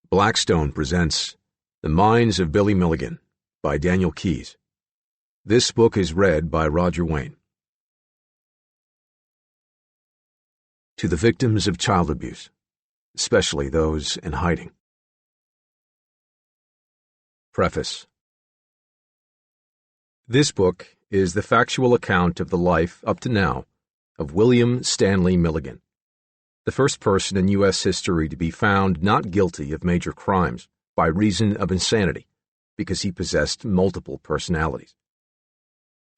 Blackstone presents The Minds of Billy Milligan by Daniel Keyes. This book is read by Roger Wayne. To the victims of child abuse, especially those in hiding. Preface. This book is the factual account of the life, up to now, of William Stanley Milligan, the first person in U.S. history to be found not guilty of major crimes by reason of insanity, because he possessed multiple personalities.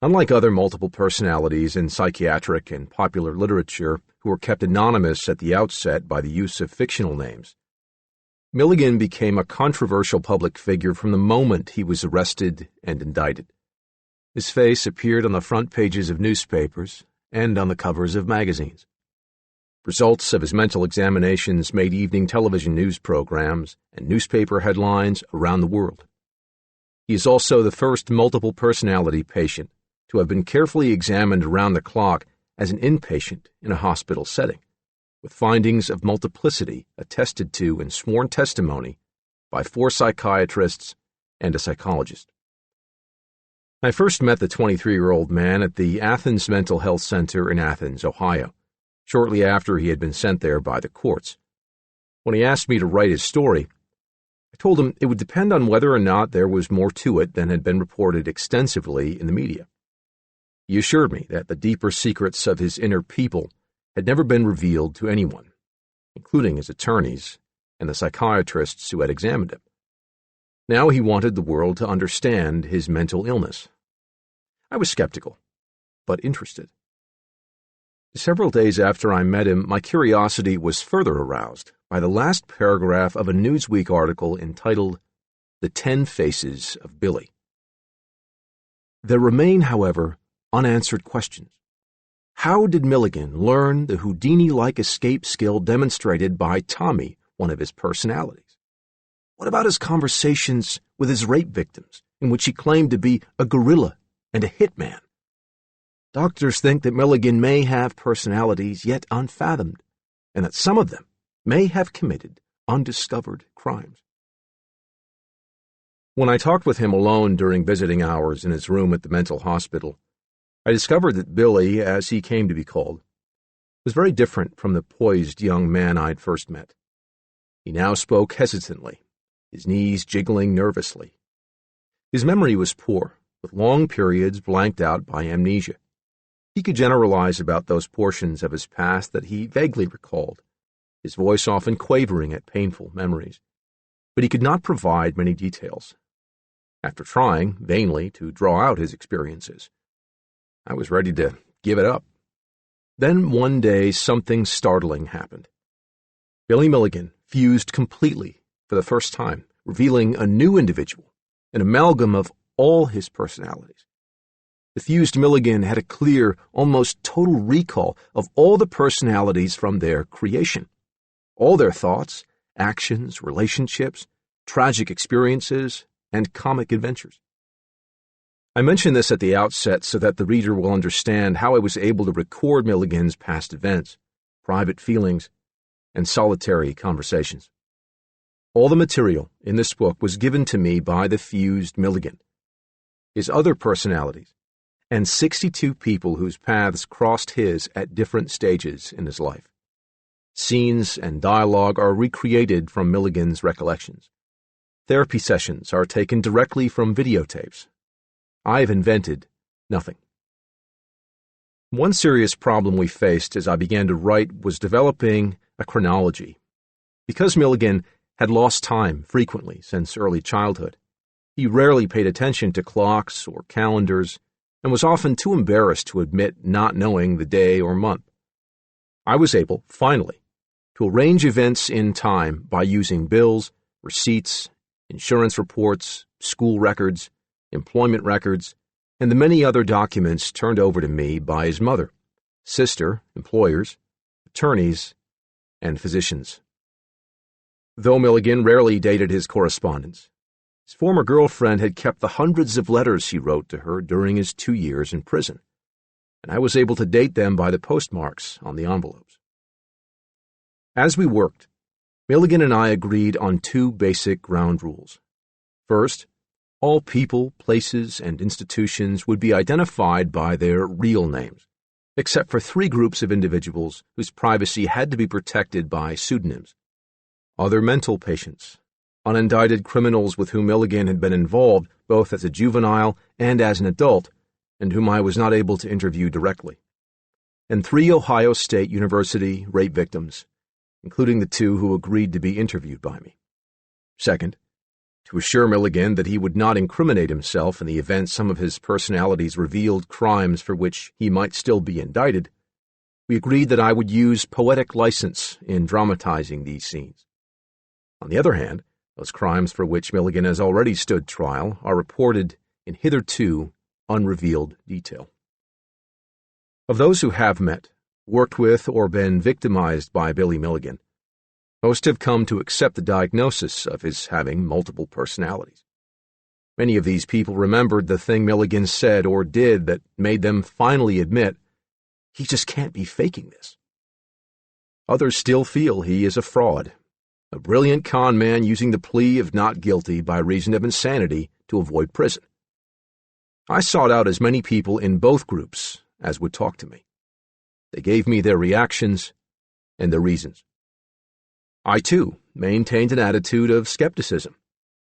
Unlike other multiple personalities in psychiatric and popular literature who were kept anonymous at the outset by the use of fictional names, Milligan became a controversial public figure from the moment he was arrested and indicted. His face appeared on the front pages of newspapers and on the covers of magazines. Results of his mental examinations made evening television news programs and newspaper headlines around the world. He is also the first multiple personality patient to have been carefully examined around the clock as an inpatient in a hospital setting, with findings of multiplicity attested to in sworn testimony by 4 psychiatrists and a psychologist. I first met the 23-year-old man at the Athens Mental Health Center in Athens, Ohio, shortly after he had been sent there by the courts. When he asked me to write his story, I told him it would depend on whether or not there was more to it than had been reported extensively in the media. He assured me that the deeper secrets of his inner people had never been revealed to anyone, including his attorneys and the psychiatrists who had examined him. Now he wanted the world to understand his mental illness. I was skeptical, but interested. Several days after I met him, my curiosity was further aroused by the last paragraph of a Newsweek article entitled The 10 Faces of Billy. There remain, however, unanswered questions. How did Milligan learn the Houdini-like escape skill demonstrated by Tommy, one of his personalities? What about his conversations with his rape victims, in which he claimed to be a gorilla and a hitman? Doctors think that Milligan may have personalities yet unfathomed, and that some of them may have committed undiscovered crimes. When I talked with him alone during visiting hours in his room at the mental hospital, I discovered that Billy, as he came to be called, was very different from the poised young man I'd first met. He now spoke hesitantly, his knees jiggling nervously. His memory was poor, with long periods blanked out by amnesia. He could generalize about those portions of his past that he vaguely recalled, his voice often quavering at painful memories, but he could not provide many details. After trying, vainly, to draw out his experiences, I was ready to give it up. Then one day something startling happened. Billy Milligan fused completely for the first time, revealing a new individual, an amalgam of all his personalities. The fused Milligan had a clear, almost total recall of all the personalities from their creation, all their thoughts, actions, relationships, tragic experiences, and comic adventures. I mention this at the outset so that the reader will understand how I was able to record Milligan's past events, private feelings, and solitary conversations. All the material in this book was given to me by the fused Milligan. His other personalities, and 62 people whose paths crossed his at different stages in his life. Scenes and dialogue are recreated from Milligan's recollections. Therapy sessions are taken directly from videotapes. I've invented nothing. One serious problem we faced as I began to write was developing a chronology. Because Milligan had lost time frequently since early childhood, he rarely paid attention to clocks or calendars, and was often too embarrassed to admit not knowing the day or month. I was able, finally, to arrange events in time by using bills, receipts, insurance reports, school records, employment records, and the many other documents turned over to me by his mother, sister, employers, attorneys, and physicians. Though Milligan rarely dated his correspondence, his former girlfriend had kept the hundreds of letters he wrote to her during his 2 years in prison, and I was able to date them by the postmarks on the envelopes. As we worked, Milligan and I agreed on two basic ground rules. First, all people, places, and institutions would be identified by their real names, except for three groups of individuals whose privacy had to be protected by pseudonyms: other mental patients, unindicted criminals with whom Milligan had been involved both as a juvenile and as an adult, and whom I was not able to interview directly, and three Ohio State University rape victims, including the two who agreed to be interviewed by me. Second, to assure Milligan that he would not incriminate himself in the event some of his personalities revealed crimes for which he might still be indicted, we agreed that I would use poetic license in dramatizing these scenes. On the other hand, those crimes for which Milligan has already stood trial are reported in hitherto unrevealed detail. Of those who have met, worked with, or been victimized by Billy Milligan, most have come to accept the diagnosis of his having multiple personalities. Many of these people remembered the thing Milligan said or did that made them finally admit, he just can't be faking this. Others still feel he is a fraud, a brilliant con man using the plea of not guilty by reason of insanity to avoid prison. I sought out as many people in both groups as would talk to me. They gave me their reactions and their reasons. I, too, maintained an attitude of skepticism.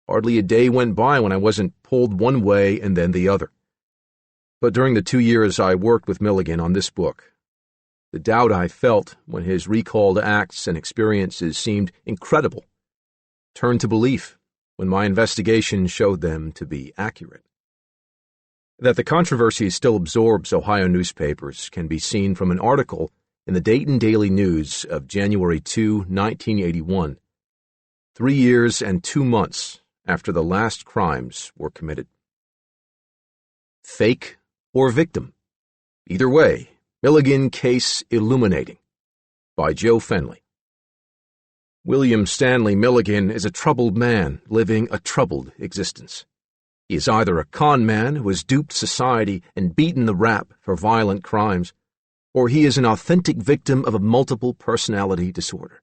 Hardly a day went by when I wasn't pulled one way and then the other. But during the 2 years I worked with Milligan on this book, the doubt I felt when his recalled acts and experiences seemed incredible turned to belief when my investigation showed them to be accurate. That the controversy still absorbs Ohio newspapers can be seen from an article in the Dayton Daily News of January 2, 1981, 3 years and 2 months after the last crimes were committed. Fake or victim? Either way, Milligan case illuminating, by Joe Fenley. William Stanley Milligan is a troubled man living a troubled existence. He is either a con man who has duped society and beaten the rap for violent crimes, or he is an authentic victim of a multiple personality disorder.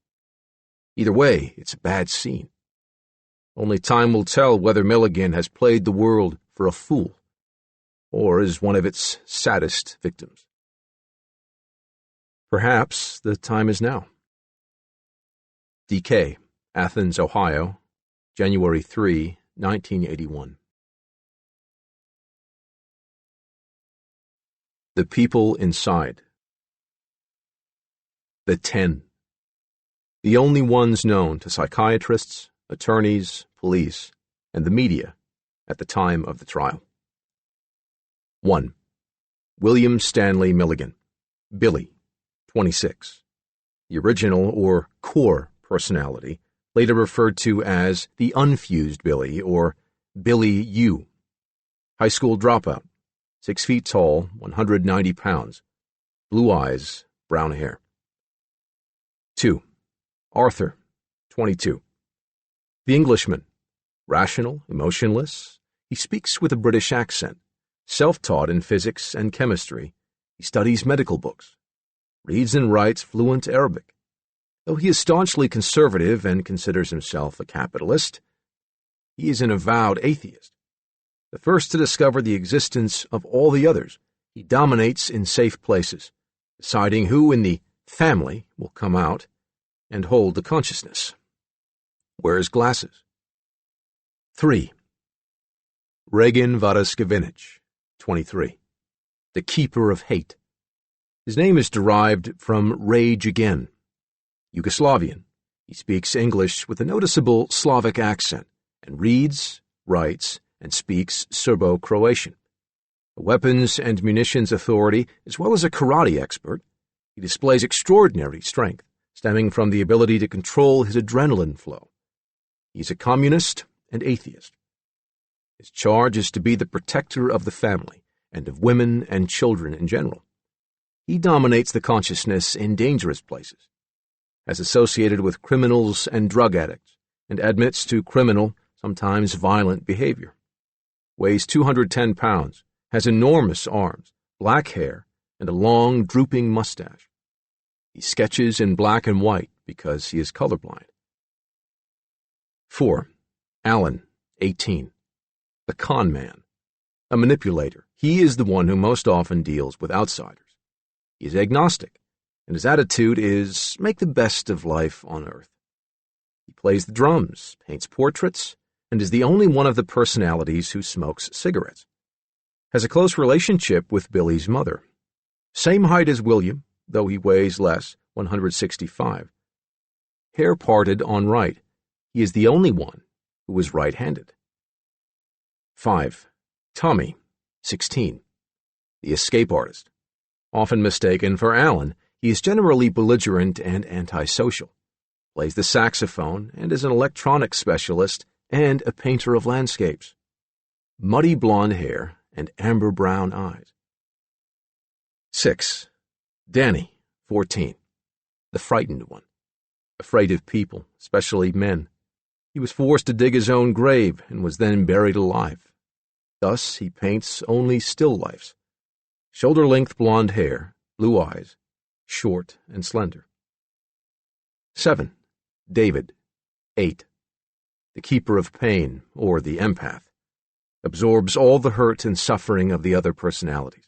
Either way, it's a bad scene. Only time will tell whether Milligan has played the world for a fool, or is one of its saddest victims. Perhaps the time is now. D.K., Athens, Ohio, January 3, 1981. The people inside. The 10. The only ones known to psychiatrists, attorneys, police, and the media at the time of the trial. 1. William Stanley Milligan, Billy, 26. The original or core personality, later referred to as the unfused Billy or Billy U. High school dropout, 6 feet tall, 190 pounds, blue eyes, brown hair. 2. Arthur, 22. The Englishman, rational, emotionless. He speaks with a British accent, self-taught in physics and chemistry. He studies medical books, reads and writes fluent Arabic. Though he is staunchly conservative and considers himself a capitalist, he is an avowed atheist. The first to discover the existence of all the others, he dominates in safe places, deciding who in the family will come out and hold the consciousness. Wears glasses. 3. Regan Vadaskevinich, 23. The Keeper of Hate. His name is derived from Rage Again. Yugoslavian. He speaks English with a noticeable Slavic accent and reads, writes, and speaks Serbo-Croatian. A weapons and munitions authority as well as a karate expert, he displays extraordinary strength stemming from the ability to control his adrenaline flow. He's a communist and atheist. His charge is to be the protector of the family and of women and children in general. He dominates the consciousness in dangerous places, as associated with criminals and drug addicts, and admits to criminal, sometimes violent behavior. Weighs 210 pounds, has enormous arms, black hair, and a long, drooping mustache. He sketches in black and white because he is colorblind, 4. Alan, 18. The con man. A manipulator. He is the one who most often deals with outsiders. He is agnostic, and his attitude is make the best of life on earth. He plays the drums, paints portraits, and is the only one of the personalities who smokes cigarettes. Has a close relationship with Billy's mother. Same height as William, though he weighs less, 165. Hair parted on right. He is the only one who is right-handed. 5. Tommy, 16. The escape artist. Often mistaken for Alan, he is generally belligerent and antisocial. Plays the saxophone and is an electronics specialist and a painter of landscapes. Muddy blonde hair and amber brown eyes. 6. Danny, 14. The frightened one. Afraid of people, especially men. He was forced to dig his own grave and was then buried alive. Thus, he paints only still lifes. Shoulder-length blonde hair, blue eyes, short and slender. 7. David, 8. The keeper of pain, or the empath. Absorbs all the hurt and suffering of the other personalities.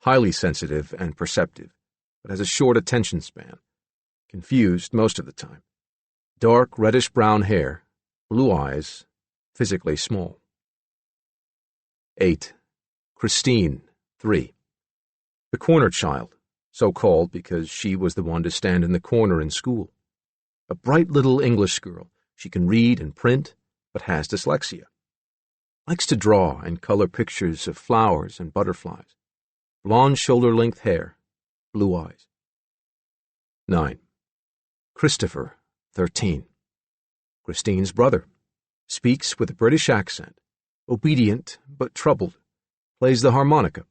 Highly sensitive and perceptive, but has a short attention span. Confused most of the time. Dark reddish-brown hair, blue eyes, physically small. 8. Christine, 3. The corner child, so called because she was the one to stand in the corner in school. A bright little English girl. She can read and print, but has dyslexia. Likes to draw and color pictures of flowers and butterflies. Blonde shoulder-length hair, blue eyes. 9. Christopher, 13. Christine's brother. Speaks with a British accent. Obedient but troubled. Plays the harmonica.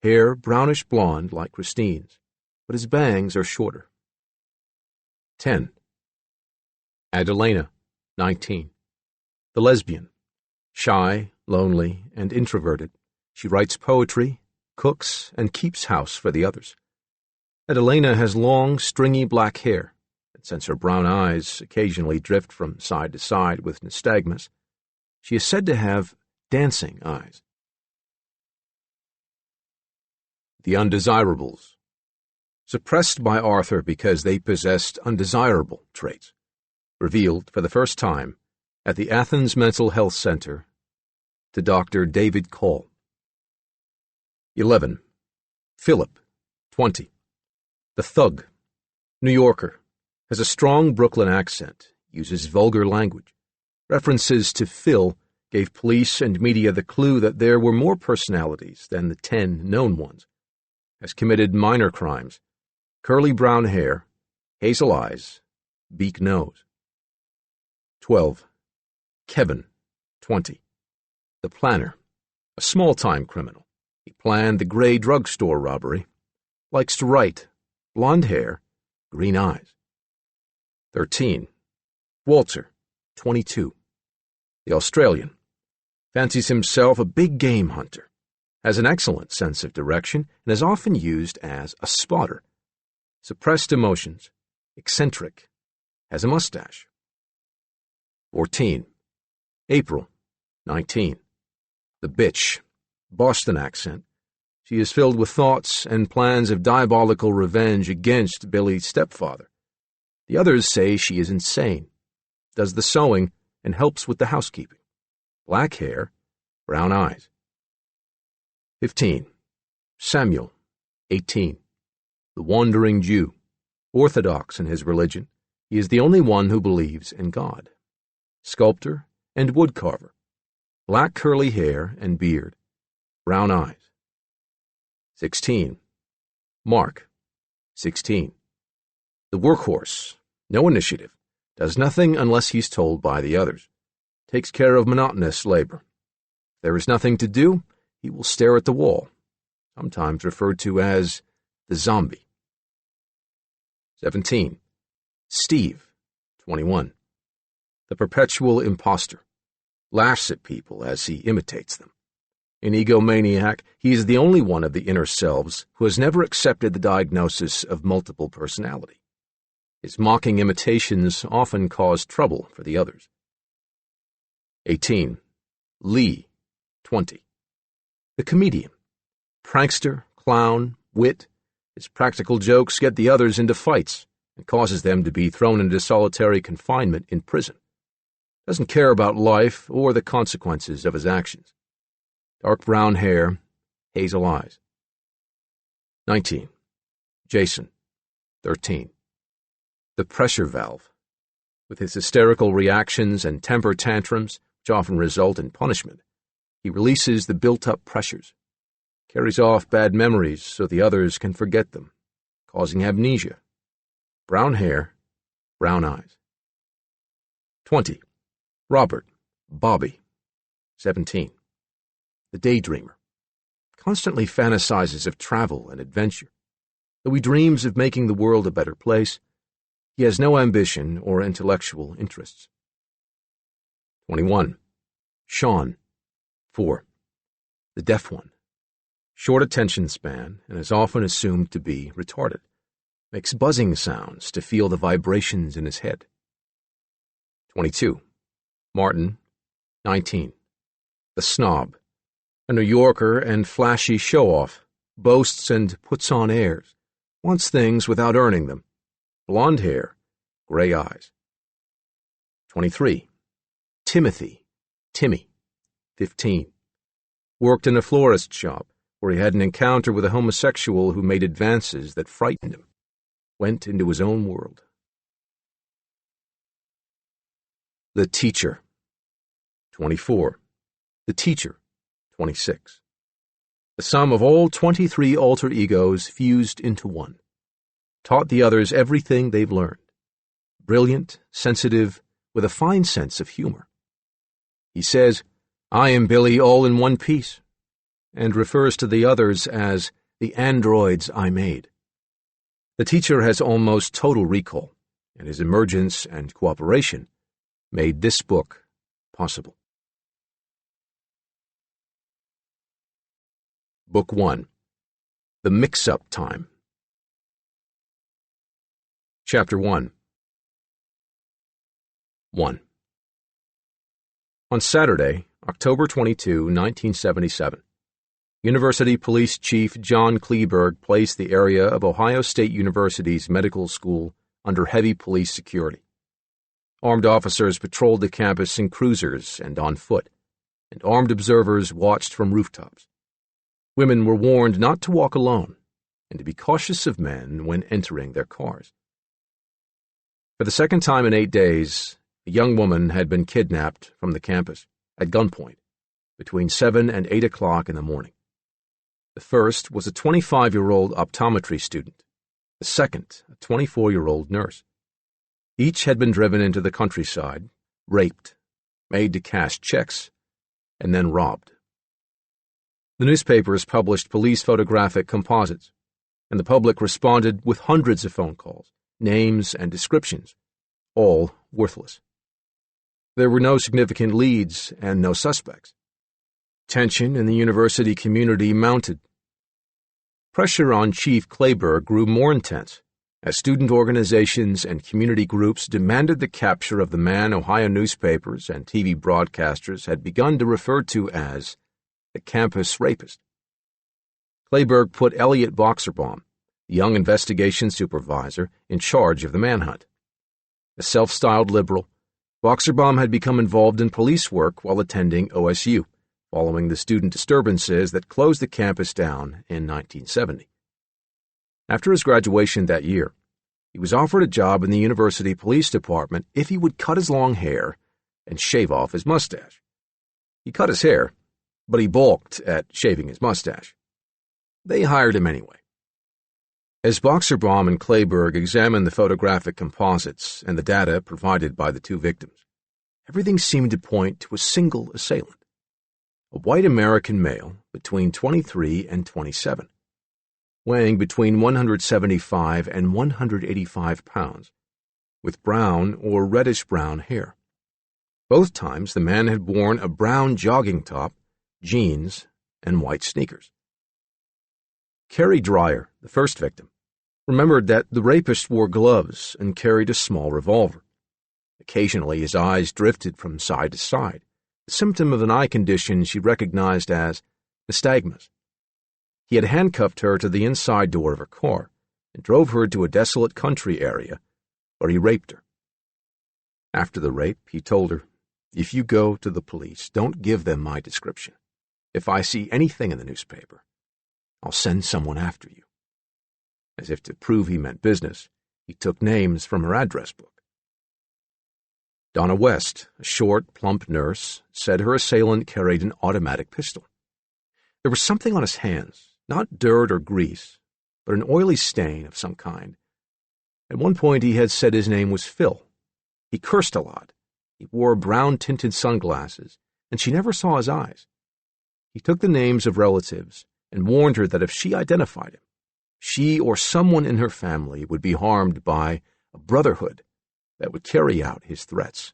Hair brownish blonde like Christine's, but his bangs are shorter. 10. Adelena, 19. The lesbian. Shy, lonely, and introverted. She writes poetry, cooks, and keeps house for the others. Adelena has long, stringy black hair, and since her brown eyes occasionally drift from side to side with nystagmus, she is said to have dancing eyes. The undesirables. Suppressed by Arthur because they possessed undesirable traits. Revealed for the first time at the Athens Mental Health Center to Dr. David Call. 11. Philip, 20. The thug. New Yorker. Has a strong Brooklyn accent. Uses vulgar language. References to Phil gave police and media the clue that there were more personalities than the 10 known ones. Has committed minor crimes. Curly brown hair, hazel eyes, beak nose. 12. Kevin, 20. The planner. A small-time criminal. He planned the gray drugstore robbery. Likes to write. Blonde hair, green eyes. 13. Walter, 22. The Australian. Fancies himself a big game hunter. Has an excellent sense of direction and is often used as a spotter. Suppressed emotions. Eccentric. Has a mustache. 14. April, 19. The bitch. Boston accent. She is filled with thoughts and plans of diabolical revenge against Billy's stepfather. The others say she is insane. Does the sewing and helps with the housekeeping. Black hair, brown eyes. 15. Samuel, 18. The wandering Jew. Orthodox in his religion, he is the only one who believes in God. Sculptor and woodcarver. Black curly hair and beard. Brown eyes. 16. Mark, 16. The workhorse. No initiative. Does nothing unless he's told by the others. Takes care of monotonous labor. If there is nothing to do, he will stare at the wall, sometimes referred to as the zombie. 17. Steve, 21. The perpetual imposter. Laughs at people as he imitates them. An egomaniac, he is the only one of the inner selves who has never accepted the diagnosis of multiple personality. His mocking imitations often cause trouble for the others. 18. Lee, 20. The comedian. Prankster, clown, wit. His practical jokes get the others into fights and causes them to be thrown into solitary confinement in prison. Doesn't care about life or the consequences of his actions. Dark brown hair, hazel eyes. 19. Jason, 13. The pressure valve. With his hysterical reactions and temper tantrums, which often result in punishment, he releases the built-up pressures, carries off bad memories so the others can forget them, causing amnesia. Brown hair, brown eyes. 20. Robert, Bobby, 17. The daydreamer. Constantly fantasizes of travel and adventure. Though he dreams of making the world a better place, he has no ambition or intellectual interests. 21. Sean, 4. The deaf one. Short attention span and is often assumed to be retarded. Makes buzzing sounds to feel the vibrations in his head. 22. Martin, 19. The snob. A New Yorker and flashy show-off, boasts and puts on airs, wants things without earning them. Blonde hair, gray eyes. 23. Timothy, Timmy, 15. Worked in a florist shop where he had an encounter with a homosexual who made advances that frightened him. Went into his own world. The teacher. 24. The teacher. 26. The sum of all 23 alter egos fused into one. Taught the others everything they've learned. Brilliant, sensitive, with a fine sense of humor. He says, "I am Billy all in one piece," and refers to the others as the androids I made. The teacher has almost total recall, and his emergence and cooperation made this book possible. Book 1. The Mix-Up Time. Chapter 1. 1. On Saturday, October 22, 1977, University Police Chief John Kleberg placed the area of Ohio State University's medical school under heavy police security. Armed officers patrolled the campus in cruisers and on foot, and armed observers watched from rooftops. Women were warned not to walk alone and to be cautious of men when entering their cars. For the second time in 8 days, a young woman had been kidnapped from the campus at gunpoint between 7 and 8 o'clock in the morning. The first was a 25-year-old optometry student, the second a 24-year-old nurse. Each had been driven into the countryside, raped, made to cash checks, and then robbed. The newspapers published police photographic composites, and the public responded with hundreds of phone calls, names, and descriptions, all worthless. There were no significant leads and no suspects. Tension in the university community mounted. Pressure on Chief Kleberg grew more intense as student organizations and community groups demanded the capture of the man Ohio newspapers and TV broadcasters had begun to refer to as the campus rapist. Kleberg put Elliot Boxerbaum, the young investigation supervisor, in charge of the manhunt. A self-styled liberal, Boxerbaum had become involved in police work while attending OSU, following the student disturbances that closed the campus down in 1970. After his graduation that year, he was offered a job in the university police department if he would cut his long hair and shave off his mustache. He cut his hair, but he balked at shaving his mustache. They hired him anyway. As Boxerbaum and Kleberg examined the photographic composites and the data provided by the two victims, everything seemed to point to a single assailant, a white American male between 23 and 27, weighing between 175 and 185 pounds, with brown or reddish-brown hair. Both times the man had worn a brown jogging top, jeans, and white sneakers. Carrie Dreyer, the first victim, remembered that the rapist wore gloves and carried a small revolver. Occasionally his eyes drifted from side to side, the symptom of an eye condition she recognized as nystagmus. He had handcuffed her to the inside door of her car and drove her to a desolate country area where he raped her. After the rape, he told her, "If you go to the police, don't give them my description. If I see anything in the newspaper, I'll send someone after you." As if to prove he meant business, he took names from her address book. Donna West, a short, plump nurse, said her assailant carried an automatic pistol. There was something on his hands, not dirt or grease, but an oily stain of some kind. At one point he had said his name was Phil. He cursed a lot. He wore brown-tinted sunglasses, and she never saw his eyes. He took the names of relatives and warned her that if she identified him, she or someone in her family would be harmed by a brotherhood that would carry out his threats.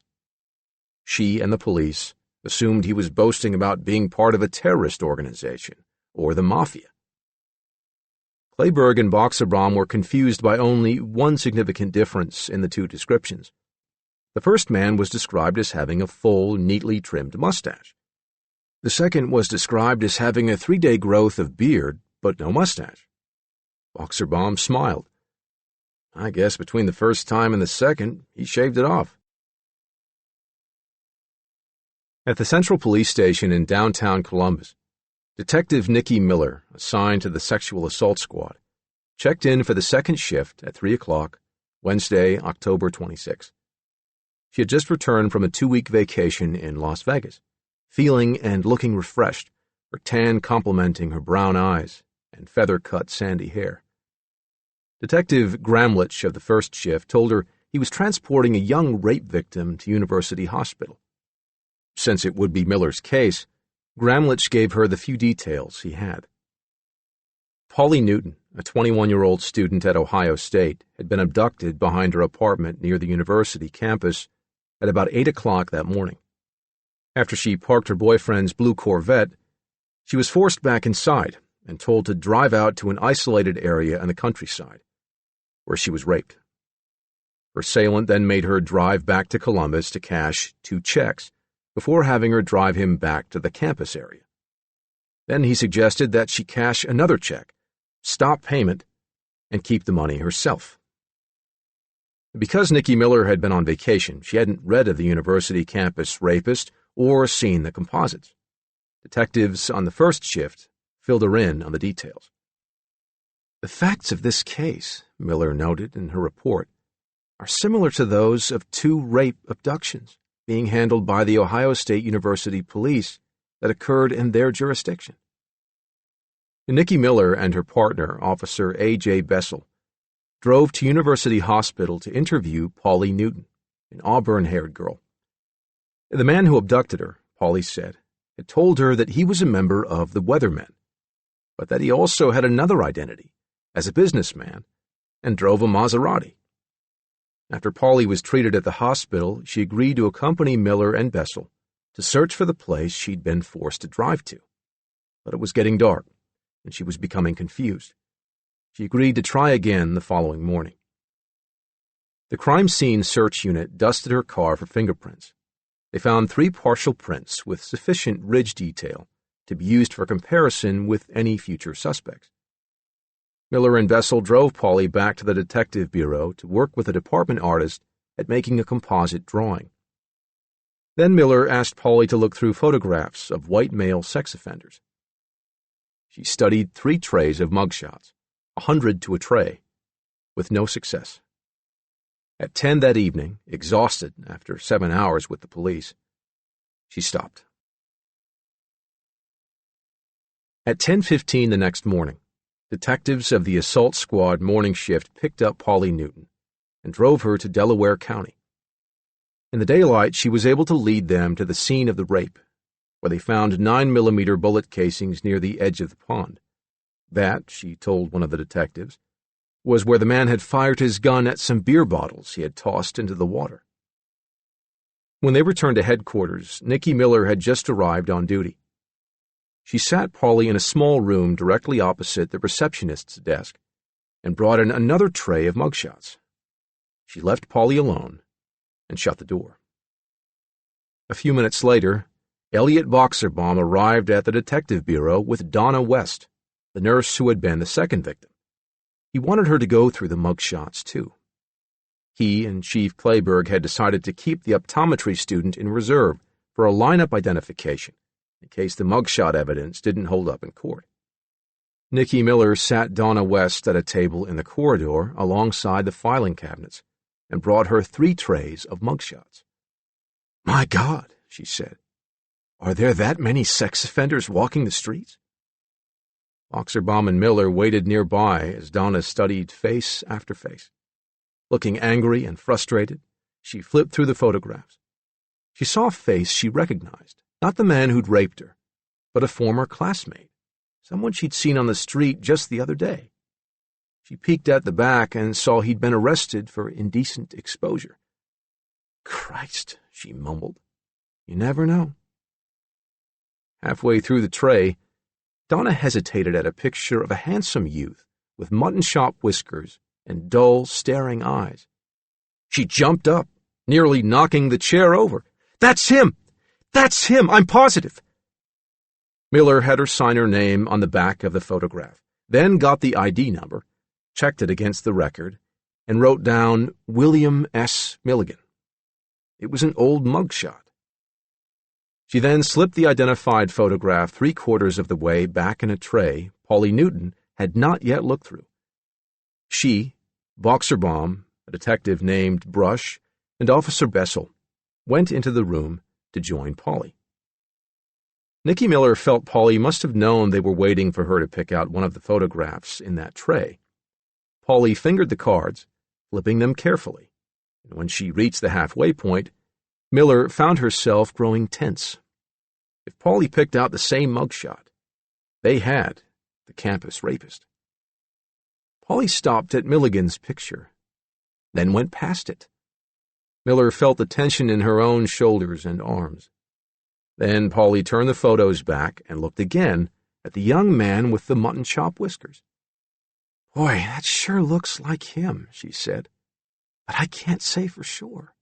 She and the police assumed he was boasting about being part of a terrorist organization or the mafia. Clayburgh and Boxerbaum were confused by only one significant difference in the two descriptions. The first man was described as having a full, neatly trimmed mustache. The second was described as having a 3-day growth of beard, but no mustache. Boxerbaum smiled. "I guess between the first time and the second, he shaved it off." At the Central Police Station in downtown Columbus, Detective Nikki Miller, assigned to the Sexual Assault Squad, checked in for the second shift at 3 o'clock, Wednesday, October 26. She had just returned from a 2-week vacation in Las Vegas, feeling and looking refreshed, her tan complementing her brown eyes and feather-cut sandy hair. Detective Gramlich of the first shift told her he was transporting a young rape victim to University Hospital. Since it would be Miller's case, Gramlich gave her the few details he had. Polly Newton, a 21-year-old student at Ohio State, had been abducted behind her apartment near the university campus at about 8 o'clock that morning. After she parked her boyfriend's blue Corvette, she was forced back inside and told to drive out to an isolated area in the countryside, where she was raped. Her assailant then made her drive back to Columbus to cash 2 checks before having her drive him back to the campus area. Then he suggested that she cash another check, stop payment, and keep the money herself. Because Nikki Miller had been on vacation, she hadn't read of the university campus rapist or seen the composites. Detectives on the first shift filled her in on the details. "The facts of this case," Miller noted in her report, "are similar to those of 2 rape abductions being handled by the Ohio State University Police that occurred in their jurisdiction." Nikki Miller and her partner, Officer A.J. Bessel, drove to University Hospital to interview Polly Newton, an auburn-haired girl. The man who abducted her, Polly said, had told her that he was a member of the Weathermen, but that he also had another identity as a businessman and drove a Maserati. After Polly was treated at the hospital, she agreed to accompany Miller and Bessel to search for the place she'd been forced to drive to. But it was getting dark, and she was becoming confused. She agreed to try again the following morning. The crime scene search unit dusted her car for fingerprints. They found 3 partial prints with sufficient ridge detail to be used for comparison with any future suspects. Miller and Bessel drove Polly back to the detective bureau to work with a department artist at making a composite drawing. Then Miller asked Polly to look through photographs of white male sex offenders. She studied 3 trays of mugshots, 100 to a tray, with no success. At 10 that evening, exhausted after 7 hours with the police, she stopped. At 10:15 the next morning, detectives of the assault squad morning shift picked up Polly Newton and drove her to Delaware County. In the daylight, she was able to lead them to the scene of the rape, where they found 9mm bullet casings near the edge of the pond. That, she told one of the detectives, was where the man had fired his gun at some beer bottles he had tossed into the water. When they returned to headquarters, Nikki Miller had just arrived on duty. She sat Polly in a small room directly opposite the receptionist's desk and brought in another tray of mugshots. She left Polly alone and shut the door. A few minutes later, Elliot Boxerbaum arrived at the detective bureau with Donna West, the nurse who had been the second victim. He wanted her to go through the mugshots, too. He and Chief Clayburgh had decided to keep the optometry student in reserve for a lineup identification in case the mugshot evidence didn't hold up in court. Nicky Miller sat Donna West at a table in the corridor alongside the filing cabinets and brought her 3 trays of mugshots. "My God," she said, "are there that many sex offenders walking the streets?" Boxerbaum and Miller waited nearby as Donna studied face after face. Looking angry and frustrated, she flipped through the photographs. She saw a face she recognized, not the man who'd raped her, but a former classmate, someone she'd seen on the street just the other day. She peeked at the back and saw he'd been arrested for indecent exposure. "Christ," she mumbled. "You never know." Halfway through the tray, Donna hesitated at a picture of a handsome youth with mutton-chop whiskers and dull, staring eyes. She jumped up, nearly knocking the chair over. "That's him! That's him! I'm positive!" Miller had her sign her name on the back of the photograph, then got the ID number, checked it against the record, and wrote down William S. Milligan. It was an old mugshot. She then slipped the identified photograph 3/4 of the way back in a tray Polly Newton had not yet looked through. She, Boxerbaum, a detective named Brush, and Officer Bessel went into the room to join Polly. Nicky Miller felt Polly must have known they were waiting for her to pick out one of the photographs in that tray. Polly fingered the cards, flipping them carefully, and when she reached the halfway point, Miller found herself growing tense. If Polly picked out the same mugshot, they had the campus rapist. Polly stopped at Milligan's picture, then went past it. Miller felt the tension in her own shoulders and arms. Then Polly turned the photos back and looked again at the young man with the mutton-chop whiskers. "Boy, that sure looks like him," she said, "but I can't say for sure."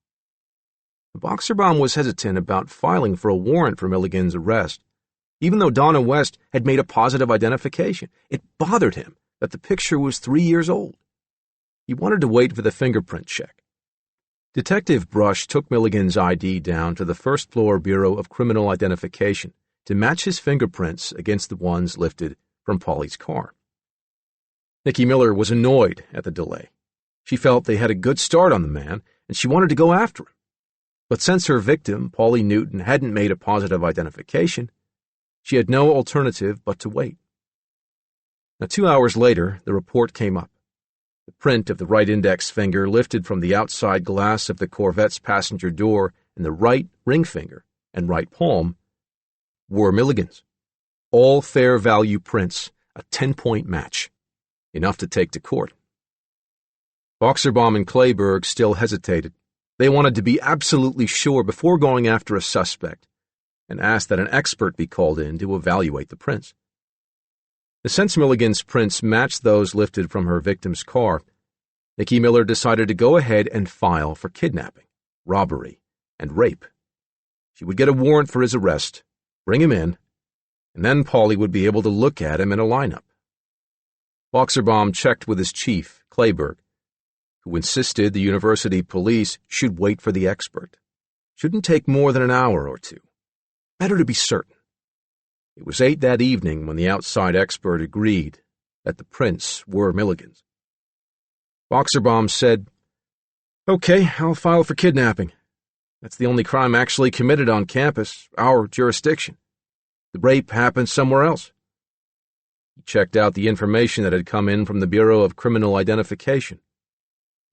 Boxerbaum was hesitant about filing for a warrant for Milligan's arrest, even though Donna West had made a positive identification. It bothered him that the picture was 3 years old. He wanted to wait for the fingerprint check. Detective Brush took Milligan's ID down to the first-floor Bureau of Criminal Identification to match his fingerprints against the ones lifted from Polly's car. Nicky Miller was annoyed at the delay. She felt they had a good start on the man, and she wanted to go after him. But since her victim, Polly Newton, hadn't made a positive identification, she had no alternative but to wait. Now, 2 hours later, the report came up. The print of the right index finger lifted from the outside glass of the Corvette's passenger door and the right ring finger and right palm were Milligan's. All fair value prints, a 10-point match, enough to take to court. Boxerbaum and Clayburgh still hesitated. They wanted to be absolutely sure before going after a suspect and asked that an expert be called in to evaluate the prints. Since Milligan's prints matched those lifted from her victim's car, Nicky Miller decided to go ahead and file for kidnapping, robbery, and rape. She would get a warrant for his arrest, bring him in, and then Polly would be able to look at him in a lineup. Boxerbaum checked with his chief, Clayburgh, who insisted the university police should wait for the expert. Shouldn't take more than an hour or two. Better to be certain. It was 8 that evening when the outside expert agreed that the prints were Milligan's. Boxerbaum said, "Okay, I'll file for kidnapping. That's the only crime actually committed on campus, our jurisdiction. The rape happened somewhere else." He checked out the information that had come in from the Bureau of Criminal Identification.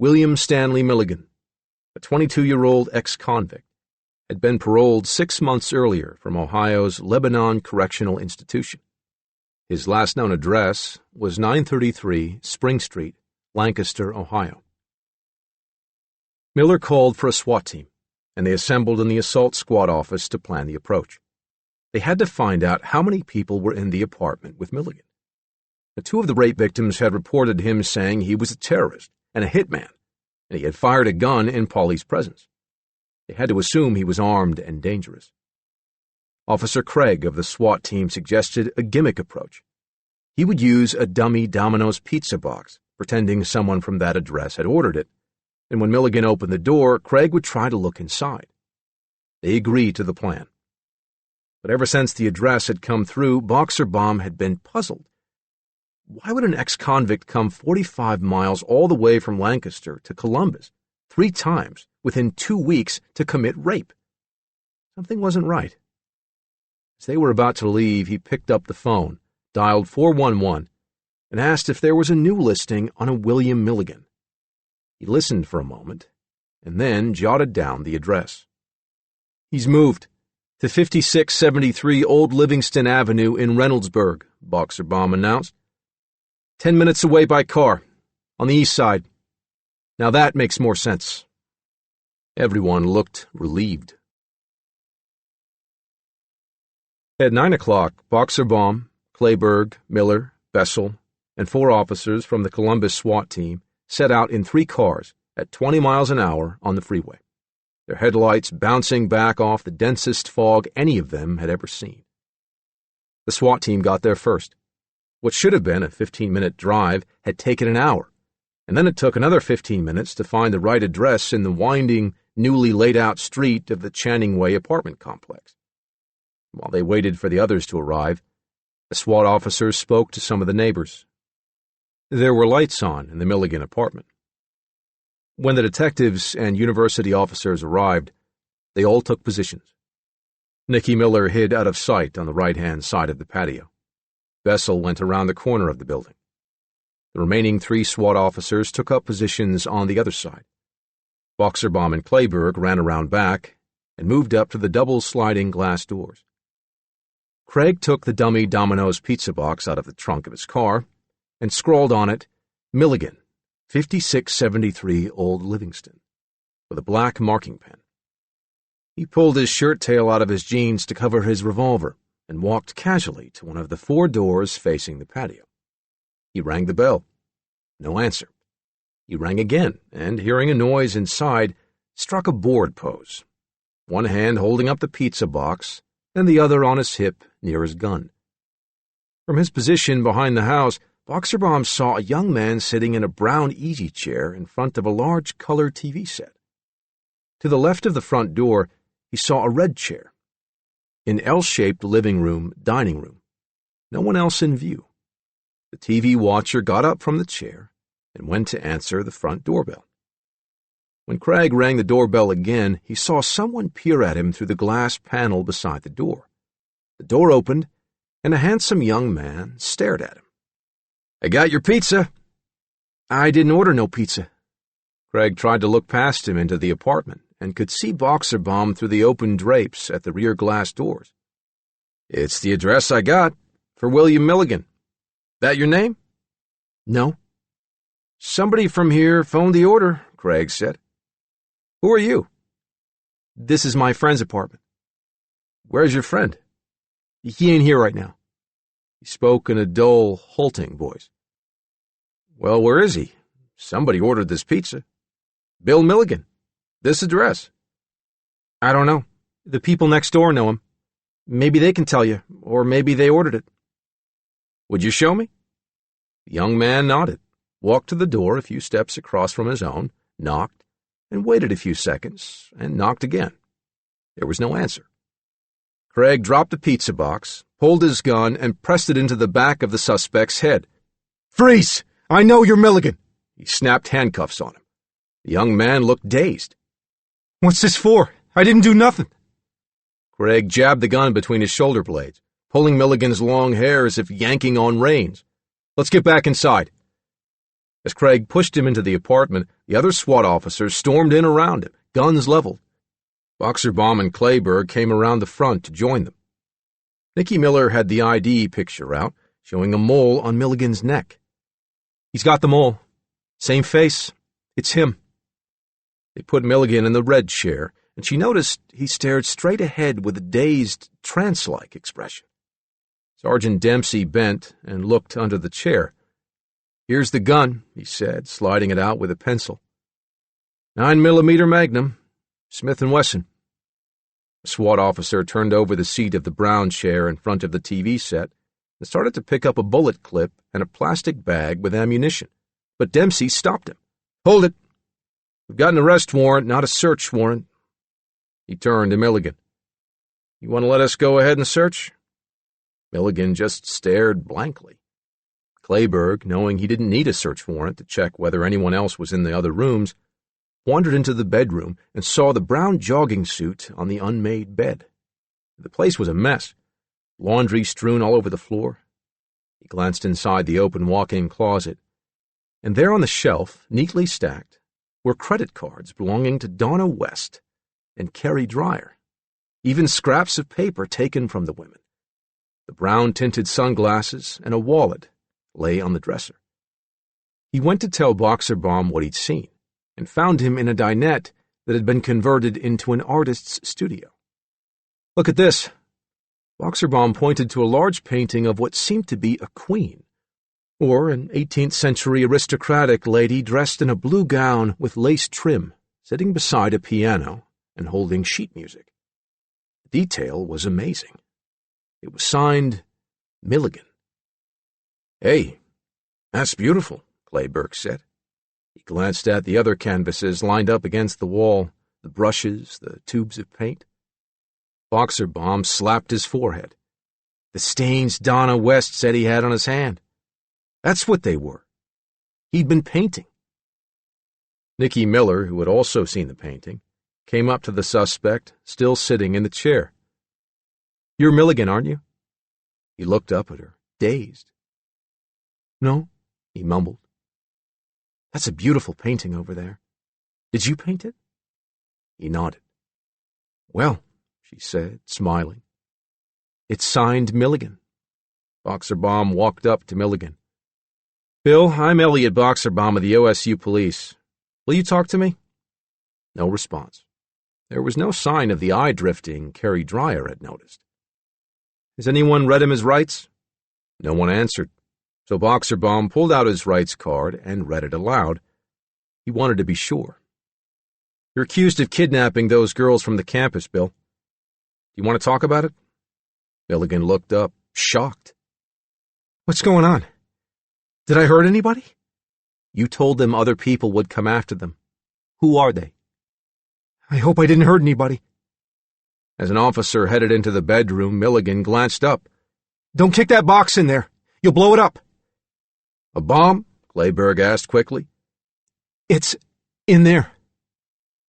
William Stanley Milligan, a 22-year-old ex-convict, had been paroled 6 months earlier from Ohio's Lebanon Correctional Institution. His last known address was 933 Spring Street, Lancaster, Ohio. Miller called for a SWAT team, and they assembled in the assault squad office to plan the approach. They had to find out how many people were in the apartment with Milligan. The 2 of the rape victims had reported him saying he was a terrorist and a hitman, and he had fired a gun in Polly's presence. They had to assume he was armed and dangerous. Officer Craig of the SWAT team suggested a gimmick approach. He would use a dummy Domino's pizza box, pretending someone from that address had ordered it, and when Milligan opened the door, Craig would try to look inside. They agreed to the plan. But ever since the address had come through, Boxer Bomb had been puzzled. Why would an ex-convict come 45 miles all the way from Lancaster to Columbus 3 times within 2 weeks to commit rape? Something wasn't right. As they were about to leave, he picked up the phone, dialed 411, and asked if there was a new listing on a William Milligan. He listened for a moment, and then jotted down the address. "He's moved to 5673 Old Livingston Avenue in Reynoldsburg," Boxer Bomb announced. 10 minutes away by car, on the east side. Now that makes more sense." Everyone looked relieved. At 9 o'clock, Boxer Bomb, Clayburgh, Miller, Bessel, and 4 officers from the Columbus SWAT team set out in 3 cars at 20 miles an hour on the freeway, their headlights bouncing back off the densest fog any of them had ever seen. The SWAT team got there first. What should have been a 15-minute drive had taken an hour, and then it took another 15 minutes to find the right address in the winding, newly laid-out street of the Channing Way apartment complex. While they waited for the others to arrive, the SWAT officers spoke to some of the neighbors. There were lights on in the Milligan apartment. When the detectives and university officers arrived, they all took positions. Nicky Miller hid out of sight on the right-hand side of the patio. Bessel went around the corner of the building. The remaining 3 SWAT officers took up positions on the other side. Boxer Bomb and Clayburgh ran around back and moved up to the double sliding glass doors. Craig took the dummy Domino's pizza box out of the trunk of his car and scrawled on it, "Milligan, 5673 Old Livingston," with a black marking pen. He pulled his shirt tail out of his jeans to cover his revolver and walked casually to one of the 4 doors facing the patio. He rang the bell. No answer. He rang again, and, hearing a noise inside, struck a board pose, one hand holding up the pizza box and the other on his hip near his gun. From his position behind the house, Boxer Bomb saw a young man sitting in a brown easy chair in front of a large color TV set. To the left of the front door, he saw a red chair. An L-shaped living room, dining room. No one else in view. The TV watcher got up from the chair and went to answer the front doorbell. When Craig rang the doorbell again, he saw someone peer at him through the glass panel beside the door. The door opened, and a handsome young man stared at him. "I got your pizza." "I didn't order no pizza." Craig tried to look past him into the apartment and could see Boxer Bomb through the open drapes at the rear glass doors. "It's the address I got, for William Milligan. That your name?" "No." "Somebody from here phoned the order," Craig said. "Who are you?" "This is my friend's apartment." "Where's your friend?" "He ain't here right now." He spoke in a dull, halting voice. "Well, where is he? Somebody ordered this pizza." "Bill Milligan. This address." "I don't know. The people next door know him. Maybe they can tell you, or maybe they ordered it." "Would you show me?" The young man nodded, walked to the door a few steps across from his own, knocked, and waited a few seconds, and knocked again. There was no answer. Craig dropped the pizza box, pulled his gun, and pressed it into the back of the suspect's head. "Freeze! I know you're Milligan!" He snapped handcuffs on him. The young man looked dazed. "What's this for? I didn't do nothing." Craig jabbed the gun between his shoulder blades, pulling Milligan's long hair as if yanking on reins. "Let's get back inside." As Craig pushed him into the apartment, the other SWAT officers stormed in around him, guns leveled. Boxer Bomb and Clayburgh came around the front to join them. Nicky Miller had the ID picture out, showing a mole on Milligan's neck. "He's got the mole. Same face. It's him." They put Milligan in the red chair, and she noticed he stared straight ahead with a dazed, trance-like expression. Sergeant Dempsey bent and looked under the chair. "Here's the gun," he said, sliding it out with a pencil. 9mm Magnum, Smith & Wesson. A SWAT officer turned over the seat of the brown chair in front of the TV set and started to pick up a bullet clip and a plastic bag with ammunition, but Dempsey stopped him. "Hold it. We've got an arrest warrant, not a search warrant." He turned to Milligan. "You want to let us go ahead and search?" Milligan just stared blankly. Clayburgh, knowing he didn't need a search warrant to check whether anyone else was in the other rooms, wandered into the bedroom and saw the brown jogging suit on the unmade bed. The place was a mess, laundry strewn all over the floor. He glanced inside the open walk-in closet, and there on the shelf, neatly stacked, were credit cards belonging to Donna West and Carrie Dreyer, even scraps of paper taken from the women. The brown-tinted sunglasses and a wallet lay on the dresser. He went to tell Boxerbaum what he'd seen, and found him in a dinette that had been converted into an artist's studio. "Look at this." Boxerbaum pointed to a large painting of what seemed to be a queen, or an 18th-century aristocratic lady dressed in a blue gown with lace trim, sitting beside a piano and holding sheet music. The detail was amazing. It was signed Milligan. "Hey, that's beautiful," Clayburgh said. He glanced at the other canvases lined up against the wall, the brushes, the tubes of paint. Boxerbaum slapped his forehead. The stains Donna West said he had on his hand. That's what they were. He'd been painting. Nicky Miller, who had also seen the painting, came up to the suspect, still sitting in the chair. "You're Milligan, aren't you?" He looked up at her, dazed. "No," he mumbled. "That's a beautiful painting over there. Did you paint it?" He nodded. "Well," she said, smiling, "it's signed Milligan." Boxerbaum walked up to Milligan. "Bill, I'm Elliot Boxerbaum of the OSU Police. Will you talk to me?" No response. There was no sign of the eye drifting Carrie Dreyer had noticed. "Has anyone read him his rights?" No one answered. So Boxerbaum pulled out his rights card and read it aloud. He wanted to be sure. "You're accused of kidnapping those girls from the campus, Bill. Do you want to talk about it?" Milligan looked up, shocked. "What's going on? Did I hurt anybody?" "You told them other people would come after them. Who are they?" "I hope I didn't hurt anybody." As an officer headed into the bedroom, Milligan glanced up. "Don't kick that box in there. You'll blow it up." "A bomb?" Clayburgh asked quickly. "It's in there."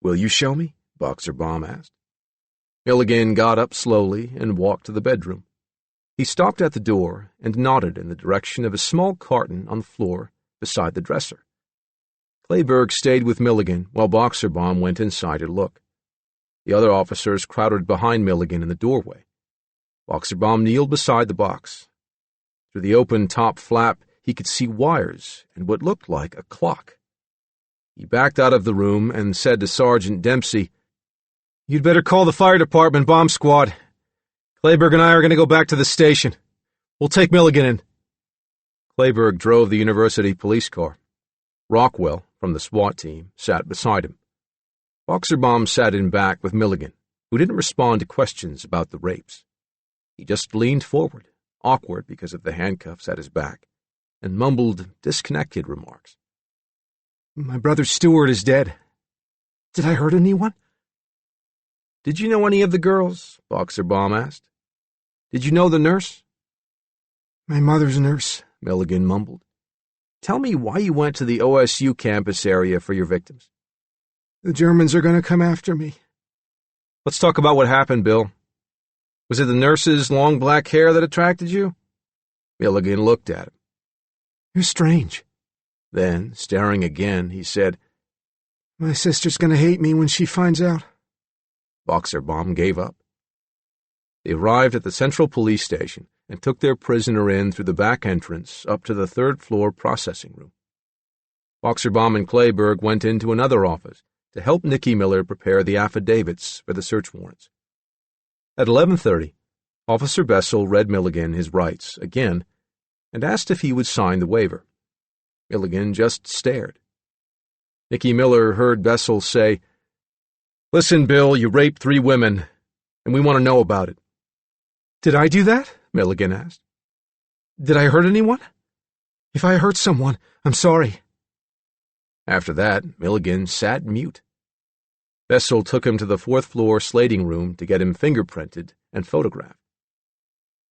"Will you show me?" Boxerbaum asked. Milligan got up slowly and walked to the bedroom. He stopped at the door and nodded in the direction of a small carton on the floor beside the dresser. Clayburgh stayed with Milligan while Boxerbaum went inside to look. The other officers crowded behind Milligan in the doorway. Boxerbaum kneeled beside the box. Through the open top flap, he could see wires and what looked like a clock. He backed out of the room and said to Sergeant Dempsey, "You'd better call the fire department bomb squad. Clayburgh and I are going to go back to the station. We'll take Milligan in." Clayburgh drove the university police car. Rockwell, from the SWAT team, sat beside him. Boxerbaum sat in back with Milligan, who didn't respond to questions about the rapes. He just leaned forward, awkward because of the handcuffs at his back, and mumbled disconnected remarks. "My brother Stuart is dead. Did I hurt anyone?" "Did you know any of the girls?" Boxerbaum asked. "Did you know the nurse?" "My mother's nurse," Milligan mumbled. "Tell me why you went to the OSU campus area for your victims." "The Germans are going to come after me." "Let's talk about what happened, Bill. Was it the nurse's long black hair that attracted you?" Milligan looked at him. "You're strange." Then, staring again, he said, "My sister's going to hate me when she finds out." Boxerbaum gave up. They arrived at the Central Police Station and took their prisoner in through the back entrance up to the third-floor processing room. Boxerbaum and Clayburgh went into another office to help Nicky Miller prepare the affidavits for the search warrants. At 11:30, Officer Bessel read Milligan his rights again and asked if he would sign the waiver. Milligan just stared. Nicky Miller heard Bessel say, "Listen, Bill, you raped 3 women. and we want to know about it." "Did I do that?" Milligan asked. "Did I hurt anyone? If I hurt someone, I'm sorry." After that, Milligan sat mute. Bessel took him to the fourth-floor slating room to get him fingerprinted and photographed.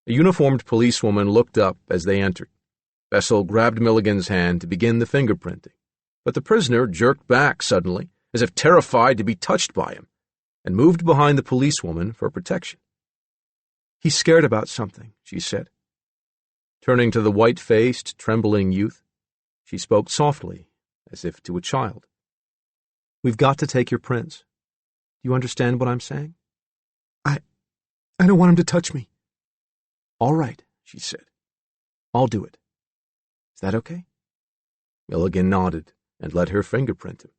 A uniformed policewoman looked up as they entered. Bessel grabbed Milligan's hand to begin the fingerprinting, but the prisoner jerked back suddenly, as if terrified to be touched by him, and moved behind the policewoman for protection. "He's scared about something," she said. Turning to the white-faced, trembling youth, she spoke softly, as if to a child. "We've got to take your prints. Do you understand what I'm saying?" I don't want him to touch me." "All right," she said. "I'll do it. Is that okay?" Milligan nodded and let her fingerprint him.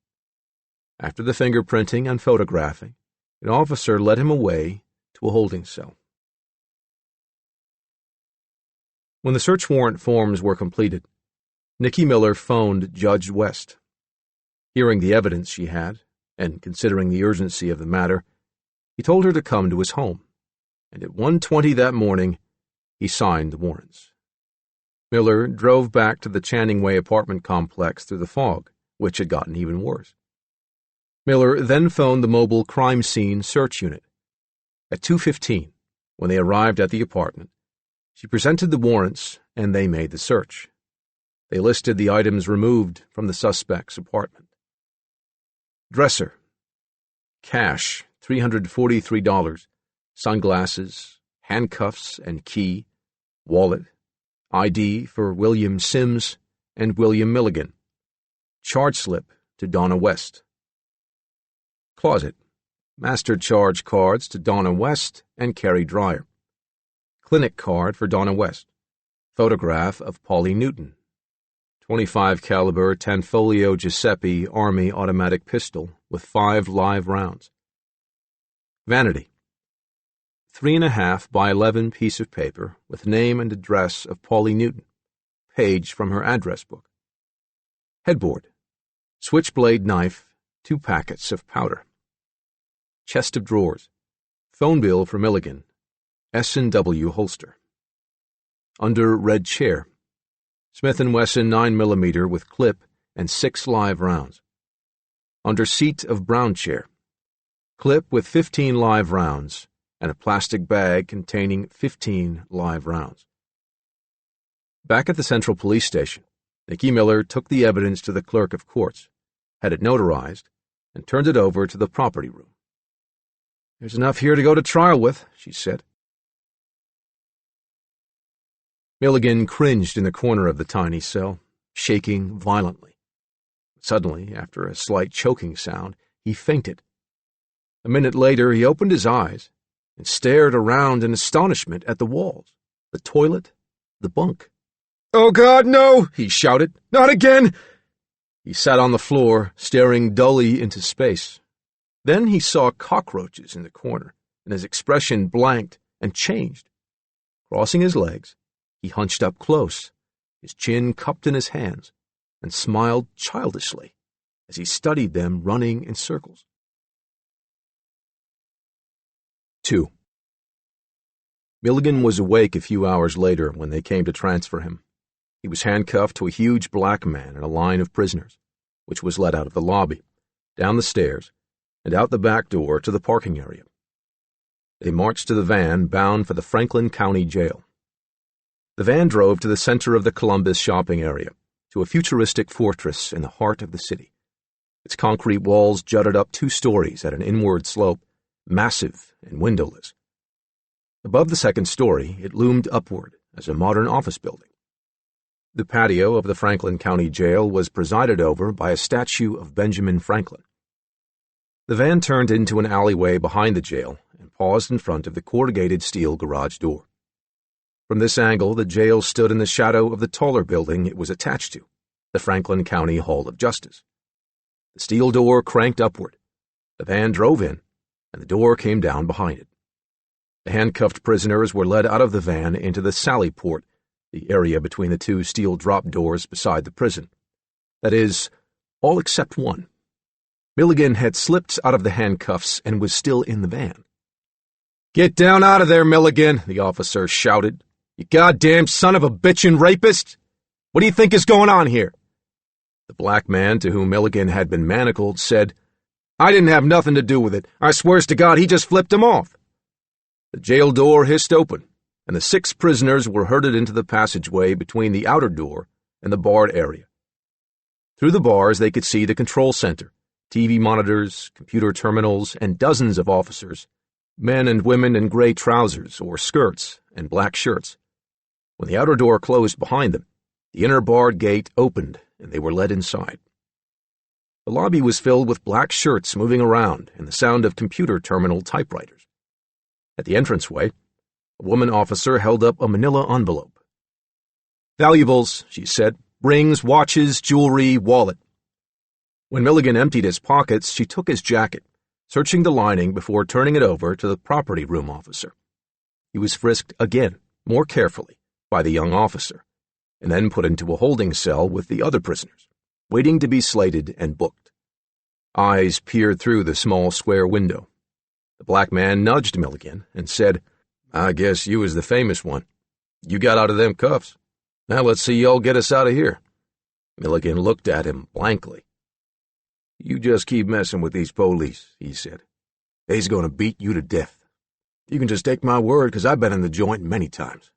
After the fingerprinting and photographing, an officer led him away to a holding cell. When the search warrant forms were completed, Nikki Miller phoned Judge West. Hearing the evidence she had, and considering the urgency of the matter, he told her to come to his home, and at 1:20 that morning, he signed the warrants. Miller drove back to the Channing Way apartment complex through the fog, which had gotten even worse. Miller then phoned the mobile crime scene search unit. At 2:15, when they arrived at the apartment, she presented the warrants and they made the search. They listed the items removed from the suspect's apartment. Dresser, cash, $343, sunglasses, handcuffs and key, wallet, ID for William Sims and William Milligan, charge slip to Donna West. Closet, master charge cards to Donna West and Carrie Dreyer. Clinic card for Donna West. Photograph of Polly Newton. .25 caliber Tanfoglio Giuseppe Army automatic pistol with 5 live rounds. Vanity. 3.5 by 11 piece of paper with name and address of Polly Newton. Page from her address book. Headboard. Switchblade knife, 2 packets of powder. Chest of drawers. Phone bill for Milligan. S&W holster. Under red chair. Smith & Wesson 9mm with clip and 6 live rounds. Under seat of brown chair. Clip with 15 live rounds and a plastic bag containing 15 live rounds. Back at the Central Police Station, Nikki Miller took the evidence to the clerk of courts, had it notarized, and turned it over to the property room. "There's enough here to go to trial with," she said. Milligan cringed in the corner of the tiny cell, shaking violently. Suddenly, after a slight choking sound, he fainted. A minute later, he opened his eyes and stared around in astonishment at the walls, the toilet, the bunk. "Oh, God, no!" he shouted. "Not again!" He sat on the floor, staring dully into space. Then he saw cockroaches in the corner, and his expression blanked and changed. Crossing his legs, he hunched up close, his chin cupped in his hands, and smiled childishly as he studied them running in circles. 2. Milligan was awake a few hours later when they came to transfer him. He was handcuffed to a huge black man in a line of prisoners, which was led out of the lobby, down the stairs, and out the back door to the parking area. They marched to the van bound for the Franklin County Jail. The van drove to the center of the Columbus shopping area, to a futuristic fortress in the heart of the city. Its concrete walls jutted up 2 stories at an inward slope, massive and windowless. Above the second story, it loomed upward as a modern office building. The patio of the Franklin County Jail was presided over by a statue of Benjamin Franklin. The van turned into an alleyway behind the jail and paused in front of the corrugated steel garage door. From this angle, the jail stood in the shadow of the taller building it was attached to, the Franklin County Hall of Justice. The steel door cranked upward. The van drove in, and the door came down behind it. The handcuffed prisoners were led out of the van into the sally port, the area between the 2 steel drop doors beside the prison. That is, all except one. Milligan had slipped out of the handcuffs and was still in the van. "Get down out of there, Milligan," the officer shouted. "You goddamn son of a bitchin' rapist! What do you think is going on here?" The black man, to whom Milligan had been manacled, said, "I didn't have nothing to do with it. I swears to God he just flipped him off." The jail door hissed open, and the 6 prisoners were herded into the passageway between the outer door and the barred area. Through the bars they could see the control center, TV monitors, computer terminals, and dozens of officers, men and women in gray trousers or skirts and black shirts. When the outer door closed behind them, the inner barred gate opened and they were led inside. The lobby was filled with black shirts moving around and the sound of computer terminal typewriters. At the entranceway, a woman officer held up a manila envelope. "Valuables," she said. "Rings, watches, jewelry, wallet." When Milligan emptied his pockets, she took his jacket, searching the lining before turning it over to the property room officer. He was frisked again, more carefully, by the young officer, and then put into a holding cell with the other prisoners, waiting to be slated and booked. Eyes peered through the small square window. The black man nudged Milligan and said, "I guess you was the famous one. You got out of them cuffs. Now let's see y'all get us out of here." Milligan looked at him blankly. "You just keep messing with these police," he said. "They's gonna beat you to death. You can just take my word, 'cause I've been in the joint many times.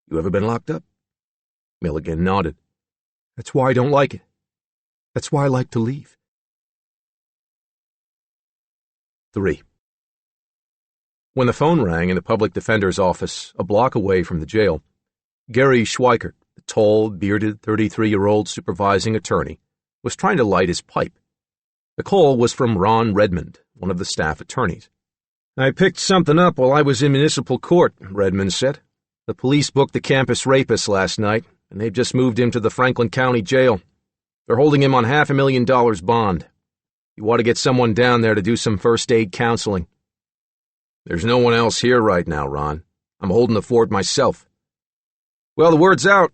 You ever been locked up?" Milligan nodded. "That's why I don't like it. That's why I like to leave." 3. When the phone rang in the public defender's office, a block away from the jail, Gary Schweikert, the tall, bearded 33-year-old supervising attorney, was trying to light his pipe. The call was from Ron Redmond, one of the staff attorneys. "I picked something up while I was in municipal court," Redmond said. "The police booked the campus rapist last night, and they've just moved him to the Franklin County Jail. They're holding him on $500,000 bond. You ought to get someone down there to do some first aid counseling." "There's no one else here right now, Ron. I'm holding the fort myself." "Well, the word's out,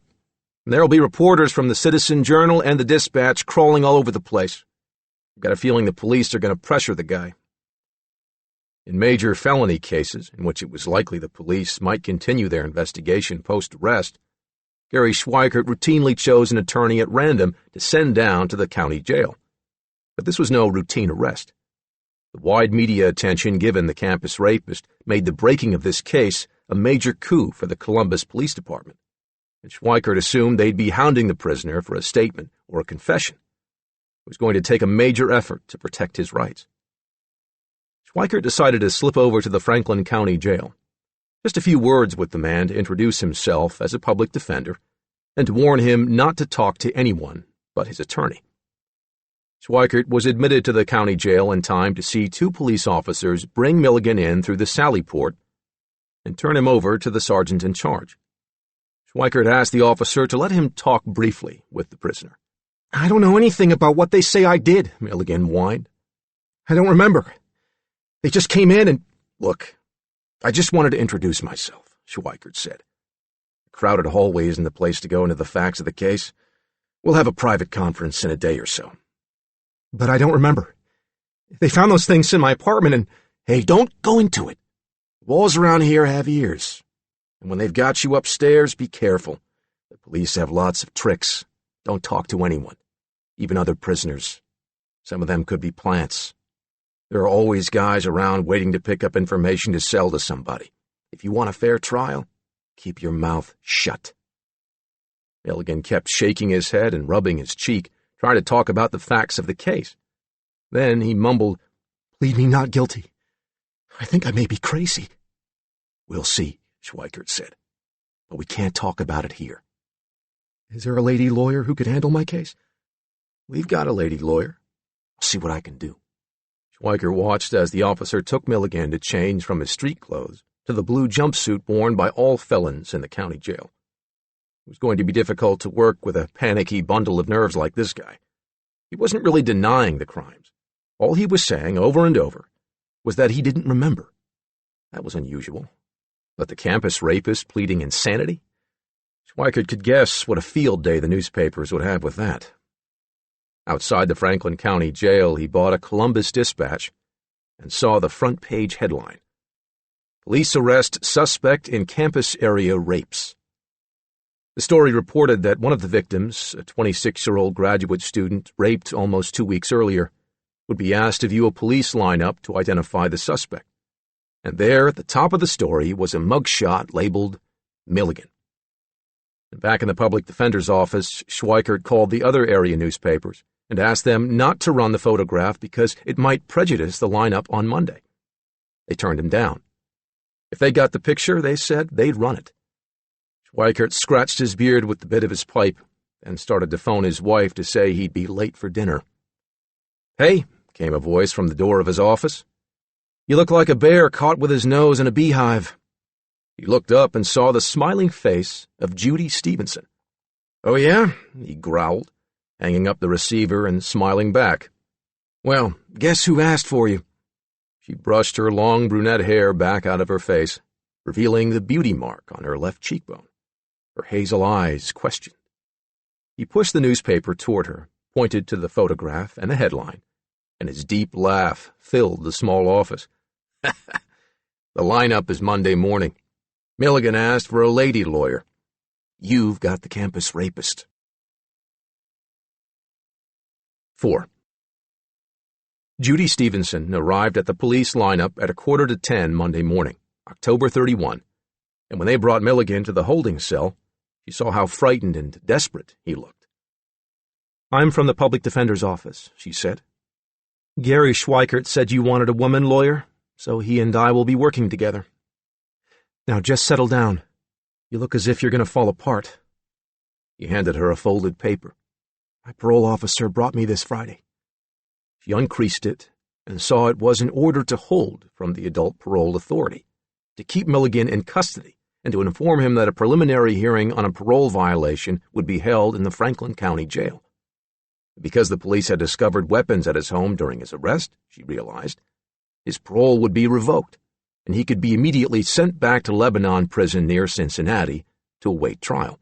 and there'll be reporters from the Citizen Journal and the Dispatch crawling all over the place. I've got a feeling the police are going to pressure the guy." In major felony cases, in which it was likely the police might continue their investigation post-arrest, Gary Schweikert routinely chose an attorney at random to send down to the county jail. But this was no routine arrest. The wide media attention given the campus rapist made the breaking of this case a major coup for the Columbus Police Department, and Schweikert assumed they'd be hounding the prisoner for a statement or a confession. It was going to take a major effort to protect his rights. Schweikert decided to slip over to the Franklin County Jail. Just a few words with the man to introduce himself as a public defender and to warn him not to talk to anyone but his attorney. Schweikert was admitted to the county jail in time to see 2 police officers bring Milligan in through the sally port and turn him over to the sergeant in charge. Schweikert asked the officer to let him talk briefly with the prisoner. "I don't know anything about what they say I did," Milligan whined. "I don't remember. They just came in and—" "Look, I just wanted to introduce myself," Schweikert said. "The crowded hallway isn't the place to go into the facts of the case. We'll have a private conference in a day or so." "But I don't remember. They found those things in my apartment and—" "Hey, don't go into it. Walls around here have ears. And when they've got you upstairs, be careful. The police have lots of tricks. Don't talk to anyone, even other prisoners. Some of them could be plants. There are always guys around waiting to pick up information to sell to somebody. If you want a fair trial, keep your mouth shut." Milligan kept shaking his head and rubbing his cheek, trying to talk about the facts of the case. Then he mumbled, "Plead me not guilty. I think I may be crazy." "We'll see," Schweikert said. "But we can't talk about it here." "Is there a lady lawyer who could handle my case?" "We've got a lady lawyer. I'll see what I can do." Schweikert watched as the officer took Milligan to change from his street clothes to the blue jumpsuit worn by all felons in the county jail. It was going to be difficult to work with a panicky bundle of nerves like this guy. He wasn't really denying the crimes. All he was saying, over and over, was that he didn't remember. That was unusual. But the campus rapist pleading insanity? Schweikert could guess what a field day the newspapers would have with that. Outside the Franklin County Jail, he bought a Columbus Dispatch and saw the front page headline, Police arrest suspect in campus area rapes. The story reported that one of the victims, a 26-year-old graduate student raped almost 2 weeks earlier, would be asked to view a police lineup to identify the suspect. And there, at the top of the story, was a mugshot labeled Milligan. And back in the public defender's office, Schweikert called the other area newspapers and asked them not to run the photograph because it might prejudice the lineup on Monday. They turned him down. If they got the picture, they said, they'd run it. Schweikert scratched his beard with the bit of his pipe and started to phone his wife to say he'd be late for dinner. "Hey," came a voice from the door of his office. "You look like a bear caught with his nose in a beehive." He looked up and saw the smiling face of Judy Stevenson. "Oh, yeah?" he growled, hanging up the receiver and smiling back. "Well, guess who asked for you?" She brushed her long brunette hair back out of her face, revealing the beauty mark on her left cheekbone. Her hazel eyes questioned. He pushed the newspaper toward her, pointed to the photograph and the headline, and his deep laugh filled the small office. "The lineup is Monday morning. Milligan asked for a lady lawyer. You've got the campus rapist." 4. Judy Stevenson arrived at the police lineup at 9:45 Monday morning, October 31, and when they brought Milligan to the holding cell, she saw how frightened and desperate he looked. "I'm from the public defender's office," she said. "Gary Schweikert said you wanted a woman lawyer, so he and I will be working together. Now just settle down. You look as if you're going to fall apart." He handed her a folded paper. "My parole officer brought me this Friday." She uncreased it and saw it was an order to hold from the Adult Parole Authority, to keep Milligan in custody and to inform him that a preliminary hearing on a parole violation would be held in the Franklin County Jail. Because the police had discovered weapons at his home during his arrest, she realized, his parole would be revoked, and he could be immediately sent back to Lebanon Prison near Cincinnati to await trial.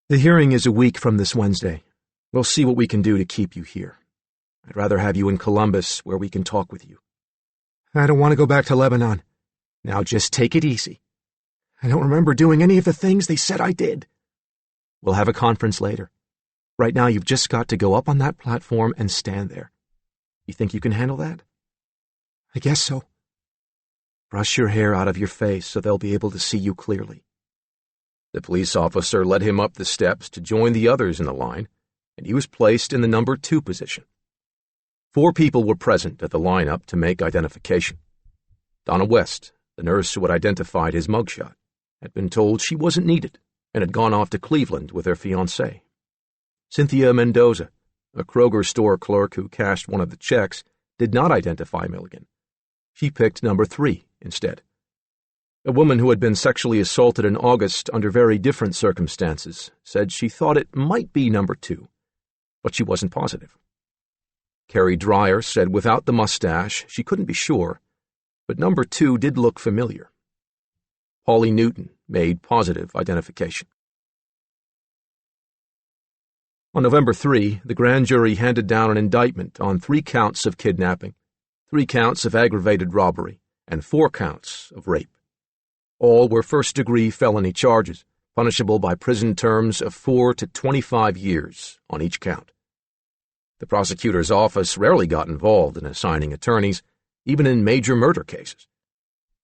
"The hearing is a week from this Wednesday. We'll see what we can do to keep you here. I'd rather have you in Columbus, where we can talk with you." "I don't want to go back to Lebanon." "Now just take it easy." "I don't remember doing any of the things they said I did." "We'll have a conference later. Right now you've just got to go up on that platform and stand there. You think you can handle that?" "I guess so." "Brush your hair out of your face so they'll be able to see you clearly." The police officer led him up the steps to join the others in the line, and he was placed in the number 2 position. 4 people were present at the lineup to make identification. Donna West, the nurse who had identified his mugshot, had been told she wasn't needed and had gone off to Cleveland with her fiancé. Cynthia Mendoza, a Kroger store clerk who cashed one of the checks, did not identify Milligan. She picked number 3 instead. A woman who had been sexually assaulted in August under very different circumstances said she thought it might be number 2, but she wasn't positive. Carrie Dreyer said without the mustache she couldn't be sure, but number 2 did look familiar. Paulie Newton made positive identification. On November 3, the grand jury handed down an indictment on 3 counts of kidnapping, 3 counts of aggravated robbery, and 4 counts of rape. All were first-degree felony charges, punishable by prison terms of 4 to 25 years on each count. The prosecutor's office rarely got involved in assigning attorneys, even in major murder cases.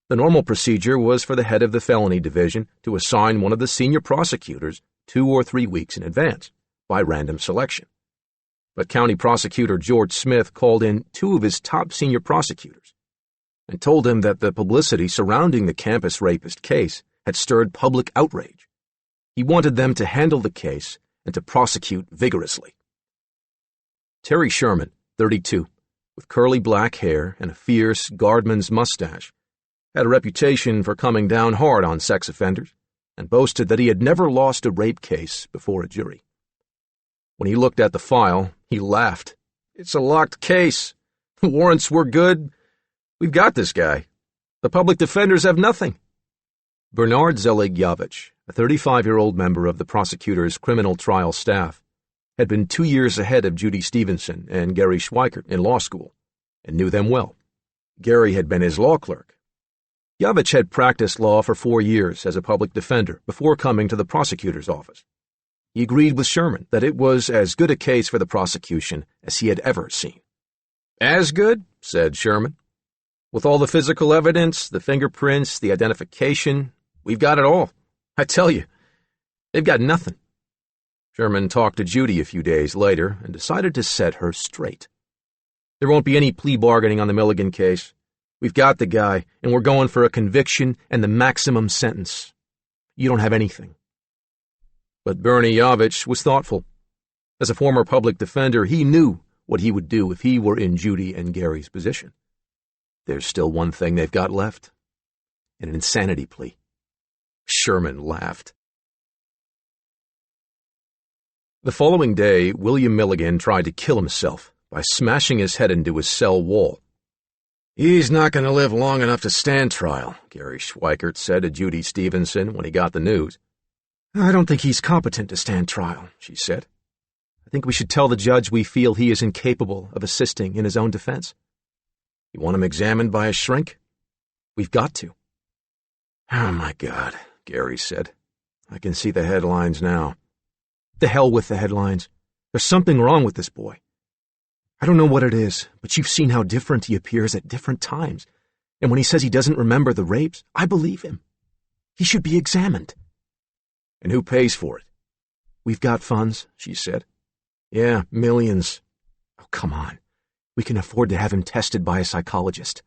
The normal procedure was for the head of the felony division to assign one of the senior prosecutors 2 or 3 weeks in advance, by random selection. But County Prosecutor George Smith called in 2 of his top senior prosecutors and told him that the publicity surrounding the campus rapist case had stirred public outrage. He wanted them to handle the case and to prosecute vigorously. Terry Sherman, 32, with curly black hair and a fierce guardman's mustache, had a reputation for coming down hard on sex offenders and boasted that he had never lost a rape case before a jury. When he looked at the file, he laughed. "It's a locked case. The warrants were good. We've got this guy. The public defenders have nothing." Bernard Zelig-Yavich, a 35-year-old member of the prosecutor's criminal trial staff, had been 2 years ahead of Judy Stevenson and Gary Schweikert in law school, and knew them well. Gary had been his law clerk. Yavich had practiced law for 4 years as a public defender before coming to the prosecutor's office. He agreed with Sherman that it was as good a case for the prosecution as he had ever seen. "As good?" said Sherman. "With all the physical evidence, the fingerprints, the identification, we've got it all. I tell you, they've got nothing." Sherman talked to Judy a few days later and decided to set her straight. "There won't be any plea bargaining on the Milligan case. We've got the guy, and we're going for a conviction and the maximum sentence. You don't have anything." But Bernie Yavich was thoughtful. As a former public defender, he knew what he would do if he were in Judy and Gary's position. There's still one thing they've got left: an insanity plea. Sherman laughed. The following day, William Milligan tried to kill himself by smashing his head into his cell wall. "He's not going to live long enough to stand trial," Gary Schweikert said to Judy Stevenson when he got the news. "I don't think he's competent to stand trial," she said. "I think we should tell the judge we feel he is incapable of assisting in his own defense." "You want him examined by a shrink?" "We've got to." "Oh, my God," Gary said. "I can see the headlines now." "The hell with the headlines. There's something wrong with this boy. I don't know what it is, but you've seen how different he appears at different times. And when he says he doesn't remember the rapes, I believe him. He should be examined." "And who pays for it?" "We've got funds," she said. "Yeah, millions." "Oh, come on. We can afford to have him tested by a psychologist."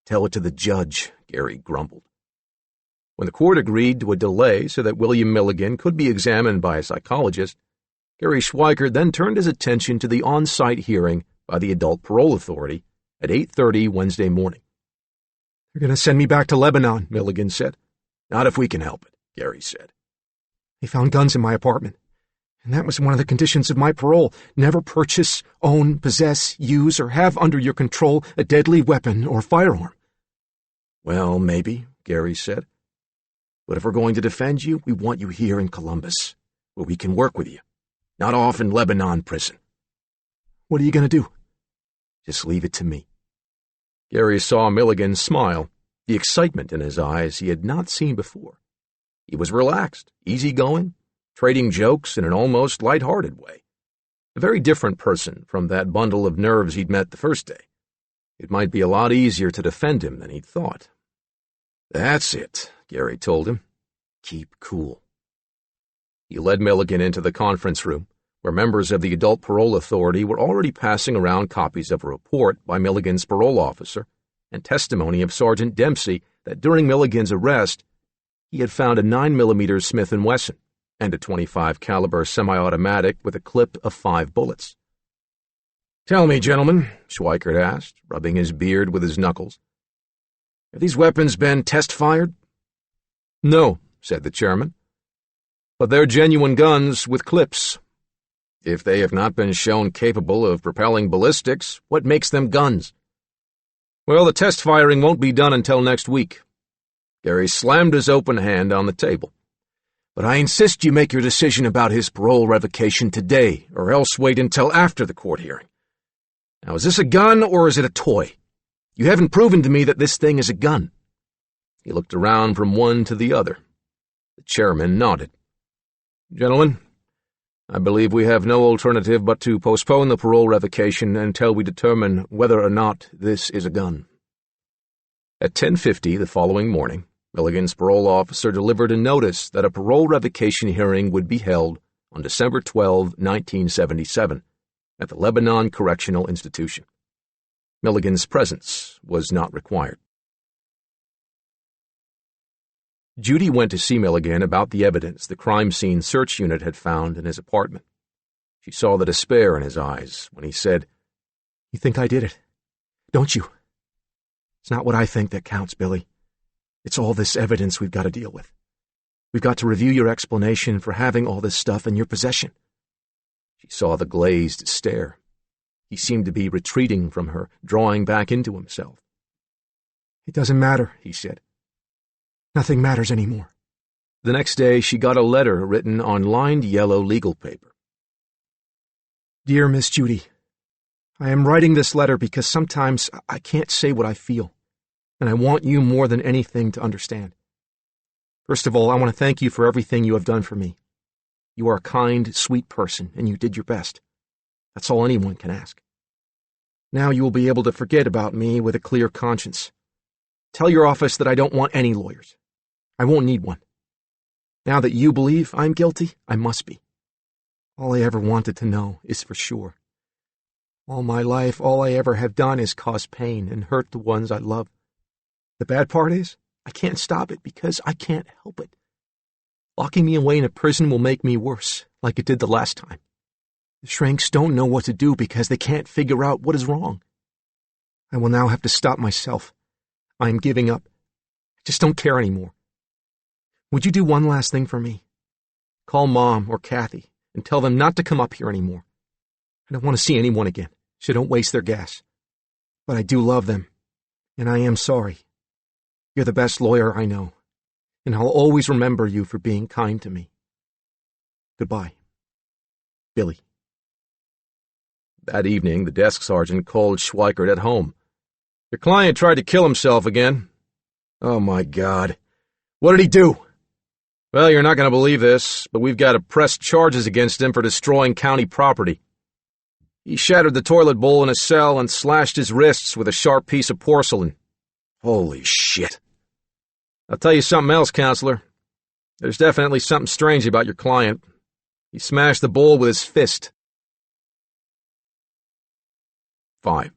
"Tell it to the judge," Gary grumbled. When the court agreed to a delay so that William Milligan could be examined by a psychologist, Gary Schweikert then turned his attention to the on-site hearing by the Adult Parole Authority at 8:30 Wednesday morning. "They're going to send me back to Lebanon," Milligan said. "Not if we can help it," Gary said. "They found guns in my apartment, and that was one of the conditions of my parole. Never purchase, own, possess, use, or have under your control a deadly weapon or firearm." "Well, maybe," Gary said. "But if we're going to defend you, we want you here in Columbus, where we can work with you, not off in Lebanon prison." "What are you going to do?" "Just leave it to me." Gary saw Milligan smile, the excitement in his eyes he had not seen before. He was relaxed, easygoing, trading jokes in an almost light-hearted way. A very different person from that bundle of nerves he'd met the first day. It might be a lot easier to defend him than he'd thought. "That's it," Gary told him. "Keep cool." He led Milligan into the conference room, where members of the Adult Parole Authority were already passing around copies of a report by Milligan's parole officer and testimony of Sergeant Dempsey that during Milligan's arrest, he had found a 9mm Smith & Wesson and a .25 caliber semi-automatic with a clip of 5 bullets. "Tell me, gentlemen," Schweikert asked, rubbing his beard with his knuckles, "have these weapons been test-fired?" "No," said the chairman. "But they're genuine guns with clips. If they have not been shown capable of propelling ballistics, what makes them guns?" "Well, the test firing won't be done until next week." Gary slammed his open hand on the table. "But I insist you make your decision about his parole revocation today, or else wait until after the court hearing. Now, is this a gun or is it a toy? You haven't proven to me that this thing is a gun." He looked around from one to the other. The chairman nodded. "Gentlemen, I believe we have no alternative but to postpone the parole revocation until we determine whether or not this is a gun." At 10:50 the following morning, Milligan's parole officer delivered a notice that a parole revocation hearing would be held on December 12, 1977, at the Lebanon Correctional Institution. Milligan's presence was not required. Judy went to see Milligan about the evidence the crime scene search unit had found in his apartment. She saw the despair in his eyes when he said, "You think I did it, don't you? It's not what I think that counts, Billy. It's all this evidence we've got to deal with. We've got to review your explanation for having all this stuff in your possession." She saw the glazed stare. He seemed to be retreating from her, drawing back into himself. "It doesn't matter," he said. "Nothing matters anymore." The next day she got a letter written on lined yellow legal paper. "Dear Miss Judy, I am writing this letter because sometimes I can't say what I feel. and I want you more than anything to understand. First of all, I want to thank you for everything you have done for me. You are a kind, sweet person, and you did your best. That's all anyone can ask. Now you will be able to forget about me with a clear conscience. Tell your office that I don't want any lawyers. I won't need one. Now that you believe I'm guilty, I must be. All I ever wanted to know is for sure. All my life, all I ever have done is cause pain and hurt the ones I love. The bad part is, I can't stop it because I can't help it. Locking me away in a prison will make me worse, like it did the last time. The shrinks don't know what to do because they can't figure out what is wrong. I will now have to stop myself. I am giving up. I just don't care anymore. Would you do one last thing for me? Call Mom or Kathy and tell them not to come up here anymore. I don't want to see anyone again, so don't waste their gas. But I do love them, and I am sorry. You're the best lawyer I know, and I'll always remember you for being kind to me. Goodbye. Billy. That evening, the desk sergeant called Schweikert at home. Your client tried to kill himself again. Oh, my God. What did he do? Well, you're not going to believe this, but we've got to press charges against him for destroying county property. He shattered the toilet bowl in a cell and slashed his wrists with a sharp piece of porcelain. Holy shit. I'll tell you something else, counselor. There's definitely something strange about your client. He smashed the bowl with his fist. 5.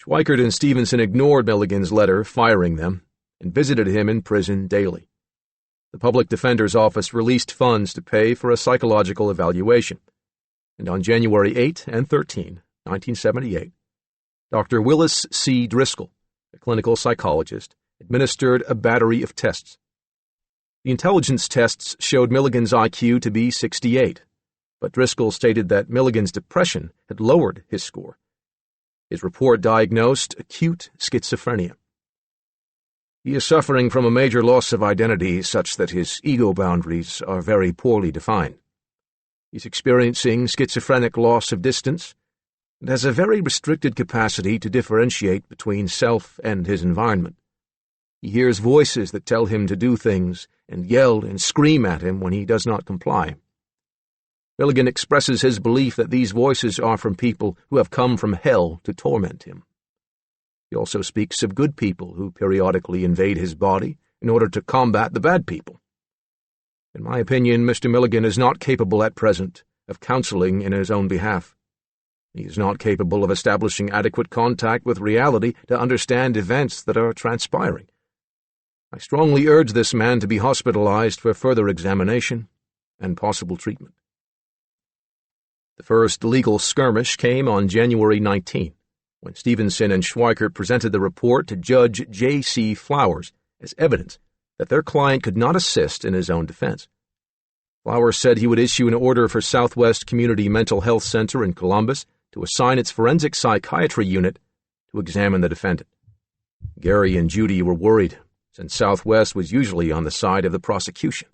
Schweikert and Stevenson ignored Milligan's letter firing them and visited him in prison daily. The public defender's office released funds to pay for a psychological evaluation, and on January 8 and 13, 1978, Dr. Willis C. Driscoll, a clinical psychologist, administered a battery of tests. The intelligence tests showed Milligan's IQ to be 68, but Driscoll stated that Milligan's depression had lowered his score. His report diagnosed acute schizophrenia. He is suffering from a major loss of identity such that his ego boundaries are very poorly defined. He's experiencing schizophrenic loss of distance and has a very restricted capacity to differentiate between self and his environment. He hears voices that tell him to do things and yell and scream at him when he does not comply. Milligan expresses his belief that these voices are from people who have come from hell to torment him. He also speaks of good people who periodically invade his body in order to combat the bad people. In my opinion, Mr. Milligan is not capable at present of counseling in his own behalf. He is not capable of establishing adequate contact with reality to understand events that are transpiring. I strongly urge this man to be hospitalized for further examination and possible treatment. The first legal skirmish came on January 19, when Stevenson and Schweikert presented the report to Judge J.C. Flowers as evidence that their client could not assist in his own defense. Flowers said he would issue an order for Southwest Community Mental Health Center in Columbus to assign its forensic psychiatry unit to examine the defendant. Gary and Judy were worried, since Southwest was usually on the side of the prosecution.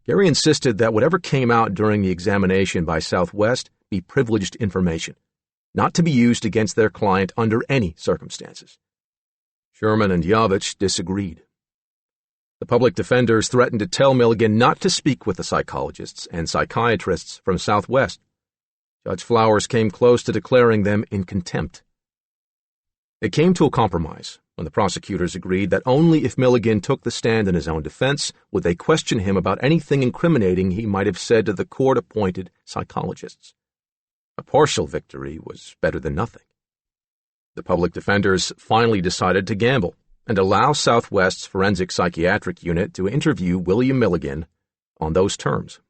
Gary insisted that whatever came out during the examination by Southwest be privileged information, not to be used against their client under any circumstances. Sherman and Yavich disagreed. The public defenders threatened to tell Milligan not to speak with the psychologists and psychiatrists from Southwest. Judge Flowers came close to declaring them in contempt. They came to a compromise when the prosecutors agreed that only if Milligan took the stand in his own defense would they question him about anything incriminating he might have said to the court-appointed psychologists. A partial victory was better than nothing. The public defenders finally decided to gamble and allow Southwest's forensic psychiatric unit to interview William Milligan on those terms.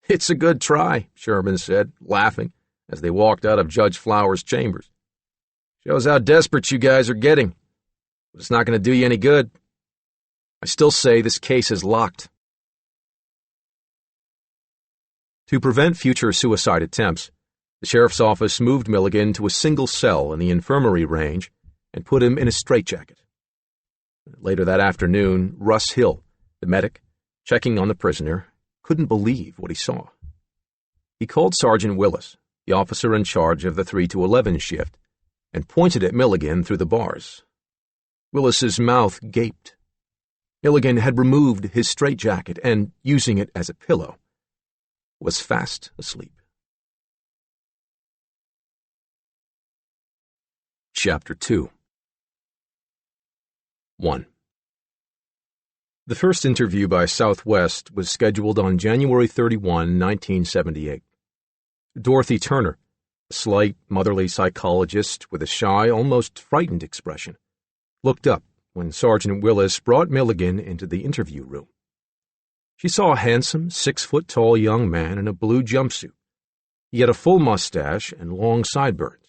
"It's a good try," Sherman said, laughing, as they walked out of Judge Flowers' chambers. "Shows how desperate you guys are getting. But it's not going to do you any good. I still say this case is locked." To prevent future suicide attempts, the sheriff's office moved Milligan to a single cell in the infirmary range and put him in a straitjacket. Later that afternoon, Russ Hill, the medic, checking on the prisoner, couldn't believe what he saw. He called Sergeant Willis, the officer in charge of the 3 to 11 shift, and pointed at Milligan through the bars. Willis's mouth gaped. Milligan had removed his straitjacket and, using it as a pillow, was fast asleep. Chapter 2. 1. The first interview by Southwest was scheduled on January 31, 1978. Dorothy Turner, a slight, motherly psychologist with a shy, almost frightened expression, looked up when Sergeant Willis brought Milligan into the interview room. She saw a handsome, 6-foot-tall young man in a blue jumpsuit. He had a full mustache and long sideburns,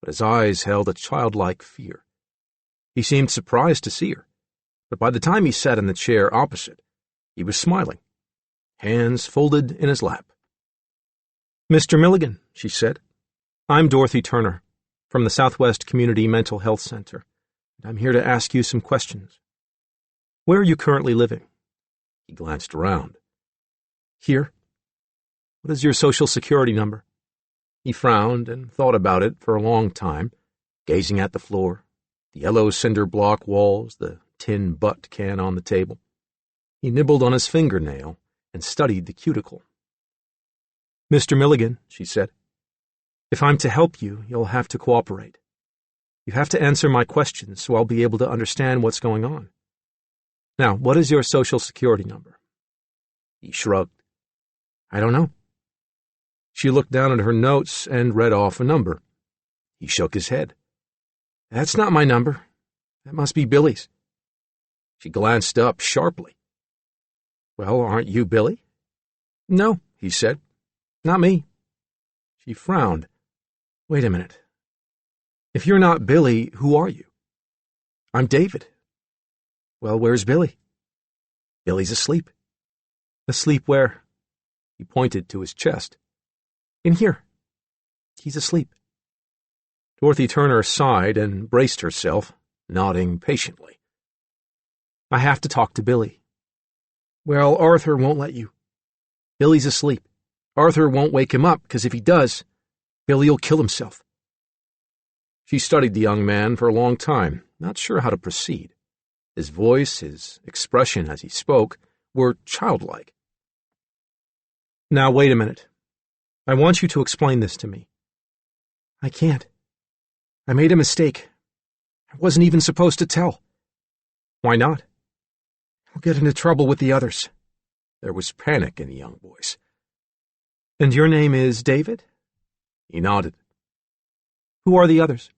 but his eyes held a childlike fear. He seemed surprised to see her, but by the time he sat in the chair opposite, he was smiling, hands folded in his lap. "Mr. Milligan," she said, "I'm Dorothy Turner, from the Southwest Community Mental Health Center, and I'm here to ask you some questions. Where are you currently living?" He glanced around. "Here." "What is your social security number?" He frowned and thought about it for a long time, gazing at the floor, the yellow cinder block walls, the tin butt can on the table. He nibbled on his fingernail and studied the cuticle. "Mr. Milligan," she said, "if I'm to help you, you'll have to cooperate. You have to answer my questions so I'll be able to understand what's going on. Now, what is your social security number?" He shrugged. "I don't know." She looked down at her notes and read off a number. He shook his head. "That's not my number. That must be Billy's." She glanced up sharply. "Well, aren't you Billy?" "No," he said. "Not me." She frowned. "Wait a minute. If you're not Billy, who are you?" "I'm David." "Well, where's Billy?" "Billy's asleep." "Asleep where?" He pointed to his chest. "In here. He's asleep." Dorothy Turner sighed and braced herself, nodding patiently. "I have to talk to Billy." "Well, Arthur won't let you. Billy's asleep. Arthur won't wake him up, because if he does, Billy'll kill himself." She studied the young man for a long time, not sure how to proceed. His voice, his expression as he spoke, were childlike. "Now, wait a minute. I want you to explain this to me." "I can't. I made a mistake. I wasn't even supposed to tell." "Why not?" "I'll get into trouble with the others." There was panic in the young voice. "And your name is David?" He nodded. "Who are the others?"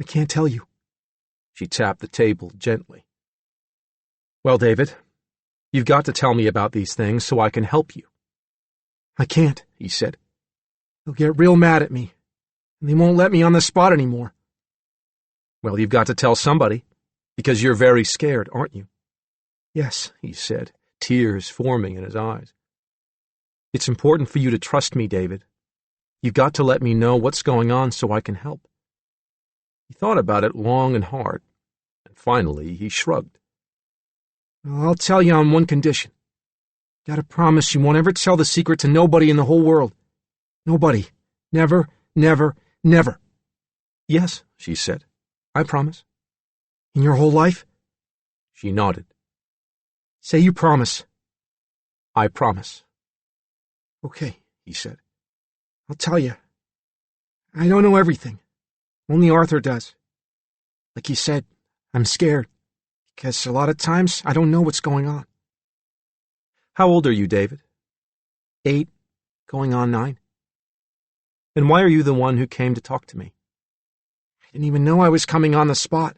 "I can't tell you." She tapped the table gently. "Well, David, you've got to tell me about these things so I can help you." "I can't," he said. "They'll get real mad at me, and they won't let me on the spot anymore." "Well, you've got to tell somebody, because you're very scared, aren't you?" "Yes," he said, tears forming in his eyes. "It's important for you to trust me, David. You've got to let me know what's going on so I can help." He thought about it long and hard, and finally he shrugged. "Well, I'll tell you on one condition. Gotta promise you won't ever tell the secret to nobody in the whole world. Nobody. Never, never, never." "Yes," she said. "I promise." "In your whole life?" She nodded. "Say you promise." "I promise." "Okay," he said. "I'll tell you. I don't know everything. Only Arthur does. Like you said, I'm scared, because a lot of times I don't know what's going on." "How old are you, David?" 8, going on 9. "And why are you the one who came to talk to me?" "I didn't even know I was coming on the spot.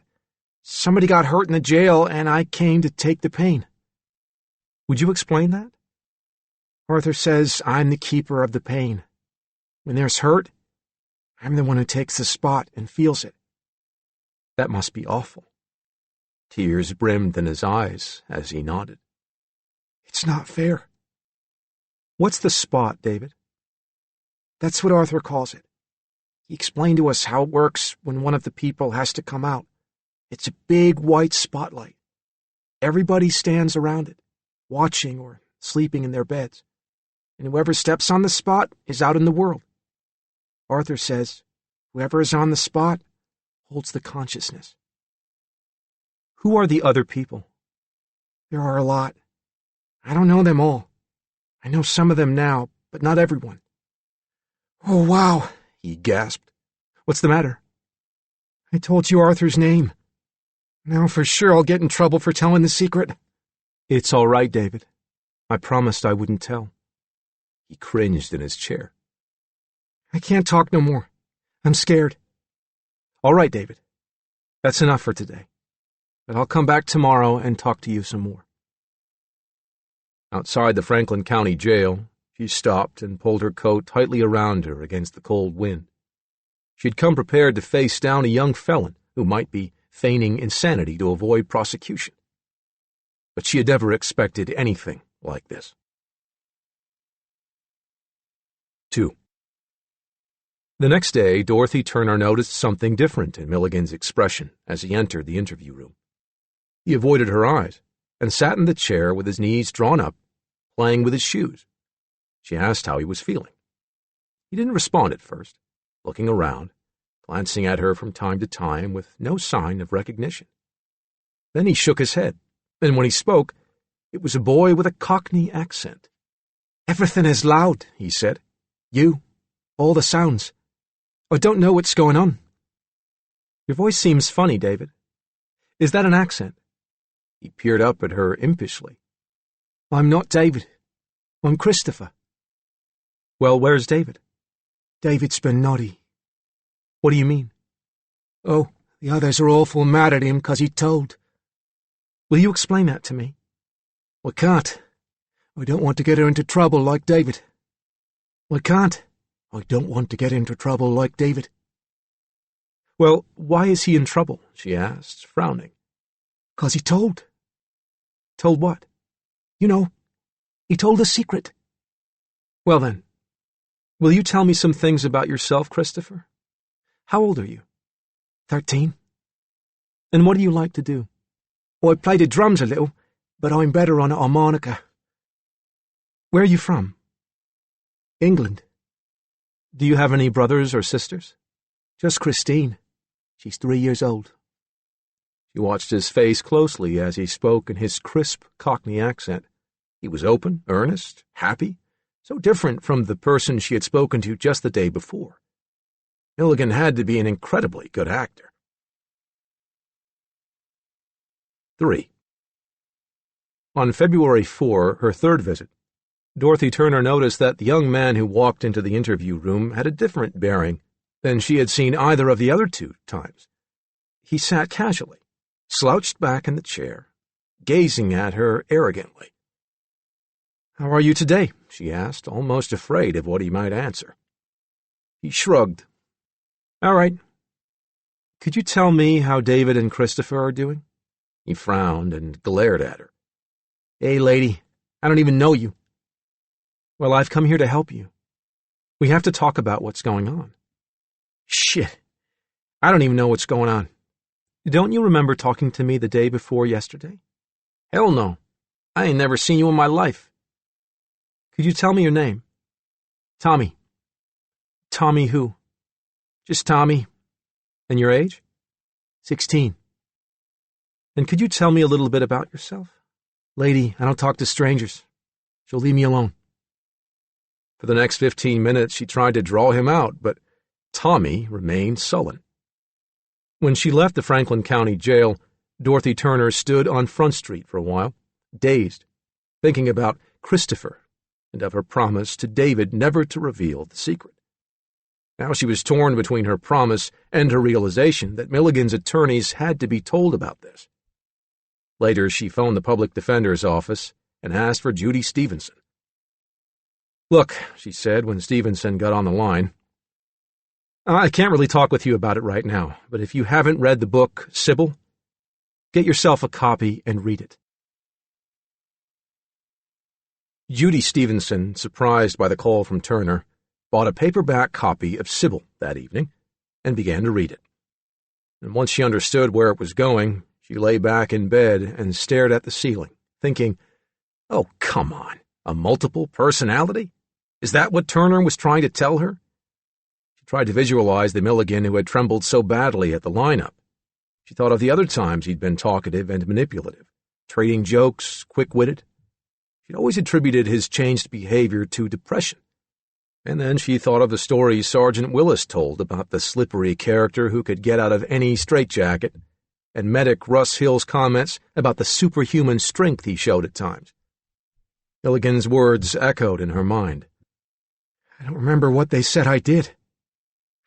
Somebody got hurt in the jail, and I came to take the pain." "Would you explain that?" "Arthur says I'm the keeper of the pain. When there's hurt, I'm the one who takes the spot and feels it." "That must be awful." Tears brimmed in his eyes as he nodded. "It's not fair." "What's the spot, David?" "That's what Arthur calls it. He explained to us how it works when one of the people has to come out. It's a big white spotlight. Everybody stands around it, watching or sleeping in their beds. And whoever steps on the spot is out in the world. Arthur says whoever is on the spot holds the consciousness." Who are the other people? There are a lot. I don't know them all. I know some of them now, but not everyone. Oh, wow, he gasped. What's the matter? I told you Arthur's name. Now for sure I'll get in trouble for telling the secret. It's all right, David. I promised I wouldn't tell. He cringed in his chair. I can't talk no more. I'm scared. All right, David. That's enough for today. But I'll come back tomorrow and talk to you some more. Outside the Franklin County Jail, she stopped and pulled her coat tightly around her against the cold wind. She'd come prepared to face down a young felon who might be feigning insanity to avoid prosecution. But she had never expected anything like this. 2. The next day, Dorothy Turner noticed something different in Milligan's expression as he entered the interview room. He avoided her eyes and sat in the chair with his knees drawn up, playing with his shoes. She asked how he was feeling. He didn't respond at first, looking around, glancing at her from time to time with no sign of recognition. Then he shook his head, and when he spoke, it was a boy with a Cockney accent. Everything is loud, he said. All the sounds. I don't know what's going on. Your voice seems funny, David. Is that an accent? He peered up at her impishly. I'm not David. I'm Christopher. Well, where's David? David's been naughty. What do you mean? Oh, the others are awful mad at him 'cause he told. Will you explain that to me? I can't. I don't want to get her into trouble like David. I can't. I don't want to get into trouble like David. Well, why is he in trouble? She asked, frowning. 'Cause he told. Told what? You know, he told a secret. Well then, will you tell me some things about yourself, Christopher? How old are you? 13. And what do you like to do? I play the drums a little, but I'm better on a harmonica. Where are you from? England. Do you have any brothers or sisters? Just Christine. She's 3 years old. She watched his face closely as he spoke in his crisp Cockney accent. He was open, earnest, happy, so different from the person she had spoken to just the day before. Milligan had to be an incredibly good actor. 3. On February 4, her third visit, Dorothy Turner noticed that the young man who walked into the interview room had a different bearing than she had seen either of the other 2 times. He sat casually, slouched back in the chair, gazing at her arrogantly. How are you today? She asked, almost afraid of what he might answer. He shrugged. All right. Could you tell me how David and Christopher are doing? He frowned and glared at her. Hey, lady, I don't even know you. Well, I've come here to help you. We have to talk about what's going on. Shit. I don't even know what's going on. Don't you remember talking to me the day before yesterday? Hell no. I ain't never seen you in my life. Could you tell me your name? Tommy. Tommy who? Just Tommy. And your age? 16. And could you tell me a little bit about yourself? Lady, I don't talk to strangers. She'll leave me alone. For the next 15 minutes, she tried to draw him out, but Tommy remained sullen. When she left the Franklin County Jail, Dorothy Turner stood on Front Street for a while, dazed, thinking about Christopher and of her promise to David never to reveal the secret. Now she was torn between her promise and her realization that Milligan's attorneys had to be told about this. Later, she phoned the public defender's office and asked for Judy Stevenson. Look, she said when Stevenson got on the line, I can't really talk with you about it right now, but if you haven't read the book, Sybil, get yourself a copy and read it. Judy Stevenson, surprised by the call from Turner, bought a paperback copy of Sybil that evening and began to read it. And once she understood where it was going, she lay back in bed and stared at the ceiling, thinking, oh, come on, a multiple personality? Is that what Turner was trying to tell her? She tried to visualize the Milligan who had trembled so badly at the lineup. She thought of the other times he'd been talkative and manipulative, trading jokes, quick-witted. She'd always attributed his changed behavior to depression. And then she thought of the stories Sergeant Willis told about the slippery character who could get out of any straitjacket, and Medic Russ Hill's comments about the superhuman strength he showed at times. Milligan's words echoed in her mind. I don't remember what they said I did.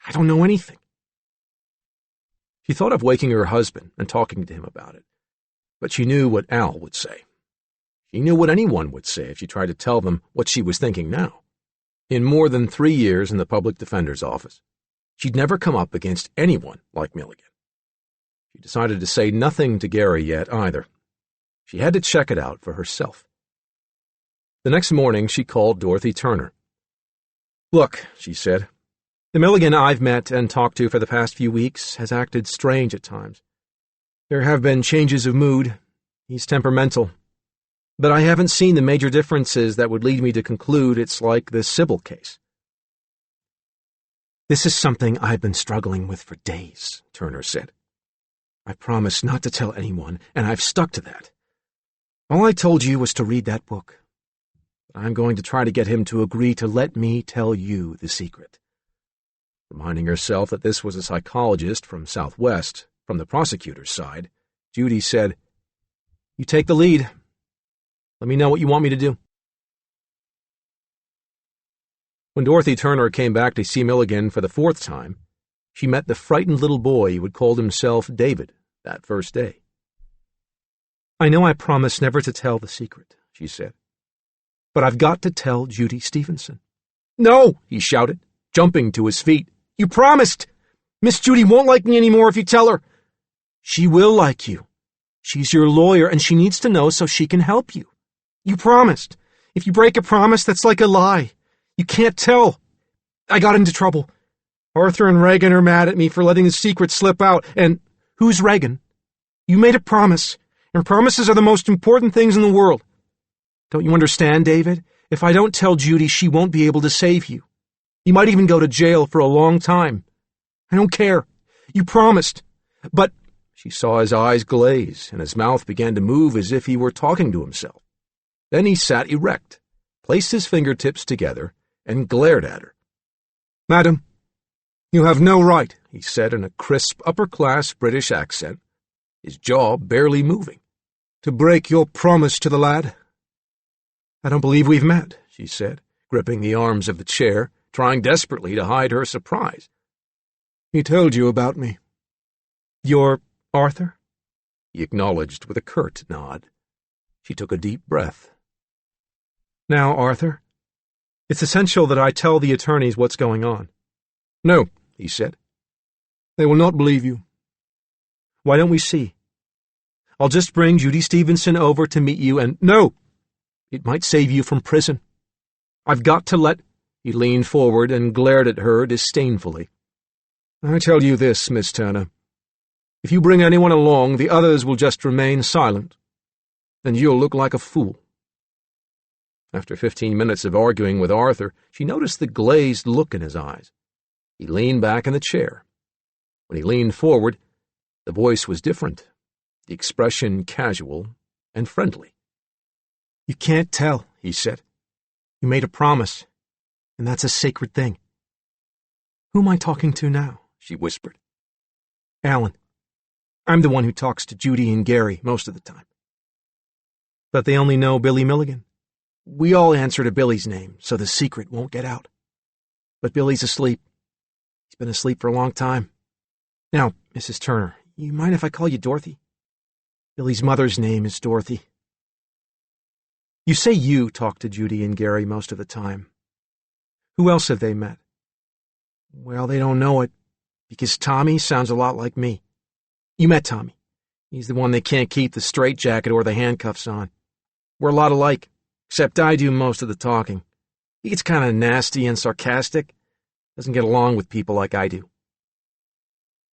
I don't know anything. She thought of waking her husband and talking to him about it, but she knew what Al would say. She knew what anyone would say if she tried to tell them what she was thinking now. In more than 3 years in the public defender's office, she'd never come up against anyone like Milligan. She decided to say nothing to Gary yet either. She had to check it out for herself. The next morning she called Dorothy Turner. "Look," she said, "the Milligan I've met and talked to for the past few weeks has acted strange at times. There have been changes of mood. He's temperamental. But I haven't seen the major differences that would lead me to conclude it's like the Sybil case." "This is something I've been struggling with for days," Turner said. "I promised not to tell anyone, and I've stuck to that. All I told you was to read that book. But I'm going to try to get him to agree to let me tell you the secret." Reminding herself that this was a psychologist from Southwest, from the prosecutor's side, Judy said, "You take the lead. Let me know what you want me to do." When Dorothy Turner came back to see Milligan for the 4th time, she met the frightened little boy who had called himself David that first day. "I know I promised never to tell the secret," she said, "but I've got to tell Judy Stevenson." "No!" he shouted, jumping to his feet. "You promised! Miss Judy won't like me anymore if you tell her." "She will like you. She's your lawyer, and she needs to know so she can help you. You promised. If you break a promise, that's like a lie. You can't tell. I got into trouble. Arthur and Reagan are mad at me for letting the secret slip out, and—" "Who's Reagan? You made a promise, and promises are the most important things in the world. Don't you understand, David? If I don't tell Judy, she won't be able to save you. You might even go to jail for a long time. I don't care. You promised. But—" She saw his eyes glaze, and his mouth began to move as if he were talking to himself. Then he sat erect, placed his fingertips together, and glared at her. "Madam, you have no right," he said in a crisp, upper-class British accent, his jaw barely moving, "to break your promise to the lad." "I don't believe we've met," she said, gripping the arms of the chair, trying desperately to hide her surprise. "He told you about me." "You're Arthur?" he acknowledged with a curt nod. She took a deep breath. "Now, Arthur, it's essential that I tell the attorneys what's going on." "No," he said. "They will not believe you." "Why don't we see? I'll just bring Judy Stevenson over to meet you and—" "No! It might save you from prison. I've got to let—" He leaned forward and glared at her disdainfully. "I tell you this, Miss Turner. If you bring anyone along, the others will just remain silent, and you'll look like a fool." After 15 minutes of arguing with Arthur, she noticed the glazed look in his eyes. He leaned back in the chair. When he leaned forward, the voice was different, the expression casual and friendly. "You can't tell," he said. "You made a promise, and that's a sacred thing." "Who am I talking to now?" she whispered. "Alan. I'm the one who talks to Judy and Gary most of the time." "But they only know Billy Milligan." "We all answer to Billy's name, so the secret won't get out. But Billy's asleep. He's been asleep for a long time. Now, Mrs. Turner, you mind if I call you Dorothy? Billy's mother's name is Dorothy." "You say you talk to Judy and Gary most of the time. Who else have they met?" "Well, they don't know it, because Tommy sounds a lot like me. You met Tommy. He's the one that can't keep the straitjacket or the handcuffs on. We're a lot alike, except I do most of the talking. He gets kind of nasty and sarcastic. Doesn't get along with people like I do."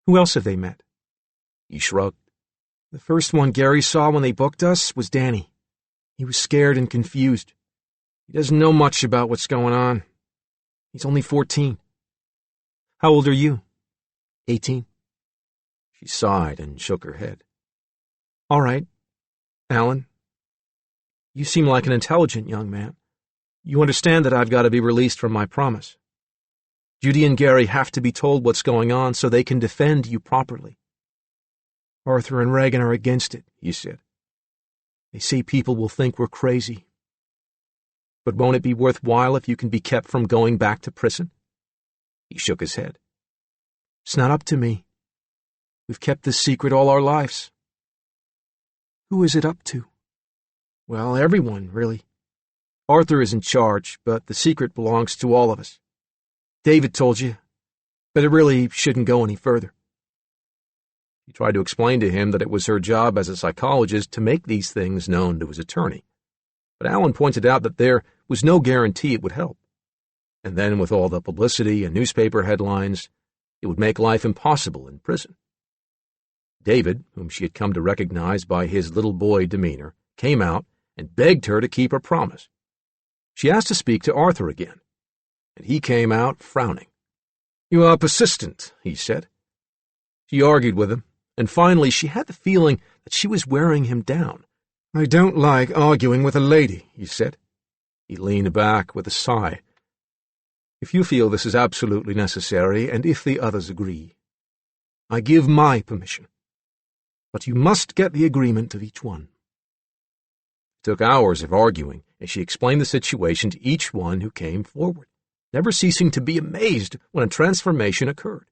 "Who else have they met?" He shrugged. "The first one Gary saw when they booked us was Danny. He was scared and confused. He doesn't know much about what's going on. He's only 14. "How old are you?" 18. She sighed and shook her head. All right, Alan. You seem like an intelligent young man. You understand that I've got to be released from my promise. Judy and Gary have to be told what's going on so they can defend you properly. Arthur and Reagan are against it, he said. They say people will think we're crazy. But won't it be worthwhile if you can be kept from going back to prison? He shook his head. It's not up to me. We've kept this secret all our lives. Who is it up to? Well, everyone, really. Arthur is in charge, but the secret belongs to all of us. David told you, but it really shouldn't go any further. She tried to explain to him that it was her job as a psychologist to make these things known to his attorney. But Alan pointed out that there was no guarantee it would help. And then with all the publicity and newspaper headlines, it would make life impossible in prison. David, whom she had come to recognize by his little boy demeanor, came out and begged her to keep her promise. She asked to speak to Arthur again, and he came out frowning. "You are persistent," he said. She argued with him, and finally she had the feeling that she was wearing him down. "I don't like arguing with a lady," he said. He leaned back with a sigh. "If you feel this is absolutely necessary, and if the others agree, I give my permission. But you must get the agreement of each one." It took hours of arguing as she explained the situation to each one who came forward, never ceasing to be amazed when a transformation occurred.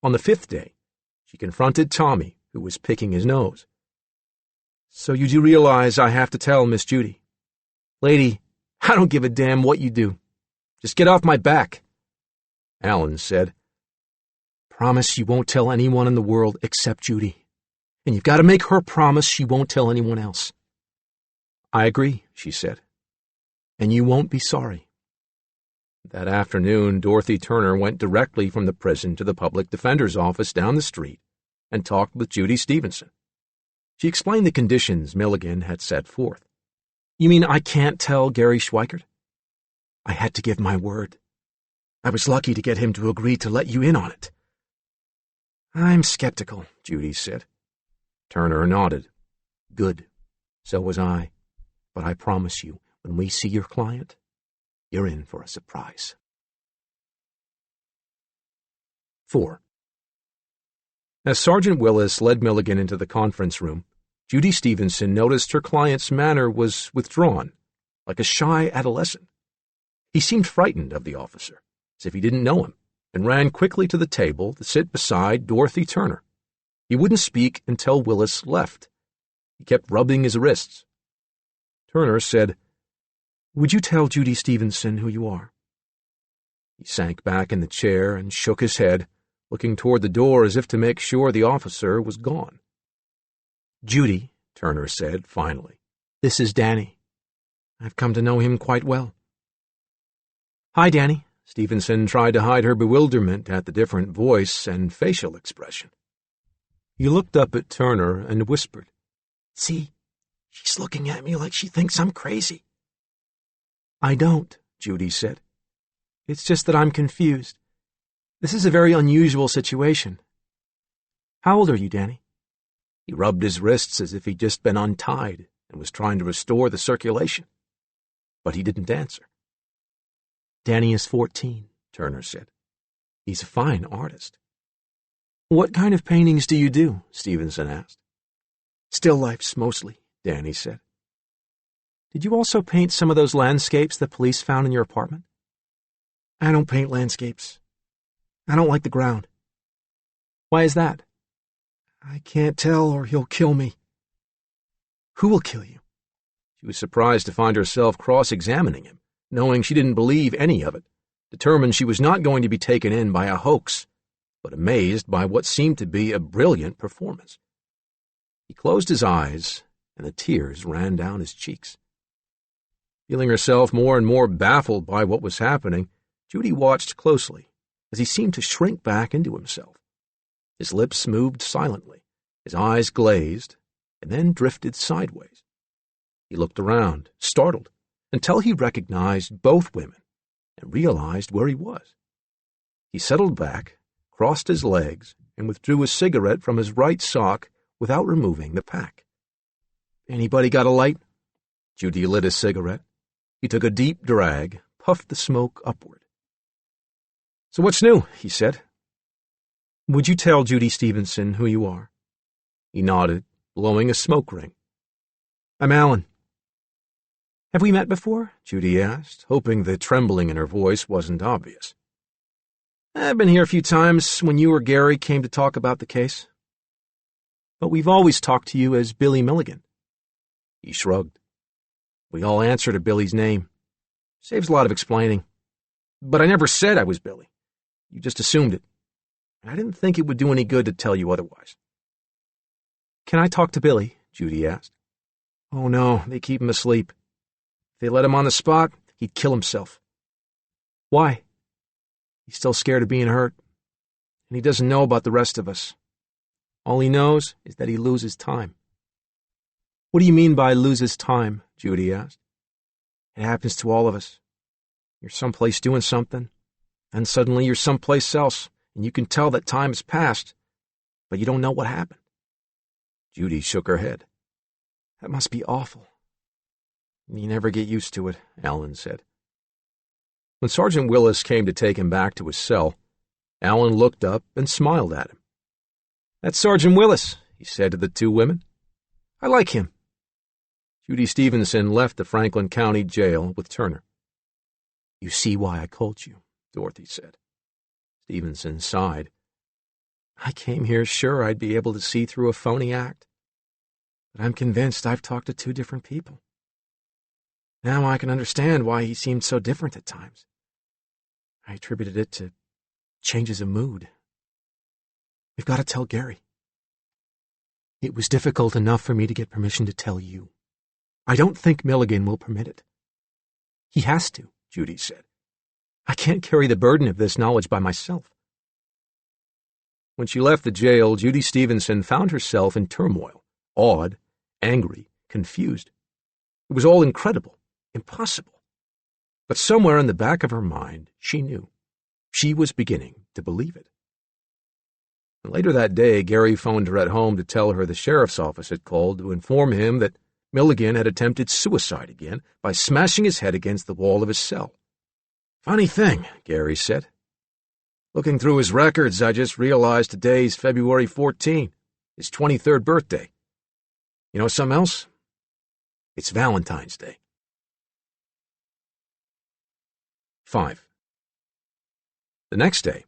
On the 5th day, she confronted Tommy, who was picking his nose. "So you do realize I have to tell Miss Judy? Lady, I don't give a damn what you do. Just get off my back." Alan said, "Promise you won't tell anyone in the world except Judy. And you've got to make her promise she won't tell anyone else." "I agree," she said. "And you won't be sorry." That afternoon, Dorothy Turner went directly from the prison to the public defender's office down the street and talked with Judy Stevenson. She explained the conditions Milligan had set forth. "You mean I can't tell Gary Schweikert?" "I had to give my word. I was lucky to get him to agree to let you in on it." "I'm skeptical," Judy said. Turner nodded. "Good. So was I. But I promise you, when we see your client, you're in for a surprise." 4. As Sergeant Willis led Milligan into the conference room, Judy Stevenson noticed her client's manner was withdrawn, like a shy adolescent. He seemed frightened of the officer, as if he didn't know him, and ran quickly to the table to sit beside Dorothy Turner. He wouldn't speak until Willis left. He kept rubbing his wrists. Turner said, "Would you tell Judy Stevenson who you are?" He sank back in the chair and shook his head, looking toward the door as if to make sure the officer was gone. "Judy," Turner said finally, "this is Danny. I've come to know him quite well." "Hi, Danny." Stevenson tried to hide her bewilderment at the different voice and facial expression. He looked up at Turner and whispered, "See, she's looking at me like she thinks I'm crazy." "I don't," Judy said. "It's just that I'm confused. This is a very unusual situation. How old are you, Danny?" He rubbed his wrists as if he'd just been untied and was trying to restore the circulation. But he didn't answer. "Danny is 14, Turner said. "He's a fine artist." "What kind of paintings do you do?" Stevenson asked. "Still lifes, mostly," Danny said. "Did you also paint some of those landscapes the police found in your apartment?" "I don't paint landscapes. I don't like the ground." "Why is that?" "I can't tell, or he'll kill me." "Who will kill you?" She was surprised to find herself cross-examining him, knowing she didn't believe any of it, determined she was not going to be taken in by a hoax, but amazed by what seemed to be a brilliant performance. He closed his eyes, and the tears ran down his cheeks. Feeling herself more and more baffled by what was happening, Judy watched closely as he seemed to shrink back into himself. His lips moved silently, his eyes glazed, and then drifted sideways. He looked around, startled, until he recognized both women and realized where he was. He settled back, crossed his legs, and withdrew a cigarette from his right sock without removing the pack. "Anybody got a light?" Judy lit his cigarette. He took a deep drag, puffed the smoke upward. "So what's new?" he said. "Would you tell Judy Stevenson who you are?" He nodded, blowing a smoke ring. "I'm Alan." "Have we met before?" Judy asked, hoping the trembling in her voice wasn't obvious. "I've been here a few times when you or Gary came to talk about the case. But we've always talked to you as Billy Milligan." He shrugged. "We all answer to Billy's name. Saves a lot of explaining. But I never said I was Billy. You just assumed it. I didn't think it would do any good to tell you otherwise." "Can I talk to Billy?" Judy asked. "Oh no, they keep him asleep. If they let him on the spot, he'd kill himself." "Why?" "He's still scared of being hurt. And he doesn't know about the rest of us. All he knows is that he loses time." "What do you mean by loses time?" Judy asked. "It happens to all of us. You're someplace doing something, and suddenly you're someplace else, and you can tell that time has passed, but you don't know what happened." Judy shook her head. "That must be awful." "You never get used to it," Alan said. When Sergeant Willis came to take him back to his cell, Alan looked up and smiled at him. "That's Sergeant Willis," he said to the two women. "I like him." Judy Stevenson left the Franklin County Jail with Turner. "You see why I called you," Dorothy said. Stevenson sighed. "I came here sure I'd be able to see through a phony act. But I'm convinced I've talked to two different people. Now I can understand why he seemed so different at times. I attributed it to changes of mood. We've got to tell Gary. It was difficult enough for me to get permission to tell you. I don't think Milligan will permit it." "He has to," Judy said. "I can't carry the burden of this knowledge by myself." When she left the jail, Judy Stevenson found herself in turmoil, awed, angry, confused. It was all incredible, impossible. But somewhere in the back of her mind, she knew. She was beginning to believe it. And later that day, Gary phoned her at home to tell her the sheriff's office had called to inform him that Milligan had attempted suicide again by smashing his head against the wall of his cell. "Funny thing," Gary said. "Looking through his records, I just realized today's February 14, his 23rd birthday. You know something else? It's Valentine's Day." 5. The next day,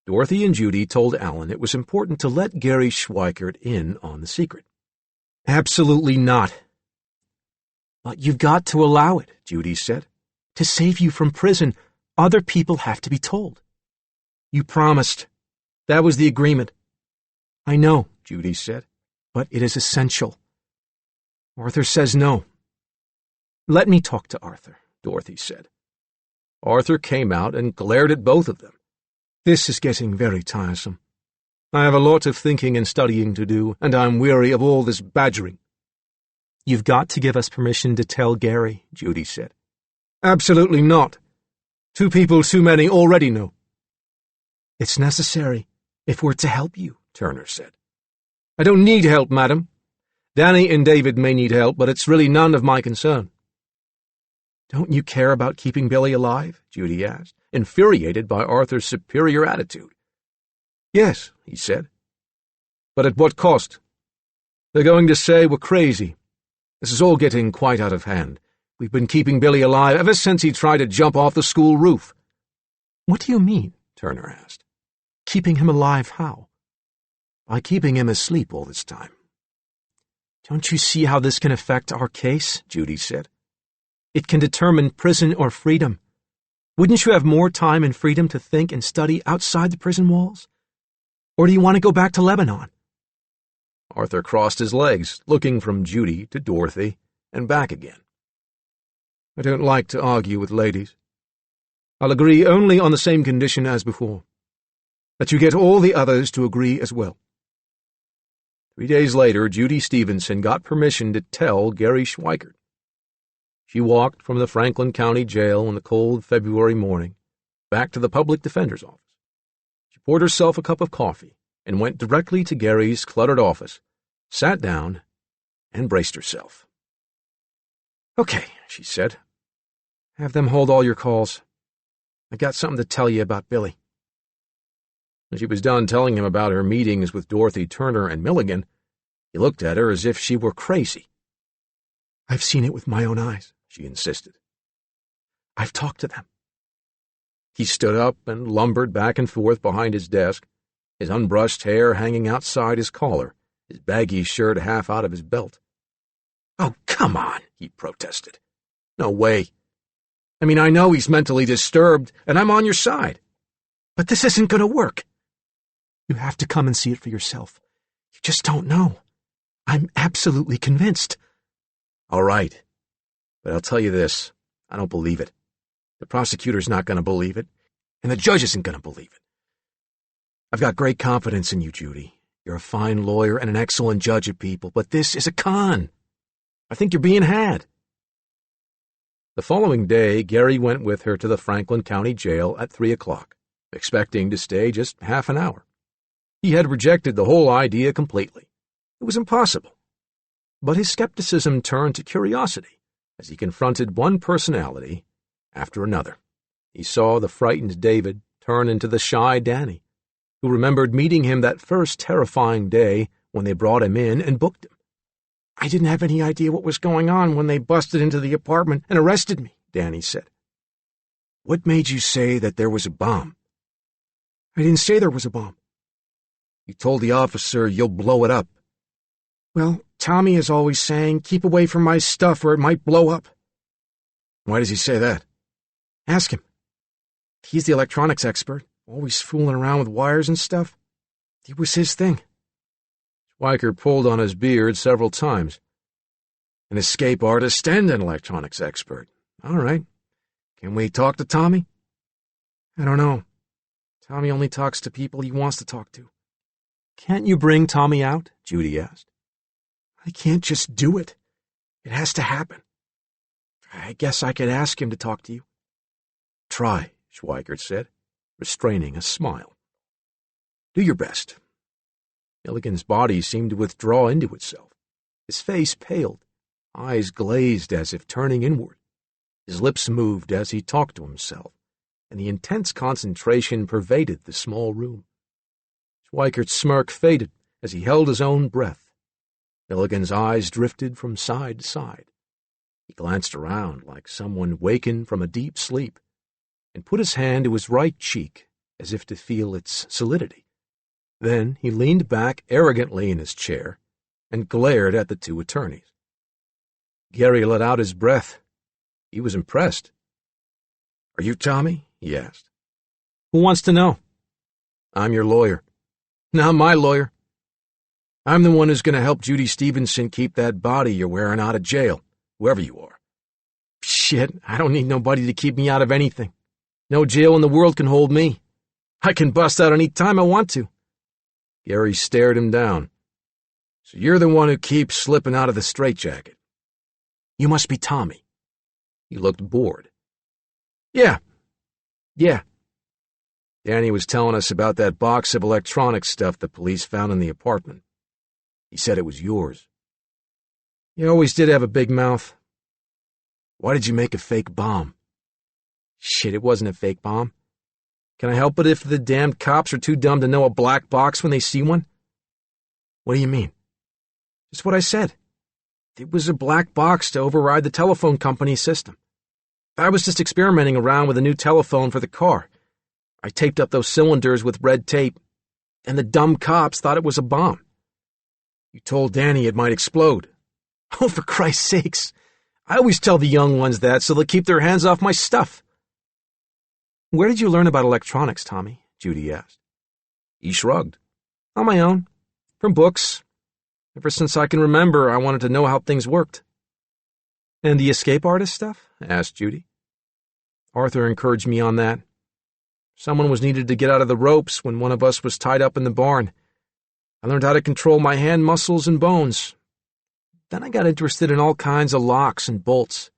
Dorothy and Judy told Alan it was important to let Gary Schweikert in on the secret. "Absolutely not." "But you've got to allow it," Judy said. "To save you from prison, other people have to be told." "You promised. That was the agreement." "I know," Judy said, "but it is essential. Arthur says no." "Let me talk to Arthur," Dorothy said. Arthur came out and glared at both of them. "This is getting very tiresome. I have a lot of thinking and studying to do, and I'm weary of all this badgering." "You've got to give us permission to tell Gary," Judy said. "Absolutely not. Two people too many already know." "It's necessary, if we're to help you," Turner said. "I don't need help, madam. Danny and David may need help, but it's really none of my concern." "Don't you care about keeping Billy alive?" Judy asked, infuriated by Arthur's superior attitude. "Yes," he said. "But at what cost? They're going to say we're crazy. This is all getting quite out of hand. We've been keeping Billy alive ever since he tried to jump off the school roof." "What do you mean?" Turner asked. "Keeping him alive how?" "By keeping him asleep all this time." "Don't you see how this can affect our case?" Judy said. "It can determine prison or freedom. Wouldn't you have more time and freedom to think and study outside the prison walls? Or do you want to go back to Lebanon?" Arthur crossed his legs, looking from Judy to Dorothy and back again. "I don't like to argue with ladies. I'll agree only on the same condition as before, that you get all the others to agree as well." 3 days later, Judy Stevenson got permission to tell Gary Schweikert. She walked from the Franklin County Jail on the cold February morning back to the public defender's office. She poured herself a cup of coffee and went directly to Gary's cluttered office, sat down, and braced herself. "Okay," she said. "Have them hold all your calls. I got something to tell you about Billy." When she was done telling him about her meetings with Dorothy Turner and Milligan, he looked at her as if she were crazy. "I've seen it with my own eyes," she insisted. "I've talked to them." He stood up and lumbered back and forth behind his desk, his unbrushed hair hanging outside his collar, his baggy shirt half out of his belt. "Oh, come on," he protested. "No way. I mean, I know he's mentally disturbed, and I'm on your side. But this isn't going to work. You have to come and see it for yourself. You just don't know. I'm absolutely convinced." "All right. But I'll tell you this. I don't believe it. The prosecutor's not going to believe it, and the judge isn't going to believe it. I've got great confidence in you, Judy. You're a fine lawyer and an excellent judge of people, but this is a con. I think you're being had." The following day, Gary went with her to the Franklin County Jail at 3 o'clock, expecting to stay just half an hour. He had rejected the whole idea completely. It was impossible. But his skepticism turned to curiosity as he confronted one personality after another. He saw the frightened David turn into the shy Danny, who remembered meeting him that first terrifying day when they brought him in and booked him. "I didn't have any idea what was going on when they busted into the apartment and arrested me," Danny said. "What made you say that there was a bomb?" "I didn't say there was a bomb." "You told the officer you'll blow it up." "Well, Tommy is always saying, keep away from my stuff or it might blow up." "Why does he say that?" "Ask him. He's the electronics expert, always fooling around with wires and stuff. It was his thing." Schweiker pulled on his beard several times. "An escape artist and an electronics expert. All right. Can we talk to Tommy?" "I don't know. Tommy only talks to people he wants to talk to." "Can't you bring Tommy out?" Judy asked. "I can't just do it. It has to happen. I guess I could ask him to talk to you." "Try," Schweikert said, restraining a smile. "Do your best." Milligan's body seemed to withdraw into itself. His face paled, eyes glazed as if turning inward. His lips moved as he talked to himself, and the intense concentration pervaded the small room. Schweikert's smirk faded as he held his own breath. Milligan's eyes drifted from side to side. He glanced around like someone wakened from a deep sleep, and put his hand to his right cheek as if to feel its solidity. Then he leaned back arrogantly in his chair and glared at the two attorneys. Gary let out his breath. He was impressed. "Are you Tommy?" he asked. "Who wants to know?" "I'm your lawyer." "Not my lawyer. I'm the one who's going to help Judy Stevenson keep that body you're wearing out of jail, whoever you are." "Shit, I don't need nobody to keep me out of anything. No jail in the world can hold me. I can bust out any time I want to." Gary stared him down. "So you're the one who keeps slipping out of the straitjacket." "You must be Tommy." He looked bored. Yeah. Danny was telling us about that box of electronic stuff the police found in the apartment. He said it was yours." "You always did have a big mouth." "Why did you make a fake bomb?" "Shit, it wasn't a fake bomb. Can I help it if the damned cops are too dumb to know a black box when they see one?" "What do you mean?" "Just what I said. It was a black box to override the telephone company's system. I was just experimenting around with a new telephone for the car. I taped up those cylinders with red tape, and the dumb cops thought it was a bomb." "You told Danny it might explode." "Oh, for Christ's sakes. I always tell the young ones that so they'll keep their hands off my stuff." "Where did you learn about electronics, Tommy?" Judy asked. He shrugged. "On my own. From books. Ever since I can remember, I wanted to know how things worked." "And the escape artist stuff?" asked Judy. "Arthur encouraged me on that. Someone was needed to get out of the ropes when one of us was tied up in the barn. I learned how to control my hand muscles and bones. Then I got interested in all kinds of locks and bolts."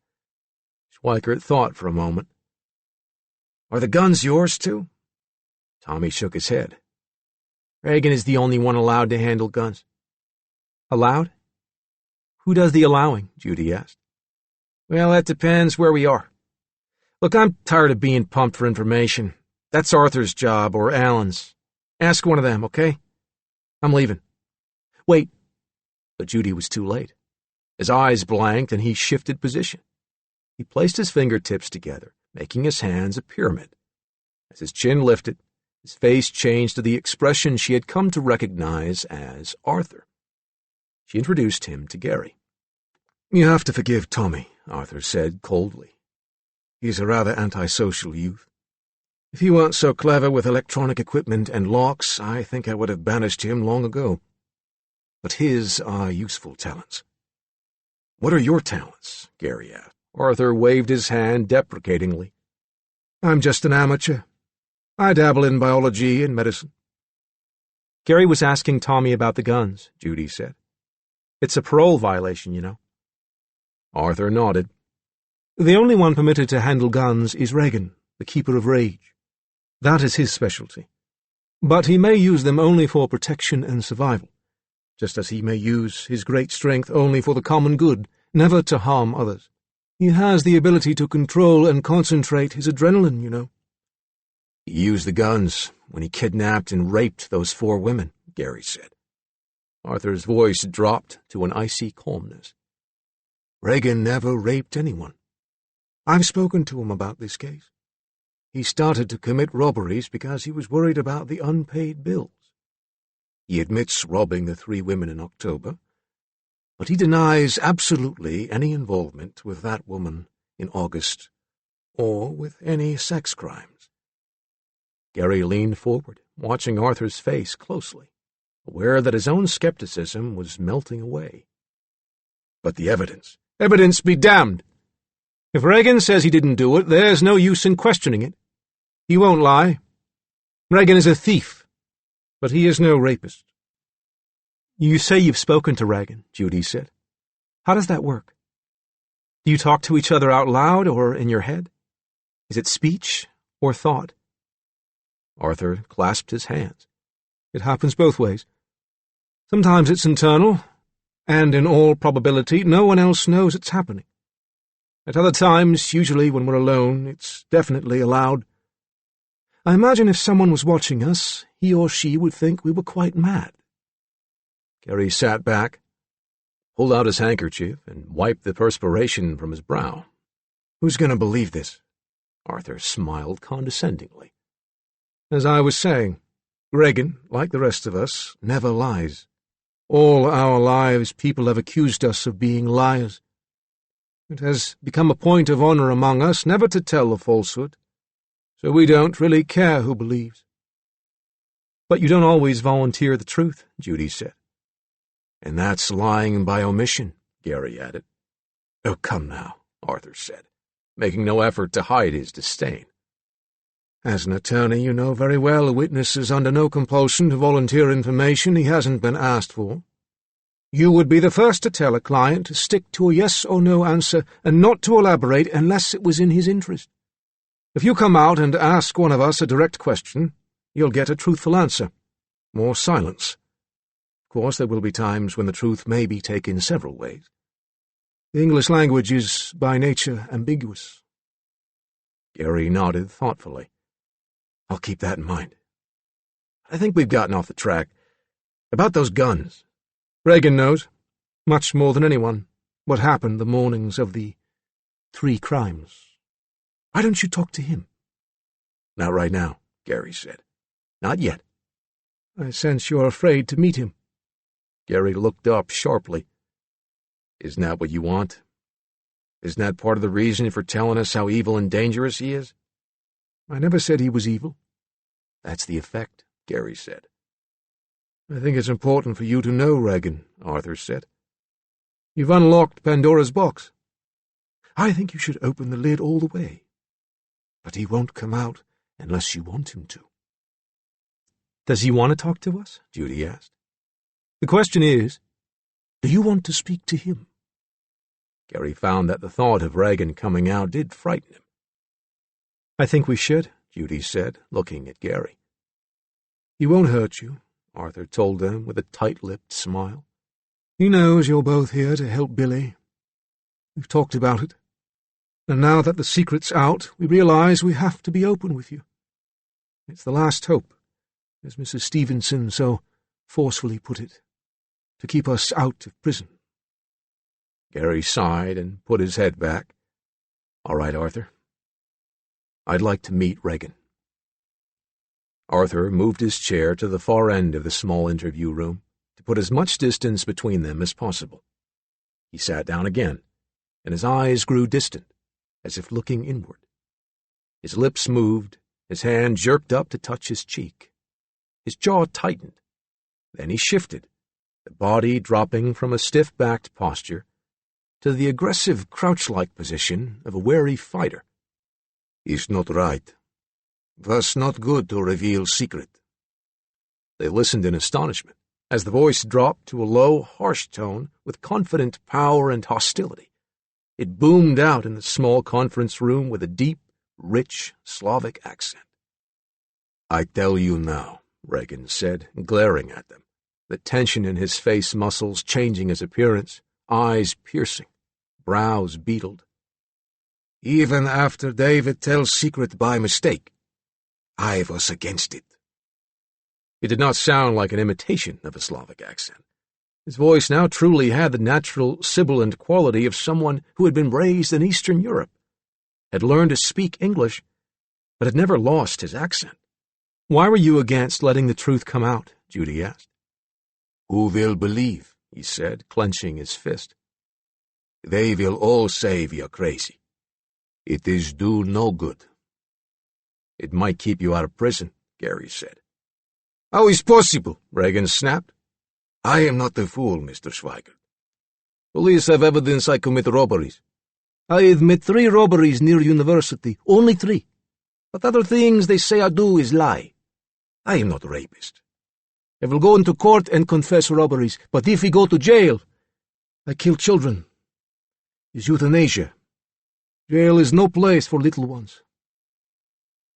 Schweikert thought for a moment. "Are the guns yours, too?" Tommy shook his head. Regan is the only one allowed to handle guns. Allowed? Who does the allowing? Judy asked. Well, that depends where we are. Look, I'm tired of being pumped for information. That's Arthur's job, or Alan's. Ask one of them, okay? I'm leaving. Wait. But Judy was too late. His eyes blanked and he shifted position. He placed his fingertips together, making his hands a pyramid. As his chin lifted, his face changed to the expression she had come to recognize as Arthur. She introduced him to Gary. You have to forgive Tommy, Arthur said coldly. He's a rather antisocial youth. If he weren't so clever with electronic equipment and locks, I think I would have banished him long ago. But his are useful talents. What are your talents? Gary asked. Arthur waved his hand deprecatingly. I'm just an amateur. I dabble in biology and medicine. Gary was asking Tommy about the guns, Judy said. It's a parole violation, you know. Arthur nodded. The only one permitted to handle guns is Regan, the Keeper of Rage. That is his specialty. But he may use them only for protection and survival, just as he may use his great strength only for the common good, never to harm others. He has the ability to control and concentrate his adrenaline, you know. He used the guns when he kidnapped and raped those 4 women, Gary said. Arthur's voice dropped to an icy calmness. Regan never raped anyone. I've spoken to him about this case. He started to commit robberies because he was worried about the unpaid bills. He admits robbing the 3 women in October, but he denies absolutely any involvement with that woman in August or with any sex crimes. Gary leaned forward, watching Arthur's face closely, aware that his own skepticism was melting away. But the evidence. Evidence be damned! If Regan says he didn't do it, there's no use in questioning it. He won't lie. Regan is a thief, but he is no rapist. You say you've spoken to Regan, Judy said. How does that work? Do you talk to each other out loud or in your head? Is it speech or thought? Arthur clasped his hands. It happens both ways. Sometimes it's internal, and in all probability no one else knows it's happening. At other times, usually when we're alone, it's definitely aloud. I imagine if someone was watching us, he or she would think we were quite mad. Gary sat back, pulled out his handkerchief, and wiped the perspiration from his brow. Who's going to believe this? Arthur smiled condescendingly. As I was saying, Regan, like the rest of us, never lies. All our lives people have accused us of being liars. It has become a point of honor among us never to tell a falsehood, so we don't really care who believes. But you don't always volunteer the truth, Judy said. And that's lying by omission, Gary added. Oh, come now, Arthur said, making no effort to hide his disdain. As an attorney, you know very well a witness is under no compulsion to volunteer information he hasn't been asked for. You would be the first to tell a client to stick to a yes or no answer and not to elaborate unless it was in his interest. If you come out and ask one of us a direct question, you'll get a truthful answer, or silence. Of course, there will be times when the truth may be taken several ways. The English language is by nature ambiguous. Gary nodded thoughtfully. I'll keep that in mind. I think we've gotten off the track. About those guns. Regan knows, much more than anyone, what happened the mornings of the 3 crimes. Why don't you talk to him? Not right now, Gary said. Not yet. I sense you're afraid to meet him. Gary looked up sharply. Isn't that what you want? Isn't that part of the reason for telling us how evil and dangerous he is? I never said he was evil. That's the effect, Gary said. I think it's important for you to know Regan, Arthur said. You've unlocked Pandora's box. I think you should open the lid all the way. But he won't come out unless you want him to. Does he want to talk to us? Judy asked. The question is, do you want to speak to him? Gary found that the thought of Regan coming out did frighten him. I think we should, Judy said, looking at Gary. He won't hurt you, Arthur told them with a tight-lipped smile. He knows you're both here to help Billy. We've talked about it. And now that the secret's out, we realize we have to be open with you. It's the last hope, as Mrs. Stevenson so forcefully put it, to keep us out of prison. Gary sighed and put his head back. All right, Arthur. I'd like to meet Regan. Arthur moved his chair to the far end of the small interview room to put as much distance between them as possible. He sat down again, and his eyes grew distant, as if looking inward. His lips moved, his hand jerked up to touch his cheek. His jaw tightened. Then he shifted, the body dropping from a stiff-backed posture to the aggressive crouch-like position of a wary fighter. "It's not right. Was not good to reveal secret." They listened in astonishment, as the voice dropped to a low, harsh tone with confident power and hostility. It boomed out in the small conference room with a deep, rich Slavic accent. "I tell you now," Regan said, glaring at them, the tension in his face muscles changing his appearance, eyes piercing, brows beetled. "Even after David tells secret by mistake, I was against it." It did not sound like an imitation of a Slavic accent. His voice now truly had the natural sibilant quality of someone who had been raised in Eastern Europe, had learned to speak English, but had never lost his accent. Why were you against letting the truth come out? Judy asked. "Who will believe?" he said, clenching his fist. "They will all say we are crazy. It is do no good." "It might keep you out of prison," Gary said. "How is possible?" Regan snapped. "I am not a fool, Mr. Schweigert. Police have evidence I commit robberies. I admit 3 robberies near university, only 3. But other things they say I do is lie. I am not a rapist. I will go into court and confess robberies, but if we go to jail, I kill children. It's euthanasia. Jail is no place for little ones."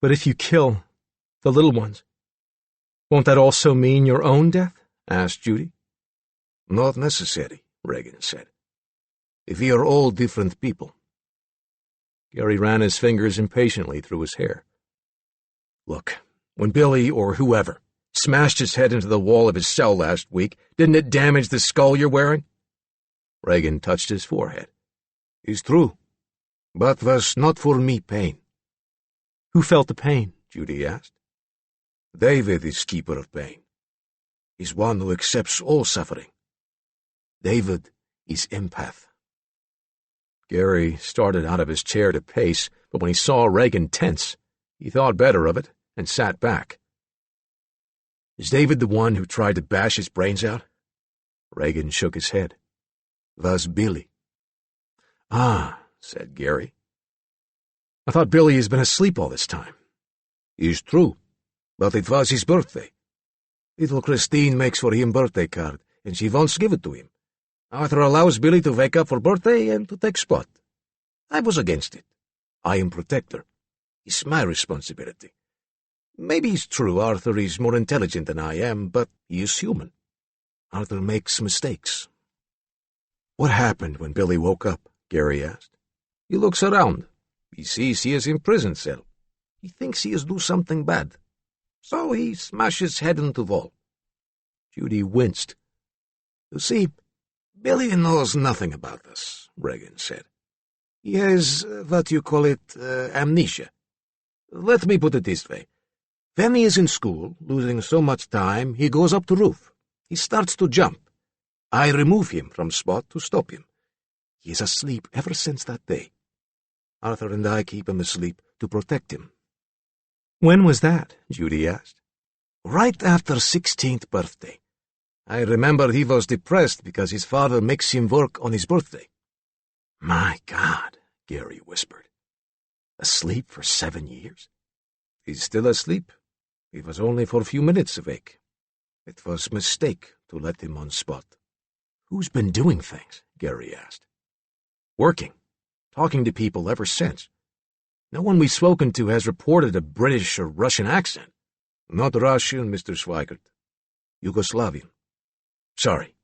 But if you kill the little ones, won't that also mean your own death? Asked Judy. "Not necessary," Regan said. "We are all different people." Gary ran his fingers impatiently through his hair. "Look, when Billy, or whoever, smashed his head into the wall of his cell last week, didn't it damage the skull you're wearing?" Regan touched his forehead. "It's true, but was not for me pain." "Who felt the pain?" Judy asked. "David is keeper of pain. He's one who accepts all suffering. David is empath." Gary started out of his chair to pace, but when he saw Regan tense, he thought better of it and sat back. "Is David the one who tried to bash his brains out?" Regan shook his head. "Was Billy." "Ah," said Gary. "I thought Billy has been asleep all this time." "It's true, but it was his birthday. Little Christine makes for him birthday card, and she wants to give it to him. Arthur allows Billy to wake up for birthday and to take spot. I was against it. I am protector. It's my responsibility. Maybe it's true Arthur is more intelligent than I am, but he is human. Arthur makes mistakes." "What happened when Billy woke up?" Gary asked. "He looks around. He sees he is in prison cell. He thinks he has do something bad. So he smashes head into wall." Judy winced. "You see, Billy knows nothing about this," Regan said. "He has, what you call it, amnesia. Let me put it this way. When he is in school, losing so much time, he goes up to roof. He starts to jump. I remove him from spot to stop him. He is asleep ever since that day. Arthur and I keep him asleep to protect him." "When was that?" Judy asked. "Right after 16th birthday. I remember he was depressed because his father makes him work on his birthday." "My God," Gary whispered. "Asleep for 7 years?" "He's still asleep. He was only for a few minutes awake. It was a mistake to let him on spot." "Who's been doing things?" Gary asked. "Working, talking to people ever since. No one we've spoken to has reported a British or Russian accent." "Not Russian, Mr. Schweigert. Yugoslavian. Sorry.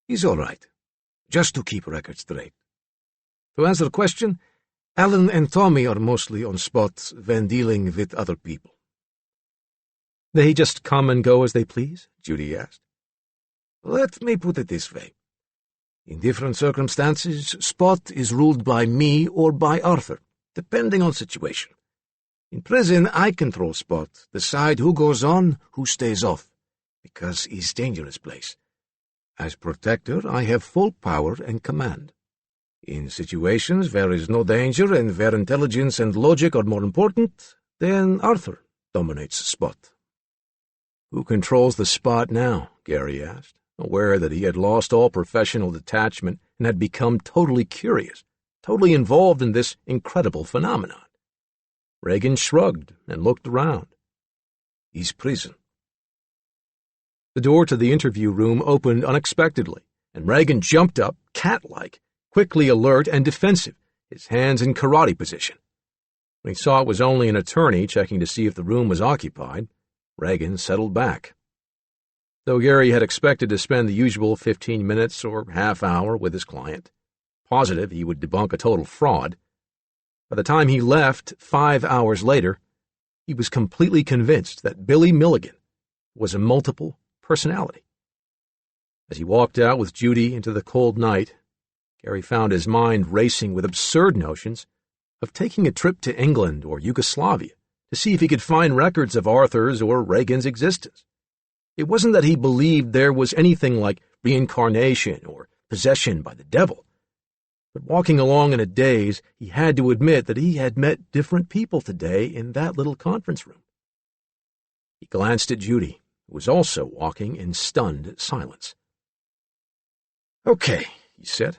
He's all right. Just to keep records straight. To answer the question, Alan and Tommy are mostly on spot when dealing with other people. They just come and go as they please? Judy asked. Let me put it this way. In different circumstances, Spot is ruled by me or by Arthur, depending on situation. In prison, I control Spot, decide who goes on, who stays off, because it's a dangerous place. As protector, I have full power and command. In situations where there is no danger and where intelligence and logic are more important, then Arthur dominates Spot. Who controls the Spot now? Gary asked, aware that he had lost all professional detachment and had become totally curious, totally involved in this incredible phenomenon. Regan shrugged and looked around. His prison. The door to the interview room opened unexpectedly, and Regan jumped up, cat-like, quickly alert and defensive, his hands in karate position. When he saw it was only an attorney checking to see if the room was occupied, Regan settled back. Though Gary had expected to spend the usual 15 minutes or half hour with his client, positive he would debunk a total fraud, by the time he left 5 hours later, he was completely convinced that Billy Milligan was a multiple personality. As he walked out with Judy into the cold night, Gary found his mind racing with absurd notions of taking a trip to England or Yugoslavia to see if he could find records of Arthur's or Reagan's existence. It wasn't that he believed there was anything like reincarnation or possession by the devil, but walking along in a daze, he had to admit that he had met different people today in that little conference room. He glanced at Judy, who was also walking in stunned silence. Okay, he said.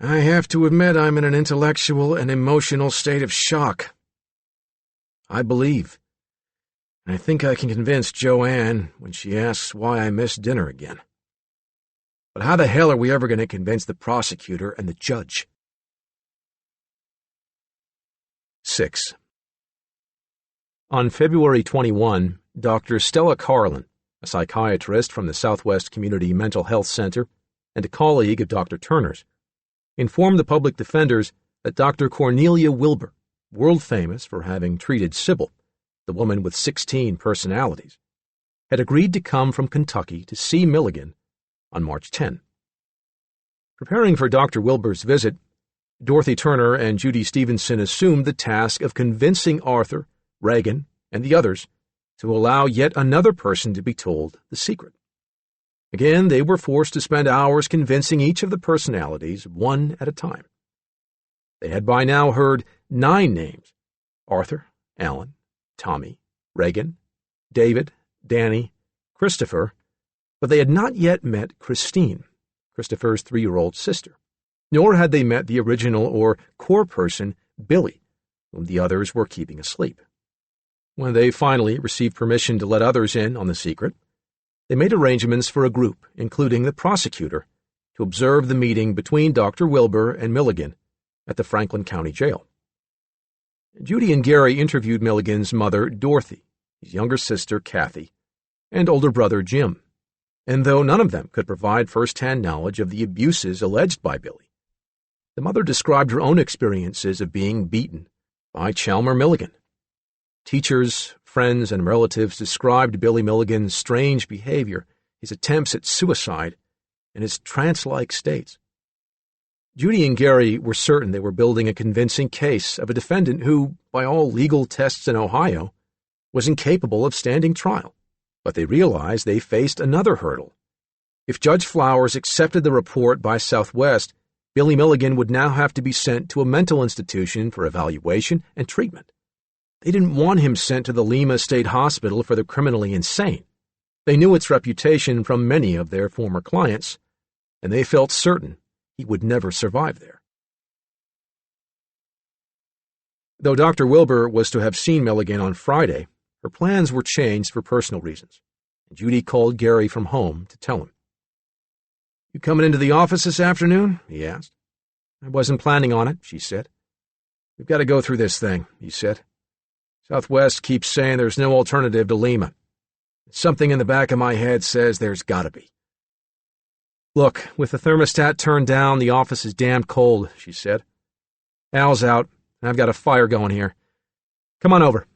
I have to admit I'm in an intellectual and emotional state of shock. I believe. I think I can convince Joanne when she asks why I missed dinner again. But how the hell are we ever going to convince the prosecutor and the judge? 6. On February 21, Dr. Stella Carlin, a psychiatrist from the Southwest Community Mental Health Center and a colleague of Dr. Turner's, informed the public defenders that Dr. Cornelia Wilbur, world famous for having treated Sybil, the woman with 16 personalities, had agreed to come from Kentucky to see Milligan on March 10. Preparing for Dr. Wilbur's visit, Dorothy Turner and Judy Stevenson assumed the task of convincing Arthur, Reagan, and the others to allow yet another person to be told the secret. Again, they were forced to spend hours convincing each of the personalities one at a time. They had by now heard 9 names: Arthur, Alan, Tommy, Reagan, David, Danny, Christopher, but they had not yet met Christine, Christopher's 3-year-old sister, nor had they met the original or core person, Billy, whom the others were keeping asleep. When they finally received permission to let others in on the secret, they made arrangements for a group, including the prosecutor, to observe the meeting between Dr. Wilbur and Milligan at the Franklin County Jail. Judy and Gary interviewed Milligan's mother, Dorothy, his younger sister, Kathy, and older brother, Jim, and though none of them could provide first-hand knowledge of the abuses alleged by Billy, the mother described her own experiences of being beaten by Chalmer Milligan. Teachers, friends, and relatives described Billy Milligan's strange behavior, his attempts at suicide, and his trance-like states. Judy and Gary were certain they were building a convincing case of a defendant who, by all legal tests in Ohio, was incapable of standing trial, but they realized they faced another hurdle. If Judge Flowers accepted the report by Southwest, Billy Milligan would now have to be sent to a mental institution for evaluation and treatment. They didn't want him sent to the Lima State Hospital for the criminally insane. They knew its reputation from many of their former clients, and they felt certain he would never survive there. Though Dr. Wilbur was to have seen Milligan on Friday, her plans were changed for personal reasons, and Judy called Gary from home to tell him. "You coming into the office this afternoon?" he asked. "I wasn't planning on it," she said. "We've got to go through this thing," he said. "Southwest keeps saying there's no alternative to Lima. Something in the back of my head says there's gotta be. Look, with the thermostat turned down, the office is damned cold, she said. Al's out, and I've got a fire going here. Come on over.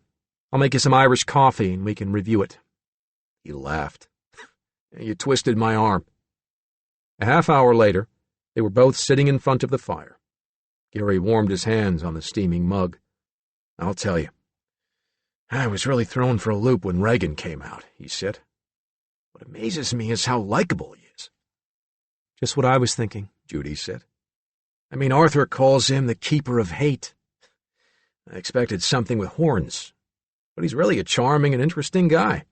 I'll make you some Irish coffee, and we can review it. He laughed. You twisted my arm. A half hour later, they were both sitting in front of the fire. Gary warmed his hands on the steaming mug. I'll tell you, I was really thrown for a loop when Reagan came out, he said. What amazes me is how likable he is. Just what I was thinking, Judy said. I mean, Arthur calls him the keeper of hate. I expected something with horns, but he's really a charming and interesting guy.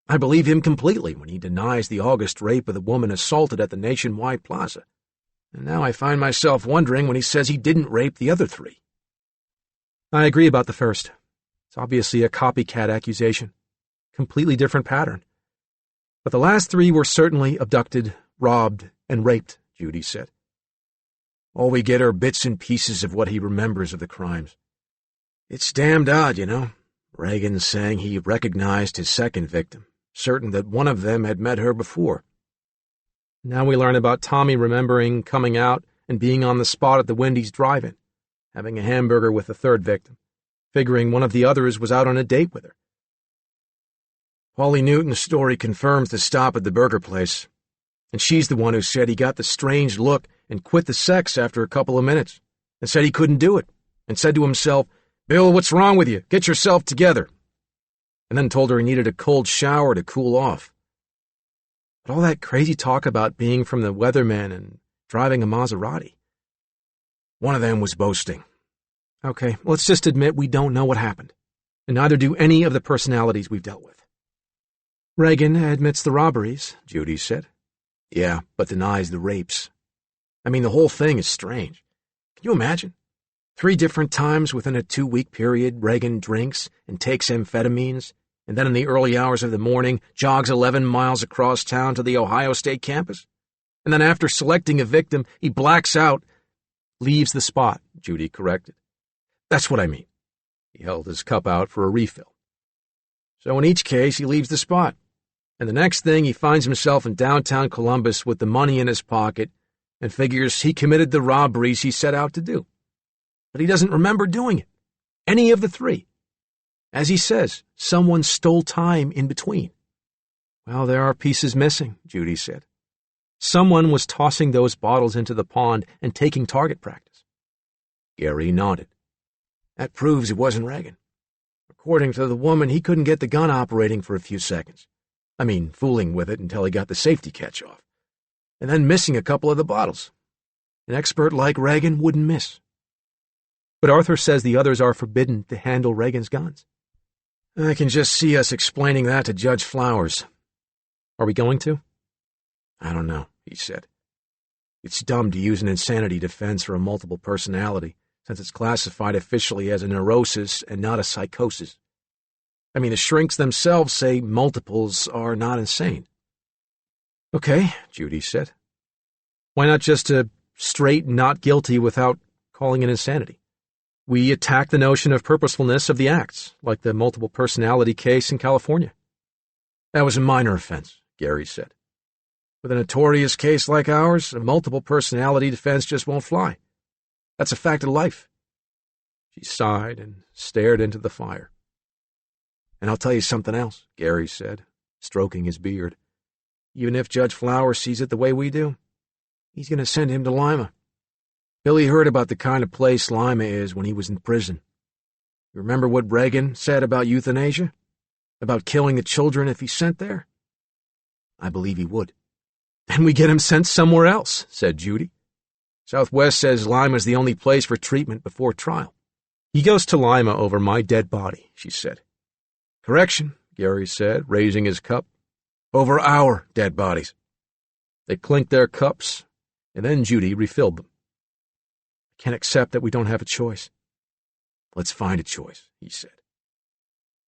I believe him completely when he denies the August rape of the woman assaulted at the Nationwide Plaza. And now I find myself wondering when he says he didn't rape the other three. I agree about the first. It's obviously a copycat accusation. Completely different pattern. But the last three were certainly abducted, robbed, and raped, Judy said. All we get are bits and pieces of what he remembers of the crimes. It's damned odd, you know. Reagan saying he recognized his second victim, certain that one of them had met her before. Now we learn about Tommy remembering coming out and being on the spot at the Wendy's drive-in, having a hamburger with the third victim, figuring one of the others was out on a date with her. Paulie Newton's story confirms the stop at the burger place, and she's the one who said he got the strange look and quit the sex after a couple of minutes, and said he couldn't do it, and said to himself, Bill, what's wrong with you? Get yourself together. And then told her he needed a cold shower to cool off. But all that crazy talk about being from the Weathermen and driving a Maserati. One of them was boasting. Okay, let's just admit we don't know what happened, and neither do any of the personalities we've dealt with. Reagan admits the robberies, Judy said. Yeah, but denies the rapes. I mean, the whole thing is strange. Can you imagine? 3 different times within a 2-week period, Reagan drinks and takes amphetamines, and then in the early hours of the morning, jogs 11 miles across town to the Ohio State campus. And then after selecting a victim, he blacks out, leaves the spot, Judy corrected. That's what I mean. He held his cup out for a refill. So in each case, he leaves the spot. And the next thing, he finds himself in downtown Columbus with the money in his pocket and figures he committed the robberies he set out to do. But he doesn't remember doing it. Any of the 3. As he says, someone stole time in between. Well, there are pieces missing, Judy said. Someone was tossing those bottles into the pond and taking target practice. Gary nodded. That proves it wasn't Reagan. According to the woman, he couldn't get the gun operating for a few seconds. I mean, fooling with it until he got the safety catch off. And then missing a couple of the bottles. An expert like Reagan wouldn't miss. But Arthur says the others are forbidden to handle Reagan's guns. I can just see us explaining that to Judge Flowers. Are we going to? I don't know, he said. It's dumb to use an insanity defense for a multiple personality, since it's classified officially as a neurosis and not a psychosis. I mean, the shrinks themselves say multiples are not insane. Okay, Judy said. Why not just a straight not guilty without calling it insanity? We attack the notion of purposefulness of the acts, like the multiple personality case in California. That was a minor offense, Gary said. With a notorious case like ours, a multiple personality defense just won't fly. That's a fact of life. She sighed and stared into the fire. And I'll tell you something else, Gary said, stroking his beard. Even if Judge Flowers sees it the way we do, he's going to send him to Lima. Billy heard about the kind of place Lima is when he was in prison. You remember what Reagan said about euthanasia? About killing the children if he's sent there? I believe he would. Then we get him sent somewhere else, said Judy. Southwest says Lima's the only place for treatment before trial. He goes to Lima over my dead body, she said. Correction, Gary said, raising his cup. Over our dead bodies. They clinked their cups, and then Judy refilled them. I can't accept that we don't have a choice. Let's find a choice, he said.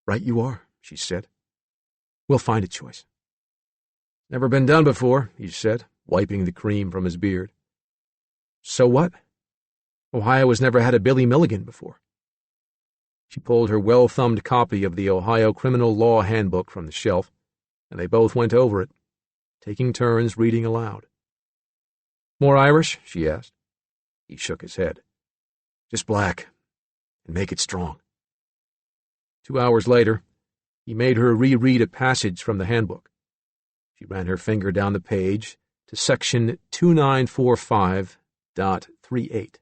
Right you are, she said. We'll find a choice. Never been done before, he said, wiping the cream from his beard. So what? Ohio has never had a Billy Milligan before. She pulled her well-thumbed copy of the Ohio Criminal Law Handbook from the shelf and they both went over it, taking turns reading aloud. "More Irish?" she asked. He shook his head. "Just black, and make it strong." 2 hours later, he made her reread a passage from the handbook. She ran her finger down the page to section 2945.38.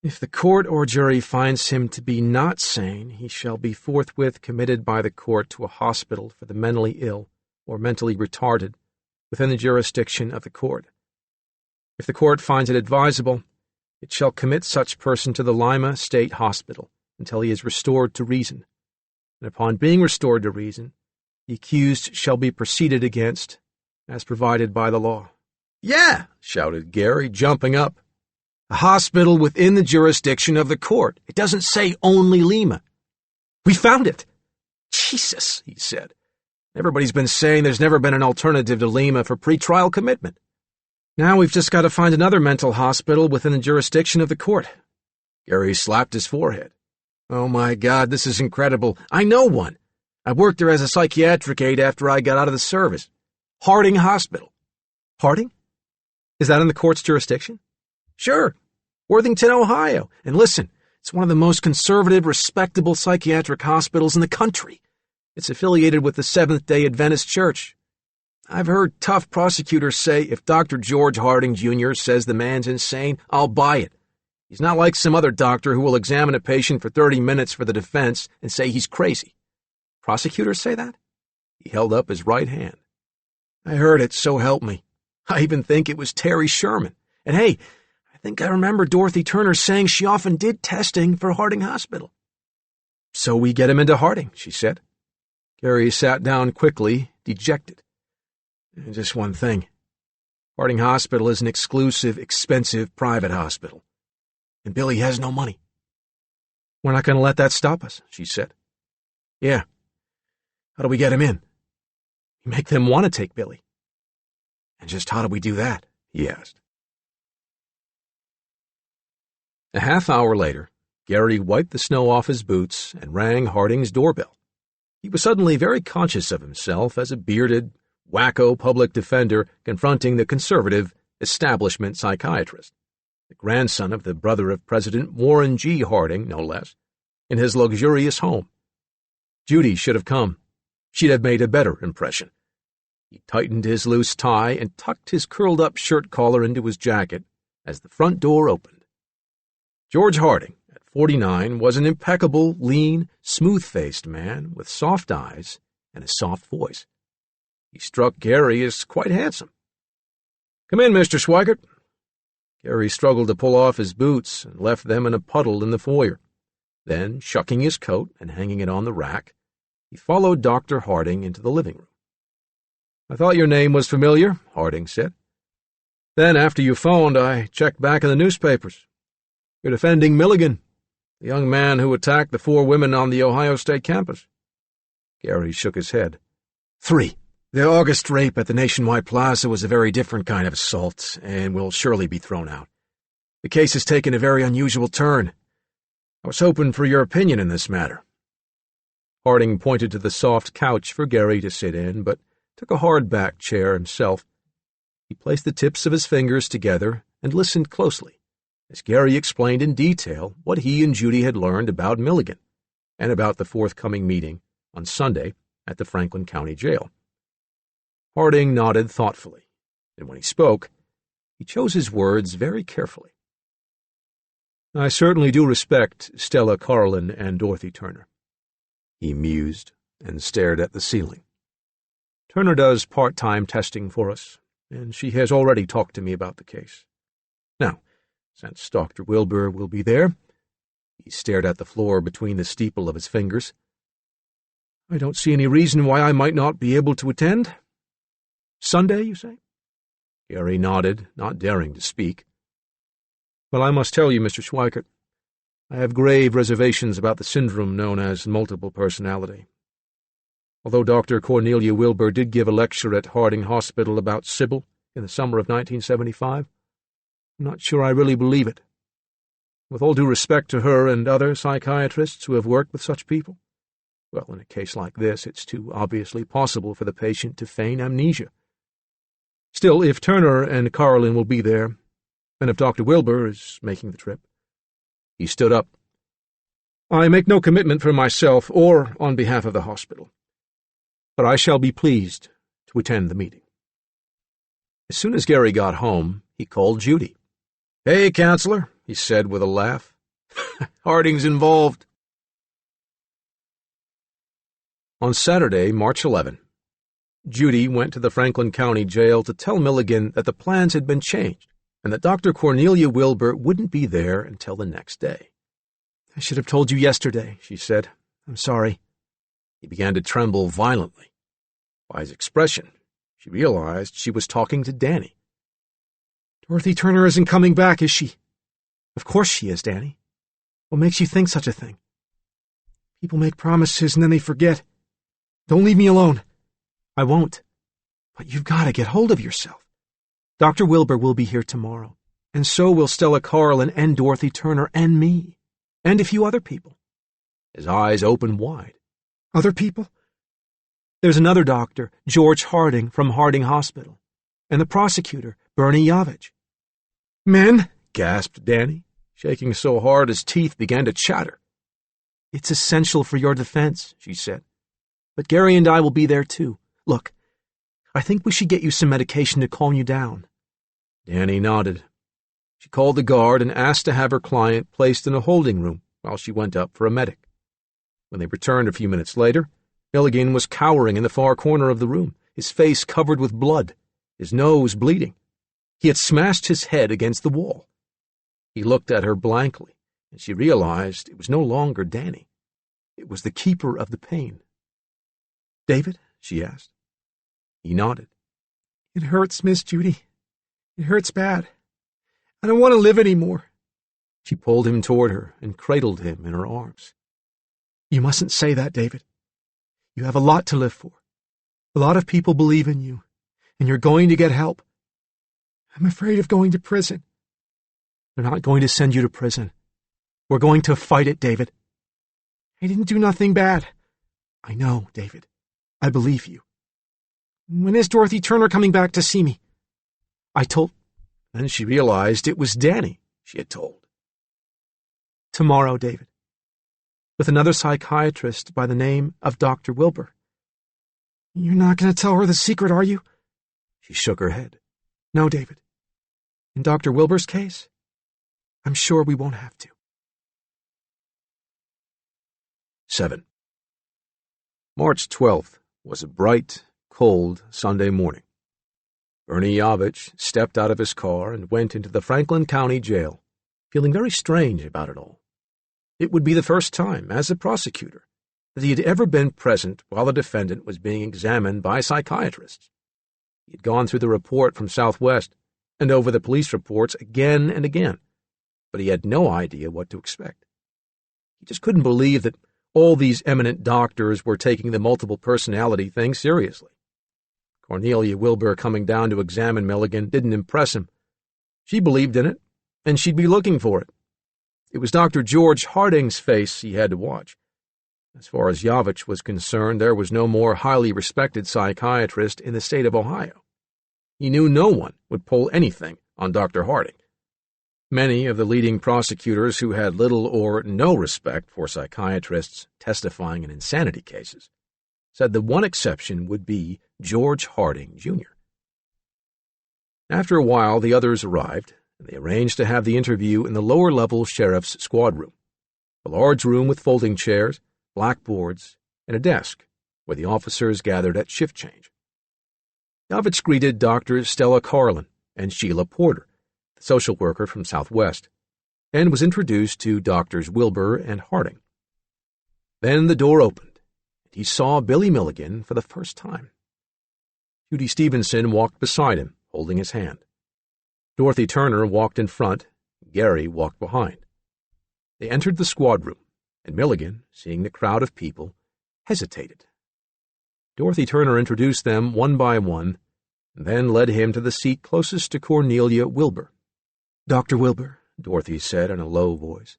If the court or jury finds him to be not sane, he shall be forthwith committed by the court to a hospital for the mentally ill or mentally retarded within the jurisdiction of the court. If the court finds it advisable, it shall commit such person to the Lima State Hospital until he is restored to reason, and upon being restored to reason, the accused shall be proceeded against as provided by the law. "Yeah!" shouted Gary, jumping up. "A hospital within the jurisdiction of the court. It doesn't say only Lima." "We found it!" "Jesus," he said. "Everybody's been saying there's never been an alternative to Lima for pretrial commitment. Now we've just got to find another mental hospital within the jurisdiction of the court." Gary slapped his forehead. "Oh my God, this is incredible. I know one. I worked there as a psychiatric aide after I got out of the service. Harding Hospital." "Harding? Is that in the court's jurisdiction?" "Sure. Worthington, Ohio. And listen, it's one of the most conservative, respectable psychiatric hospitals in the country. It's affiliated with the Seventh-day Adventist Church. I've heard tough prosecutors say if Dr. George Harding, Jr. says the man's insane, I'll buy it. He's not like some other doctor who will examine a patient for 30 minutes for the defense and say he's crazy." "Prosecutors say that?" He held up his right hand. "I heard it, so help me. I even think it was Terry Sherman. And hey, I think I remember Dorothy Turner saying she often did testing for Harding Hospital." "So we get him into Harding," she said. Gary sat down quickly, dejected. "Just one thing. Harding Hospital is an exclusive, expensive private hospital. And Billy has no money." "We're not going to let that stop us," she said. "Yeah. How do we get him in?" "You make them want to take Billy." "And just how do we do that?" he asked. A half hour later, Gary wiped the snow off his boots and rang Harding's doorbell. He was suddenly very conscious of himself as a bearded, wacko public defender confronting the conservative establishment psychiatrist, the grandson of the brother of President Warren G. Harding, no less, in his luxurious home. Judy should have come. She'd have made a better impression. He tightened his loose tie and tucked his curled-up shirt collar into his jacket as the front door opened. George Harding, at 49, was an impeccable, lean, smooth-faced man with soft eyes and a soft voice. He struck Gary as quite handsome. "Come in, Mr. Schweikert." Gary struggled to pull off his boots and left them in a puddle in the foyer. Then, shucking his coat and hanging it on the rack, he followed Dr. Harding into the living room. "I thought your name was familiar," Harding said. "Then, after you phoned, I checked back in the newspapers. You're defending Milligan, the young man who attacked the 4 women on the Ohio State campus." Gary shook his head. 3. The August rape at the Nationwide Plaza was a very different kind of assault and will surely be thrown out. The case has taken a very unusual turn. I was hoping for your opinion in this matter." Harding pointed to the soft couch for Gary to sit in, but took a hard-back chair himself. He placed the tips of his fingers together and listened closely as Gary explained in detail what he and Judy had learned about Milligan and about the forthcoming meeting on Sunday at the Franklin County Jail. Harding nodded thoughtfully, and when he spoke, he chose his words very carefully. "I certainly do respect Stella Carlin and Dorothy Turner." He mused and stared at the ceiling. "Turner does part-time testing for us, and she has already talked to me about the case. Now, since Dr. Wilbur will be there," he stared at the floor between the steeple of his fingers, "I don't see any reason why I might not be able to attend. Sunday, you say?" Gary nodded, not daring to speak. "Well, I must tell you, Mr. Schweikert, I have grave reservations about the syndrome known as multiple personality. Although Dr. Cornelia Wilbur did give a lecture at Harding Hospital about Sybil in the summer of 1975, I'm not sure I really believe it. With all due respect to her and other psychiatrists who have worked with such people, Well, in a case like this, it's too obviously possible for the patient to feign amnesia. Still, if Turner and Carlin will be there, and if Dr. Wilbur is making the trip. He stood up. I make no commitment for myself or on behalf of the hospital, but I shall be pleased to attend the meeting. As soon as Gary got home, he called Judy. Hey, counselor, he said with a laugh. Harding's involved. On Saturday, March 11, Judy went to the Franklin County Jail to tell Milligan that the plans had been changed and that Dr. Cornelia Wilbur wouldn't be there until the next day. I should have told you yesterday, she said. I'm sorry. He began to tremble violently. By his expression, she realized she was talking to Danny. Dorothy Turner isn't coming back, is she? Of course she is, Danny. What makes you think such a thing? People make promises and then they forget. Don't leave me alone. I won't. But you've got to get hold of yourself. Dr. Wilbur will be here tomorrow, and so will Stella Carlin and Dorothy Turner and me, and a few other people. His eyes opened wide. Other people? There's another doctor, George Harding, from Harding Hospital, and the prosecutor, Bernie Yavich. Men? Gasped Danny, shaking so hard his teeth began to chatter. It's essential for your defense, she said. But Gary and I will be there too. Look, I think we should get you some medication to calm you down. Danny nodded. She called the guard and asked to have her client placed in a holding room while she went up for a medic. When they returned a few minutes later, Milligan was cowering in the far corner of the room, his face covered with blood, his nose bleeding. He had smashed his head against the wall. He looked at her blankly, and she realized it was no longer Danny. It was the keeper of the pain. David? She asked. He nodded. It hurts, Miss Judy. It hurts bad. I don't want to live anymore. She pulled him toward her and cradled him in her arms. You mustn't say that, David. You have a lot to live for. A lot of people believe in you, and you're going to get help. I'm afraid of going to prison. They're not going to send you to prison. We're going to fight it, David. I didn't do nothing bad. I know, David. I believe you. When is Dorothy Turner coming back to see me? I told... Then she realized it was Danny she had told. Tomorrow, David. With another psychiatrist by the name of Dr. Wilbur. You're not going to tell her the secret, are you? She shook her head. No, David. In Dr. Wilbur's case, I'm sure we won't have to. 7. March 12th was a bright, cold Sunday morning. Bernie Yavich stepped out of his car and went into the Franklin County Jail, feeling very strange about it all. It would be the first time, as a prosecutor, that he had ever been present while the defendant was being examined by psychiatrists. He had gone through the report from Southwest and over the police reports again and again, but he had no idea what to expect. He just couldn't believe that all these eminent doctors were taking the multiple personality thing seriously. Cornelia Wilbur coming down to examine Milligan didn't impress him. She believed in it, and she'd be looking for it. It was Dr. George Harding's face he had to watch. As far as Yavich was concerned, there was no more highly respected psychiatrist in the state of Ohio. He knew no one would pull anything on Dr. Harding. Many of the leading prosecutors who had little or no respect for psychiatrists testifying in insanity cases said the one exception would be George Harding, Jr. After a while, the others arrived, and they arranged to have the interview in the lower-level sheriff's squad room, a large room with folding chairs, blackboards, and a desk where the officers gathered at shift change. Yavich greeted Dr. Stella Carlin and Sheila Porter, the social worker from Southwest, and was introduced to Drs. Wilbur and Harding. Then the door opened, and he saw Billy Milligan for the first time. Judy Stevenson walked beside him, holding his hand. Dorothy Turner walked in front, Gary walked behind. They entered the squad room, and Milligan, seeing the crowd of people, hesitated. Dorothy Turner introduced them one by one, and then led him to the seat closest to Cornelia Wilbur. Dr. Wilbur, Dorothy said in a low voice.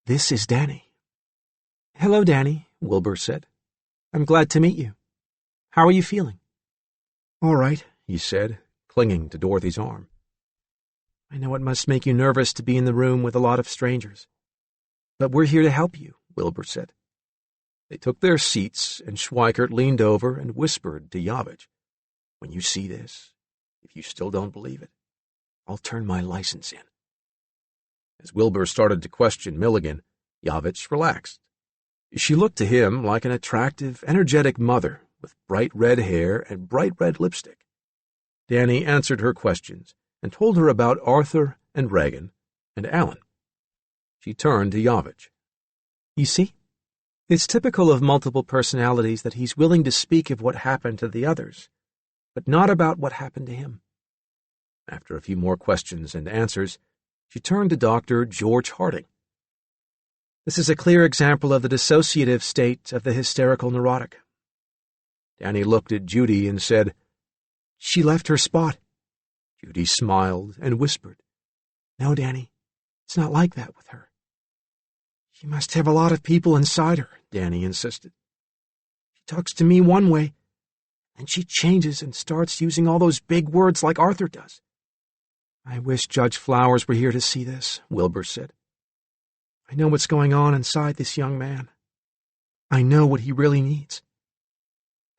This is Danny. Hello, Danny. Wilbur said. "I'm glad to meet you. How are you feeling?" "All right," he said, clinging to Dorothy's arm. "I know it must make you nervous to be in the room with a lot of strangers. But we're here to help you," Wilbur said. They took their seats, and Schweikert leaned over and whispered to Yavich, "When you see this, if you still don't believe it, I'll turn my license in." As Wilbur started to question Milligan, Yavich relaxed. She looked to him like an attractive, energetic mother with bright red hair and bright red lipstick. Danny answered her questions and told her about Arthur and Regan and Alan. She turned to Yavich. "You see? It's typical of multiple personalities that he's willing to speak of what happened to the others, but not about what happened to him." After a few more questions and answers, she turned to Dr. George Harding. "This is a clear example of the dissociative state of the hysterical neurotic." Danny looked at Judy and said, "She left her spot." Judy smiled and whispered, "No, Danny, it's not like that with her." "She must have a lot of people inside her," Danny insisted. "She talks to me one way, and she changes and starts using all those big words like Arthur does." "I wish Judge Flowers were here to see this," Wilbur said. "I know what's going on inside this young man. I know what he really needs."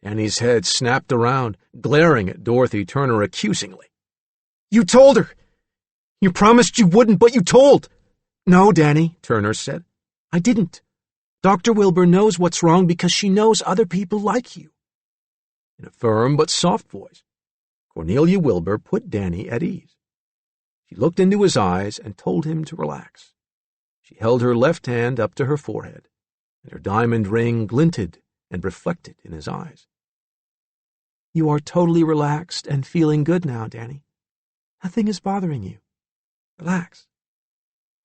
Danny's head snapped around, glaring at Dorothy Turner accusingly. "You told her! You promised you wouldn't, but you told!" "No, Danny," Turner said. "I didn't. Dr. Wilbur knows what's wrong because she knows other people like you." In a firm but soft voice, Cornelia Wilbur put Danny at ease. She looked into his eyes and told him to relax. She held her left hand up to her forehead, and her diamond ring glinted and reflected in his eyes. "You are totally relaxed and feeling good now, Danny. Nothing is bothering you. Relax.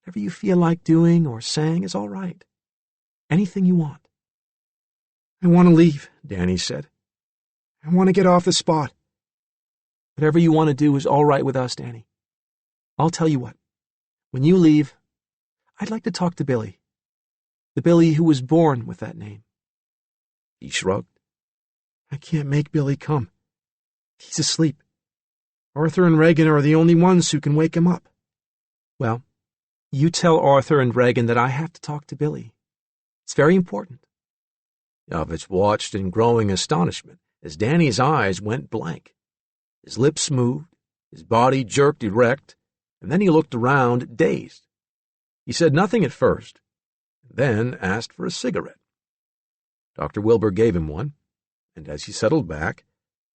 Whatever you feel like doing or saying is all right. Anything you want." "I want to leave," Danny said. "I want to get off the spot." "Whatever you want to do is all right with us, Danny. I'll tell you what. When you leave, I'd like to talk to Billy. The Billy who was born with that name." He shrugged. "I can't make Billy come. He's asleep. Arthur and Regan are the only ones who can wake him up." "Well, you tell Arthur and Regan that I have to talk to Billy. It's very important." Yavich watched in growing astonishment as Danny's eyes went blank. His lips moved, his body jerked erect, and then he looked around, dazed. He said nothing at first, and then asked for a cigarette. Dr. Wilbur gave him one, and as he settled back,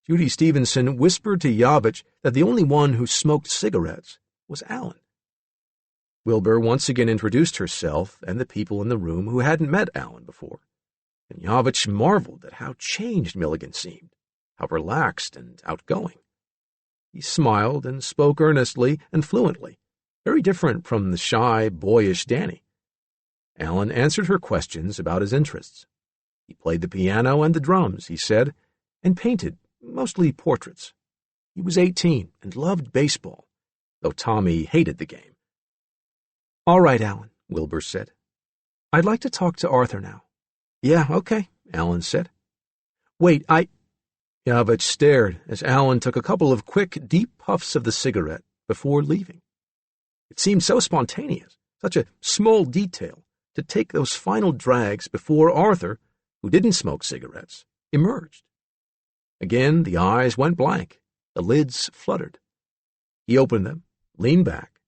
Judy Stevenson whispered to Yavich that the only one who smoked cigarettes was Alan. Wilbur once again introduced herself and the people in the room who hadn't met Alan before, and Yavich marveled at how changed Milligan seemed, how relaxed and outgoing. He smiled and spoke earnestly and fluently, very different from the shy, boyish Danny. Alan answered her questions about his interests. He played the piano and the drums, he said, and painted, mostly portraits. He was 18 and loved baseball, though Tommy hated the game. "All right, Alan," Wilbur said. "I'd like to talk to Arthur now." "Yeah, okay," Alan said. "Wait, Yavich stared as Alan took a couple of quick, deep puffs of the cigarette before leaving. It seemed so spontaneous, such a small detail, to take those final drags before Arthur, who didn't smoke cigarettes, emerged. Again the eyes went blank, the lids fluttered. He opened them, leaned back,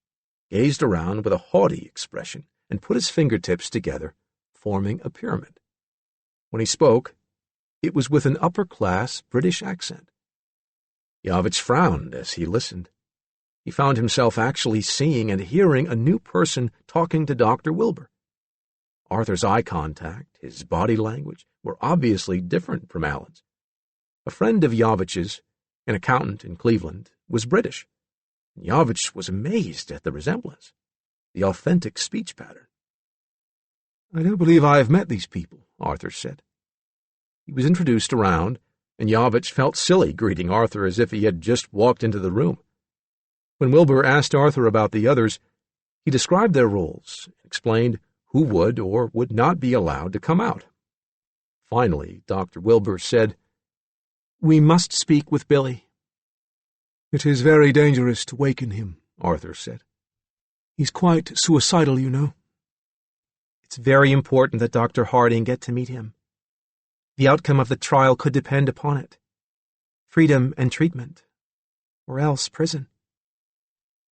gazed around with a haughty expression, and put his fingertips together, forming a pyramid. When he spoke, it was with an upper-class British accent. Yavich frowned as he listened. He found himself actually seeing and hearing a new person talking to Dr. Wilbur. Arthur's eye contact, his body language, were obviously different from Alan's. A friend of Yavich's, an accountant in Cleveland, was British, and Yavich was amazed at the resemblance, the authentic speech pattern. "I don't believe I have met these people," Arthur said. He was introduced around, and Yavich felt silly greeting Arthur as if he had just walked into the room. When Wilbur asked Arthur about the others, he described their roles and explained who would or would not be allowed to come out. Finally, Dr. Wilbur said, "We must speak with Billy." "It is very dangerous to waken him," Arthur said. "He's quite suicidal, you know." "It's very important that Dr. Harding get to meet him. The outcome of the trial could depend upon it. Freedom and treatment, or else prison."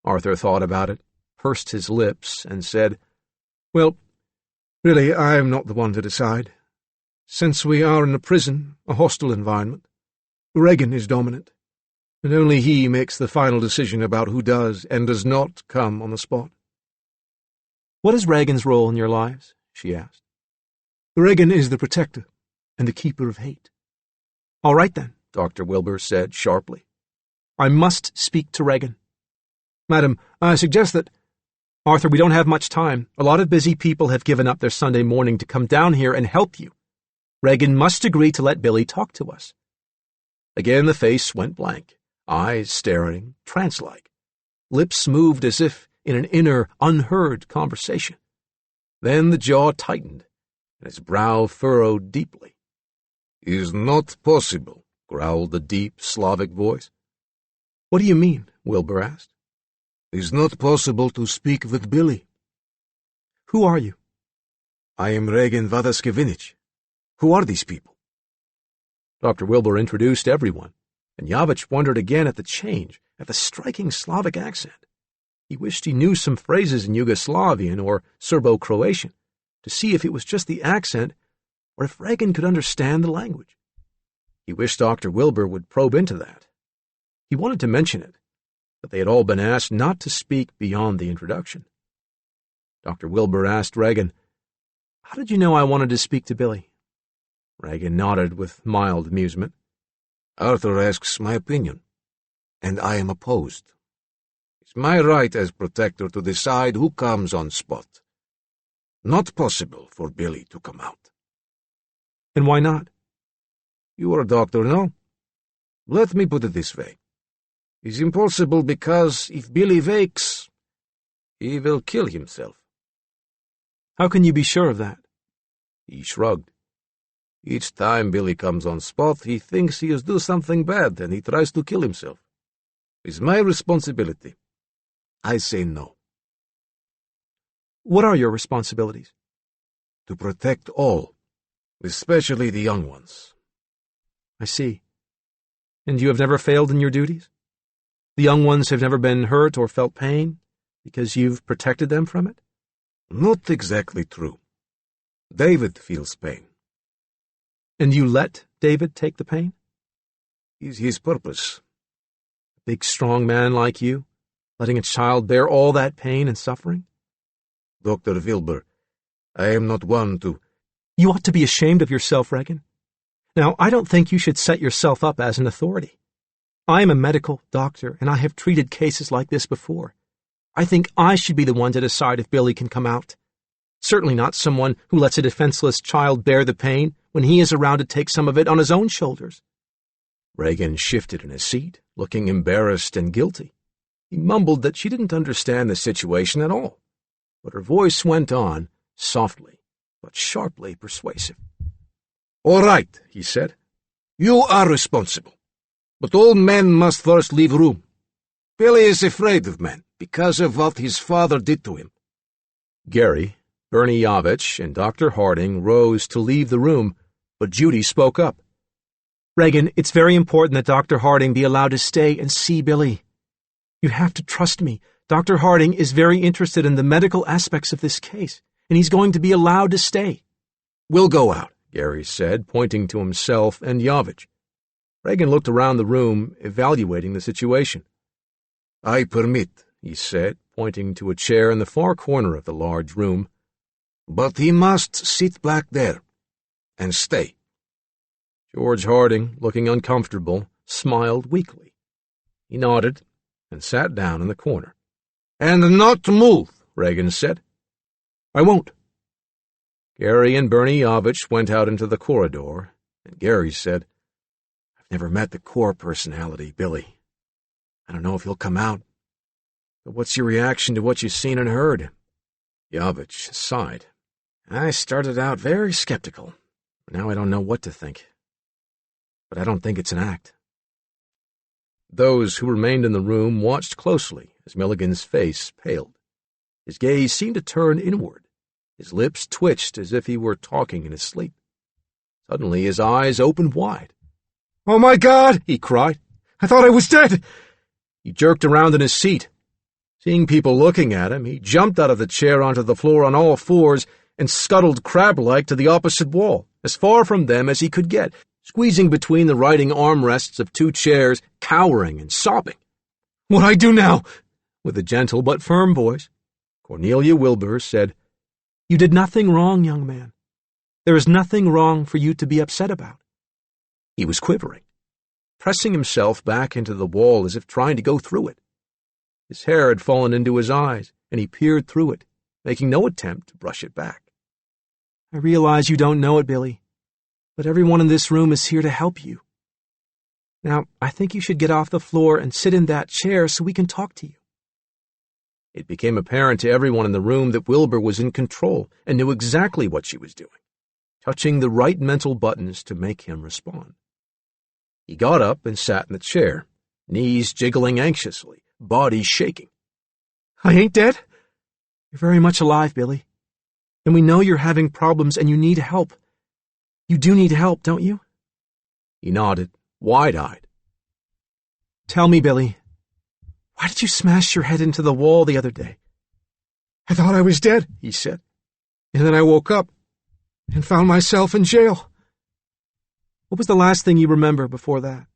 Arthur thought about it, pursed his lips, and said, "Well, really, I am not the one to decide. Since we are in a prison, a hostile environment, Regan is dominant, and only he makes the final decision about who does and does not come on the spot." "What is Regan's role in your lives?" she asked. "Regan is the protector and the keeper of hate." "All right, then," Dr. Wilbur said sharply. "I must speak to Regan." "Madam, I suggest that—" "Arthur, we don't have much time. A lot of busy people have given up their Sunday morning to come down here and help you. Regan must agree to let Billy talk to us." Again the face went blank, eyes staring, trance-like. Lips moved as if in an inner, unheard conversation. Then the jaw tightened, and his brow furrowed deeply. "Is not possible," growled the deep Slavic voice. "What do you mean?" Wilbur asked. "Is not possible to speak with Billy." "Who are you?" "I am Regan Vadaskevich. Who are these people?" Dr. Wilbur introduced everyone, and Yavich wondered again at the change, at the striking Slavic accent. He wished he knew some phrases in Yugoslavian or Serbo-Croatian, to see if it was just the accent or if Regan could understand the language. He wished Dr. Wilbur would probe into that. He wanted to mention it, but they had all been asked not to speak beyond the introduction. Dr. Wilbur asked Regan, "How did you know I wanted to speak to Billy?" Regan nodded with mild amusement. "Arthur asks my opinion, and I am opposed. It's my right as protector to decide who comes on spot. Not possible for Billy to come out." "And why not?" "You are a doctor, no? Let me put it this way. It's impossible because if Billy wakes, he will kill himself." "How can you be sure of that?" He shrugged. "Each time Billy comes on spot, he thinks he has done something bad and he tries to kill himself. It's my responsibility. I say no." "What are your responsibilities?" "To protect all, especially the young ones." "I see. And you have never failed in your duties? The young ones have never been hurt or felt pain because you've protected them from it?" "Not exactly true. David feels pain." "And you let David take the pain?" "Is his purpose." "A big, strong man like you, letting a child bear all that pain and suffering?" "Dr. Wilbur, I am not one to—" "You ought to be ashamed of yourself, Regan. Now, I don't think you should set yourself up as an authority. I am a medical doctor, and I have treated cases like this before. I think I should be the one to decide if Billy can come out. Certainly not someone who lets a defenseless child bear the pain when he is around to take some of it on his own shoulders." Regan shifted in his seat, looking embarrassed and guilty. He mumbled that she didn't understand the situation at all, but her voice went on, softly, but sharply persuasive. "All right," he said. "You are responsible. But all men must first leave room. Billy is afraid of men because of what his father did to him." Gary, Bernie Yavich, and Dr. Harding rose to leave the room, but Judy spoke up. "Regan, it's very important that Dr. Harding be allowed to stay and see Billy. You have to trust me. Dr. Harding is very interested in the medical aspects of this case, and he's going to be allowed to stay." "We'll go out," Gary said, pointing to himself and Yavich. Regan looked around the room, evaluating the situation. "I permit," he said, pointing to a chair in the far corner of the large room. "But he must sit back there and stay." George Harding, looking uncomfortable, smiled weakly. He nodded and sat down in the corner. "And not move," Regan said. "I won't." Gary and Bernie Yavich went out into the corridor, and Gary said, "I've never met the core personality, Billy. I don't know if he'll come out. But what's your reaction to what you've seen and heard?" Yavich sighed. "I started out very skeptical, Now I don't know what to think. But I don't think it's an act. Those who remained in the room watched closely as Milligan's face paled. His gaze seemed to turn inward. His lips twitched as if he were talking in his sleep. Suddenly his eyes opened wide. "Oh my God!" he cried. "I thought I was dead!" He jerked around in his seat. Seeing people looking at him, he jumped out of the chair onto the floor on all fours and scuttled crab-like to the opposite wall, as far from them as he could get, squeezing between the writing armrests of two chairs, cowering and sobbing. "What I do now?" With a gentle but firm voice, Cornelia Wilbur said, "You did nothing wrong, young man. There is nothing wrong for you to be upset about." He was quivering, pressing himself back into the wall as if trying to go through it. His hair had fallen into his eyes, and he peered through it, making no attempt to brush it back. "I realize you don't know it, Billy, but everyone in this room is here to help you. Now, I think you should get off the floor and sit in that chair so we can talk to you." It became apparent to everyone in the room that Wilbur was in control and knew exactly what she was doing, touching the right mental buttons to make him respond. He got up and sat in the chair, knees jiggling anxiously, body shaking. "I ain't dead? You're very much alive, Billy. And we know you're having problems and you need help. You do need help, don't you?" He nodded, wide-eyed. "Tell me, Billy, why did you smash your head into the wall the other day?" "I thought I was dead," he said. "And then I woke up and found myself in jail." "What was the last thing you remember before that?"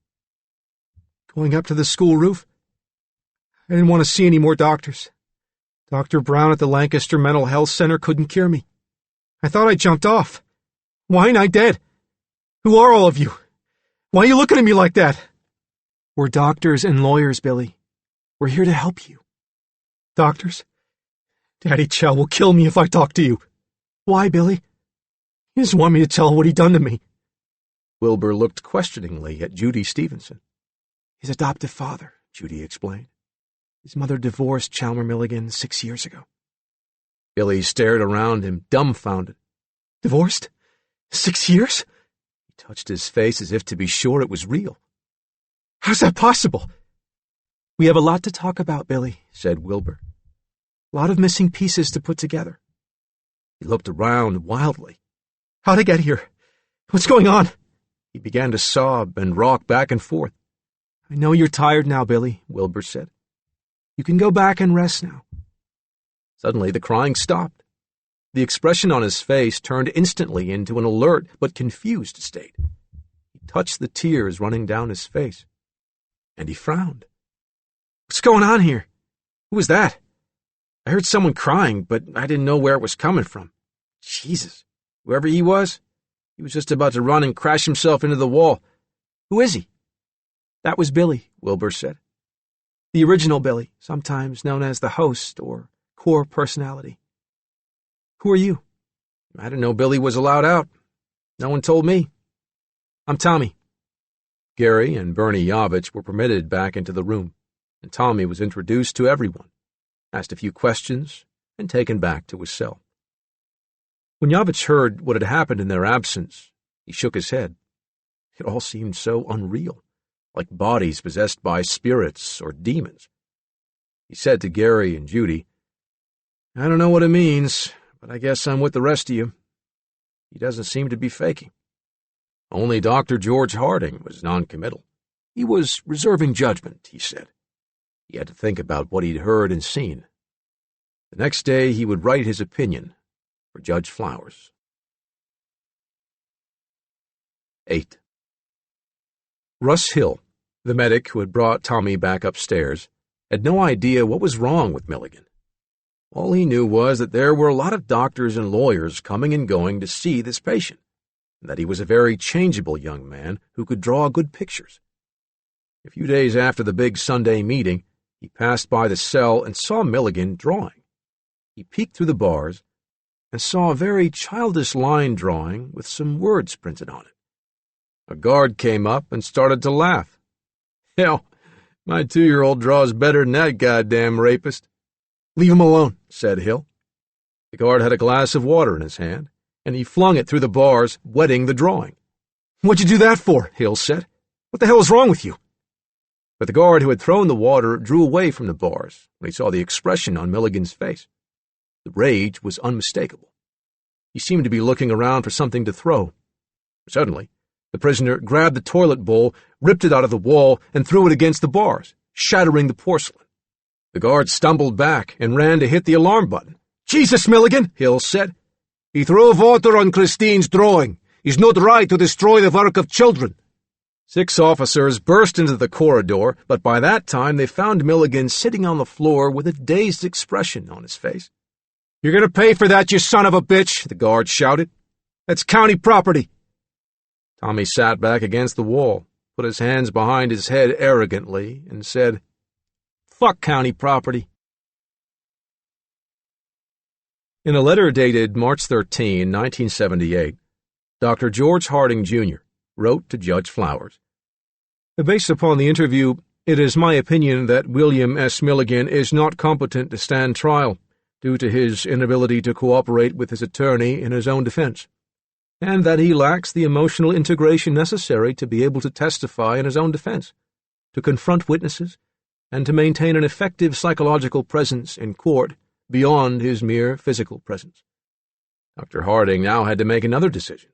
"Going up to the school roof. I didn't want to see any more doctors. Dr. Brown at the Lancaster Mental Health Center couldn't cure me. I thought I jumped off. Why ain't I dead? Who are all of you? Why are you looking at me like that?" "We're doctors and lawyers, Billy. We're here to help you." "Doctors? Daddy Chow will kill me if I talk to you." "Why, Billy?" "He doesn't want me to tell what he done to me." Wilbur looked questioningly at Judy Stevenson. "His adoptive father," Judy explained. "His mother divorced Chalmer Milligan 6 years ago." Billy stared around him, dumbfounded. "Divorced? 6 years?" He touched his face as if to be sure it was real. "How's that possible?" "We have a lot to talk about, Billy," said Wilbur. "A lot of missing pieces to put together." He looked around wildly. "How'd I get here? What's going on?" He began to sob and rock back and forth. "I know you're tired now, Billy," Wilbur said. "You can go back and rest now." Suddenly the crying stopped. The expression on his face turned instantly into an alert but confused state. He touched the tears running down his face, and he frowned. "What's going on here? Who was that? I heard someone crying, but I didn't know where it was coming from. Jesus, whoever he was just about to run and crash himself into the wall. Who is he?" "That was Billy," Wilbur said. "The original Billy, sometimes known as the host or core personality." "Who are you?" "I didn't know Billy was allowed out. No one told me." "I'm Tommy." Gary and Bernie Yavich were permitted back into the room, and Tommy was introduced to everyone, asked a few questions, and taken back to his cell. When Yavich heard what had happened in their absence, he shook his head. It all seemed so unreal, like bodies possessed by spirits or demons. He said to Gary and Judy, "I don't know what it means, but I guess I'm with the rest of you. He doesn't seem to be faking." Only Dr. George Harding was noncommittal. He was reserving judgment, he said. He had to think about what he'd heard and seen. The next day he would write his opinion for Judge Flowers. 8. Russ Hill, the medic who had brought Tommy back upstairs, had no idea what was wrong with Milligan. All he knew was that there were a lot of doctors and lawyers coming and going to see this patient, and that he was a very changeable young man who could draw good pictures. A few days after the big Sunday meeting, he passed by the cell and saw Milligan drawing. He peeked through the bars and saw a very childish line drawing with some words printed on it. A guard came up and started to laugh. "Hell, my 2-year-old draws better than that goddamn rapist." "Leave him alone," said Hill. The guard had a glass of water in his hand, and he flung it through the bars, wetting the drawing. "What'd you do that for?" Hill said. "What the hell is wrong with you?" But the guard who had thrown the water drew away from the bars when he saw the expression on Milligan's face. The rage was unmistakable. He seemed to be looking around for something to throw. Suddenly, the prisoner grabbed the toilet bowl, ripped it out of the wall, and threw it against the bars, shattering the porcelain. The guard stumbled back and ran to hit the alarm button. "Jesus, Milligan," Hill said. "He threw water on Christine's drawing. He's not right to destroy the work of children." 6 officers burst into the corridor, but by that time they found Milligan sitting on the floor with a dazed expression on his face. "You're going to pay for that, you son of a bitch," the guard shouted. "That's county property." Tommy sat back against the wall, put his hands behind his head arrogantly, and said, "Fuck county property." In a letter dated March 13, 1978, Dr. George Harding, Jr. wrote to Judge Flowers, "Based upon the interview, it is my opinion that William S. Milligan is not competent to stand trial due to his inability to cooperate with his attorney in his own defense, and that he lacks the emotional integration necessary to be able to testify in his own defense, to confront witnesses, and to maintain an effective psychological presence in court beyond his mere physical presence." Dr. Harding now had to make another decision.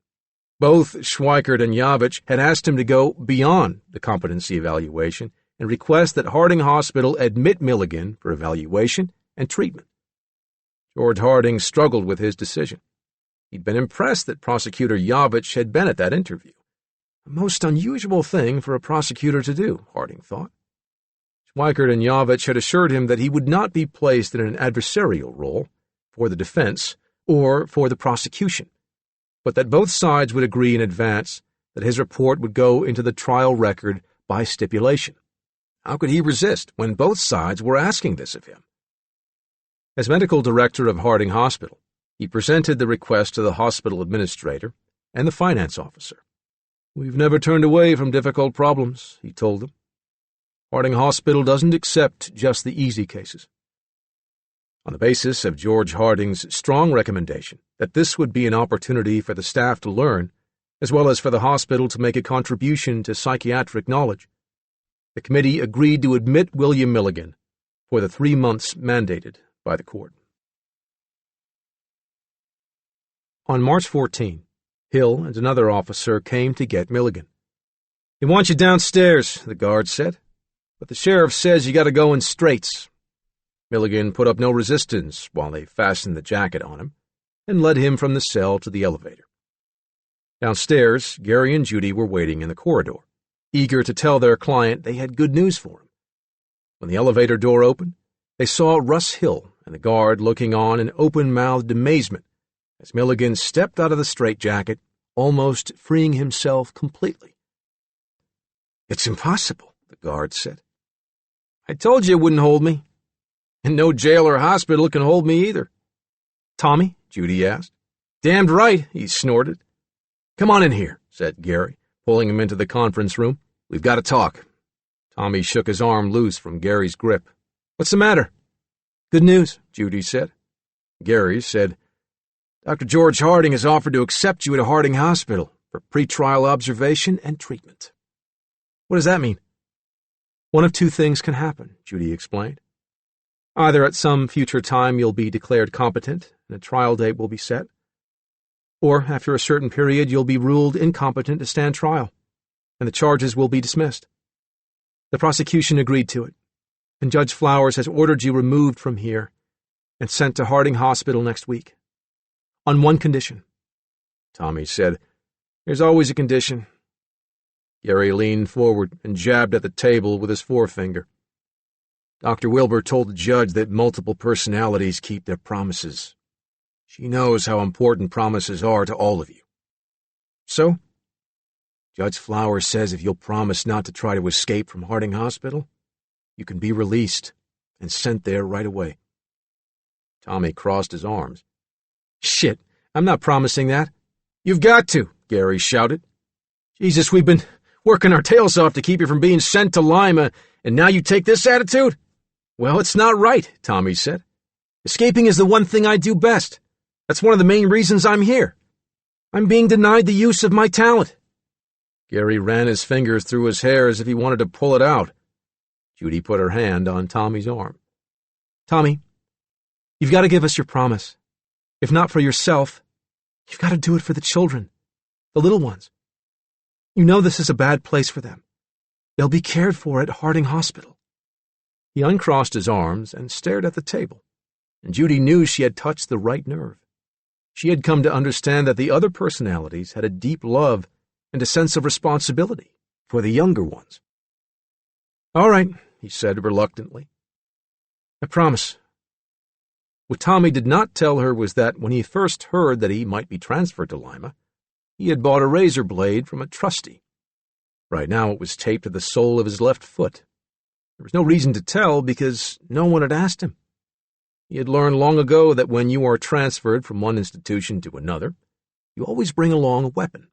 Both Schweikert and Yavich had asked him to go beyond the competency evaluation and request that Harding Hospital admit Milligan for evaluation and treatment. George Harding struggled with his decision. He'd been impressed that Prosecutor Yavich had been at that interview. A most unusual thing for a prosecutor to do, Harding thought. Schweikert and Yavich had assured him that he would not be placed in an adversarial role for the defense or for the prosecution, but that both sides would agree in advance that his report would go into the trial record by stipulation. How could he resist when both sides were asking this of him? As medical director of Harding Hospital, he presented the request to the hospital administrator and the finance officer. "We've never turned away from difficult problems," he told them. "Harding Hospital doesn't accept just the easy cases." On the basis of George Harding's strong recommendation that this would be an opportunity for the staff to learn, as well as for the hospital to make a contribution to psychiatric knowledge, the committee agreed to admit William Milligan for the 3 months mandated by the court. On March 14, Hill and another officer came to get Milligan. "He wants you downstairs," the guard said, "but the sheriff says you got to go in straights." Milligan put up no resistance while they fastened the jacket on him and led him from the cell to the elevator. Downstairs, Gary and Judy were waiting in the corridor, eager to tell their client they had good news for him. When the elevator door opened, they saw Russ Hill and the guard looking on in open-mouthed amazement as Milligan stepped out of the straitjacket, almost freeing himself completely. "It's impossible," the guard said. "I told you it wouldn't hold me. And no jail or hospital can hold me either." "Tommy?" Judy asked. "Damned right," he snorted. "Come on in here," said Gary, pulling him into the conference room. "We've got to talk." Tommy shook his arm loose from Gary's grip. "What's the matter?" "Good news," Judy said. Gary said, "Dr. George Harding has offered to accept you at Harding Hospital for pretrial observation and treatment." "What does that mean?" "One of two things can happen," Judy explained. "Either at some future time you'll be declared competent and a trial date will be set, or after a certain period you'll be ruled incompetent to stand trial, and the charges will be dismissed. The prosecution agreed to it, and Judge Flowers has ordered you removed from here and sent to Harding Hospital next week. On one condition." Tommy said, "There's always a condition." Gary leaned forward and jabbed at the table with his forefinger. "Dr. Wilbur told the judge that multiple personalities keep their promises. She knows how important promises are to all of you. So, Judge Flowers says if you'll promise not to try to escape from Harding Hospital, you can be released and sent there right away." Tommy crossed his arms. "Shit, I'm not promising that." "You've got to," Gary shouted. "Jesus, we've been working our tails off to keep you from being sent to Lima, and now you take this attitude?" "Well, it's not right," Tommy said. "Escaping is the one thing I do best. That's one of the main reasons I'm here." I'm being denied the use of my talent. Gary ran his fingers through his hair as if he wanted to pull it out. Judy put her hand on Tommy's arm. Tommy, you've got to give us your promise. If not for yourself, you've got to do it for the children, the little ones. You know this is a bad place for them. They'll be cared for at Harding Hospital. He uncrossed his arms and stared at the table, and Judy knew she had touched the right nerve. She had come to understand that the other personalities had a deep love and a sense of responsibility for the younger ones. All right, he said reluctantly. I promise. What Tommy did not tell her was that when he first heard that he might be transferred to Lima, he had bought a razor blade from a trustee. Right now it was taped to the sole of his left foot. There was no reason to tell because no one had asked him. He had learned long ago that when you are transferred from one institution to another, you always bring along a weapon.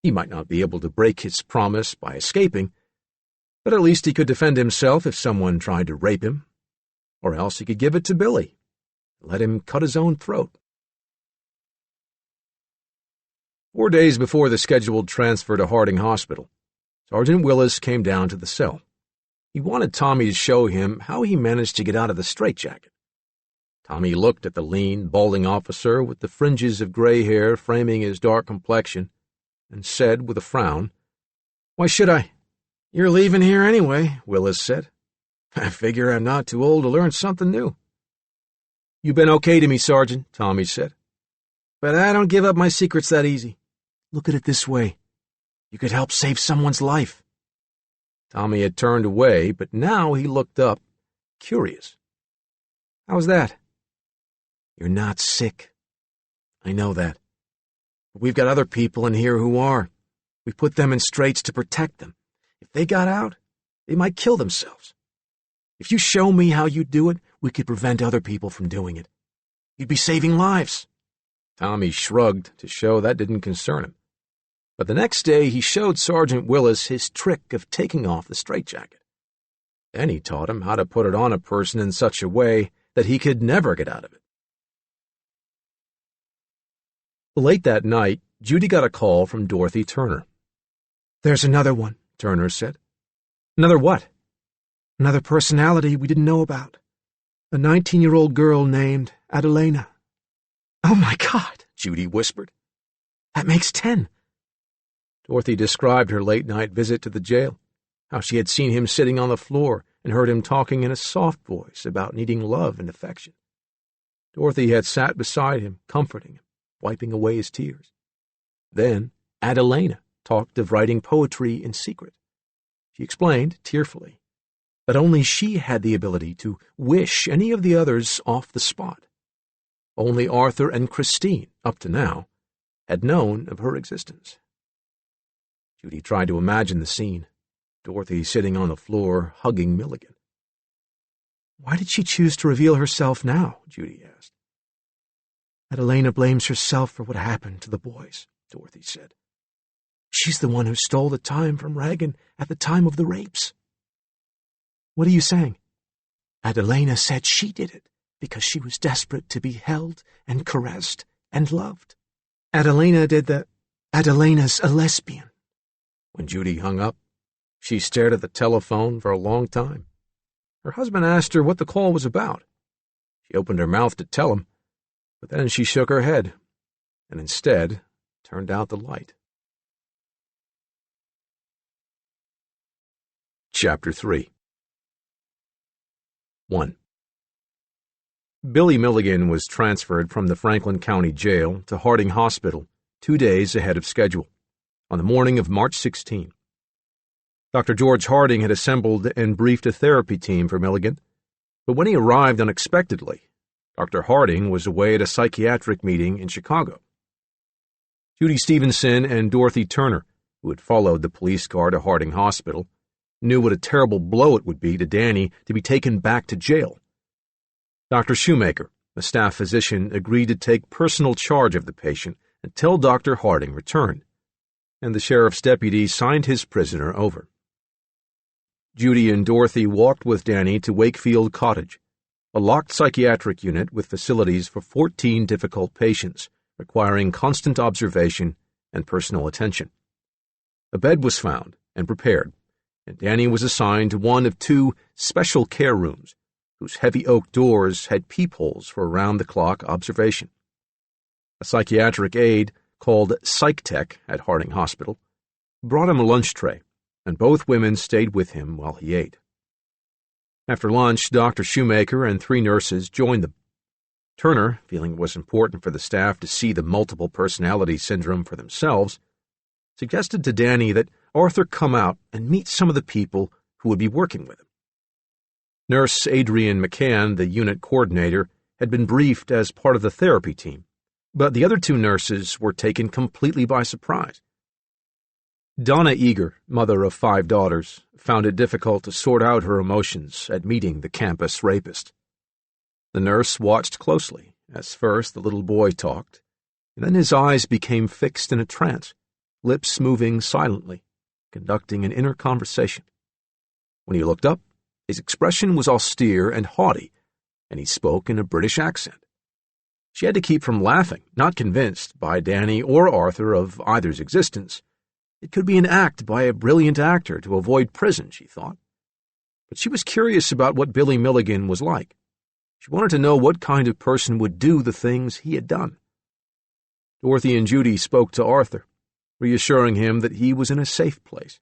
He might not be able to break his promise by escaping, but at least he could defend himself if someone tried to rape him, or else he could give it to Billy and let him cut his own throat. 4 days before the scheduled transfer to Harding Hospital, Sergeant Willis came down to the cell. He wanted Tommy to show him how he managed to get out of the straitjacket. Tommy looked at the lean, balding officer with the fringes of gray hair framing his dark complexion and said with a frown, "Why should I? You're leaving here anyway," Willis said. "I figure I'm not too old to learn something new." "You've been okay to me, Sergeant," Tommy said. "But I don't give up my secrets that easy. Look at it this way. You could help save someone's life." Tommy had turned away, but now he looked up, curious. "How's that?" "You're not sick. I know that. But we've got other people in here who are. We put them in straits to protect them. If they got out, they might kill themselves. If you show me how you do it, we could prevent other people from doing it. You'd be saving lives." Tommy shrugged to show that didn't concern him. But the next day he showed Sergeant Willis his trick of taking off the straitjacket. Then he taught him how to put it on a person in such a way that he could never get out of it. Late that night, Judy got a call from Dorothy Turner. "There's another one," Turner said. "Another what?" "Another personality we didn't know about. A 19-year-old girl named Adelena." "Oh, my God," Judy whispered. "That makes 10. Dorothy described her late-night visit to the jail, how she had seen him sitting on the floor and heard him talking in a soft voice about needing love and affection. Dorothy had sat beside him, comforting him, wiping away his tears. Then Adelena talked of writing poetry in secret. She explained, tearfully, that only she had the ability to wish any of the others off the spot. Only Arthur and Christine, up to now, had known of her existence. Judy tried to imagine the scene, Dorothy sitting on the floor, hugging Milligan. "Why did she choose to reveal herself now?" Judy asked. "Adelena blames herself for what happened to the boys," Dorothy said. "She's the one who stole the time from Regan at the time of the rapes." "What are you saying?" "Adelena said she did it because she was desperate to be held and caressed and loved. Adelena did that. Adelina's a lesbian." When Judy hung up, she stared at the telephone for a long time. Her husband asked her what the call was about. She opened her mouth to tell him, but then she shook her head, and instead turned out the light. Chapter 3 1. Billy Milligan was transferred from the Franklin County Jail to Harding Hospital 2 days ahead of schedule, on the morning of March 16. Dr. George Harding had assembled and briefed a therapy team for Milligan, but when he arrived unexpectedly, Dr. Harding was away at a psychiatric meeting in Chicago. Judy Stevenson and Dorothy Turner, who had followed the police car to Harding Hospital, knew what a terrible blow it would be to Danny to be taken back to jail. Dr. Shoemaker, the staff physician, agreed to take personal charge of the patient until Dr. Harding returned, and the sheriff's deputy signed his prisoner over. Judy and Dorothy walked with Danny to Wakefield Cottage, a locked psychiatric unit with facilities for 14 difficult patients, requiring constant observation and personal attention. A bed was found and prepared, and Danny was assigned to one of 2 special care rooms, whose heavy oak doors had peepholes for round-the-clock observation. A psychiatric aide, called Psych Tech at Harding Hospital, brought him a lunch tray, and both women stayed with him while he ate. After lunch, Dr. Shoemaker and 3 nurses joined them. Turner, feeling it was important for the staff to see the multiple personality syndrome for themselves, suggested to Danny that Arthur come out and meet some of the people who would be working with him. Nurse Adrienne McCann, the unit coordinator, had been briefed as part of the therapy team, but the other 2 nurses were taken completely by surprise. Donna Eager, mother of 5 daughters, found it difficult to sort out her emotions at meeting the campus rapist. The nurse watched closely as first the little boy talked, and then his eyes became fixed in a trance, lips moving silently, conducting an inner conversation. When he looked up, his expression was austere and haughty, and he spoke in a British accent. She had to keep from laughing, not convinced by Danny or Arthur of either's existence. It could be an act by a brilliant actor to avoid prison, she thought. But she was curious about what Billy Milligan was like. She wanted to know what kind of person would do the things he had done. Dorothy and Judy spoke to Arthur, reassuring him that he was in a safe place.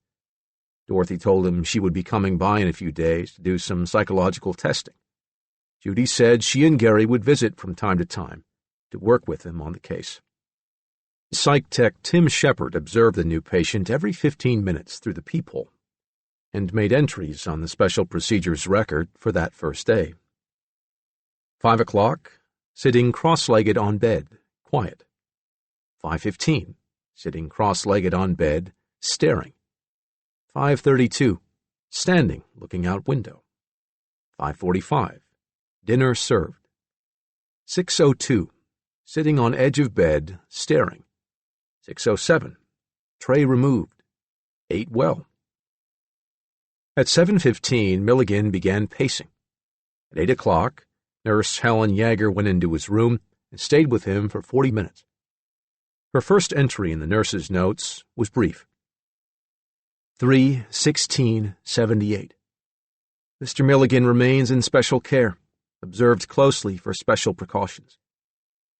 Dorothy told him she would be coming by in a few days to do some psychological testing. Judy said she and Gary would visit from time to work with him on the case. Psych Tech Tim Shepard observed the new patient every 15 minutes through the peephole and made entries on the special procedures record for that first day. 5 o'clock, sitting cross-legged on bed, quiet. 5:15, sitting cross-legged on bed, staring. 5:32, standing, looking out window. 5:45, dinner served. 6:02, sitting on edge of bed, staring. 6:07, tray removed. Ate well. At 7:15, Milligan began pacing. At 8 o'clock, Nurse Helen Yeager went into his room and stayed with him for 40 minutes. Her first entry in the nurse's notes was brief. 3/16/78. Mr. Milligan remains in special care, observed closely for special precautions.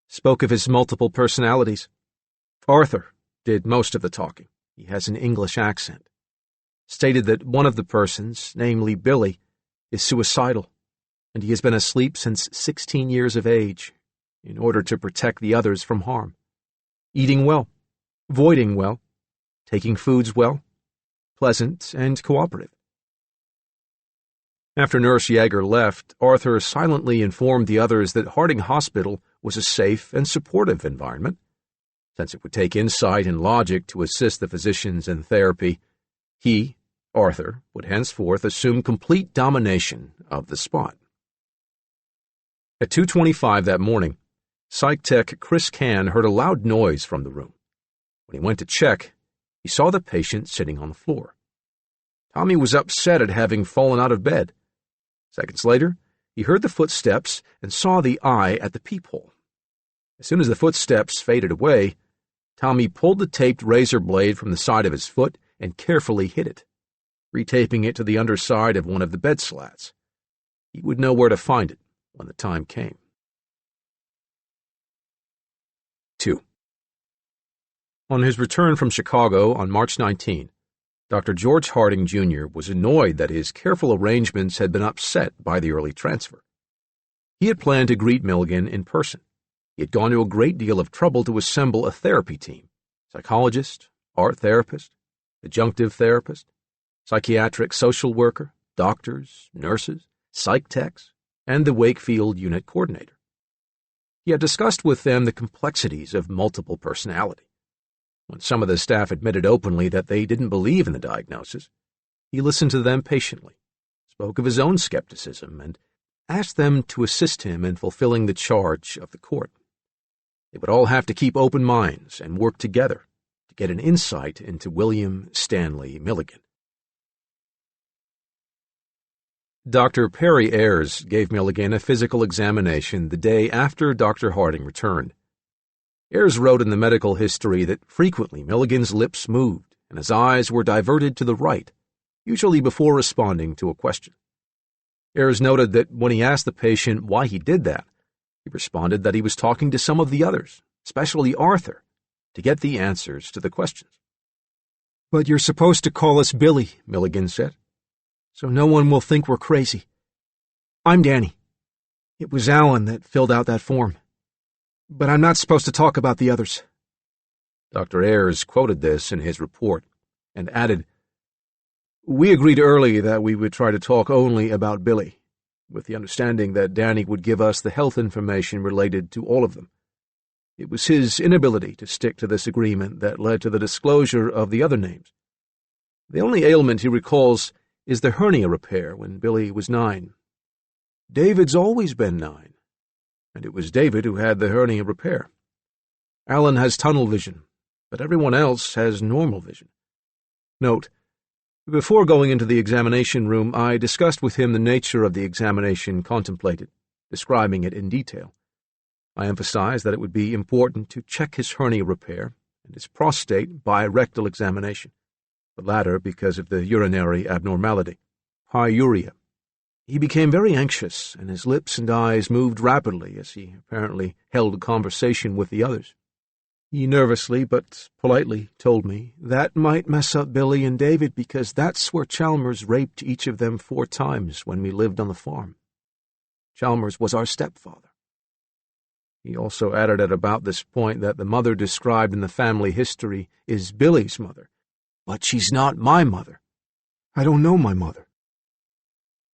Spoke of his multiple personalities. Arthur did most of the talking. He has an English accent. Stated that one of the persons, namely Billy, is suicidal, and he has been asleep since 16 years of age in order to protect the others from harm. Eating well, voiding well, taking foods well, pleasant and cooperative. After Nurse Yeager left, Arthur silently informed the others that Harding Hospital was a safe and supportive environment. Since it would take insight and logic to assist the physicians in therapy, he, Arthur, would henceforth assume complete domination of the spot. At 2:25 that morning, Psych Tech Chris Cann heard a loud noise from the room. When he went to check, he saw the patient sitting on the floor. Tommy was upset at having fallen out of bed. Seconds later, he heard the footsteps and saw the eye at the peephole. As soon as the footsteps faded away, Tommy pulled the taped razor blade from the side of his foot and carefully hid it, retaping it to the underside of one of the bed slats. He would know where to find it when the time came. 2. On his return from Chicago on March 19, Dr. George Harding, Jr. was annoyed that his careful arrangements had been upset by the early transfer. He had planned to greet Milligan in person. He had gone to a great deal of trouble to assemble a therapy team: psychologist, art therapist, adjunctive therapist, psychiatric social worker, doctors, nurses, psych techs, and the Wakefield unit coordinator. He had discussed with them the complexities of multiple personality. When some of the staff admitted openly that they didn't believe in the diagnosis, he listened to them patiently, spoke of his own skepticism, and asked them to assist him in fulfilling the charge of the court. They would all have to keep open minds and work together to get an insight into William Stanley Milligan. Dr. Perry Ayres gave Milligan a physical examination the day after Dr. Harding returned. Ayres wrote in the medical history that frequently Milligan's lips moved and his eyes were diverted to the right, usually before responding to a question. Ayres noted that when he asked the patient why he did that, he responded that he was talking to some of the others, especially Arthur, to get the answers to the questions. "But you're supposed to call us Billy," Milligan said, "so no one will think we're crazy. I'm Danny. It was Alan that filled out that form. But I'm not supposed to talk about the others." Dr. Ayres quoted this in his report and added, "We agreed early that we would try to talk only about Billy, with the understanding that Danny would give us the health information related to all of them. It was his inability to stick to this agreement that led to the disclosure of the other names. The only ailment he recalls is the hernia repair when Billy was 9. David's always been 9, and it was David who had the hernia repair. Alan has tunnel vision, but everyone else has normal vision. Note, before going into the examination room, I discussed with him the nature of the examination contemplated, describing it in detail. I emphasized that it would be important to check his hernia repair and his prostate by rectal examination, the latter because of the urinary abnormality, pyuria. He became very anxious, and his lips and eyes moved rapidly as he apparently held a conversation with the others. He nervously but politely told me that might mess up Billy and David because that's where Chalmers raped each of them 4 times when we lived on the farm. Chalmers was our stepfather." He also added at about this point that the mother described in the family history is Billy's mother, but she's not my mother. "I don't know my mother."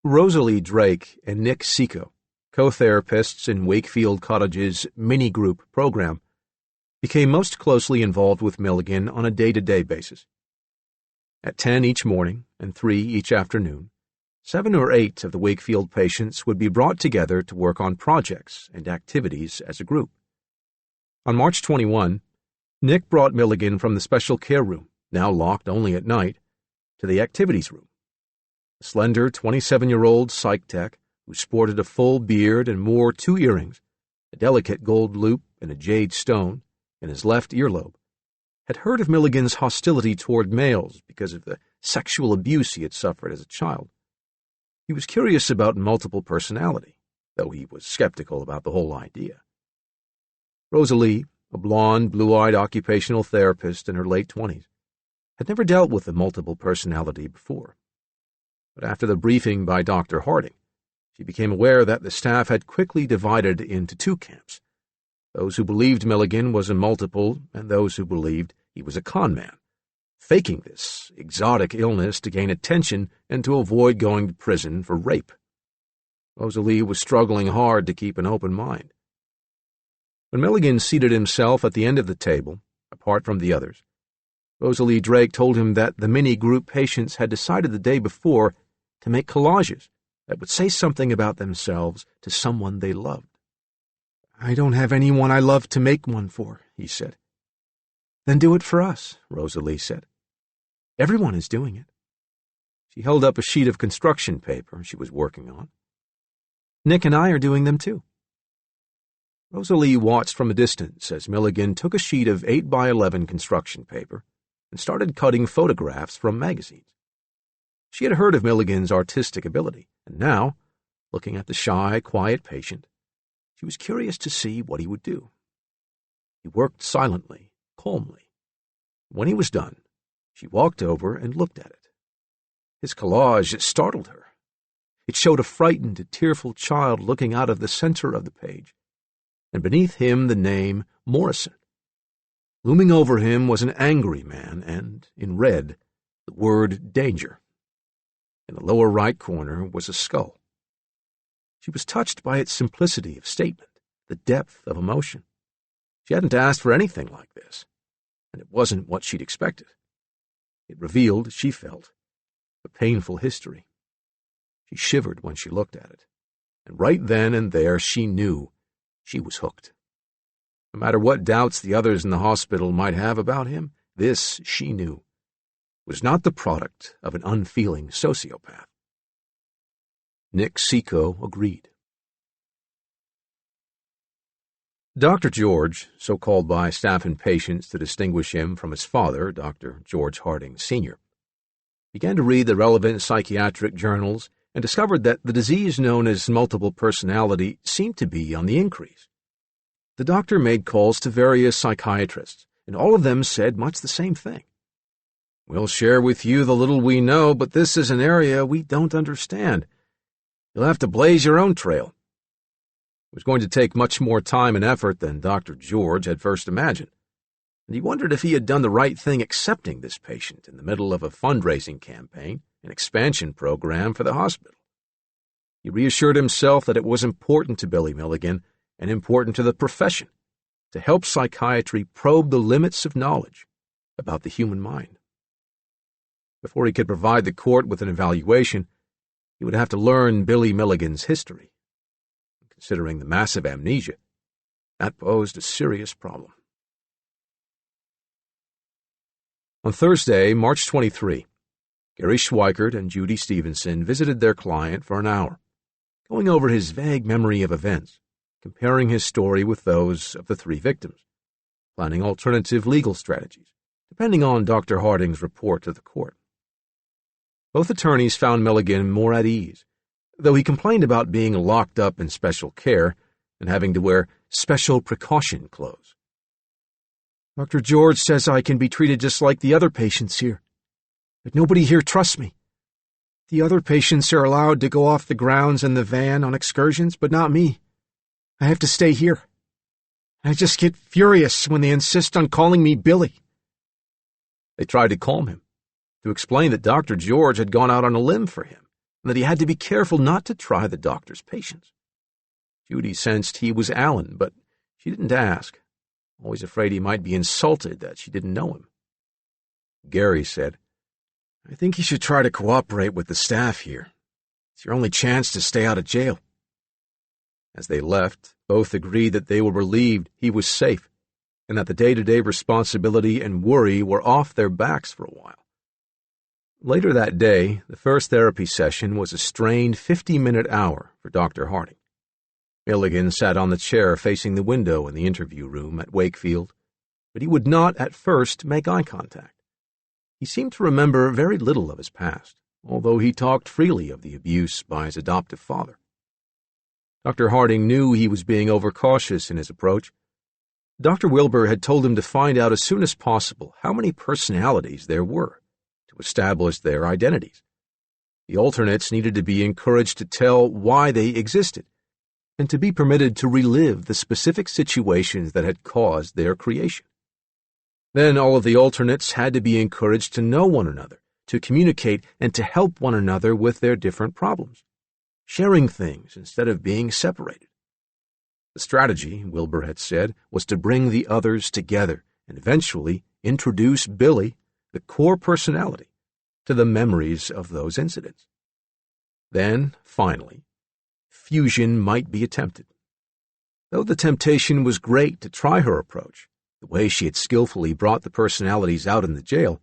Rosalie Drake and Nick Seco, co-therapists in Wakefield Cottage's mini-group program, became most closely involved with Milligan on a day-to-day basis. At 10 each morning and 3 each afternoon, 7 or 8 of the Wakefield patients would be brought together to work on projects and activities as a group. On March 21, Nick brought Milligan from the special care room, now locked only at night, to the activities room. A slender 27-year-old psych tech who sported a full beard and wore 2 earrings, a delicate gold loop and a jade stone, in his left earlobe, had heard of Milligan's hostility toward males because of the sexual abuse he had suffered as a child. He was curious about multiple personality, though he was skeptical about the whole idea. Rosalie, a blonde, blue-eyed occupational therapist in her late 20s, had never dealt with the multiple personality before. But after the briefing by Dr. Harding, she became aware that the staff had quickly divided into 2 camps, those who believed Milligan was a multiple and those who believed he was a con man, faking this exotic illness to gain attention and to avoid going to prison for rape. Rosalie was struggling hard to keep an open mind. When Milligan seated himself at the end of the table, apart from the others, Rosalie Drake told him that the mini-group patients had decided the day before to make collages that would say something about themselves to someone they loved. "I don't have anyone I love to make one for," he said. "Then do it for us," Rosalie said. "Everyone is doing it." She held up a sheet of construction paper she was working on. "Nick and I are doing them too." Rosalie watched from a distance as Milligan took a sheet of 8 by 11 construction paper and started cutting photographs from magazines. She had heard of Milligan's artistic ability, and now, looking at the shy, quiet patient, she was curious to see what he would do. He worked silently, calmly. When he was done, she walked over and looked at it. His collage startled her. It showed a frightened, tearful child looking out of the center of the page, and beneath him the name Morrison. Looming over him was an angry man, and, in red, the word danger. In the lower right corner was a skull. She was touched by its simplicity of statement, the depth of emotion. She hadn't asked for anything like this, and it wasn't what she'd expected. It revealed, she felt, a painful history. She shivered when she looked at it, and right then and there she knew she was hooked. No matter what doubts the others in the hospital might have about him, this, she knew, was not the product of an unfeeling sociopath. Nick Seco agreed. Dr. George, so called by staff and patients to distinguish him from his father, Dr. George Harding Sr., began to read the relevant psychiatric journals and discovered that the disease known as multiple personality seemed to be on the increase. The doctor made calls to various psychiatrists, and all of them said much the same thing. "We'll share with you the little we know, but this is an area we don't understand. You'll have to blaze your own trail." It was going to take much more time and effort than Dr. George had first imagined, and he wondered if he had done the right thing accepting this patient in the middle of a fundraising campaign, an expansion program for the hospital. He reassured himself that it was important to Billy Milligan and important to the profession to help psychiatry probe the limits of knowledge about the human mind. Before he could provide the court with an evaluation, he would have to learn Billy Milligan's history. Considering the massive amnesia, that posed a serious problem. On Thursday, March 23, Gary Schweikert and Judy Stevenson visited their client for an hour, going over his vague memory of events, comparing his story with those of the three victims, planning alternative legal strategies, depending on Dr. Harding's report to the court. Both attorneys found Milligan more at ease, though he complained about being locked up in special care and having to wear special precaution clothes. "Dr. George says I can be treated just like the other patients here, but nobody here trusts me. The other patients are allowed to go off the grounds in the van on excursions, but not me. I have to stay here. I just get furious when they insist on calling me Billy." They tried to calm him, to explain that Dr. George had gone out on a limb for him, and that he had to be careful not to try the doctor's patience. Judy sensed he was Alan, but she didn't ask, always afraid he might be insulted that she didn't know him. Gary said, "I think you should try to cooperate with the staff here. It's your only chance to stay out of jail." As they left, both agreed that they were relieved he was safe, and that the day-to-day responsibility and worry were off their backs for a while. Later that day, the first therapy session was a strained 50-minute hour for Dr. Harding. Milligan sat on the chair facing the window in the interview room at Wakefield, but he would not at first make eye contact. He seemed to remember very little of his past, although he talked freely of the abuse by his adoptive father. Dr. Harding knew he was being overcautious in his approach. Dr. Wilbur had told him to find out as soon as possible how many personalities there were, to establish their identities. The alternates needed to be encouraged to tell why they existed, and to be permitted to relive the specific situations that had caused their creation. Then all of the alternates had to be encouraged to know one another, to communicate, and to help one another with their different problems, sharing things instead of being separated. The strategy, Wilbur had said, was to bring the others together and eventually introduce Billy, the core personality, to the memories of those incidents. Then, finally, fusion might be attempted. Though the temptation was great to try her approach, the way she had skillfully brought the personalities out in the jail,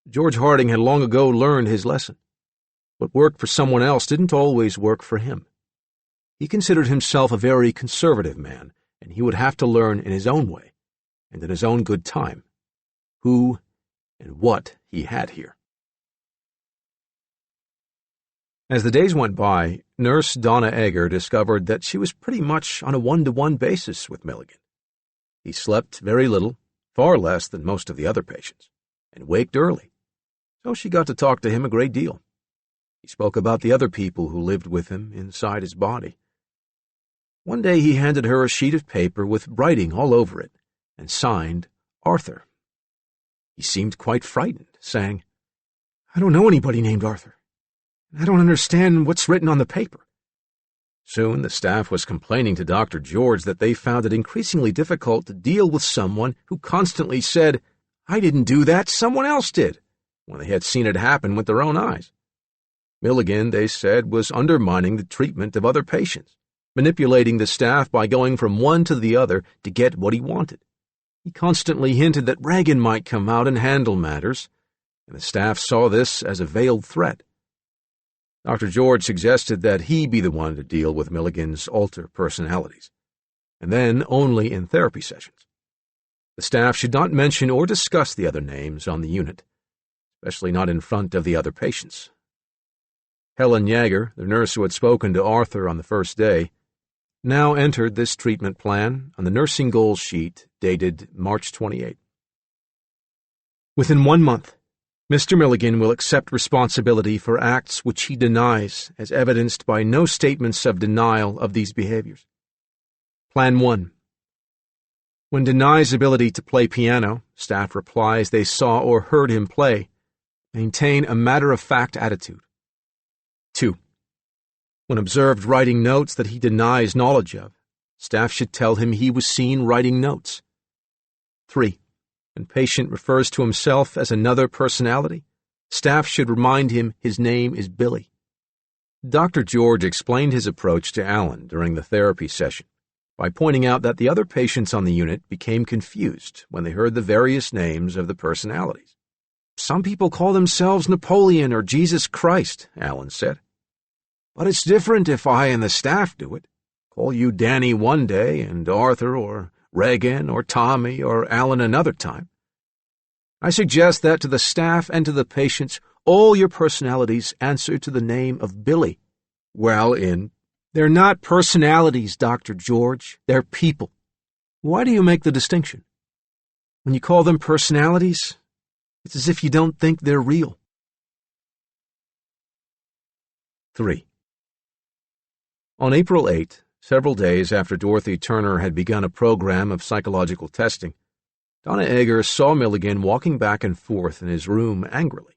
George Harding had long ago learned his lesson. What worked for someone else didn't always work for him. He considered himself a very conservative man, and he would have to learn in his own way, and in his own good time, who and what he had here. As the days went by, Nurse Donna Egger discovered that she was pretty much on a one-to-one basis with Milligan. He slept very little, far less than most of the other patients, and waked early, so she got to talk to him a great deal. He spoke about the other people who lived with him inside his body. One day he handed her a sheet of paper with writing all over it, and signed Arthur. He seemed quite frightened, saying, "I don't know anybody named Arthur. I don't understand what's written on the paper." Soon the staff was complaining to Dr. George that they found it increasingly difficult to deal with someone who constantly said, "I didn't do that, someone else did," when they had seen it happen with their own eyes. Milligan, they said, was undermining the treatment of other patients, manipulating the staff by going from one to the other to get what he wanted. He constantly hinted that Reagan might come out and handle matters, and the staff saw this as a veiled threat. Dr. George suggested that he be the one to deal with Milligan's alter personalities. and then only in therapy sessions. The staff should not mention or discuss the other names on the unit, especially not in front of the other patients. Helen Yeager, the nurse who had spoken to Arthur on the first day, now entered this treatment plan on the nursing goals sheet dated March 28. Within 1 month, Mr. Milligan will accept responsibility for acts which he denies as evidenced by no statements of denial of these behaviors. Plan 1. When denies ability to play piano, staff replies they saw or heard him play. Maintain a matter-of-fact attitude. 2. When observed writing notes that he denies knowledge of, staff should tell him he was seen writing notes. 3. When patient refers to himself as another personality, staff should remind him his name is Billy. Dr. George explained his approach to Alan during the therapy session by pointing out that the other patients on the unit became confused when they heard the various names of the personalities. Some people call themselves Napoleon or Jesus Christ, Alan said. But it's different if I and the staff do it. Call you Danny one day and Arthur or Regan or Tommy or Alan another time. I suggest that to the staff and to the patients, all your personalities answer to the name of Billy. They're not personalities, Dr. George. They're people. Why do you make the distinction? When you call them personalities, it's as if you don't think they're real. 3. On April 8, several days after Dorothy Turner had begun a program of psychological testing, Donna Egger saw Milligan walking back and forth in his room angrily.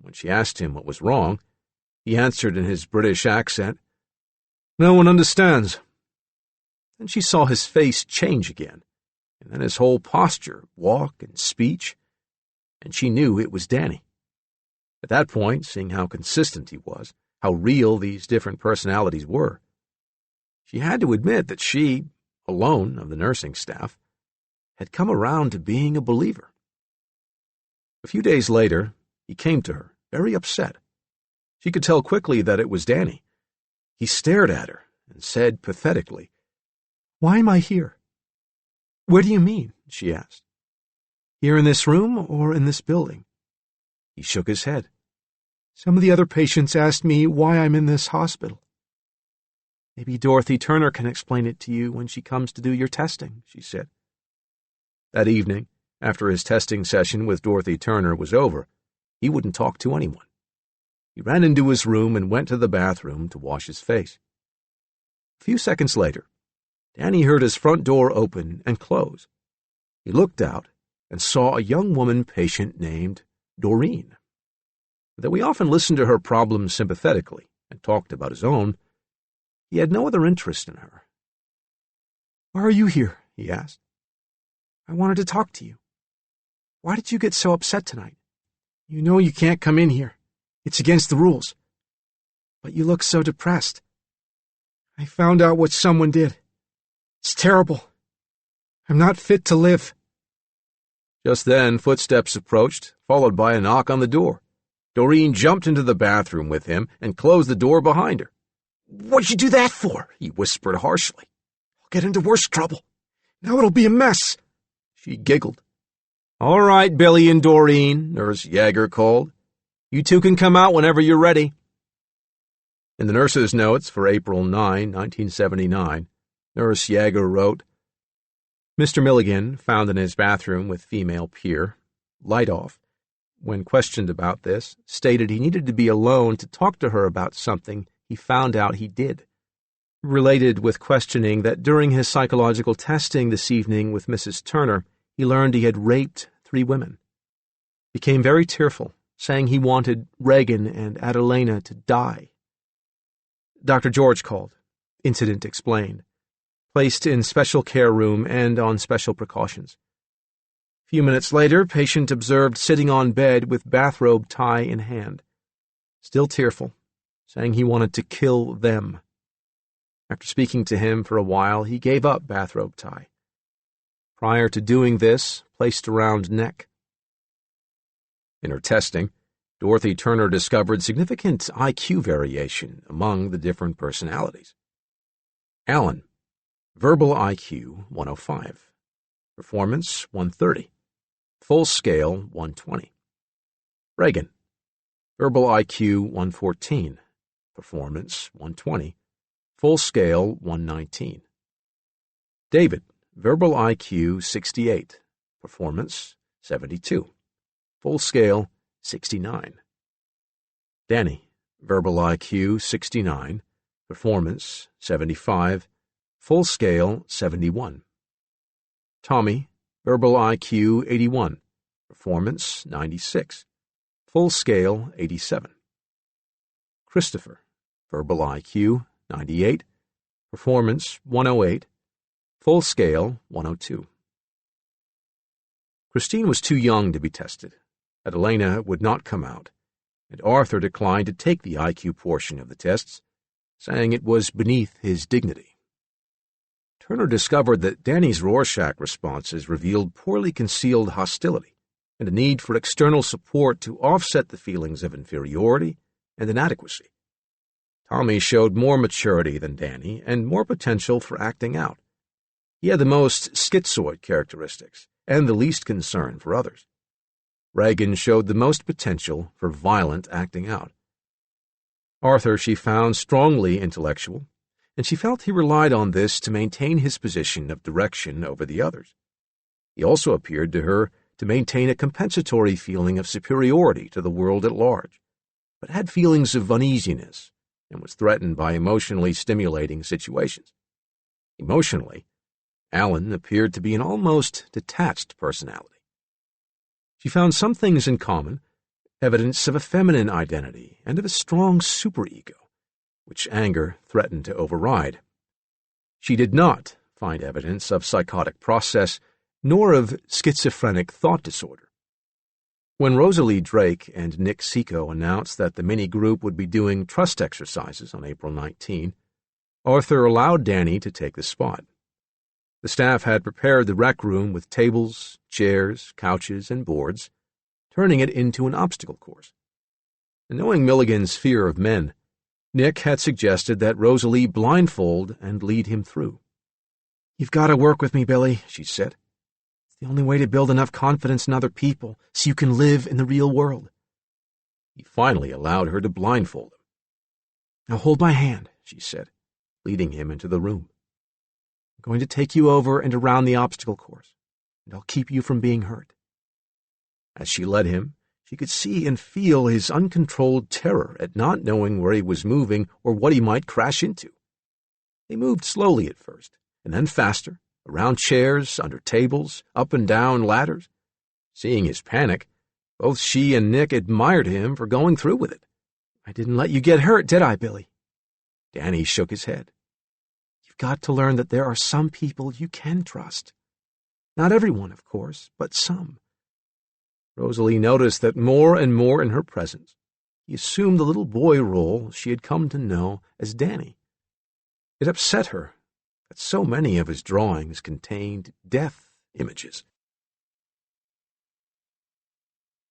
When she asked him what was wrong, he answered in his British accent, "No one understands." Then she saw his face change again, and then his whole posture, walk, and speech, and she knew it was Danny. At that point, seeing how consistent he was, how real these different personalities were, she had to admit that she, alone of the nursing staff, had come around to being a believer. A few days later, he came to her, very upset. She could tell quickly that it was Danny. He stared at her and said pathetically, "Why am I here?" "Where do you mean?" she asked. "Here in this room or in this building?" He shook his head. "Some of the other patients asked me why I'm in this hospital." "Maybe Dorothy Turner can explain it to you when she comes to do your testing," she said. That evening, after his testing session with Dorothy Turner was over, he wouldn't talk to anyone. He ran into his room and went to the bathroom to wash his face. A few seconds later, Danny heard his front door open and close. He looked out and saw a young woman patient named Doreen. Though he often listened to her problems sympathetically and talked about his own, he had no other interest in her. "Why are you here?" he asked. "I wanted to talk to you. Why did you get so upset tonight? You know you can't come in here. It's against the rules. But you look so depressed. I found out what someone did. It's terrible. I'm not fit to live." Just then, footsteps approached, followed by a knock on the door. Doreen jumped into the bathroom with him and closed the door behind her. "What'd you do that for?" he whispered harshly. "I'll get into worse trouble. Now it'll be a mess." She giggled. "All right, Billy and Doreen," Nurse Yeager called. "You two can come out whenever you're ready." In the nurse's notes for April 9, 1979, Nurse Yeager wrote, "Mr. Milligan, found in his bathroom with female peer, light off, when questioned about this, stated he needed to be alone to talk to her about something he found out he did. Related with questioning that during his psychological testing this evening with Mrs. Turner, he learned he had raped 3 women. Became very tearful, saying he wanted Regan and Adelena to die. Dr. George called. Incident explained. Placed in special care room and on special precautions. Few minutes later, patient observed sitting on bed with bathrobe tie in hand. Still tearful, saying he wanted to kill them. After speaking to him for a while, he gave up bathrobe tie. Prior to doing this, placed around neck. In her testing, Dorothy Turner discovered significant IQ variation among the different personalities. Alan, Verbal IQ 105. Performance 130. Full scale 120. Reagan. Verbal IQ 114. Performance 120. Full scale 119. David. Verbal IQ 68. Performance 72. Full scale 69. Danny. Verbal IQ 69. Performance 75. Full scale 71. Tommy. Verbal IQ 81. Performance 96. Full scale 87. Christopher. Verbal IQ 98. Performance 108. Full scale 102. Christine was too young to be tested. Adelena would not come out, and Arthur declined to take the IQ portion of the tests, saying it was beneath his dignity. Turner discovered that Danny's Rorschach responses revealed poorly concealed hostility and a need for external support to offset the feelings of inferiority and inadequacy. Tommy showed more maturity than Danny and more potential for acting out. He had the most schizoid characteristics and the least concern for others. Reagan showed the most potential for violent acting out. Arthur she found strongly intellectual, and she felt he relied on this to maintain his position of direction over the others. He also appeared to her to maintain a compensatory feeling of superiority to the world at large, but had feelings of uneasiness and was threatened by emotionally stimulating situations. Emotionally, Alan appeared to be an almost detached personality. She found some things in common, evidence of a feminine identity and of a strong superego, which anger threatened to override. She did not find evidence of psychotic process nor of schizophrenic thought disorder. When Rosalie Drake and Nick Seco announced that the mini-group would be doing trust exercises on April 19, Arthur allowed Danny to take the spot. The staff had prepared the rec room with tables, chairs, couches, and boards, turning it into an obstacle course. And knowing Milligan's fear of men, Nick had suggested that Rosalie blindfold and lead him through. "You've got to work with me, Billy," she said. "It's the only way to build enough confidence in other people so you can live in the real world." He finally allowed her to blindfold him. "Now hold my hand," she said, leading him into the room. "I'm going to take you over and around the obstacle course, and I'll keep you from being hurt." As she led him, she could see and feel his uncontrolled terror at not knowing where he was moving or what he might crash into. They moved slowly at first, and then faster, around chairs, under tables, up and down ladders. Seeing his panic, both she and Nick admired him for going through with it. "I didn't let you get hurt, did I, Billy?" Danny shook his head. "You've got to learn that there are some people you can trust. Not everyone, of course, but some." Rosalie noticed that more and more in her presence, he assumed the little boy role she had come to know as Danny. It upset her that so many of his drawings contained death images.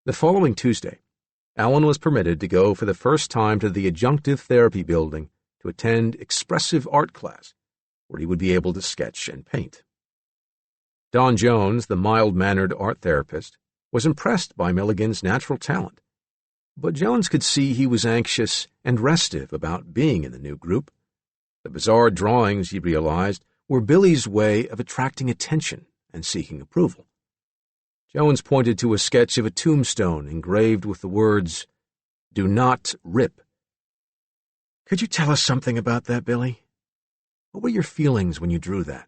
The following Tuesday, Alan was permitted to go for the first time to the adjunctive therapy building to attend expressive art class, where he would be able to sketch and paint. Don Jones, the mild-mannered art therapist, was impressed by Milligan's natural talent, but Jones could see he was anxious and restive about being in the new group. The bizarre drawings, he realized, were Billy's way of attracting attention and seeking approval. Jones pointed to a sketch of a tombstone engraved with the words, "Do not rip." "Could you tell us something about that, Billy? What were your feelings when you drew that?"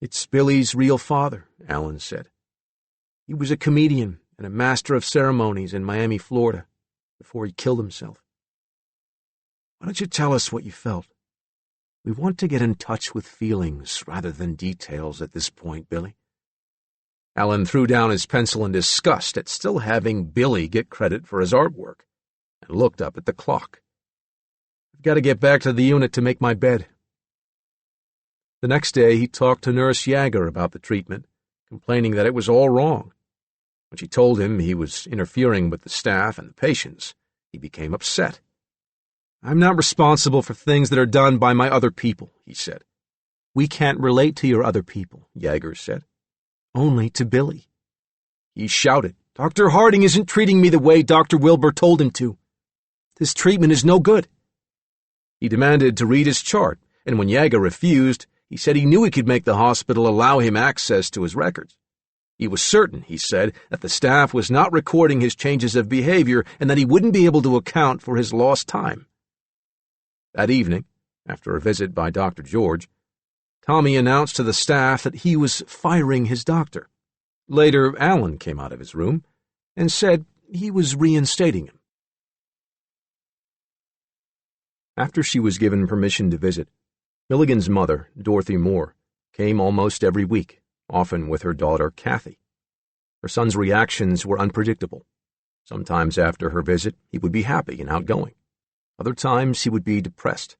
"It's Billy's real father," Alan said. "He was a comedian and a master of ceremonies in Miami, Florida, before he killed himself." "Why don't you tell us what you felt? We want to get in touch with feelings rather than details at this point, Billy." Alan threw down his pencil in disgust at still having Billy get credit for his artwork and looked up at the clock. "I've got to get back to the unit to make my bed." The next day he talked to Nurse Yager about the treatment, complaining that it was all wrong. When she told him he was interfering with the staff and the patients, he became upset. "I'm not responsible for things that are done by my other people," he said. We can't relate to your other people, Yeager said. Only to Billy. He shouted, Dr. Harding isn't treating me the way Dr. Wilbur told him to. This treatment is no good. He demanded to read his chart, and when Yeager refused, he said he knew he could make the hospital allow him access to his records. He was certain, he said, that the staff was not recording his changes of behavior and that he wouldn't be able to account for his lost time. That evening, after a visit by Dr. George, Tommy announced to the staff that he was firing his doctor. Later, Alan came out of his room and said he was reinstating him. After she was given permission to visit, Milligan's mother, Dorothy Moore, came almost every week, often with her daughter, Kathy. Her son's reactions were unpredictable. Sometimes after her visit, he would be happy and outgoing. Other times, he would be depressed.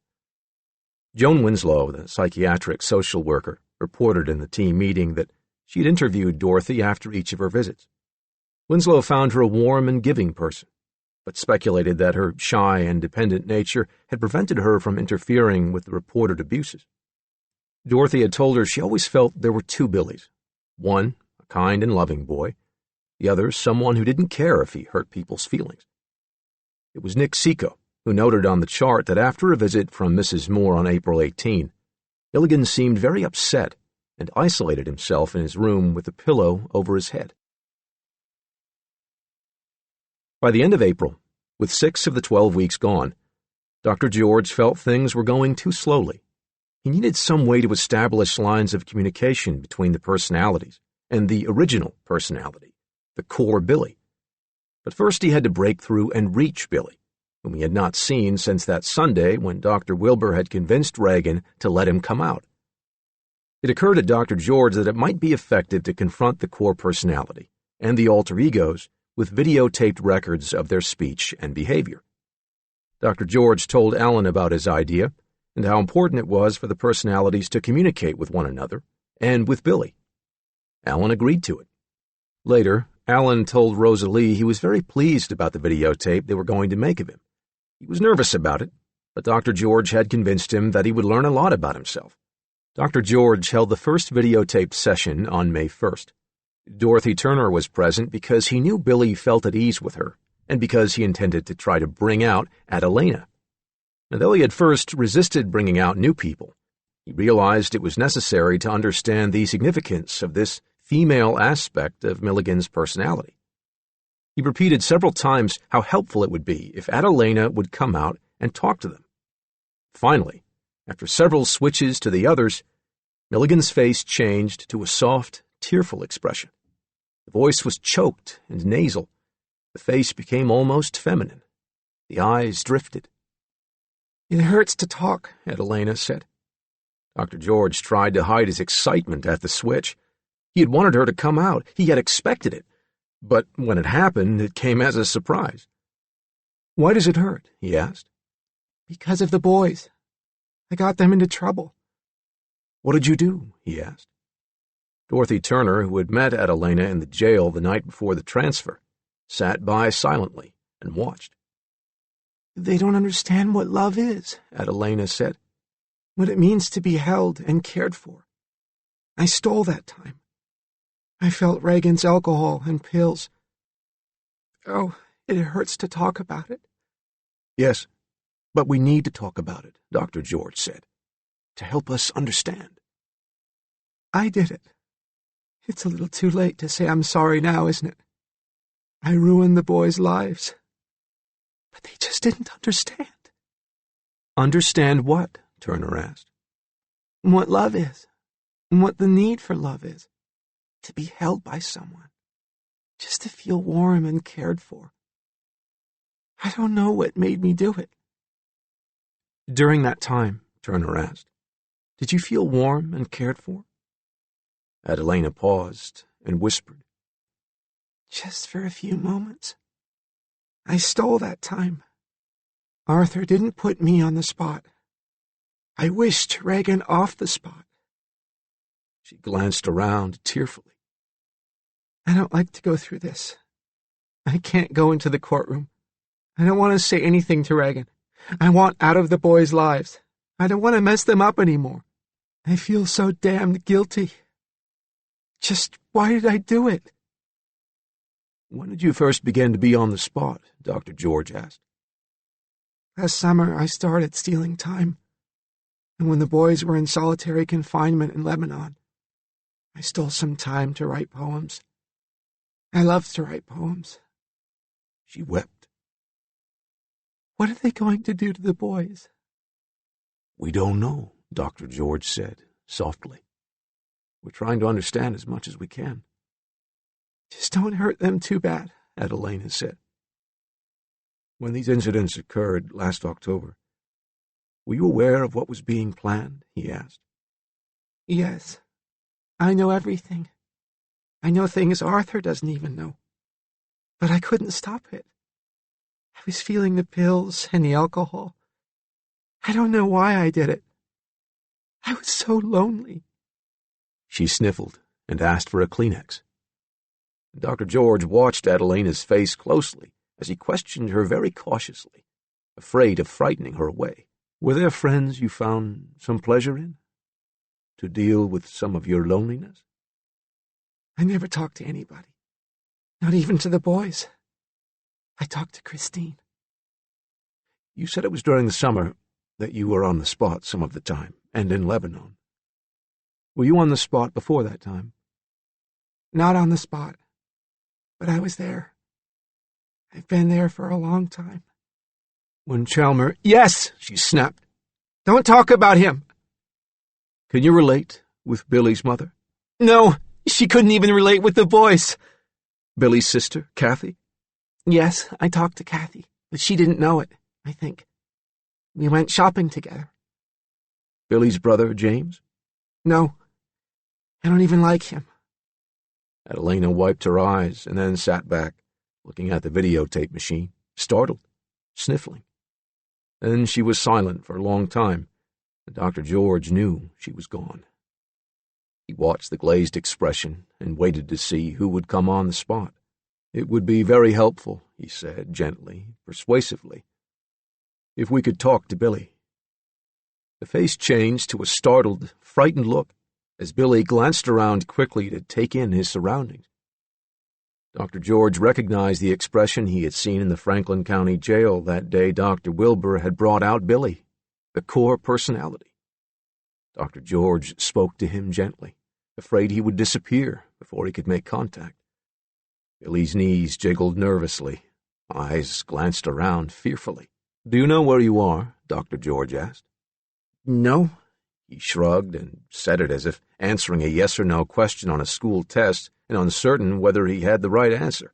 Joan Winslow, the psychiatric social worker, reported in the team meeting that she had interviewed Dorothy after each of her visits. Winslow found her a warm and giving person, but speculated that her shy and dependent nature had prevented her from interfering with the reported abuses. Dorothy had told her she always felt there were two Billies. One, a kind and loving boy. The other, someone who didn't care if he hurt people's feelings. It was Nick Seco who noted on the chart that after a visit from Mrs. Moore on April 18, Milligan seemed very upset and isolated himself in his room with a pillow over his head. By the end of April, with 6 of the 12 weeks gone, Dr. George felt things were going too slowly. He needed some way to establish lines of communication between the personalities and the original personality, the core Billy. But first he had to break through and reach Billy, whom he had not seen since that Sunday when Dr. Wilbur had convinced Reagan to let him come out. It occurred to Dr. George that it might be effective to confront the core personality and the alter egos with videotaped records of their speech and behavior. Dr. George told Alan about his idea and how important it was for the personalities to communicate with one another and with Billy. Alan agreed to it. Later, Alan told Rosalie he was very pleased about the videotape they were going to make of him. He was nervous about it, but Dr. George had convinced him that he would learn a lot about himself. Dr. George held the first videotaped session on May 1st. Dorothy Turner was present because he knew Billy felt at ease with her, and because he intended to try to bring out Adelena. And though he had first resisted bringing out new people, he realized it was necessary to understand the significance of this female aspect of Milligan's personality. He repeated several times how helpful it would be if Adelena would come out and talk to them. Finally, after several switches to the others, Milligan's face changed to a soft, tearful expression. The voice was choked and nasal. The face became almost feminine. The eyes drifted. "It hurts to talk," Adelena said. Dr. George tried to hide his excitement at the switch. He had wanted her to come out. He had expected it. But when it happened, it came as a surprise. "Why does it hurt?" he asked. "Because of the boys. I got them into trouble." "What did you do?" he asked. Dorothy Turner, who had met Adelena in the jail the night before the transfer, sat by silently and watched. "They don't understand what love is," Adelena said. "What it means to be held and cared for. I stole that time. I felt Reagan's alcohol and pills. Oh, it hurts to talk about it." "Yes, but we need to talk about it," Dr. George said, "to help us understand." "I did it. It's a little too late to say I'm sorry now, isn't it? I ruined the boys' lives. But they just didn't understand." "Understand what?" Turner asked. "What love is, and what the need for love is. To be held by someone. Just to feel warm and cared for. I don't know what made me do it." "During that time," Turner asked, "did you feel warm and cared for?" Adelena paused and whispered, "Just for a few moments. I stole that time. Arthur didn't put me on the spot. I wished Reagan off the spot." She glanced around tearfully. "I don't like to go through this. I can't go into the courtroom. I don't want to say anything to Reagan. I want out of the boys' lives. I don't want to mess them up anymore. I feel so damned guilty. Just why did I do it? When did you first begin to be on the spot? Dr. George asked. Last summer I started stealing time, and when the boys were in solitary confinement in Lebanon, I stole some time to write poems. I loved to write poems. She wept. What are they going to do to the boys? We don't know, Dr. George said, softly. We're trying to understand as much as we can. Just don't hurt them too bad, Adelina said. When these incidents occurred last October, were you aware of what was being planned? He asked. Yes. I know everything. I know things Arthur doesn't even know. But I couldn't stop it. I was feeling the pills and the alcohol. I don't know why I did it. I was so lonely. She sniffled and asked for a Kleenex. Dr. George watched Adelina's face closely as he questioned her very cautiously, afraid of frightening her away. Were there friends you found some pleasure in? To deal with some of your loneliness? I never talked to anybody, not even to the boys. I talked to Christine. You said it was during the summer that you were on the spot some of the time, and in Lebanon. Were you on the spot before that time? Not on the spot, but I was there. I've been there for a long time. When Chalmer... Yes, she snapped. Don't talk about him. Can you relate with Billy's mother? No, she couldn't even relate with the boys. Billy's sister, Kathy? Yes, I talked to Kathy, but she didn't know it, I think. We went shopping together. Billy's brother, James? No, I don't even like him. Adelina wiped her eyes and then sat back, looking at the videotape machine, startled, sniffling. Then she was silent for a long time, and Dr. George knew she was gone. He watched the glazed expression and waited to see who would come on the spot. It would be very helpful, he said, gently, persuasively, if we could talk to Billy. The face changed to a startled, frightened look as Billy glanced around quickly to take in his surroundings. Dr. George recognized the expression he had seen in the Franklin County Jail that day Dr. Wilbur had brought out Billy, the core personality. Dr. George spoke to him gently, afraid he would disappear before he could make contact. Billy's knees jiggled nervously, eyes glanced around fearfully. Do you know where you are? Dr. George asked. No. He shrugged and said it as if answering a yes or no question on a school test and uncertain whether he had the right answer.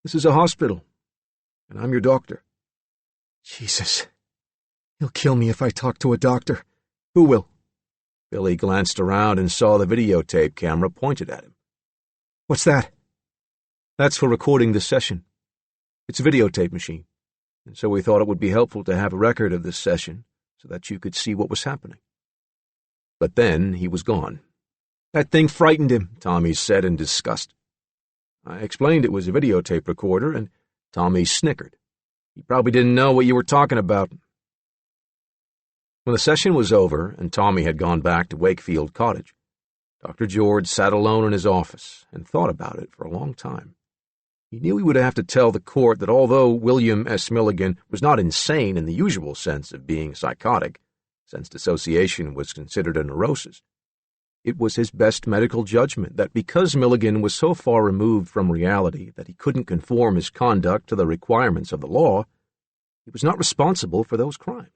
This is a hospital, and I'm your doctor. Jesus. He'll kill me if I talk to a doctor. Who will? Billy glanced around and saw the videotape camera pointed at him. What's that? That's for recording this session. It's a videotape machine, and so we thought it would be helpful to have a record of this session so that you could see what was happening. But then he was gone. That thing frightened him, Tommy said in disgust. I explained it was a videotape recorder, and Tommy snickered. He probably didn't know what you were talking about. When the session was over and Tommy had gone back to Wakefield Cottage, Dr. George sat alone in his office and thought about it for a long time. He knew he would have to tell the court that although William S. Milligan was not insane in the usual sense of being psychotic, since dissociation was considered a neurosis, it was his best medical judgment that because Milligan was so far removed from reality that he couldn't conform his conduct to the requirements of the law, he was not responsible for those crimes.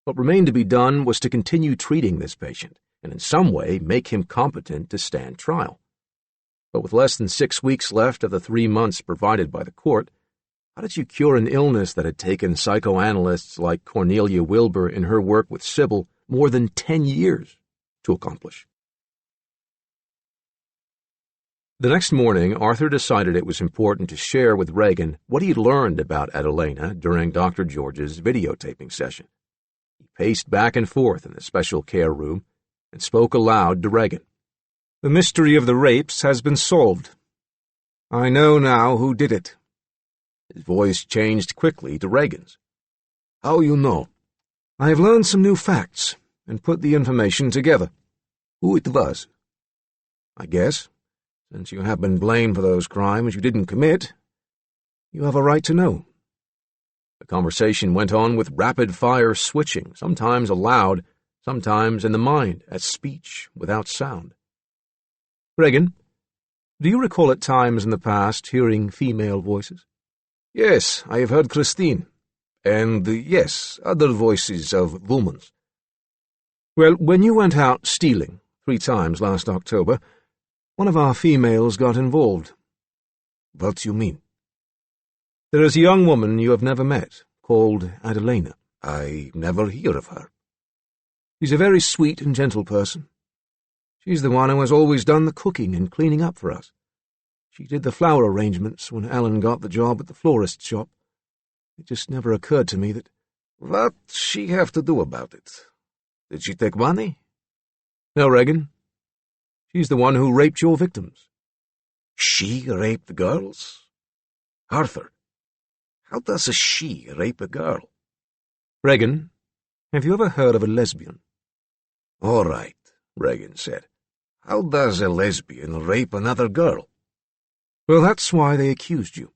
What remained to be done was to continue treating this patient and in some way make him competent to stand trial. But with less than 6 weeks left of the 3 months provided by the court, how did you cure an illness that had taken psychoanalysts like Cornelia Wilbur in her work with Sybil more than 10 years to accomplish? The next morning, Arthur decided it was important to share with Regan what he'd learned about Adelina during Dr. George's videotaping session. He paced back and forth in the special care room and spoke aloud to Regan. The mystery of the rapes has been solved. I know now who did it. His voice changed quickly to Regan's. How you know? I have learned some new facts, and put the information together. Who it was? I guess, since you have been blamed for those crimes you didn't commit, you have a right to know. The conversation went on with rapid-fire switching, sometimes aloud, sometimes in the mind, as speech without sound. Regan, do you recall at times in the past hearing female voices? Yes, I have heard Christine. And, yes, other voices of women. Well, when you went out stealing 3 times last October, one of our females got involved. What do you mean? There is a young woman you have never met, called Adelina. I never hear of her. She's a very sweet and gentle person. She's the one who has always done the cooking and cleaning up for us. She did the flower arrangements when Alan got the job at the florist's shop. It just never occurred to me that— What she have to do about it? Did she take money? No, Regan. She's the one who raped your victims. She raped girls? Arthur, how does a she rape a girl? Regan, have you ever heard of a lesbian? All right, Regan said. How does a lesbian rape another girl? Well, that's why they accused you.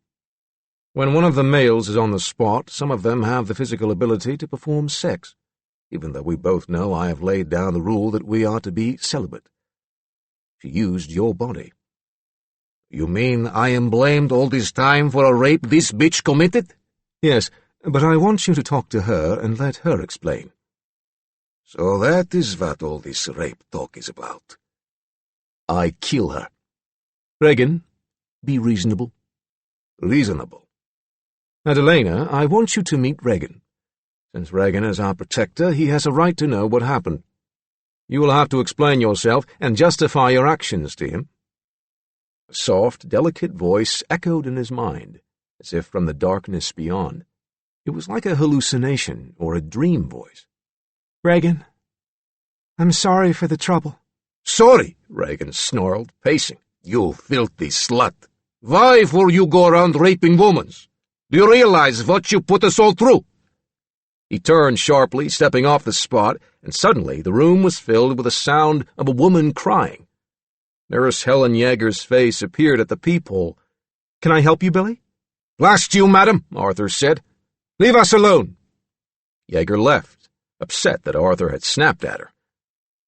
When one of the males is on the spot, some of them have the physical ability to perform sex, even though we both know I have laid down the rule that we are to be celibate. She used your body. You mean I am blamed all this time for a rape this bitch committed? Yes, but I want you to talk to her and let her explain. So that is what all this rape talk is about. I kill her. Regan, be reasonable. Reasonable. Adelina, I want you to meet Regan. Since Regan is our protector, he has a right to know what happened. You will have to explain yourself and justify your actions to him. A soft, delicate voice echoed in his mind, as if from the darkness beyond. It was like a hallucination or a dream voice. Regan, I'm sorry for the trouble. Sorry, Regan snarled, pacing. You filthy slut. Why for you go around raping women? Do you realize what you put us all through? He turned sharply, stepping off the spot, and suddenly the room was filled with the sound of a woman crying. Nurse Helen Yeager's face appeared at the peephole. Can I help you, Billy? Blast you, madam, Arthur said. Leave us alone. Yeager left, upset that Arthur had snapped at her.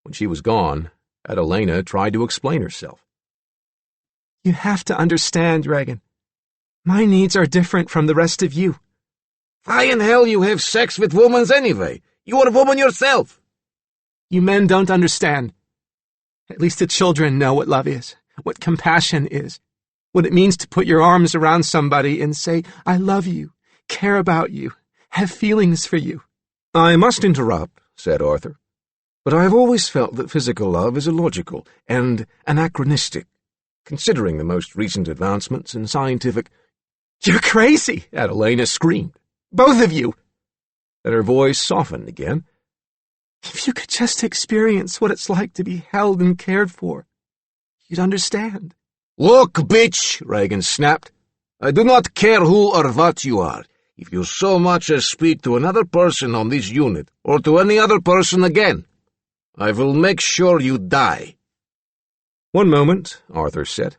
When she was gone, Adelina tried to explain herself. You have to understand, Regan. My needs are different from the rest of you. Why in hell you have sex with women anyway? You are a woman yourself. You men don't understand. At least the children know what love is, what compassion is, what it means to put your arms around somebody and say, I love you, care about you, have feelings for you. I must interrupt, said Arthur, but I have always felt that physical love is illogical and anachronistic, considering the most recent advancements in scientific— You're crazy, Adelina screamed. Both of you! Then her voice softened again. If you could just experience what it's like to be held and cared for, you'd understand. Look, bitch, Regan snapped. I do not care who or what you are. If you so much as speak to another person on this unit, or to any other person again, I will make sure you die. One moment, Arthur said.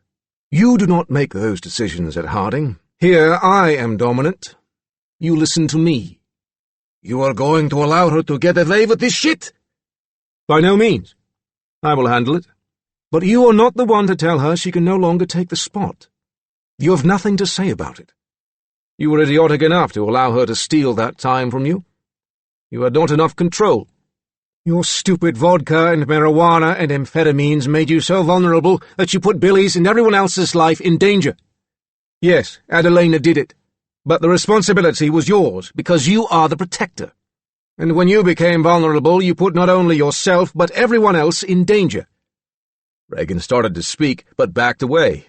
You do not make those decisions at Harding. Here I am dominant. You listen to me. You are going to allow her to get away with this shit? By no means. I will handle it. But you are not the one to tell her she can no longer take the spot. You have nothing to say about it. You were idiotic enough to allow her to steal that time from you. You had not enough control. Your stupid vodka and marijuana and amphetamines made you so vulnerable that you put Billy's and everyone else's life in danger. Yes, Adelina did it. But the responsibility was yours, because you are the protector. And when you became vulnerable, you put not only yourself, but everyone else in danger. Regan started to speak, but backed away.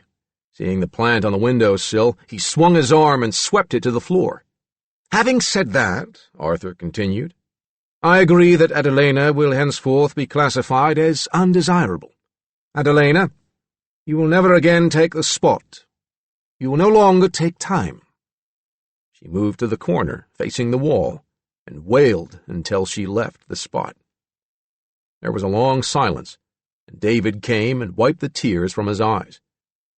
Seeing the plant on the windowsill, he swung his arm and swept it to the floor. Having said that, Arthur continued, I agree that Adelina will henceforth be classified as undesirable. Adelina, you will never again take the spot. You will no longer take time. She moved to the corner, facing the wall, and wailed until she left the spot. There was a long silence, and David came and wiped the tears from his eyes.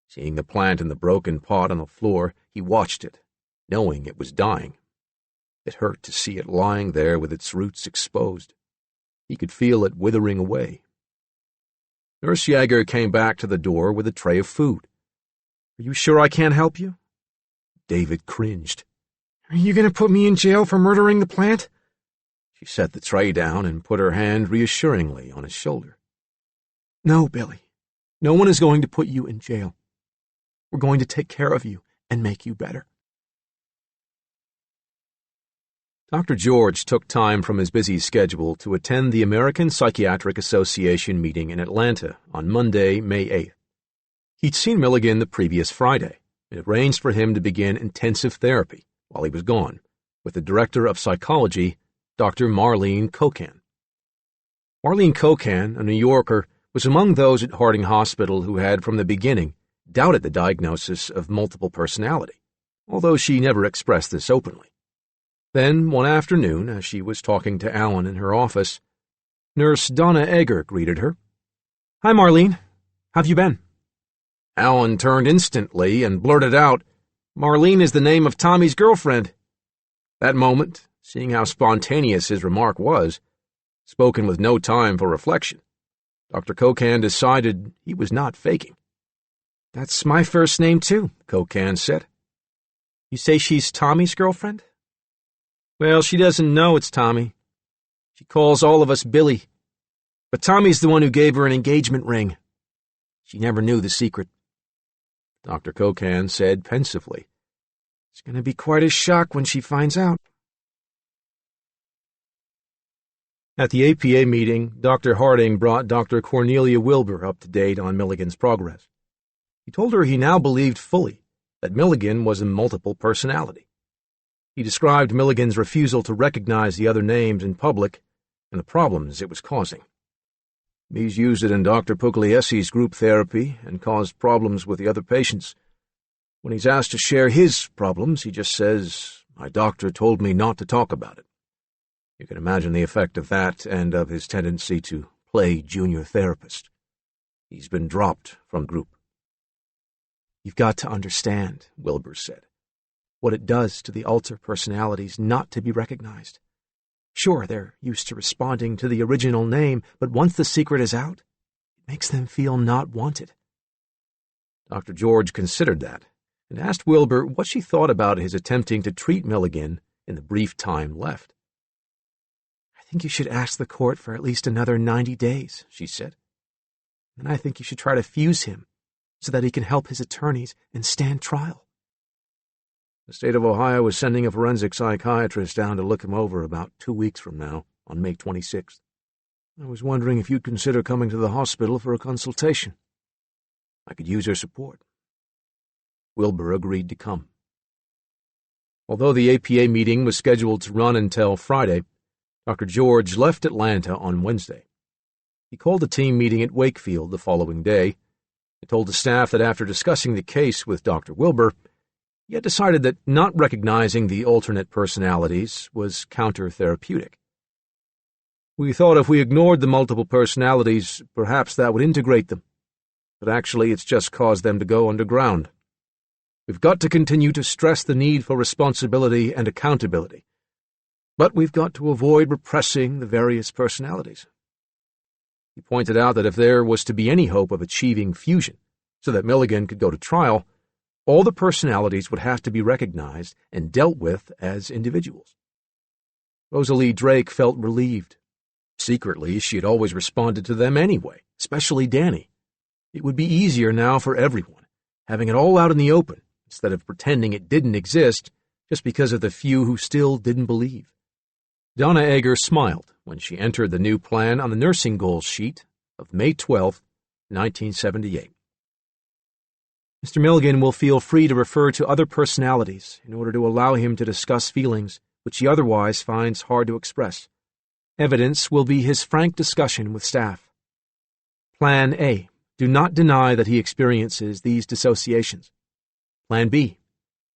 Seeing the plant in the broken pot on the floor, he watched it, knowing it was dying. It hurt to see it lying there with its roots exposed. He could feel it withering away. Nurse Yeager came back to the door with a tray of food. "Are you sure I can't help you?" David cringed. "Are you going to put me in jail for murdering the plant?" She set the tray down and put her hand reassuringly on his shoulder. "No, Billy. No one is going to put you in jail. We're going to take care of you and make you better." Dr. George took time from his busy schedule to attend the American Psychiatric Association meeting in Atlanta on Monday, May 8th. He'd seen Milligan the previous Friday and arranged for him to begin intensive therapy while he was gone with the director of psychology, Dr. Marlene Kokan. Marlene Kokan, a New Yorker, was among those at Harding Hospital who had, from the beginning, doubted the diagnosis of multiple personality, although she never expressed this openly. Then, one afternoon, as she was talking to Alan in her office, Nurse Donna Egger greeted her. "Hi, Marlene. How've you been?" Alan turned instantly and blurted out, "Marlene is the name of Tommy's girlfriend." That moment, seeing how spontaneous his remark was, spoken with no time for reflection, Dr. Kokan decided he was not faking. "That's my first name, too," Kokan said. "You say she's Tommy's girlfriend?" "Well, she doesn't know it's Tommy. She calls all of us Billy. But Tommy's the one who gave her an engagement ring. She never knew the secret." Dr. Kokan said pensively, "It's going to be quite a shock when she finds out." At the APA meeting, Dr. Harding brought Dr. Cornelia Wilbur up to date on Milligan's progress. He told her he now believed fully that Milligan was a multiple personality. He described Milligan's refusal to recognize the other names in public and the problems it was causing. He's used it in Dr. Pugliesi's group therapy and caused problems with the other patients. When he's asked to share his problems, he just says, "My doctor told me not to talk about it." You can imagine the effect of that and of his tendency to play junior therapist. He's been dropped from group. "You've got to understand," Wilbur said, "what it does to the alter personalities not to be recognized. Sure, they're used to responding to the original name, but once the secret is out, it makes them feel not wanted." Dr. George considered that and asked Wilbur what she thought about his attempting to treat Milligan in the brief time left. "I think you should ask the court for at least another 90 days, she said. "And I think you should try to fuse him so that he can help his attorneys and stand trial." The state of Ohio is sending a forensic psychiatrist down to look him over about 2 weeks from now, on May 26th. I was wondering if you'd consider coming to the hospital for a consultation. I could use your support." Wilbur agreed to come. Although the APA meeting was scheduled to run until Friday, Dr. George left Atlanta on Wednesday. He called a team meeting at Wakefield the following day and told the staff that after discussing the case with Dr. Wilbur, he had decided that not recognizing the alternate personalities was counter-therapeutic. "We thought if we ignored the multiple personalities, perhaps that would integrate them, but actually it's just caused them to go underground. We've got to continue to stress the need for responsibility and accountability, but we've got to avoid repressing the various personalities." He pointed out that if there was to be any hope of achieving fusion so that Milligan could go to trial, all the personalities would have to be recognized and dealt with as individuals. Rosalie Drake felt relieved. Secretly, she had always responded to them anyway, especially Danny. It would be easier now for everyone, having it all out in the open, instead of pretending it didn't exist just because of the few who still didn't believe. Donna Egger smiled when she entered the new plan on the nursing goals sheet of May 12, 1978. "Mr. Milligan will feel free to refer to other personalities in order to allow him to discuss feelings which he otherwise finds hard to express. Evidence will be his frank discussion with staff. Plan A. Do not deny that he experiences these dissociations. Plan B.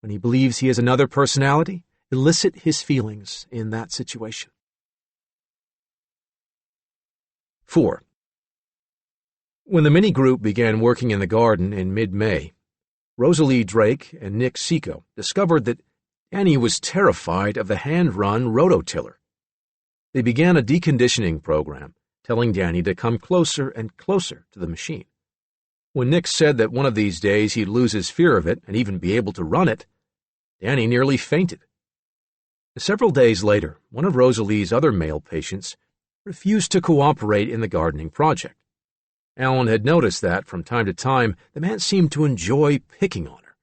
When he believes he is another personality, elicit his feelings in that situation." 4. When the mini-group began working in the garden in mid-May, Rosalie Drake and Nick Seco discovered that Danny was terrified of the hand-run rototiller. They began a deconditioning program, telling Danny to come closer and closer to the machine. When Nick said that one of these days he'd lose his fear of it and even be able to run it, Danny nearly fainted. Several days later, one of Rosalie's other male patients refused to cooperate in the gardening project. Alan had noticed that, from time to time, the man seemed to enjoy picking on her.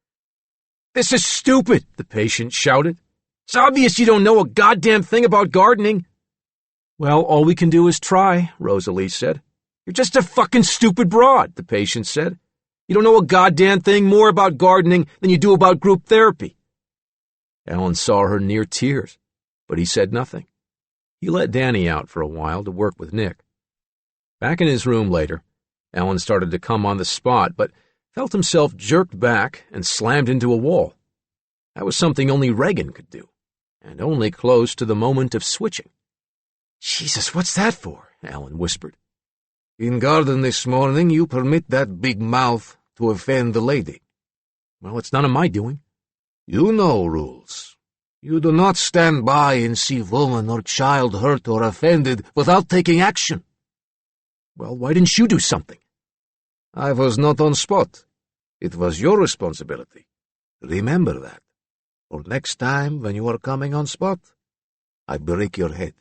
"This is stupid," the patient shouted. "It's obvious you don't know a goddamn thing about gardening." "Well, all we can do is try," Rosalie said. "You're just a fucking stupid broad," the patient said. "You don't know a goddamn thing more about gardening than you do about group therapy." Alan saw her near tears, but he said nothing. He let Danny out for a while to work with Nick. Back in his room later, Alan started to come on the spot, but felt himself jerked back and slammed into a wall. That was something only Regan could do, and only close to the moment of switching. "Jesus, what's that for?" Alan whispered. "In garden this morning, you permit that big mouth to offend the lady." "Well, it's none of my doing." "You know rules. You do not stand by and see woman or child hurt or offended without taking action." "Well, why didn't you do something?" "I was not on spot. It was your responsibility. Remember that. For next time when you are coming on spot, I break your head."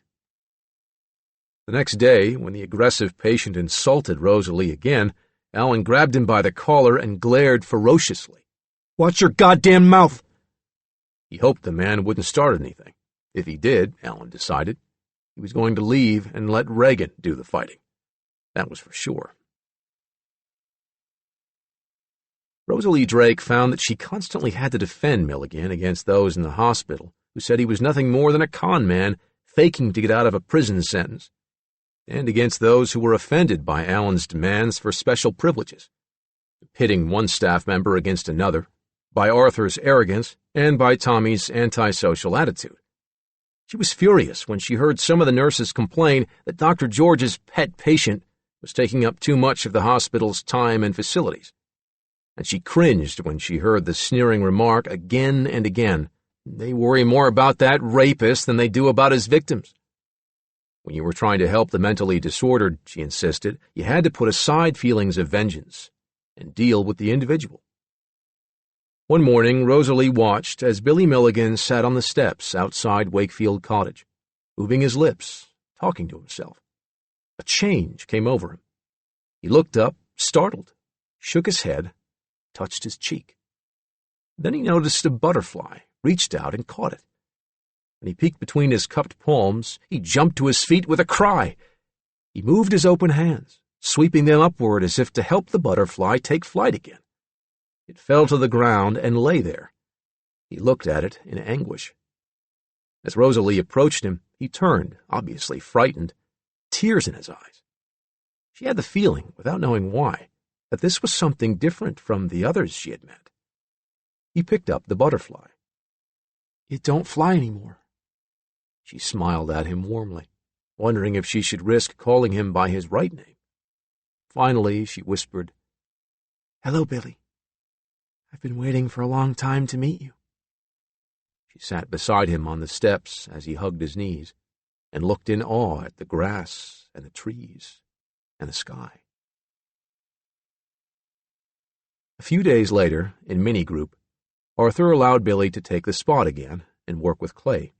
The next day, when the aggressive patient insulted Rosalie again, Alan grabbed him by the collar and glared ferociously. "Watch your goddamn mouth!" He hoped the man wouldn't start anything. If he did, Alan decided, he was going to leave and let Regan do the fighting. That was for sure. Rosalie Drake found that she constantly had to defend Milligan against those in the hospital who said he was nothing more than a con man faking to get out of a prison sentence, and against those who were offended by Alan's demands for special privileges, pitting one staff member against another, by Arthur's arrogance, and by Tommy's antisocial attitude. She was furious when she heard some of the nurses complain that Dr. George's pet patient was taking up too much of the hospital's time and facilities, and she cringed when she heard the sneering remark again and again, "They worry more about that rapist than they do about his victims." When you were trying to help the mentally disordered, she insisted, you had to put aside feelings of vengeance and deal with the individual. One morning, Rosalie watched as Billy Milligan sat on the steps outside Wakefield Cottage, moving his lips, talking to himself. A change came over him. He looked up, startled, shook his head, touched his cheek. Then he noticed a butterfly, reached out and caught it. When he peeked between his cupped palms, he jumped to his feet with a cry. He moved his open hands, sweeping them upward as if to help the butterfly take flight again. It fell to the ground and lay there. He looked at it in anguish. As Rosalie approached him, he turned, obviously frightened, tears in his eyes. She had the feeling, without knowing why, that this was something different from the others she had met. He picked up the butterfly. "It don't fly anymore." She smiled at him warmly, wondering if she should risk calling him by his right name. Finally, she whispered, "Hello, Billy. I've been waiting for a long time to meet you." She sat beside him on the steps as he hugged his knees and looked in awe at the grass and the trees and the sky. A few days later, in mini-group, Arthur allowed Billy to take the spot again and work with clay.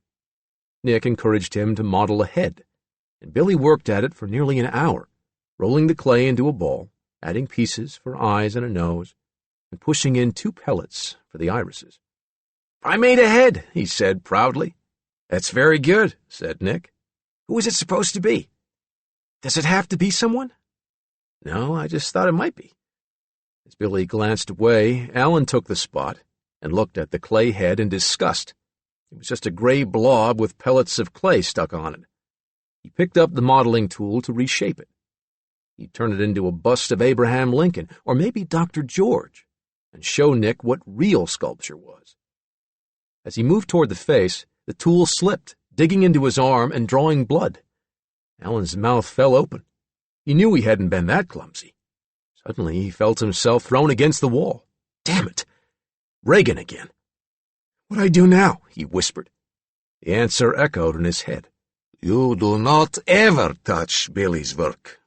Nick encouraged him to model a head, and Billy worked at it for nearly an hour, rolling the clay into a ball, adding pieces for eyes and a nose, and pushing in 2 pellets for the irises. "I made a head," he said proudly. "That's very good," said Nick. "Who is it supposed to be?" "Does it have to be someone?" "No, I just thought it might be." As Billy glanced away, Alan took the spot and looked at the clay head in disgust. It was just a gray blob with pellets of clay stuck on it. He picked up the modeling tool to reshape it. He'd turn it into a bust of Abraham Lincoln, or maybe Dr. George, and show Nick what real sculpture was. As he moved toward the face, the tool slipped, digging into his arm and drawing blood. Alan's mouth fell open. He knew he hadn't been that clumsy. Suddenly he felt himself thrown against the wall. Damn it! Regan again. What do I do now? He whispered. The answer echoed in his head. You do not ever touch Billy's work.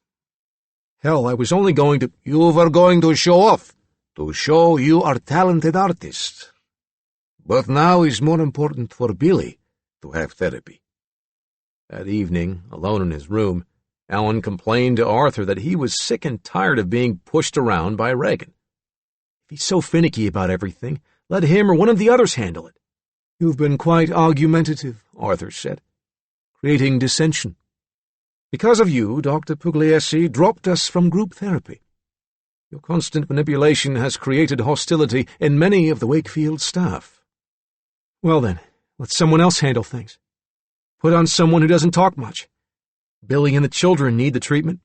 Hell, I was only going to— You were going to show off, to show you are talented artists. But now is more important for Billy to have therapy. That evening, alone in his room, Alan complained to Arthur that he was sick and tired of being pushed around by Regan. If he's so finicky about everything, let him or one of the others handle it. You've been quite argumentative, Arthur said, creating dissension. Because of you, Dr. Pugliese dropped us from group therapy. Your constant manipulation has created hostility in many of the Wakefield staff. Well then, let someone else handle things. Put on someone who doesn't talk much. Billy and the children need the treatment.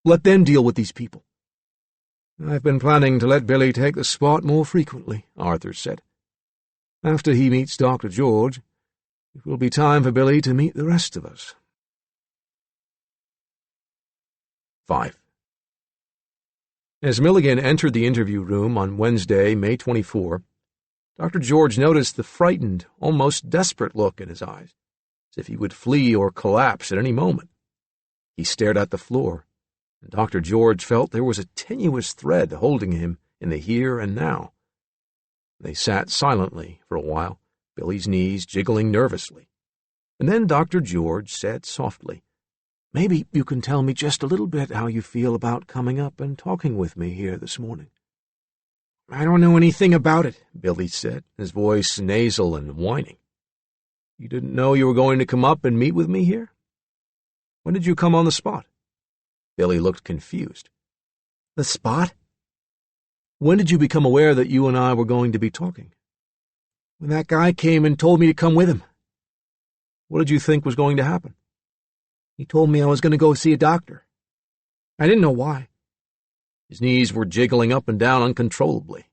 Let them deal with these people. I've been planning to let Billy take the spot more frequently, Arthur said. After he meets Dr. George, it will be time for Billy to meet the rest of us. 5. As Milligan entered the interview room on Wednesday, May 24, Dr. George noticed the frightened, almost desperate look in his eyes, as if he would flee or collapse at any moment. He stared at the floor, and Dr. George felt there was a tenuous thread holding him in the here and now. They sat silently for a while, Billy's knees jiggling nervously. And then Dr. George said softly, "Maybe you can tell me just a little bit how you feel about coming up and talking with me here this morning." I don't know anything about it, Billy said, his voice nasal and whining. You didn't know you were going to come up and meet with me here? When did you come on the spot? Billy looked confused. The spot? When did you become aware that you and I were going to be talking? When that guy came and told me to come with him. What did you think was going to happen? He told me I was going to go see a doctor. I didn't know why. His knees were jiggling up and down uncontrollably.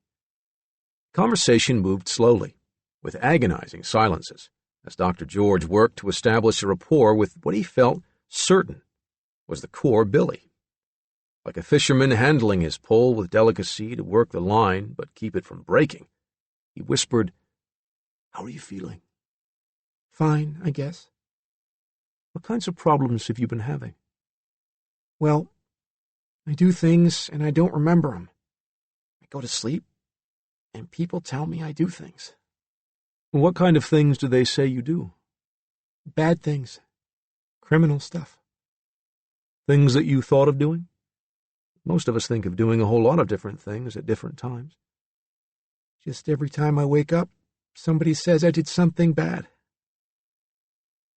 Conversation moved slowly, with agonizing silences, as Dr. George worked to establish a rapport with what he felt certain was the core Billy. Like a fisherman handling his pole with delicacy to work the line but keep it from breaking, he whispered, "How are you feeling?" "Fine, I guess." "What kinds of problems have you been having?" "Well, I do things and I don't remember them. I go to sleep, and people tell me I do things." "What kind of things do they say you do?" "Bad things. Criminal stuff." "Things that you thought of doing?" Most of us think of doing a whole lot of different things at different times. Just every time I wake up, somebody says I did something bad."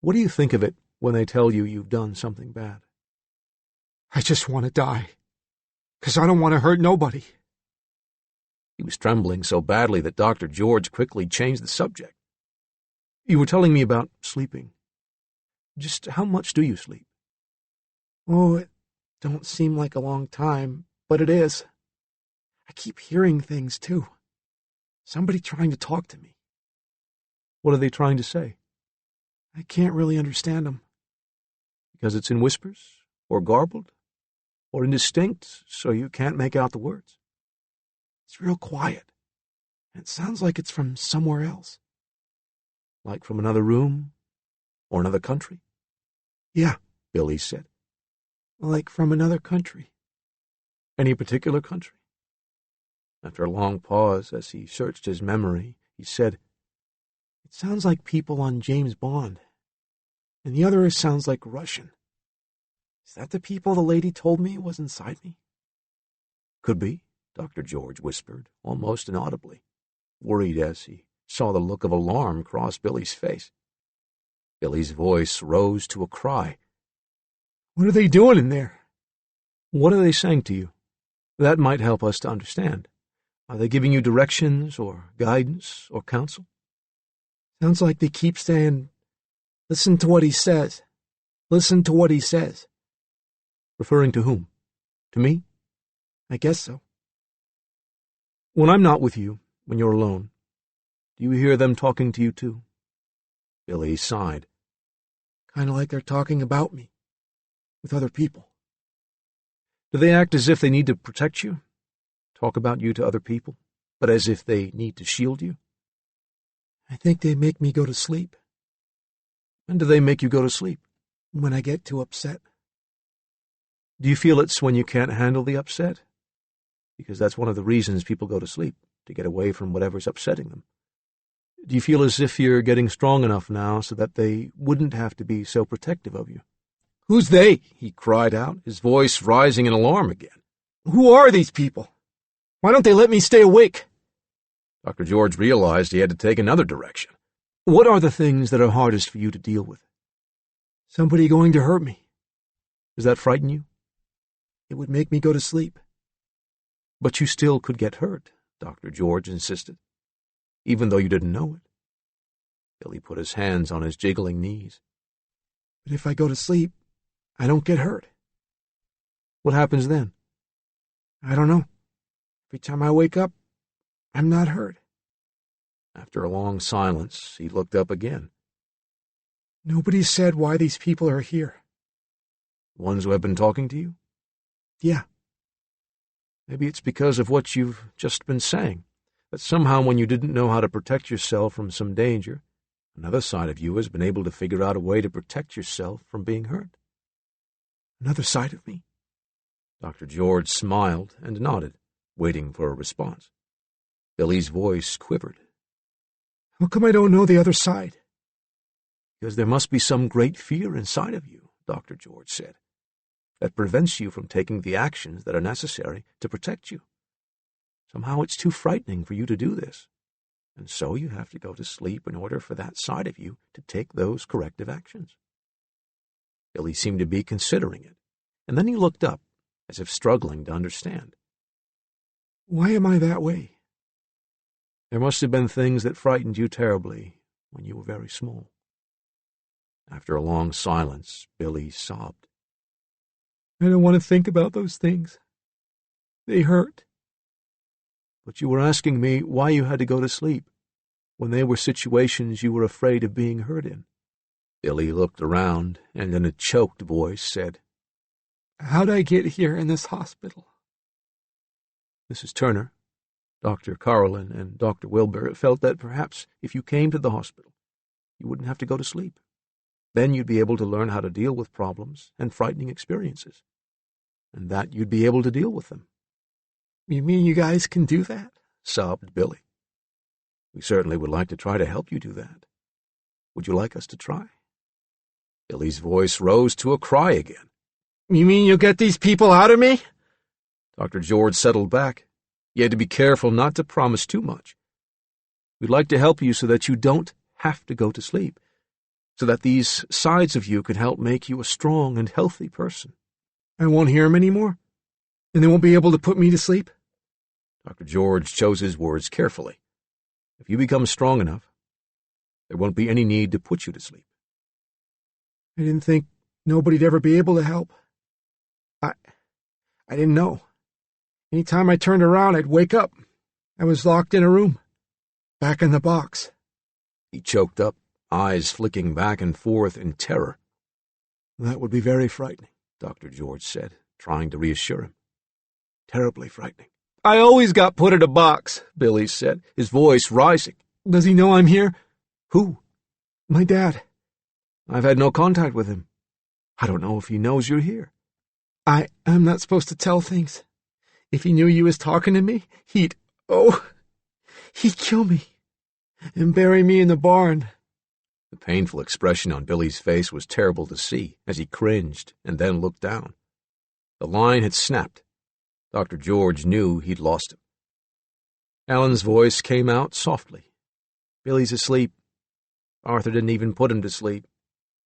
"What do you think of it when they tell you you've done something bad?" "I just want to die, 'cause I don't want to hurt nobody." He was trembling so badly that Dr. George quickly changed the subject. "You were telling me about sleeping. Just how much do you sleep?" "Oh, it don't seem like a long time, but it is. I keep hearing things, too. Somebody trying to talk to me." "What are they trying to say?" "I can't really understand them." "Because it's in whispers, or garbled, or indistinct, so you can't make out the words?" "It's real quiet, and it sounds like it's from somewhere else." "Like from another room, or another country?" "Yeah," Billy said. "Like from another country." "Any particular country?" After a long pause, as he searched his memory, he said, "It sounds like people on James Bond, and the other sounds like Russian. Is that the people the lady told me was inside me?" "Could be," Dr. George whispered, almost inaudibly, worried as he saw the look of alarm cross Billy's face. Billy's voice rose to a cry. "What are they doing in there?" "What are they saying to you? That might help us to understand. Are they giving you directions or guidance or counsel?" "Sounds like they keep saying, 'Listen to what he says. Listen to what he says.'" "Referring to whom? To me?" "I guess so." "When I'm not with you, when you're alone, do you hear them talking to you too?" Billy sighed. "Kind of like they're talking about me, with other people." Do they act as if they need to protect you? Talk about you to other people, but as if they need to shield you? I think they make me go to sleep. When do they make you go to sleep? When I get too upset. Do you feel it's when you can't handle the upset? Because that's one of the reasons people go to sleep, to get away from whatever's upsetting them. Do you feel as if you're getting strong enough now so that they wouldn't have to be so protective of you? Who's they? He cried out, his voice rising in alarm again. Who are these people? Why don't they let me stay awake? Dr. George realized he had to take another direction. What are the things that are hardest for you to deal with? Somebody going to hurt me. Does that frighten you? It would make me go to sleep. But you still could get hurt, Dr. George insisted, even though you didn't know it. Billy put his hands on his jiggling knees. But if I go to sleep, I don't get hurt. What happens then? I don't know. Every time I wake up, I'm not hurt. After a long silence, he looked up again. Nobody said why these people are here. The ones who have been talking to you? Yeah. Maybe it's because of what you've just been saying, that somehow when you didn't know how to protect yourself from some danger, another side of you has been able to figure out a way to protect yourself from being hurt. Another side of me? Dr. George smiled and nodded, waiting for a response. Billy's voice quivered. How come I don't know the other side? Because there must be some great fear inside of you, Dr. George said, that prevents you from taking the actions that are necessary to protect you. Somehow it's too frightening for you to do this, and so you have to go to sleep in order for that side of you to take those corrective actions. Billy seemed to be considering it, and then he looked up, as if struggling to understand. Why am I that way? There must have been things that frightened you terribly when you were very small. After a long silence, Billy sobbed. I don't want to think about those things. They hurt. But you were asking me why you had to go to sleep, when they were situations you were afraid of being hurt in. Billy looked around and in a choked voice said, How'd I get here in this hospital? Mrs. Turner, Dr. Carlin, and Dr. Wilbur felt that perhaps if you came to the hospital, you wouldn't have to go to sleep. Then you'd be able to learn how to deal with problems and frightening experiences, and that you'd be able to deal with them. You mean you guys can do that? Sobbed Billy. We certainly would like to try to help you do that. Would you like us to try? Billy's voice rose to a cry again. You mean you'll get these people out of me? Dr. George settled back. You had to be careful not to promise too much. We'd like to help you so that you don't have to go to sleep, so that these sides of you can help make you a strong and healthy person. I won't hear them anymore? And they won't be able to put me to sleep? Dr. George chose his words carefully. If you become strong enough, there won't be any need to put you to sleep. I didn't think nobody'd ever be able to help. I didn't know. Any time I turned around, I'd wake up. I was locked in a room, back in the box. He choked up, eyes flicking back and forth in terror. That would be very frightening, Dr. George said, trying to reassure him. Terribly frightening. I always got put in a box, Billy said, his voice rising. Does he know I'm here? Who? My dad. I've had no contact with him. I don't know if he knows you're here. I'm not supposed to tell things. If he knew you was talking to me, he'd kill me and bury me in the barn. The painful expression on Billy's face was terrible to see as he cringed and then looked down. The line had snapped. Dr. George knew he'd lost him. Alan's voice came out softly. Billy's asleep. Arthur didn't even put him to sleep.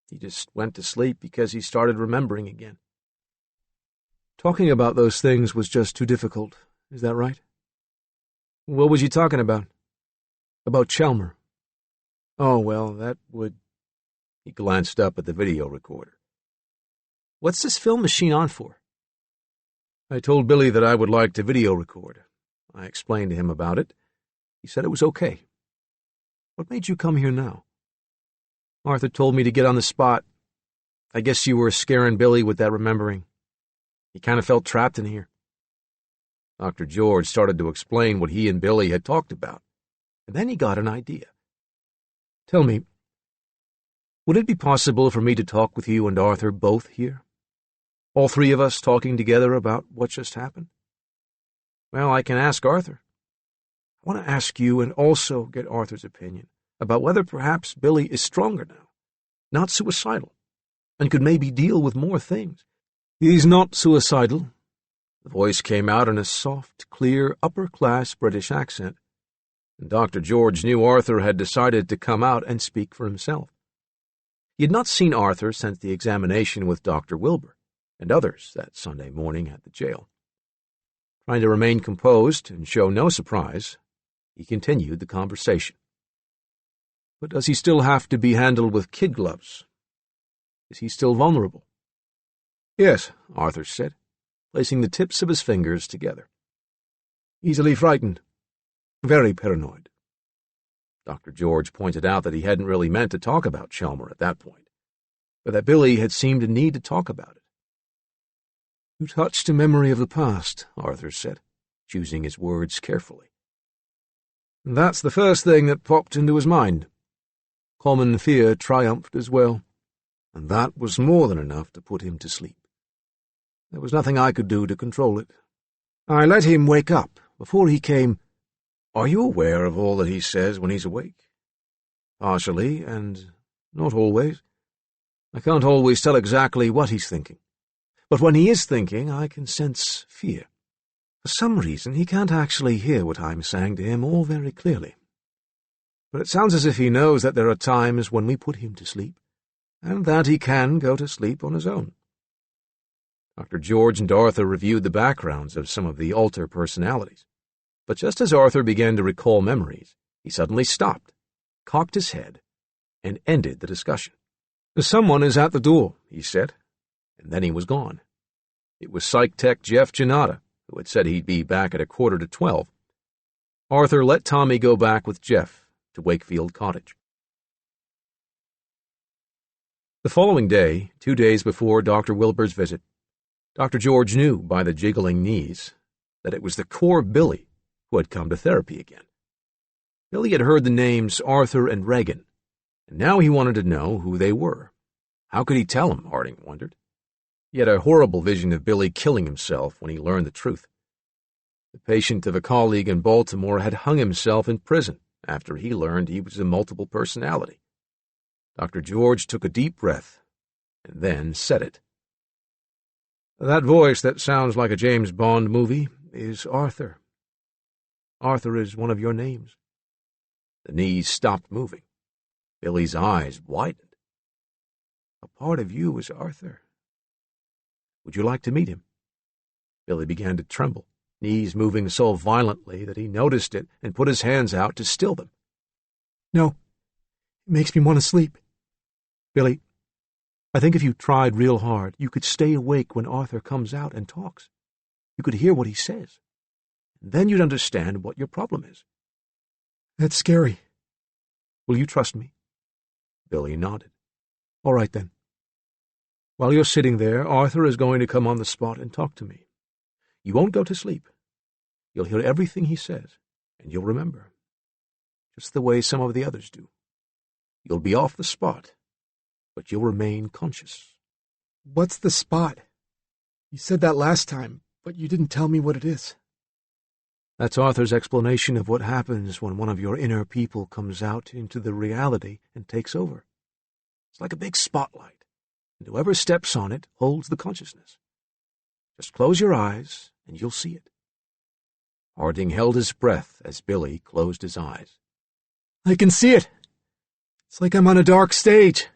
He just went to sleep because he started remembering again. Talking about those things was just too difficult. Is that right? What was you talking about? About Chalmer. Oh, well, that would... He glanced up at the video recorder. What's this film machine on for? I told Billy that I would like to video record. I explained to him about it. He said it was okay. What made you come here now? Arthur told me to get on the spot. I guess you were scaring Billy with that remembering. He kind of felt trapped in here. Dr. George started to explain what he and Billy had talked about, and then he got an idea. Tell me, would it be possible for me to talk with you and Arthur both here? All three of us talking together about what just happened? Well, I can ask Arthur. I want to ask you and also get Arthur's opinion about whether perhaps Billy is stronger now, not suicidal, and could maybe deal with more things. He's not suicidal. The voice came out in a soft, clear, upper-class British accent, and Dr. George knew Arthur had decided to come out and speak for himself. He had not seen Arthur since the examination with Dr. Wilbur and others that Sunday morning at the jail. Trying to remain composed and show no surprise, he continued the conversation. But does he still have to be handled with kid gloves? Is he still vulnerable? Yes, Arthur said, placing the tips of his fingers together. Easily frightened. Very paranoid. Dr. George pointed out that he hadn't really meant to talk about Chalmer at that point, but that Billy had seemed to need to talk about it. You touched a memory of the past, Arthur said, choosing his words carefully. And that's the first thing that popped into his mind. Common fear triumphed as well, and that was more than enough to put him to sleep. There was nothing I could do to control it. I let him wake up before he came. Are you aware of all that he says when he's awake? Partially, and not always. I can't always tell exactly what he's thinking. But when he is thinking, I can sense fear. For some reason, he can't actually hear what I'm saying to him all very clearly. But it sounds as if he knows that there are times when we put him to sleep, and that he can go to sleep on his own. Dr. George and Arthur reviewed the backgrounds of some of the alter personalities. But just as Arthur began to recall memories, he suddenly stopped, cocked his head, and ended the discussion. Someone is at the door, he said, and then he was gone. It was Psych Tech Jeff Janata, who had said he'd be back at 11:45. Arthur let Tommy go back with Jeff to Wakefield Cottage. The following day, 2 days before Dr. Wilbur's visit, Dr. George knew by the jiggling knees that it was the core Billy who had come to therapy again. Billy had heard the names Arthur and Regan, and now he wanted to know who they were. How could he tell him, Harding wondered. He had a horrible vision of Billy killing himself when he learned the truth. The patient of a colleague in Baltimore had hung himself in prison after he learned he was a multiple personality. Dr. George took a deep breath and then said it. That voice that sounds like a James Bond movie is Arthur. Arthur is one of your names. The knees stopped moving. Billy's eyes widened. A part of you is Arthur. Would you like to meet him? Billy began to tremble, knees moving so violently that he noticed it and put his hands out to still them. No, it makes me want to sleep. Billy, I think if you tried real hard, you could stay awake when Arthur comes out and talks. You could hear what he says. And then you'd understand what your problem is. That's scary. Will you trust me? Billy nodded. All right, then. While you're sitting there, Arthur is going to come on the spot and talk to me. You won't go to sleep. You'll hear everything he says, and you'll remember. Just the way some of the others do. You'll be off the spot, but you'll remain conscious. What's the spot? You said that last time, but you didn't tell me what it is. That's Arthur's explanation of what happens when one of your inner people comes out into the reality and takes over. It's like a big spotlight, and whoever steps on it holds the consciousness. Just close your eyes, and you'll see it. Harding held his breath as Billy closed his eyes. I can see it. It's like I'm on a dark stage,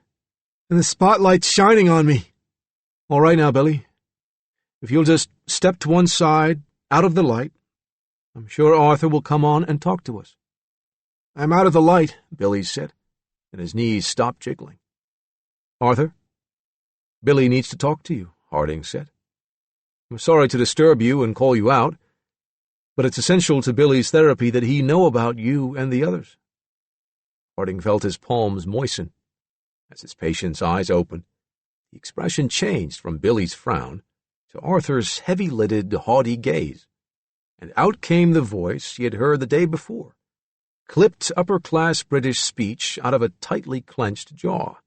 and the spotlight's shining on me. All right now, Billy. If you'll just step to one side, out of the light, I'm sure Arthur will come on and talk to us. I'm out of the light, Billy said, and his knees stopped jiggling. Arthur? Billy needs to talk to you, Harding said. I'm sorry to disturb you and call you out, but it's essential to Billy's therapy that he know about you and the others. Harding felt his palms moisten. As his patient's eyes opened, the expression changed from Billy's frown to Arthur's heavy-lidded, haughty gaze, and out came the voice he had heard the day before, clipped upper-class British speech out of a tightly clenched jaw,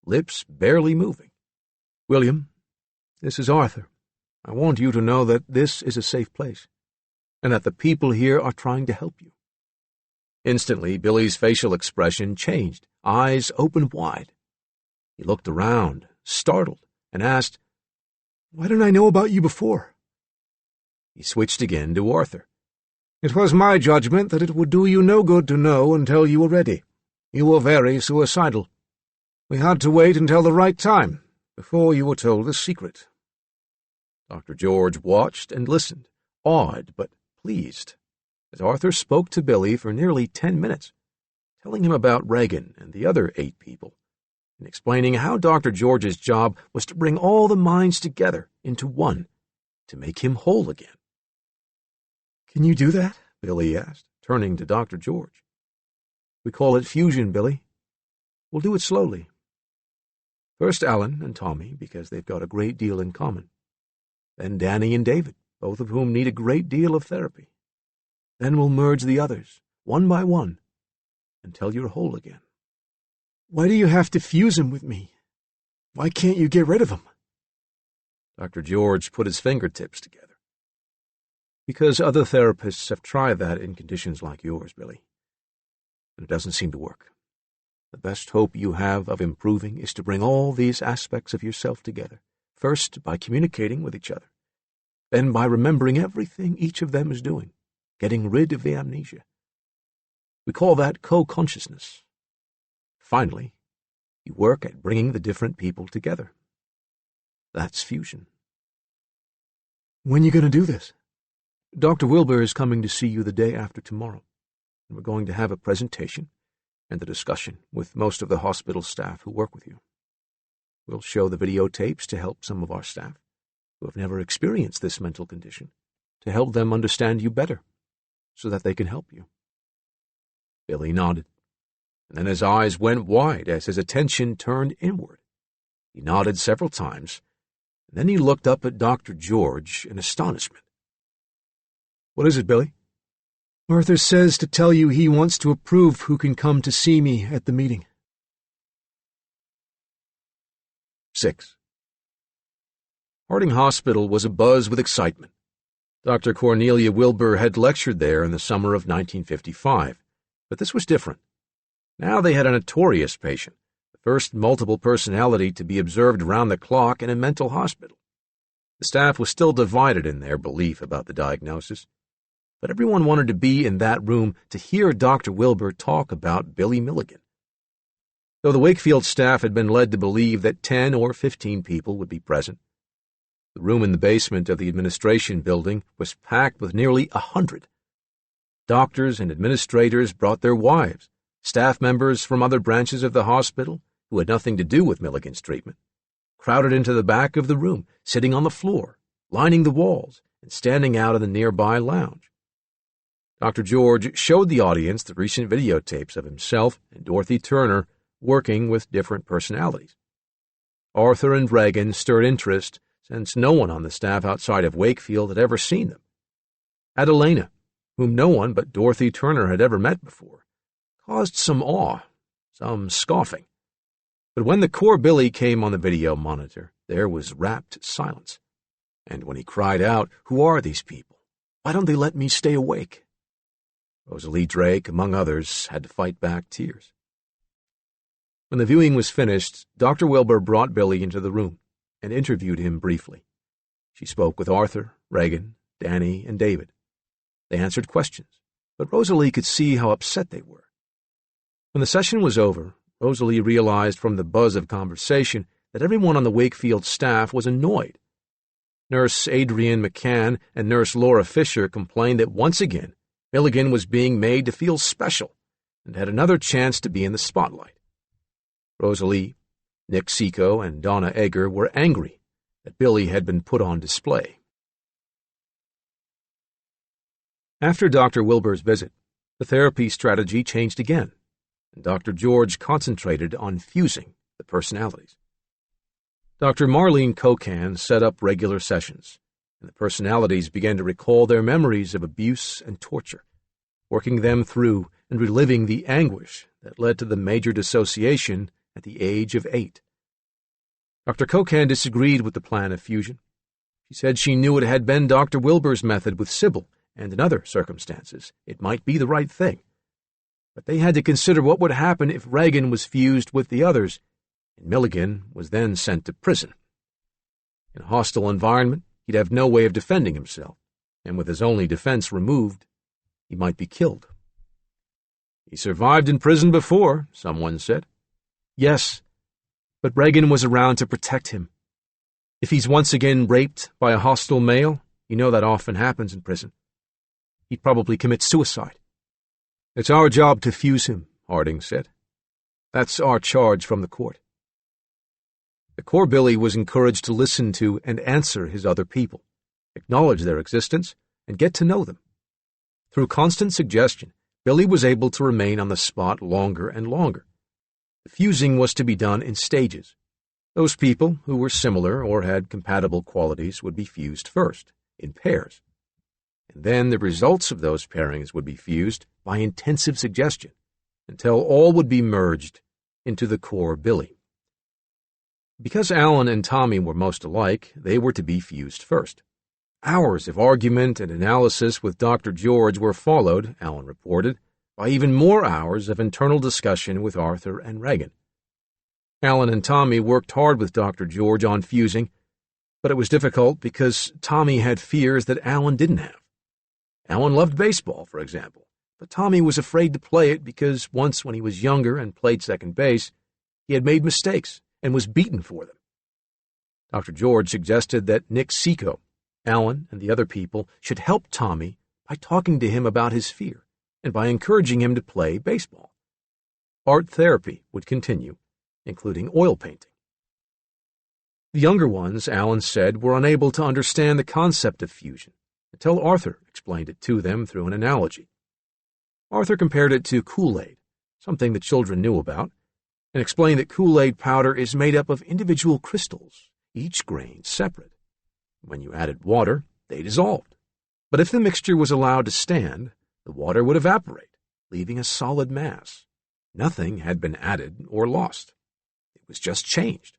lips barely moving. "William, this is Arthur. I want you to know that this is a safe place, and that the people here are trying to help you." Instantly, Billy's facial expression changed, eyes opened wide. He looked around, startled, and asked, "Why didn't I know about you before?" He switched again to Arthur. "It was my judgment that it would do you no good to know until you were ready. You were very suicidal. We had to wait until the right time, before you were told the secret." Dr. George watched and listened, awed but pleased, as Arthur spoke to Billy for nearly 10 minutes, telling him about Regan and the other 8 people, and explaining how Dr. George's job was to bring all the minds together into one, to make him whole again. "Can you do that?" Billy asked, turning to Dr. George. "We call it fusion, Billy. We'll do it slowly. First Alan and Tommy, because they've got a great deal in common. Then Danny and David, both of whom need a great deal of therapy. Then we'll merge the others, one by one, until you're whole again." "Why do you have to fuse him with me? Why can't you get rid of him?" Dr. George put his fingertips together. "Because other therapists have tried that in conditions like yours, Billy. And it doesn't seem to work. The best hope you have of improving is to bring all these aspects of yourself together, first by communicating with each other, then by remembering everything each of them is doing, getting rid of the amnesia. We call that co-consciousness. Finally, you work at bringing the different people together. That's fusion." "When are you going to do this?" Dr. Wilbur is coming to see you the day after tomorrow, and we're going to have a presentation and a discussion with most of the hospital staff who work with you. We'll show the videotapes to help some of our staff, who have never experienced this mental condition, to help them understand you better, so that they can help you." Billy nodded, and then his eyes went wide as his attention turned inward. He nodded several times, and then he looked up at Dr. George in astonishment. "What is it, Billy?" "Arthur says to tell you he wants to approve who can come to see me at the meeting." 6. Harding Hospital was abuzz with excitement. Dr. Cornelia Wilbur had lectured there in the summer of 1955, but this was different. Now they had a notorious patient, the first multiple personality to be observed round the clock in a mental hospital. The staff was still divided in their belief about the diagnosis, but everyone wanted to be in that room to hear Dr. Wilbur talk about Billy Milligan. Though the Wakefield staff had been led to believe that 10 or 15 people would be present, the room in the basement of the administration building was packed with nearly 100. Doctors and administrators brought their wives, staff members from other branches of the hospital who had nothing to do with Milligan's treatment, crowded into the back of the room, sitting on the floor, lining the walls, and standing out in the nearby lounge. Dr. George showed the audience the recent videotapes of himself and Dorothy Turner working with different personalities. Arthur and Regan stirred interest since no one on the staff outside of Wakefield had ever seen them. Adelena, whom no one but Dorothy Turner had ever met before, caused some awe, some scoffing. But when the core Billy came on the video monitor, there was rapt silence. And when he cried out, "Who are these people? Why don't they let me stay awake?" Rosalie Drake, among others, had to fight back tears. When the viewing was finished, Dr. Wilbur brought Billy into the room and interviewed him briefly. She spoke with Arthur, Regan, Danny, and David. They answered questions, but Rosalie could see how upset they were. When the session was over, Rosalie realized from the buzz of conversation that everyone on the Wakefield staff was annoyed. Nurse Adrienne McCann and Nurse Laura Fisher complained that once again, Milligan was being made to feel special and had another chance to be in the spotlight. Rosalie, Nick Seco, and Donna Egger were angry that Billy had been put on display. After Dr. Wilbur's visit, the therapy strategy changed again, and Dr. George concentrated on fusing the personalities. Dr. Marlene Kokan set up regular sessions, and the personalities began to recall their memories of abuse and torture, working them through and reliving the anguish that led to the major dissociation at the age of 8. Dr. Kokan disagreed with the plan of fusion. She said she knew it had been Dr. Wilbur's method with Sybil, and in other circumstances it might be the right thing. But they had to consider what would happen if Regan was fused with the others, and Milligan was then sent to prison. In a hostile environment, he'd have no way of defending himself, and with his only defense removed, he might be killed. He survived in prison before, someone said. Yes, but Regan was around to protect him. If he's once again raped by a hostile male, you know that often happens in prison. He'd probably commit suicide. It's our job to fuse him, Harding said. That's our charge from the court. The core Billy was encouraged to listen to and answer his other people, acknowledge their existence, and get to know them. Through constant suggestion, Billy was able to remain on the spot longer and longer. The fusing was to be done in stages. Those people who were similar or had compatible qualities would be fused first, in pairs. And then the results of those pairings would be fused by intensive suggestion, until all would be merged into the core Billy. Because Alan and Tommy were most alike, they were to be fused first. Hours of argument and analysis with Dr. George were followed, Alan reported, by even more hours of internal discussion with Arthur and Regan. Alan and Tommy worked hard with Dr. George on fusing, but it was difficult because Tommy had fears that Alan didn't have. Alan loved baseball, for example, but Tommy was afraid to play it because once when he was younger and played second base, he had made mistakes and was beaten for them. Dr. George suggested that Nick Seco, Alan, and the other people should help Tommy by talking to him about his fear and by encouraging him to play baseball. Art therapy would continue, including oil painting. The younger ones, Alan said, were unable to understand the concept of fusion until Arthur explained it to them through an analogy. Arthur compared it to Kool-Aid, something the children knew about, and explained that Kool-Aid powder is made up of individual crystals, each grain separate. When you added water, they dissolved. But if the mixture was allowed to stand, the water would evaporate, leaving a solid mass. Nothing had been added or lost. It was just changed.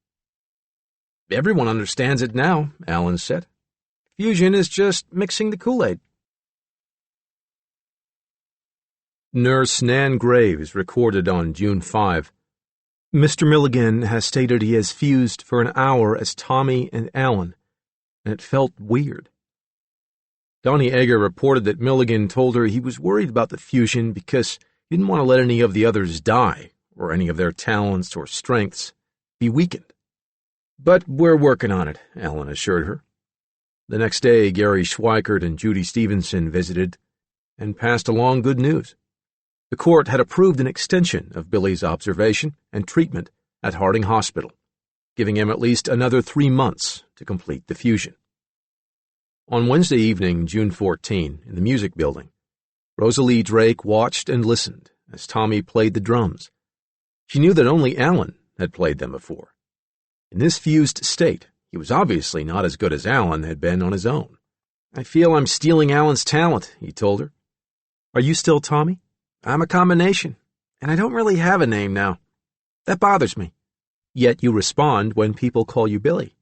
Everyone understands it now, Alan said. Fusion is just mixing the Kool-Aid. Nurse Nan Graves recorded on June 5. Mr. Milligan has stated he has fused for an hour as Tommy and Alan, and it felt weird. Donnie Egger reported that Milligan told her he was worried about the fusion because he didn't want to let any of the others die, or any of their talents or strengths be weakened. But we're working on it, Alan assured her. The next day, Gary Schweikert and Judy Stevenson visited and passed along good news. The court had approved an extension of Billy's observation and treatment at Harding Hospital, giving him at least another 3 months to complete the fusion. On Wednesday evening, June 14, in the music building, Rosalie Drake watched and listened as Tommy played the drums. She knew that only Alan had played them before. In this fused state, he was obviously not as good as Alan had been on his own. I feel I'm stealing Alan's talent, he told her. Are you still Tommy? I'm a combination, and I don't really have a name now. That bothers me. Yet you respond when people call you Billy.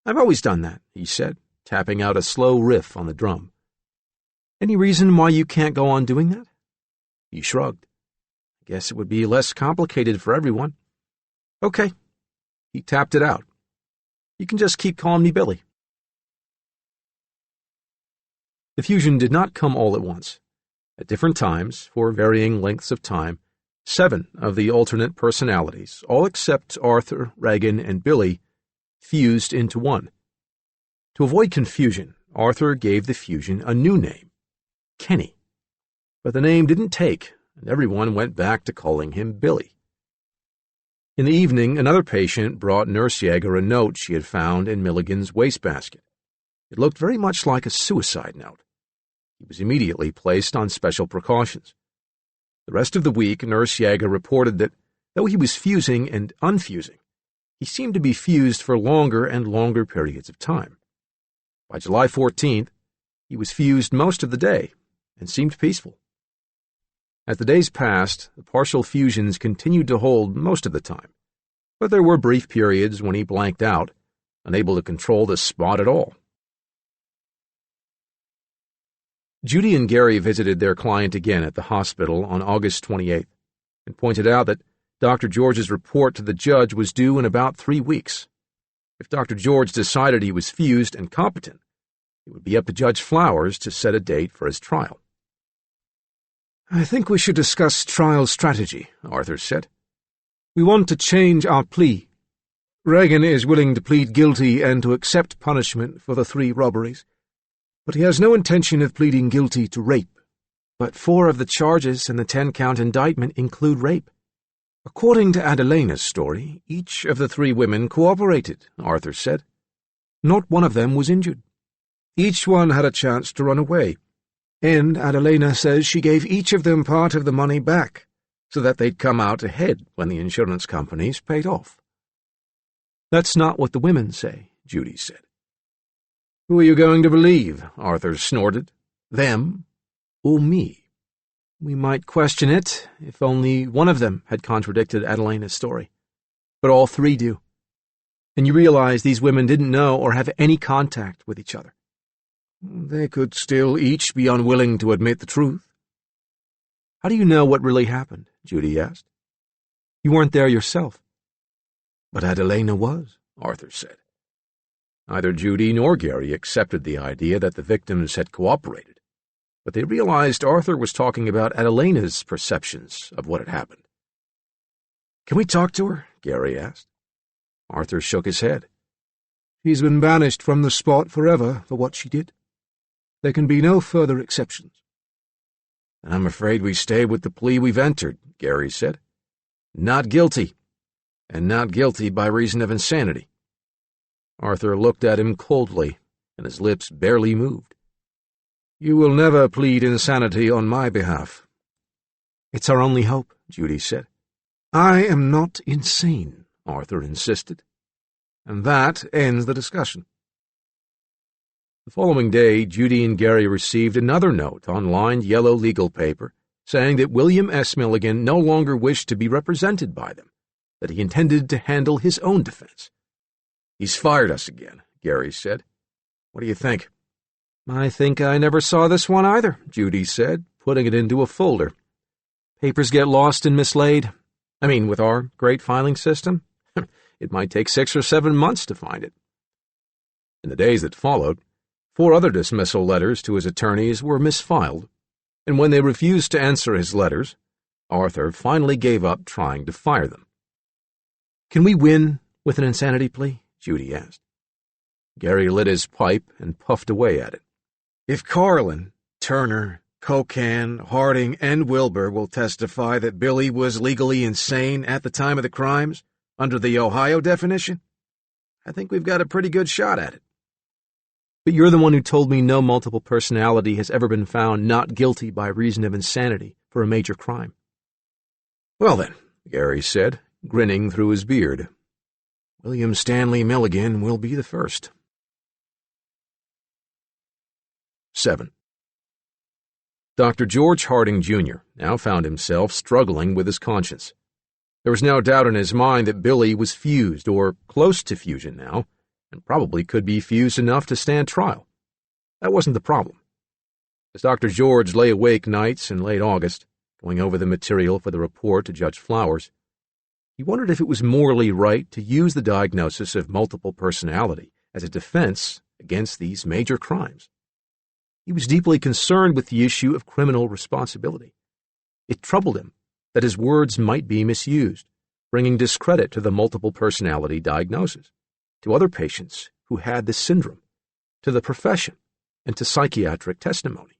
I've always done that, he said, tapping out a slow riff on the drum. Any reason why you can't go on doing that? He shrugged. I guess it would be less complicated for everyone. Okay. He tapped it out. You can just keep calling me Billy. The fusion did not come all at once. At different times, for varying lengths of time, 7 of the alternate personalities, all except Arthur, Regan, and Billy, fused into one. To avoid confusion, Arthur gave the fusion a new name, Kenny. But the name didn't take, and everyone went back to calling him Billy. In the evening, another patient brought Nurse Yeager a note she had found in Milligan's wastebasket. It looked very much like a suicide note. He was immediately placed on special precautions. The rest of the week, Nurse Yeager reported that, though he was fusing and unfusing, he seemed to be fused for longer and longer periods of time. By July 14th, he was fused most of the day and seemed peaceful. As the days passed, the partial fusions continued to hold most of the time, but there were brief periods when he blanked out, unable to control the spot at all. Judy and Gary visited their client again at the hospital on August 28th and pointed out that Dr. George's report to the judge was due in about 3 weeks. If Dr. George decided he was fused and competent, it would be up to Judge Flowers to set a date for his trial. "I think we should discuss trial strategy," Arthur said. "We want to change our plea. Regan is willing to plead guilty and to accept punishment for the 3 robberies, but he has no intention of pleading guilty to rape. But 4 of the charges in the 10-count indictment include rape. According to Adelena's story, each of the 3 women cooperated," Arthur said. "Not one of them was injured. Each one had a chance to run away, and Adelena says she gave each of them part of the money back so that they'd come out ahead when the insurance companies paid off." "That's not what the women say," Judy said. "Who are you going to believe?" Arthur snorted. "Them or me?" "We might question it if only one of them had contradicted Adelena's story. But all 3 do. And you realize these women didn't know or have any contact with each other." "They could still each be unwilling to admit the truth." "How do you know what really happened?" Judy asked. "You weren't there yourself." "But Adelena was," Arthur said. Neither Judy nor Gary accepted the idea that the victims had cooperated, but they realized Arthur was talking about Adelena's perceptions of what had happened. "Can we talk to her?" Gary asked. Arthur shook his head. "She's been banished from the spot forever for what she did. There can be no further exceptions." "I'm afraid we stay with the plea we've entered," Gary said. "Not guilty, and not guilty by reason of insanity." Arthur looked at him coldly, and his lips barely moved. "You will never plead insanity on my behalf." "It's our only hope," Judy said. "I am not insane," Arthur insisted. "And that ends the discussion." The following day, Judy and Gary received another note on lined yellow legal paper saying that William S. Milligan no longer wished to be represented by them, that he intended to handle his own defense. "He's fired us again," Gary said. "What do you think?" "I think I never saw this one either," Judy said, putting it into a folder. "Papers get lost and mislaid. With our great filing system, it might take 6 or 7 months to find it." In the days that followed, 4 other dismissal letters to his attorneys were misfiled, and when they refused to answer his letters, Arthur finally gave up trying to fire them. "Can we win with an insanity plea?" Judy asked. Gary lit his pipe and puffed away at it. "If Carlin, Turner, Cocan, Harding, and Wilbur will testify that Billy was legally insane at the time of the crimes, under the Ohio definition, I think we've got a pretty good shot at it." "But you're the one who told me no multiple personality has ever been found not guilty by reason of insanity for a major crime." "Well then," Gary said, grinning through his beard, "William Stanley Milligan will be the first." 7. Dr. George Harding, Jr. now found himself struggling with his conscience. There was no doubt in his mind that Billy was fused, or close to fusion now, and probably could be fused enough to stand trial. That wasn't the problem. As Dr. George lay awake nights in late August, going over the material for the report to Judge Flowers, he wondered if it was morally right to use the diagnosis of multiple personality as a defense against these major crimes. He was deeply concerned with the issue of criminal responsibility. It troubled him that his words might be misused, bringing discredit to the multiple personality diagnosis, to other patients who had the syndrome, to the profession, and to psychiatric testimony.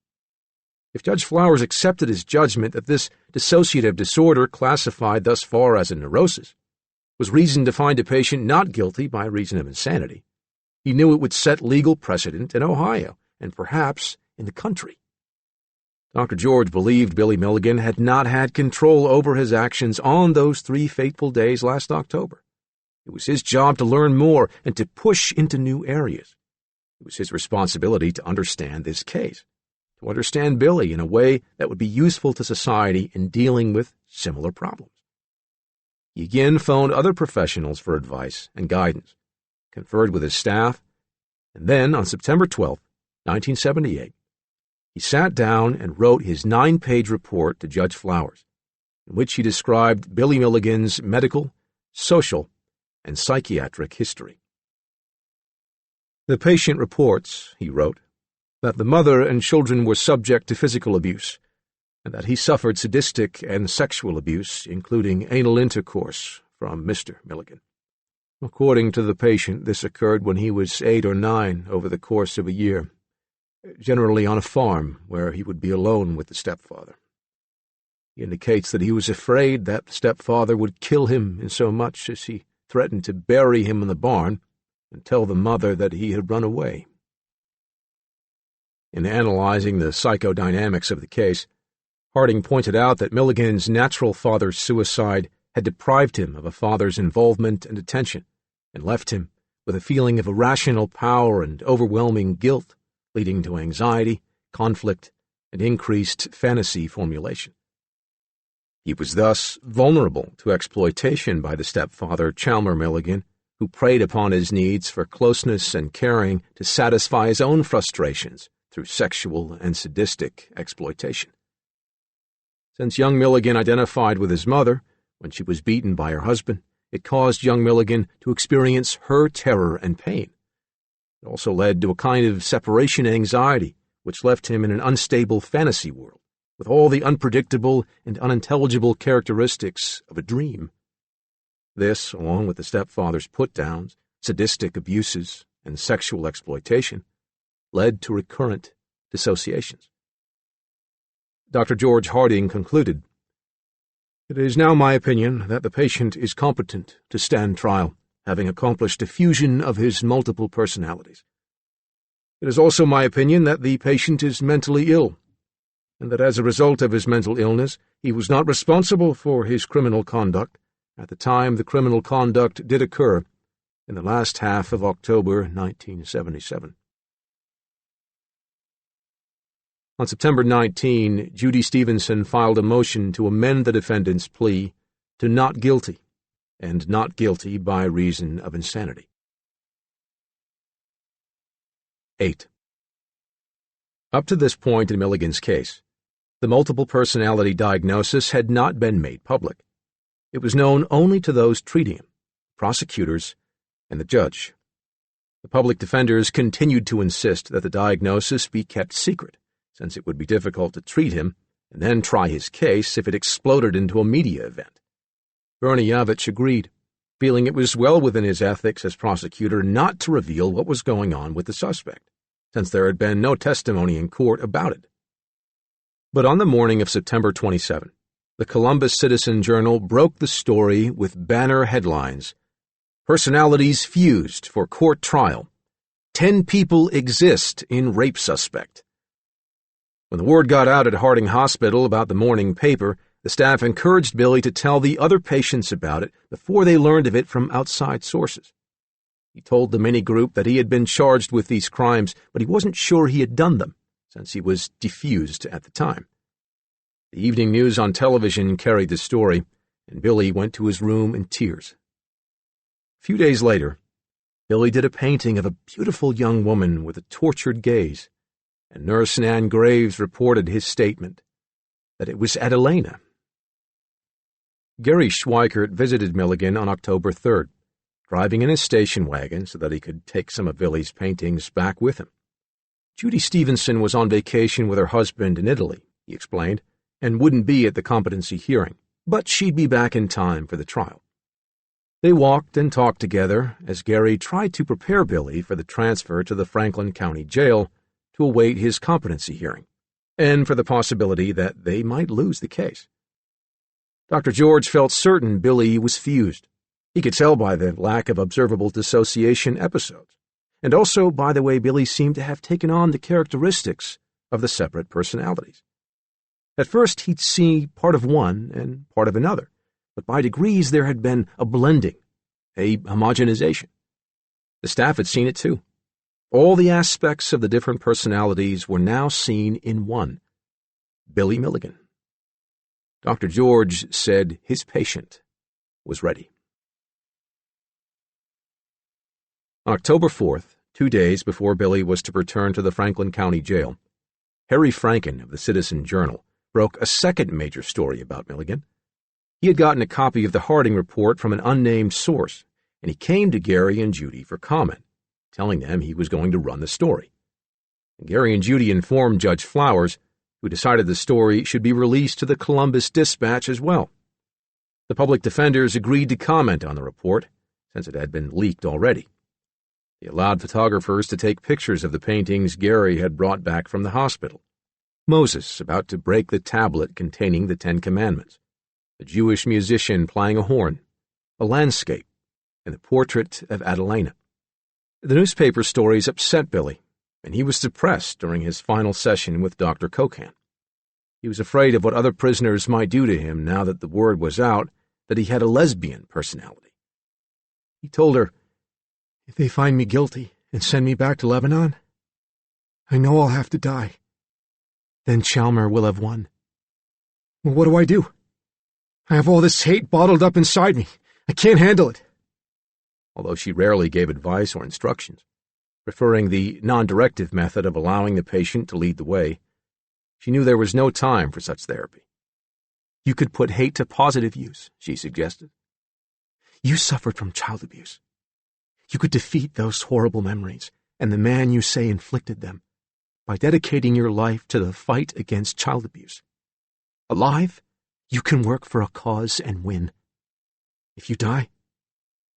If Judge Flowers accepted his judgment that this dissociative disorder, classified thus far as a neurosis, was reason to find a patient not guilty by reason of insanity, he knew it would set legal precedent in Ohio, and perhaps in the country. Dr. George believed Billy Milligan had not had control over his actions on those 3 fateful days last October. It was his job to learn more and to push into new areas. It was his responsibility to understand this case, to understand Billy in a way that would be useful to society in dealing with similar problems. He again phoned other professionals for advice and guidance, conferred with his staff, and then, on September 12, 1978, he sat down and wrote his 9-page report to Judge Flowers, in which he described Billy Milligan's medical, social, and psychiatric history. The patient reports, he wrote, that the mother and children were subject to physical abuse, and that he suffered sadistic and sexual abuse, including anal intercourse, from Mr. Milligan. According to the patient, this occurred when he was 8 or 9 over the course of a year, generally on a farm where he would be alone with the stepfather. He indicates that he was afraid that the stepfather would kill him insomuch as he threatened to bury him in the barn and tell the mother that he had run away. In analyzing the psychodynamics of the case, Harding pointed out that Milligan's natural father's suicide had deprived him of a father's involvement and attention, and left him with a feeling of irrational power and overwhelming guilt, leading to anxiety, conflict, and increased fantasy formulation. He was thus vulnerable to exploitation by the stepfather, Chalmer Milligan, who preyed upon his needs for closeness and caring to satisfy his own frustrations through sexual and sadistic exploitation. Since young Milligan identified with his mother when she was beaten by her husband, it caused young Milligan to experience her terror and pain. It also led to a kind of separation anxiety, which left him in an unstable fantasy world, with all the unpredictable and unintelligible characteristics of a dream. This, along with the stepfather's put-downs, sadistic abuses, and sexual exploitation, led to recurrent dissociations. Dr. George Harding concluded, "It is now my opinion that the patient is competent to stand trial, having accomplished a fusion of his multiple personalities. It is also my opinion that the patient is mentally ill, and that as a result of his mental illness, he was not responsible for his criminal conduct at the time the criminal conduct did occur in the last half of October 1977. On September 19, Judy Stevenson filed a motion to amend the defendant's plea to not guilty, and not guilty by reason of insanity. 8. Up to this point in Milligan's case, the multiple personality diagnosis had not been made public. It was known only to those treating him, prosecutors, and the judge. The public defenders continued to insist that the diagnosis be kept secret, since it would be difficult to treat him and then try his case if it exploded into a media event. Bernie Yavich agreed, feeling it was well within his ethics as prosecutor not to reveal what was going on with the suspect, since there had been no testimony in court about it. But on the morning of September 27, the Columbus Citizen-Journal broke the story with banner headlines, "Personalities fused for court trial. 10 people exist in rape suspect." When the word got out at Harding Hospital about the morning paper, the staff encouraged Billy to tell the other patients about it before they learned of it from outside sources. He told the mini group that he had been charged with these crimes, but he wasn't sure he had done them, since he was defused at the time. The evening news on television carried the story, and Billy went to his room in tears. A few days later, Billy did a painting of a beautiful young woman with a tortured gaze, and Nurse Nan Graves reported his statement that it was Adelena. Gary Schweikert visited Milligan on October 3rd, driving in his station wagon so that he could take some of Billy's paintings back with him. Judy Stevenson was on vacation with her husband in Italy, he explained, and wouldn't be at the competency hearing, but she'd be back in time for the trial. They walked and talked together as Gary tried to prepare Billy for the transfer to the Franklin County Jail to await his competency hearing, and for the possibility that they might lose the case. Dr. George felt certain Billy was fused. He could tell by the lack of observable dissociation episodes, and also by the way Billy seemed to have taken on the characteristics of the separate personalities. At first he'd see part of one and part of another, but by degrees there had been a blending, a homogenization. The staff had seen it too. All the aspects of the different personalities were now seen in one, Billy Milligan. Dr. George said his patient was ready. On October 4th, 2 days before Billy was to return to the Franklin County Jail, Harry Franken of the Citizen Journal broke a second major story about Milligan. He had gotten a copy of the Harding report from an unnamed source, and he came to Gary and Judy for comment, telling them he was going to run the story. And Gary and Judy informed Judge Flowers, who decided the story should be released to the Columbus Dispatch as well. The public defenders agreed to comment on the report, since it had been leaked already. They allowed photographers to take pictures of the paintings Gary had brought back from the hospital. Moses about to break the tablet containing the 10 Commandments, a Jewish musician playing a horn, a landscape, and the portrait of Adelina. The newspaper stories upset Billy, and he was depressed during his final session with Dr. Cocan. He was afraid of what other prisoners might do to him now that the word was out that he had a lesbian personality. He told her, "If they find me guilty and send me back to Lebanon, I know I'll have to die. Then Chalmer will have won. Well, what do I do? I have all this hate bottled up inside me. I can't handle it." Although she rarely gave advice or instructions, preferring the non-directive method of allowing the patient to lead the way, she knew there was no time for such therapy. "You could put hate to positive use," she suggested. "You suffered from child abuse. You could defeat those horrible memories and the man you say inflicted them by dedicating your life to the fight against child abuse. Alive, you can work for a cause and win. If you die,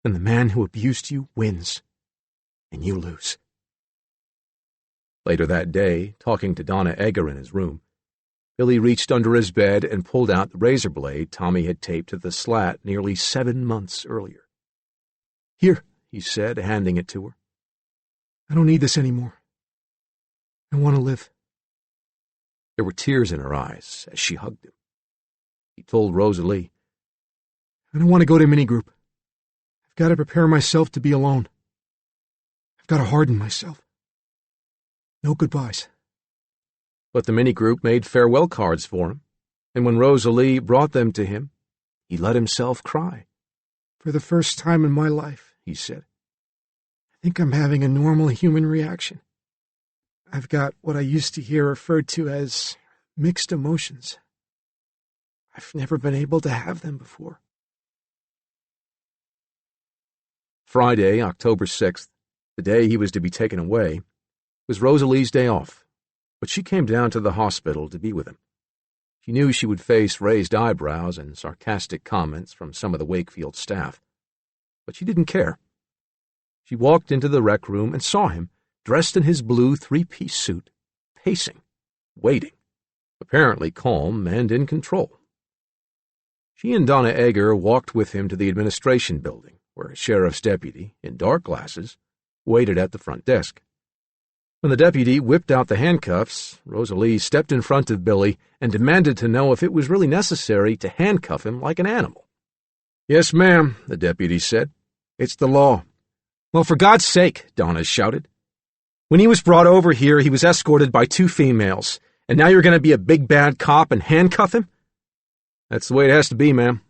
then the man who abused you wins, and you lose." Later that day, talking to Donna Egger in his room, Billy reached under his bed and pulled out the razor blade Tommy had taped to the slat nearly 7 months earlier. "Here," he said, handing it to her. "I don't need this anymore. I want to live." There were tears in her eyes as she hugged him. He told Rosalie, "I don't want to go to minigroup. I've got to prepare myself to be alone. I've got to harden myself. No goodbyes." But the minigroup made farewell cards for him, and when Rosalie brought them to him, he let himself cry. "For the first time in my life," he said, "I think I'm having a normal human reaction. I've got what I used to hear referred to as mixed emotions. I've never been able to have them before." Friday, October 6th, the day he was to be taken away, was Rosalie's day off, but she came down to the hospital to be with him. She knew she would face raised eyebrows and sarcastic comments from some of the Wakefield staff, but she didn't care. She walked into the rec room and saw him, dressed in his blue 3-piece suit, pacing, waiting, apparently calm and in control. She and Donna Egger walked with him to the administration building, where a sheriff's deputy, in dark glasses, waited at the front desk. When the deputy whipped out the handcuffs, Rosalie stepped in front of Billy and demanded to know if it was really necessary to handcuff him like an animal. "Yes, ma'am," the deputy said. "It's the law." "Well, for God's sake," Donna shouted. "When he was brought over here, he was escorted by 2 females, and now you're going to be a big bad cop and handcuff him?" "That's the way it has to be, ma'am.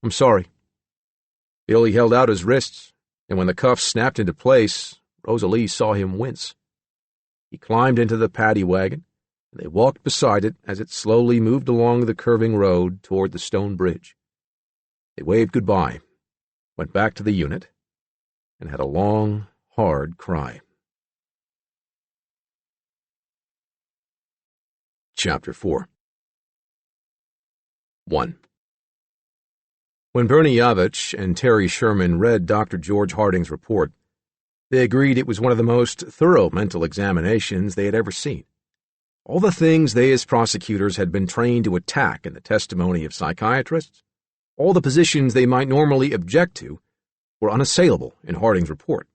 I'm sorry." Billy held out his wrists, and when the cuffs snapped into place, Rosalie saw him wince. He climbed into the paddy wagon, and they walked beside it as it slowly moved along the curving road toward the stone bridge. They waved goodbye, went back to the unit, and had a long, hard cry. Chapter 4 1. When Bernie Yavich and Terry Sherman read Dr. George Harding's report, they agreed it was one of the most thorough mental examinations they had ever seen. All the things they as prosecutors had been trained to attack in the testimony of psychiatrists, all the positions they might normally object to, were unassailable in Harding's report.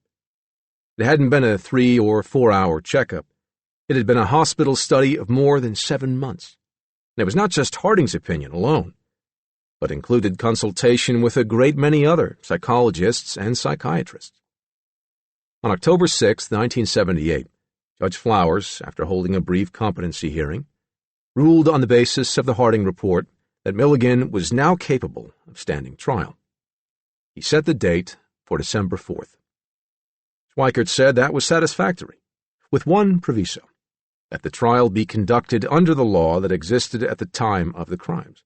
It hadn't been a 3 or 4 hour checkup. It had been a hospital study of more than 7 months. And it was not just Harding's opinion alone. but included consultation with a great many other psychologists and psychiatrists. On October 6, 1978, Judge Flowers, after holding a brief competency hearing, ruled on the basis of the Harding report that Milligan was now capable of standing trial. He set the date for December 4th. Schweikert said that was satisfactory, with one proviso, that the trial be conducted under the law that existed at the time of the crimes.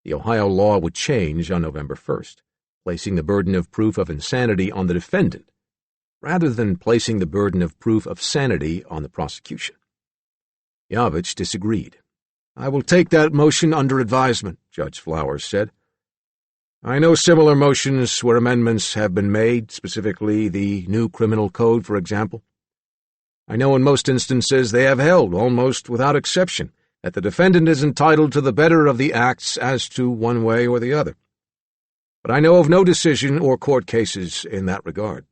The Ohio law would change on November 1st, placing the burden of proof of insanity on the defendant, rather than placing the burden of proof of sanity on the prosecution. Yavich disagreed. "I will take that motion under advisement," Judge Flowers said. "I know similar motions where amendments have been made, specifically the new criminal code, for example. I know in most instances they have held, almost without exception, that the defendant is entitled to the better of the acts as to one way or the other. But I know of no decision or court cases in that regard."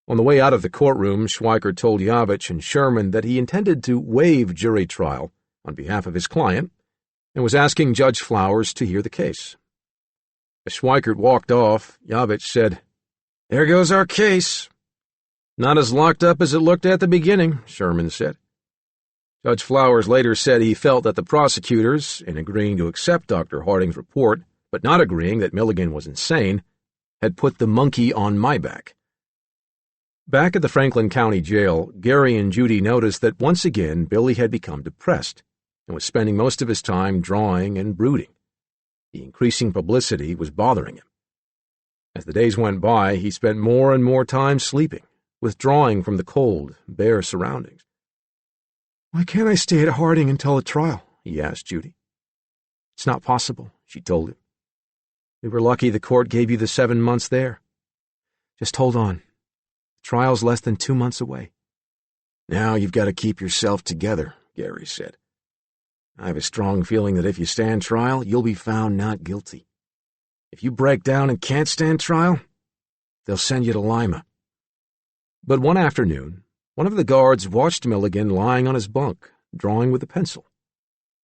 On the way out of the courtroom, Schweikert told Yavich and Sherman that he intended to waive jury trial on behalf of his client and was asking Judge Flowers to hear the case. As Schweikert walked off, Yavich said, "There goes our case." "Not as locked up as it looked at the beginning," Sherman said. Judge Flowers later said he felt that the prosecutors, in agreeing to accept Dr. Harding's report, but not agreeing that Milligan was insane, had put the monkey on my back. Back at the Franklin County Jail, Gary and Judy noticed that once again Billy had become depressed and was spending most of his time drawing and brooding. The increasing publicity was bothering him. As the days went by, he spent more and more time sleeping, withdrawing from the cold, bare surroundings. "Why can't I stay at Harding until the trial?" he asked Judy. "It's not possible," she told him. "We were lucky the court gave you the 7 months there. Just hold on. The trial's less than 2 months away." "Now you've got to keep yourself together," Gary said. "I have a strong feeling that if you stand trial, you'll be found not guilty. If you break down and can't stand trial, they'll send you to Lima." But one afternoon, one of the guards watched Milligan lying on his bunk, drawing with a pencil.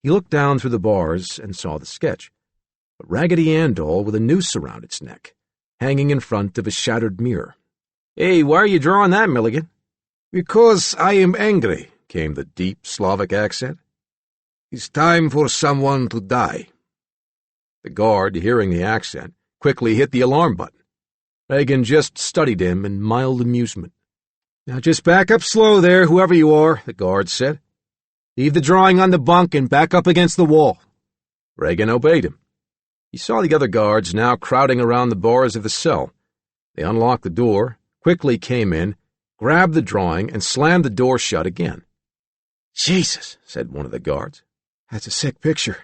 He looked down through the bars and saw the sketch, a Raggedy Ann doll with a noose around its neck, hanging in front of a shattered mirror. "Hey, why are you drawing that, Milligan?" "Because I am angry," came the deep Slavic accent. "It's time for someone to die." The guard, hearing the accent, quickly hit the alarm button. Reagan just studied him in mild amusement. "Now just back up slow there, whoever you are," the guard said. "Leave the drawing on the bunk and back up against the wall." Reagan obeyed him. He saw the other guards now crowding around the bars of the cell. They unlocked the door, quickly came in, grabbed the drawing, and slammed the door shut again. "Jesus," said one of the guards. "That's a sick picture."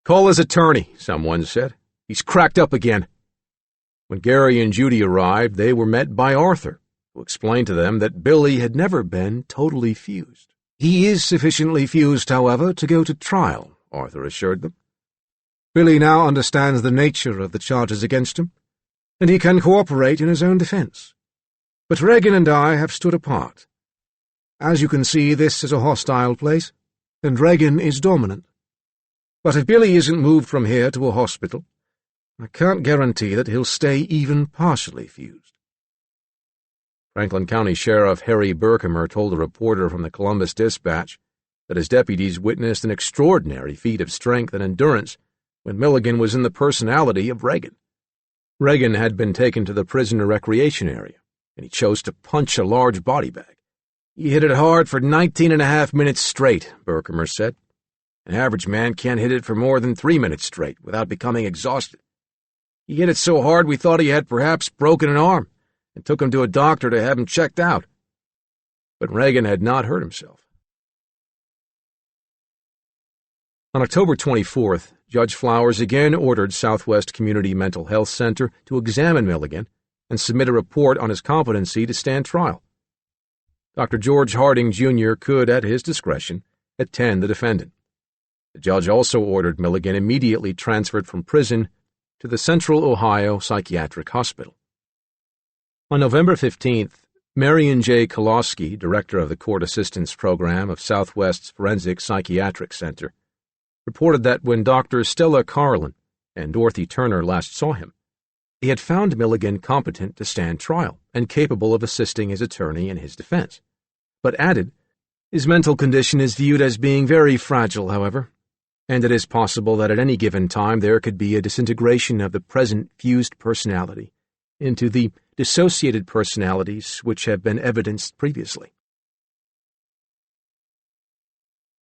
"Call his attorney," someone said. "He's cracked up again." When Gary and Judy arrived, they were met by Arthur, who explained to them that Billy had never been totally fused. "He is sufficiently fused, however, to go to trial," Arthur assured them. "Billy now understands the nature of the charges against him, and he can cooperate in his own defense. But Regan and I have stood apart. As you can see, this is a hostile place, and Regan is dominant. But if Billy isn't moved from here to a hospital, I can't guarantee that he'll stay even partially fused." Franklin County Sheriff Harry Berkemer told a reporter from the Columbus Dispatch that his deputies witnessed an extraordinary feat of strength and endurance when Milligan was in the personality of Regan. Regan had been taken to the prisoner recreation area, and he chose to punch a large body bag. "He hit it hard for 19.5 minutes straight," Berkemer said. "An average man can't hit it for more than 3 minutes straight without becoming exhausted. He hit it so hard we thought he had perhaps broken an arm, and took him to a doctor to have him checked out." But Regan had not hurt himself. On October 24th, Judge Flowers again ordered Southwest Community Mental Health Center to examine Milligan and submit a report on his competency to stand trial. Dr. George Harding, Jr. could, at his discretion, attend the defendant. The judge also ordered Milligan immediately transferred from prison to the Central Ohio Psychiatric Hospital. On November 15th, Marion J. Kolosky, director of the Court Assistance Program of Southwest's Forensic Psychiatric Center, reported that when Dr. Stella Carlin and Dorothy Turner last saw him, he had found Milligan competent to stand trial and capable of assisting his attorney in his defense, but added, "His mental condition is viewed as being very fragile, however, and it is possible that at any given time there could be a disintegration of the present fused personality into the dissociated personalities which have been evidenced previously."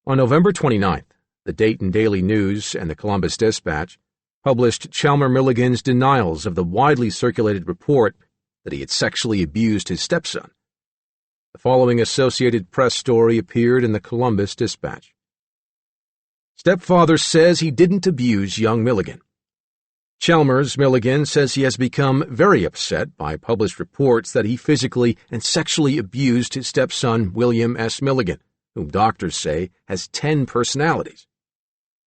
On November 29th, the Dayton Daily News and the Columbus Dispatch published Chalmer Milligan's denials of the widely circulated report that he had sexually abused his stepson. The following Associated Press story appeared in the Columbus Dispatch. Stepfather says he didn't abuse young Milligan. Chalmers Milligan says he has become very upset by published reports that he physically and sexually abused his stepson William S. Milligan, whom doctors say has 10 personalities.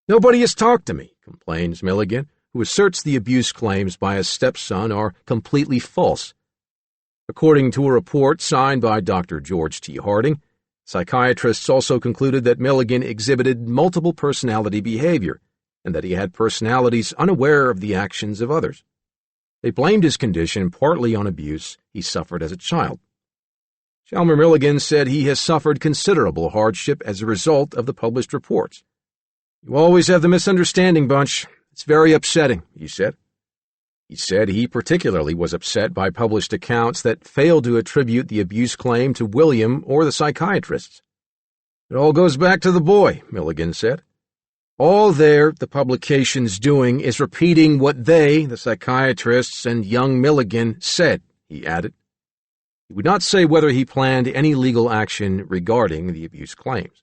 "Nobody has talked to me," complains Milligan, who asserts the abuse claims by his stepson are completely false. According to a report signed by Dr. George T. Harding, psychiatrists also concluded that Milligan exhibited multiple personality behavior and that he had personalities unaware of the actions of others. They blamed his condition partly on abuse he suffered as a child. Chalmer Milligan said he has suffered considerable hardship as a result of the published reports. "You always have the misunderstanding bunch. It's very upsetting," he said. He said he particularly was upset by published accounts that failed to attribute the abuse claim to William or the psychiatrists. "It all goes back to the boy," Milligan said. "All the publication's doing is repeating what they, the psychiatrists, and young Milligan said," he added. He would not say whether he planned any legal action regarding the abuse claims.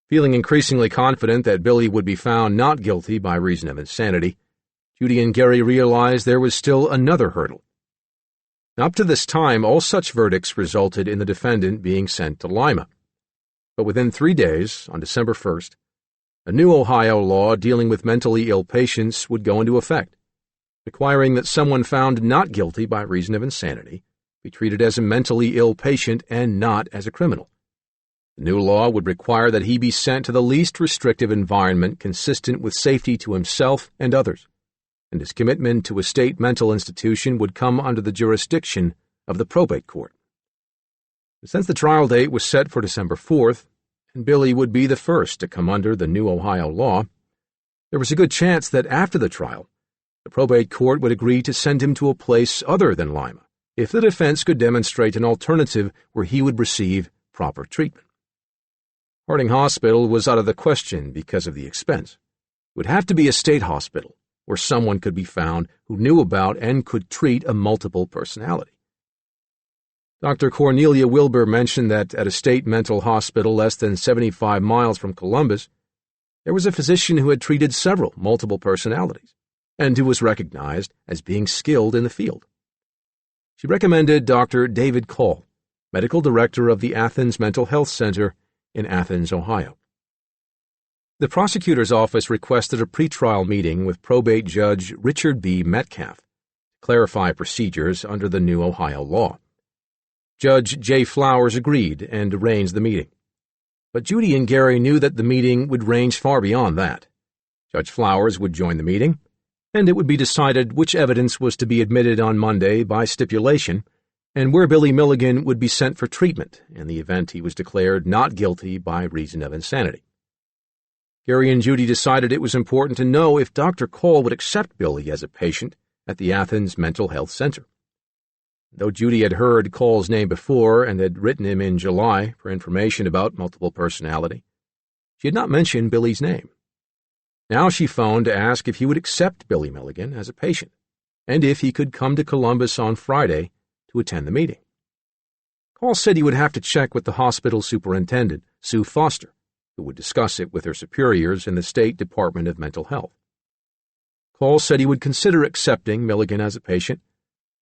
Feeling increasingly confident that Billy would be found not guilty by reason of insanity, Judy and Gary realized there was still another hurdle. Up to this time, all such verdicts resulted in the defendant being sent to Lima. But within 3 days, on December 1st, a new Ohio law dealing with mentally ill patients would go into effect, requiring that someone found not guilty by reason of insanity be treated as a mentally ill patient and not as a criminal. The new law would require that he be sent to the least restrictive environment consistent with safety to himself and others, and his commitment to a state mental institution would come under the jurisdiction of the probate court. Since the trial date was set for December 4th, and Billy would be the first to come under the new Ohio law, there was a good chance that after the trial, the probate court would agree to send him to a place other than Lima, if the defense could demonstrate an alternative where he would receive proper treatment. Harding Hospital was out of the question because of the expense. It would have to be a state hospital, where someone could be found who knew about and could treat a multiple personality. Dr. Cornelia Wilbur mentioned that at a state mental hospital less than 75 miles from Columbus, there was a physician who had treated several multiple personalities, and who was recognized as being skilled in the field. She recommended Dr. David Call, medical director of the Athens Mental Health Center in Athens, Ohio. The prosecutor's office requested a pretrial meeting with probate judge Richard B. Metcalf to clarify procedures under the new Ohio law. Judge J. Flowers agreed and arranged the meeting. But Judy and Gary knew that the meeting would range far beyond that. Judge Flowers would join the meeting, and it would be decided which evidence was to be admitted on Monday by stipulation, and where Billy Milligan would be sent for treatment in the event he was declared not guilty by reason of insanity. Gary and Judy decided it was important to know if Dr. Cole would accept Billy as a patient at the Athens Mental Health Center. Though Judy had heard Cole's name before and had written him in July for information about multiple personality, she had not mentioned Billy's name. Now she phoned to ask if he would accept Billy Milligan as a patient, and if he could come to Columbus on Friday to attend the meeting. Cole said he would have to check with the hospital superintendent, Sue Foster, who would discuss it with her superiors in the State Department of Mental Health. Cole said he would consider accepting Milligan as a patient,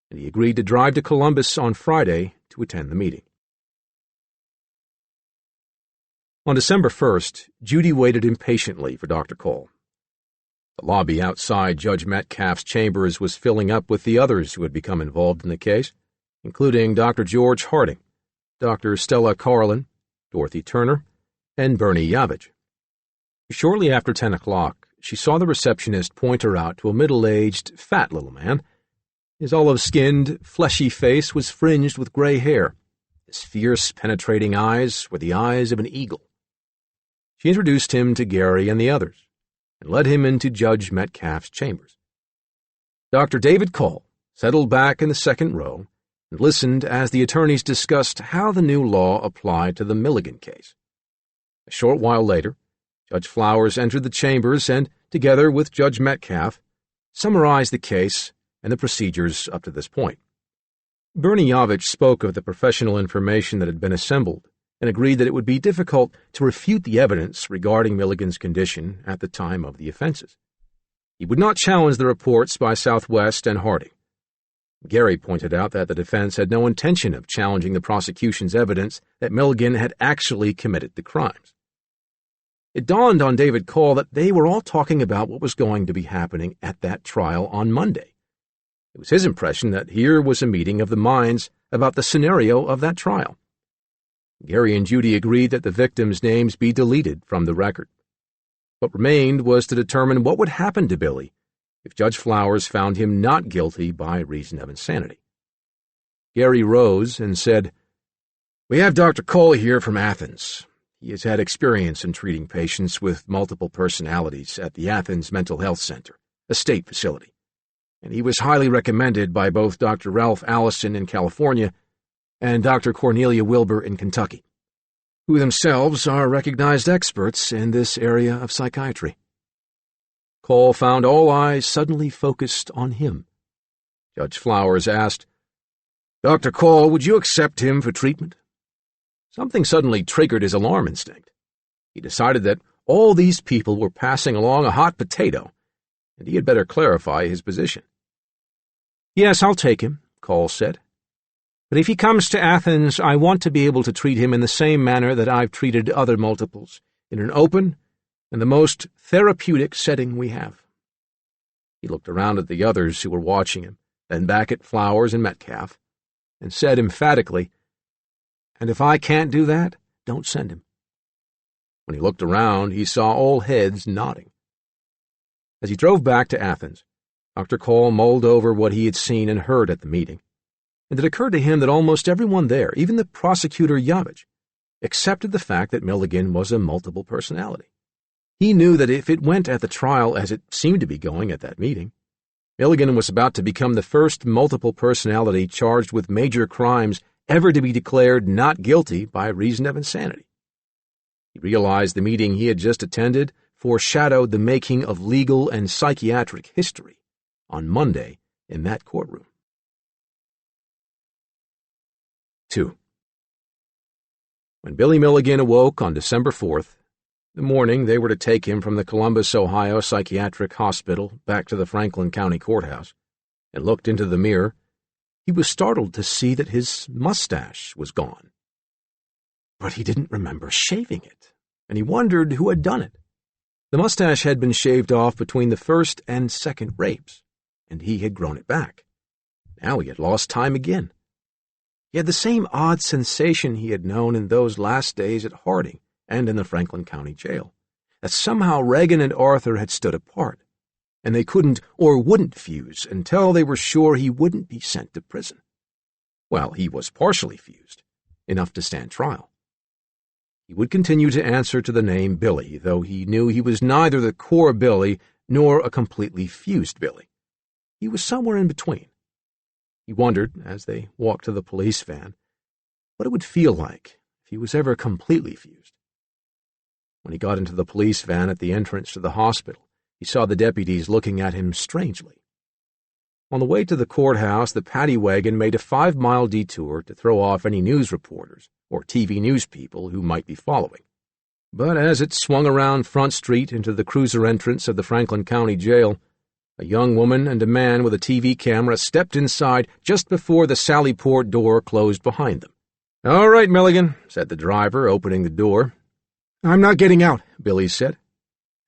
and he agreed to drive to Columbus on Friday to attend the meeting. On December 1st, Judy waited impatiently for Dr. Cole. The lobby outside Judge Metcalf's chambers was filling up with the others who had become involved in the case, including Dr. George Harding, Dr. Stella Carlin, Dorothy Turner, and Bernie Yavich. Shortly after 10 o'clock, she saw the receptionist point her out to a middle-aged, fat little man. His olive-skinned, fleshy face was fringed with gray hair. His fierce, penetrating eyes were the eyes of an eagle. She introduced him to Gary and the others, and led him into Judge Metcalf's chambers. Dr. David Cole settled back in the second row and listened as the attorneys discussed how the new law applied to the Milligan case. A short while later, Judge Flowers entered the chambers and, together with Judge Metcalf, summarized the case and the procedures up to this point. Bernie Yavich spoke of the professional information that had been assembled and agreed that it would be difficult to refute the evidence regarding Milligan's condition at the time of the offenses. He would not challenge the reports by Southwest and Harding. Gary pointed out that the defense had no intention of challenging the prosecution's evidence that Milligan had actually committed the crimes. It dawned on David Cole that they were all talking about what was going to be happening at that trial on Monday. It was his impression that here was a meeting of the minds about the scenario of that trial. Gary and Judy agreed that the victims' names be deleted from the record. What remained was to determine what would happen to Billy if Judge Flowers found him not guilty by reason of insanity. Gary rose and said, "We have Dr. Cole here from Athens. He has had experience in treating patients with multiple personalities at the Athens Mental Health Center, a state facility, and he was highly recommended by both Dr. Ralph Allison in California and Dr. Cornelia Wilbur in Kentucky, who themselves are recognized experts in this area of psychiatry." Cole found all eyes suddenly focused on him. Judge Flowers asked, "Dr. Cole, would you accept him for treatment?" Something suddenly triggered his alarm instinct. He decided that all these people were passing along a hot potato, and he had better clarify his position. "Yes, I'll take him," Cole said. "But if he comes to Athens, I want to be able to treat him in the same manner that I've treated other multiples, in an open and the most therapeutic setting we have." He looked around at the others who were watching him, then back at Flowers and Metcalf, and said emphatically, "And if I can't do that, don't send him." When he looked around, he saw all heads nodding. As he drove back to Athens, Dr. Cole mulled over what he had seen and heard at the meeting, and it occurred to him that almost everyone there, even the prosecutor Yavich, accepted the fact that Milligan was a multiple personality. He knew that if it went at the trial as it seemed to be going at that meeting, Milligan was about to become the first multiple personality charged with major crimes ever to be declared not guilty by reason of insanity. He realized the meeting he had just attended foreshadowed the making of legal and psychiatric history on Monday in that courtroom. 2. When Billy Milligan awoke on December 4th, the morning they were to take him from the Columbus, Ohio Psychiatric Hospital back to the Franklin County Courthouse, and looked into the mirror, he was startled to see that his mustache was gone. But he didn't remember shaving it, and he wondered who had done it. The mustache had been shaved off between the first and second rapes, and he had grown it back. Now he had lost time again. He had the same odd sensation he had known in those last days at Harding and in the Franklin County Jail, that somehow Regan and Arthur had stood apart, and they couldn't or wouldn't fuse until they were sure he wouldn't be sent to prison. Well, he was partially fused, enough to stand trial. He would continue to answer to the name Billy, though he knew he was neither the core Billy nor a completely fused Billy. He was somewhere in between. He wondered, as they walked to the police van, what it would feel like if he was ever completely fused. When he got into the police van at the entrance to the hospital, he saw the deputies looking at him strangely. On the way to the courthouse, the paddy wagon made a 5-mile detour to throw off any news reporters or TV news people who might be following. But as it swung around Front Street into the cruiser entrance of the Franklin County Jail, a young woman and a man with a TV camera stepped inside just before the Sallyport door closed behind them. "All right, Milligan," said the driver, opening the door. "I'm not getting out," Billy said.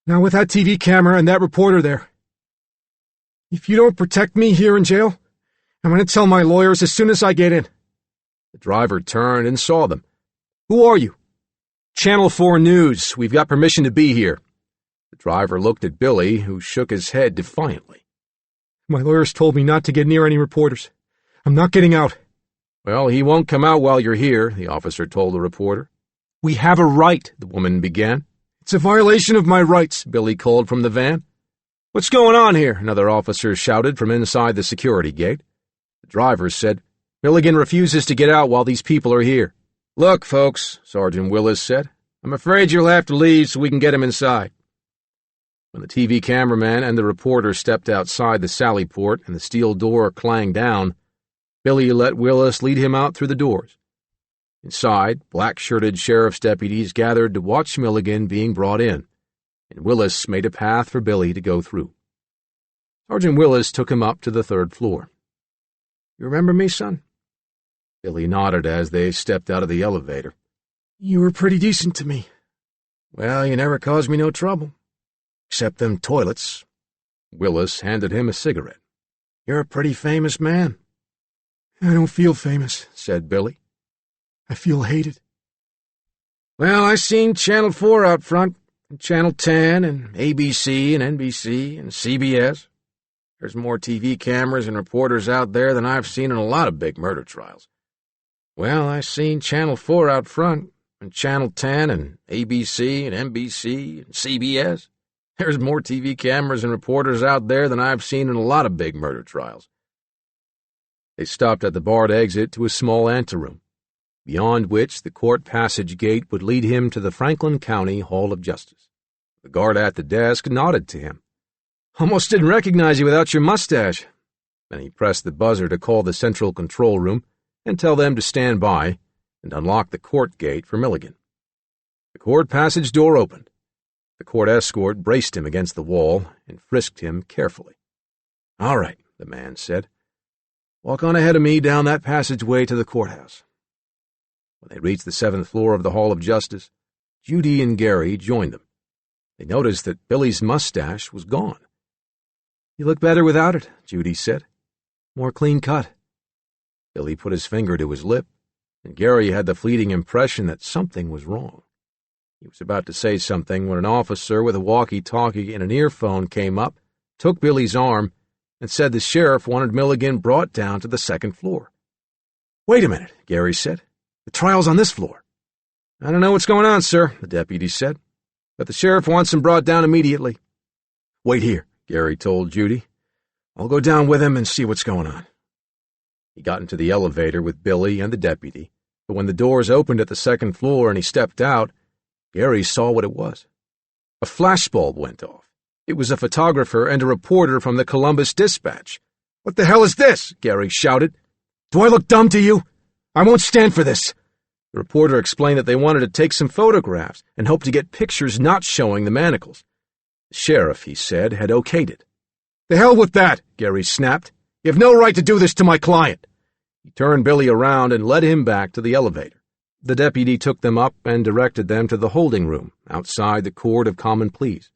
"Not with that TV camera and that reporter there. If you don't protect me here in jail, I'm going to tell my lawyers as soon as I get in." The driver turned and saw them. "Who are you?" Channel 4 News. We've got permission to be here. The driver looked at Billy, who shook his head defiantly. My lawyers told me not to get near any reporters. I'm not getting out. Well, he won't come out while you're here, the officer told the reporter. We have a right, the woman began. It's a violation of my rights, Billy called from the van. What's going on here? Another officer shouted from inside the security gate. The driver said, Milligan refuses to get out while these people are here. Look, folks, Sergeant Willis said, I'm afraid you'll have to leave so we can get him inside. When the TV cameraman and the reporter stepped outside the sally port and the steel door clanged down, Billy let Willis lead him out through the doors. Inside, black-shirted sheriff's deputies gathered to watch Milligan being brought in, and Willis made a path for Billy to go through. Sergeant Willis took him up to the 3rd floor. You remember me, son? Billy nodded as they stepped out of the elevator. You were pretty decent to me. Well, you never caused me no trouble. Except them toilets. Willis handed him a cigarette. You're a pretty famous man. I don't feel famous, said Billy. I feel hated. Well, I seen Channel 4 out front, and Channel 10, and ABC, and NBC, and CBS. There's more TV cameras and reporters out there than I've seen in a lot of big murder trials. Well, I seen Channel 4 out front, and Channel 10, and ABC, and NBC, and CBS. There's more TV cameras and reporters out there than I've seen in a lot of big murder trials. They stopped at the barred exit to a small anteroom, beyond which the court passage gate would lead him to the Franklin County Hall of Justice. The guard at the desk nodded to him. Almost didn't recognize you without your mustache. Then he pressed the buzzer to call the central control room and tell them to stand by and unlock the court gate for Milligan. The court passage door opened. The court escort braced him against the wall and frisked him carefully. All right, the man said. Walk on ahead of me down that passageway to the courthouse. When they reached the 7th floor of the Hall of Justice, Judy and Gary joined them. They noticed that Billy's mustache was gone. You look better without it, Judy said. More clean cut. Billy put his finger to his lip, and Gary had the fleeting impression that something was wrong. He was about to say something when an officer with a walkie-talkie and an earphone came up, took Billy's arm, and said the sheriff wanted Milligan brought down to the 2nd floor. Wait a minute, Gary said. The trial's on this floor. I don't know what's going on, sir, the deputy said, but the sheriff wants him brought down immediately. Wait here, Gary told Judy. I'll go down with him and see what's going on. He got into the elevator with Billy and the deputy, but when the doors opened at the 2nd floor and he stepped out, Gary saw what it was. A flashbulb went off. It was a photographer and a reporter from the Columbus Dispatch. What the hell is this? Gary shouted. Do I look dumb to you? I won't stand for this. The reporter explained that they wanted to take some photographs and hoped to get pictures not showing the manacles. The sheriff, he said, had okayed it. The hell with that, Gary snapped. You have no right to do this to my client. He turned Billy around and led him back to the elevator. The deputy took them up and directed them to the holding room outside the Court of Common Pleas.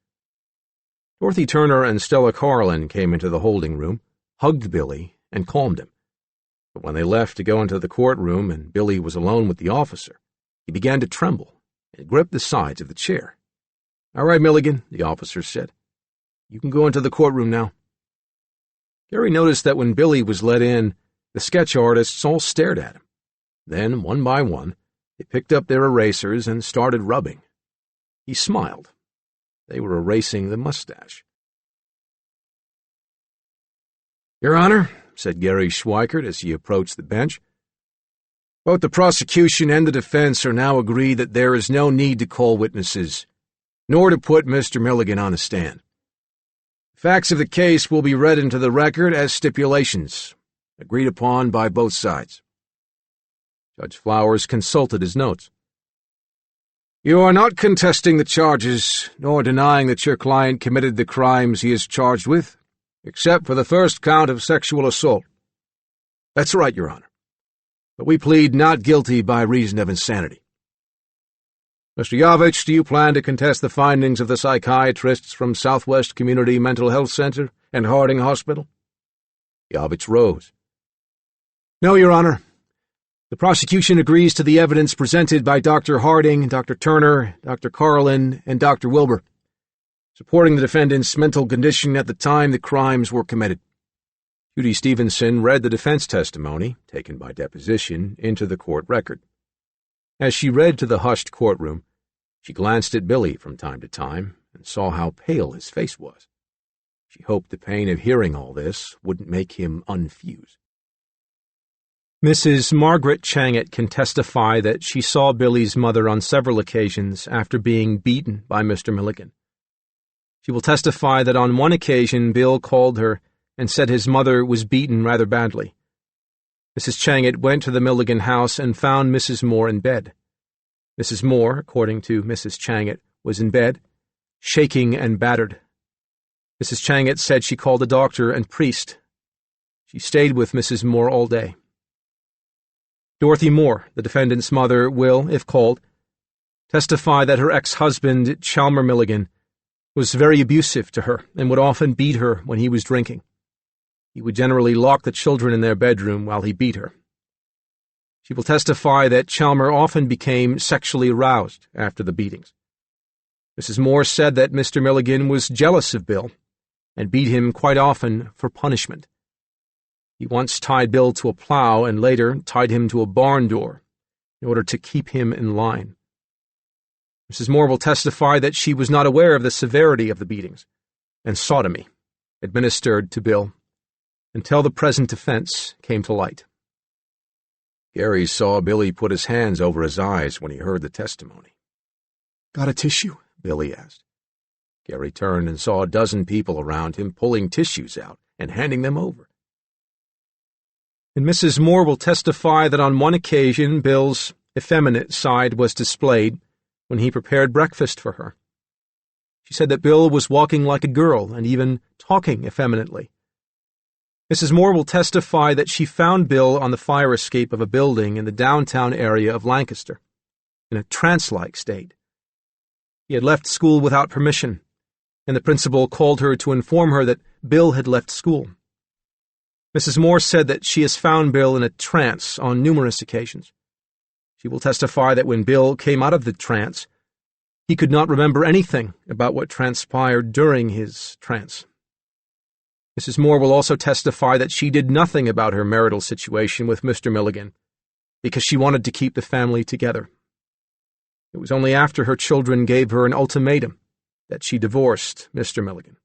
Dorothy Turner and Stella Carlin came into the holding room, hugged Billy, and calmed him. But when they left to go into the courtroom and Billy was alone with the officer, he began to tremble and gripped the sides of the chair. All right, Milligan, the officer said. You can go into the courtroom now. Gary noticed that when Billy was let in, the sketch artists all stared at him. Then, one by one, they picked up their erasers and started rubbing. He smiled. They were erasing the mustache. Your Honor, said Gary Schweikert as he approached the bench, both the prosecution and the defense are now agreed that there is no need to call witnesses, nor to put Mr. Milligan on the stand. Facts of the case will be read into the record as stipulations, agreed upon by both sides. Judge Flowers consulted his notes. You are not contesting the charges, nor denying that your client committed the crimes he is charged with, except for the first count of sexual assault. That's right, Your Honor. But we plead not guilty by reason of insanity. Mr. Yavich, do you plan to contest the findings of the psychiatrists from Southwest Community Mental Health Center and Harding Hospital? Yavich rose. No, Your Honor. The prosecution agrees to the evidence presented by Dr. Harding, Dr. Turner, Dr. Carlin, and Dr. Wilbur, supporting the defendant's mental condition at the time the crimes were committed. Judy Stevenson read the defense testimony, taken by deposition, into the court record. As she read to the hushed courtroom, she glanced at Billy from time to time and saw how pale his face was. She hoped the pain of hearing all this wouldn't make him unfuse. Mrs. Margaret Changett can testify that she saw Billy's mother on several occasions after being beaten by Mr. Milligan. She will testify that on one occasion Bill called her and said his mother was beaten rather badly. Mrs. Changett went to the Milligan house and found Mrs. Moore in bed. Mrs. Moore, according to Mrs. Changett, was in bed, shaking and battered. Mrs. Changett said she called a doctor and priest. She stayed with Mrs. Moore all day. Dorothy Moore, the defendant's mother, will, if called, testify that her ex-husband, Chalmer Milligan, was very abusive to her and would often beat her when he was drinking. He would generally lock the children in their bedroom while he beat her. She will testify that Chalmer often became sexually aroused after the beatings. Mrs. Moore said that Mr. Milligan was jealous of Bill and beat him quite often for punishment. He once tied Bill to a plow and later tied him to a barn door in order to keep him in line. Mrs. Moore will testify that she was not aware of the severity of the beatings and sodomy administered to Bill until the present offense came to light. Gary saw Billy put his hands over his eyes when he heard the testimony. "Got a tissue?" Billy asked. Gary turned and saw a dozen people around him pulling tissues out and handing them over. And Mrs. Moore will testify that on one occasion Bill's effeminate side was displayed when he prepared breakfast for her. She said that Bill was walking like a girl and even talking effeminately. Mrs. Moore will testify that she found Bill on the fire escape of a building in the downtown area of Lancaster, in a trance-like state. He had left school without permission, and the principal called her to inform her that Bill had left school. Mrs. Moore said that she has found Bill in a trance on numerous occasions. She will testify that when Bill came out of the trance, he could not remember anything about what transpired during his trance. Mrs. Moore will also testify that she did nothing about her marital situation with Mr. Milligan because she wanted to keep the family together. It was only after her children gave her an ultimatum that she divorced Mr. Milligan.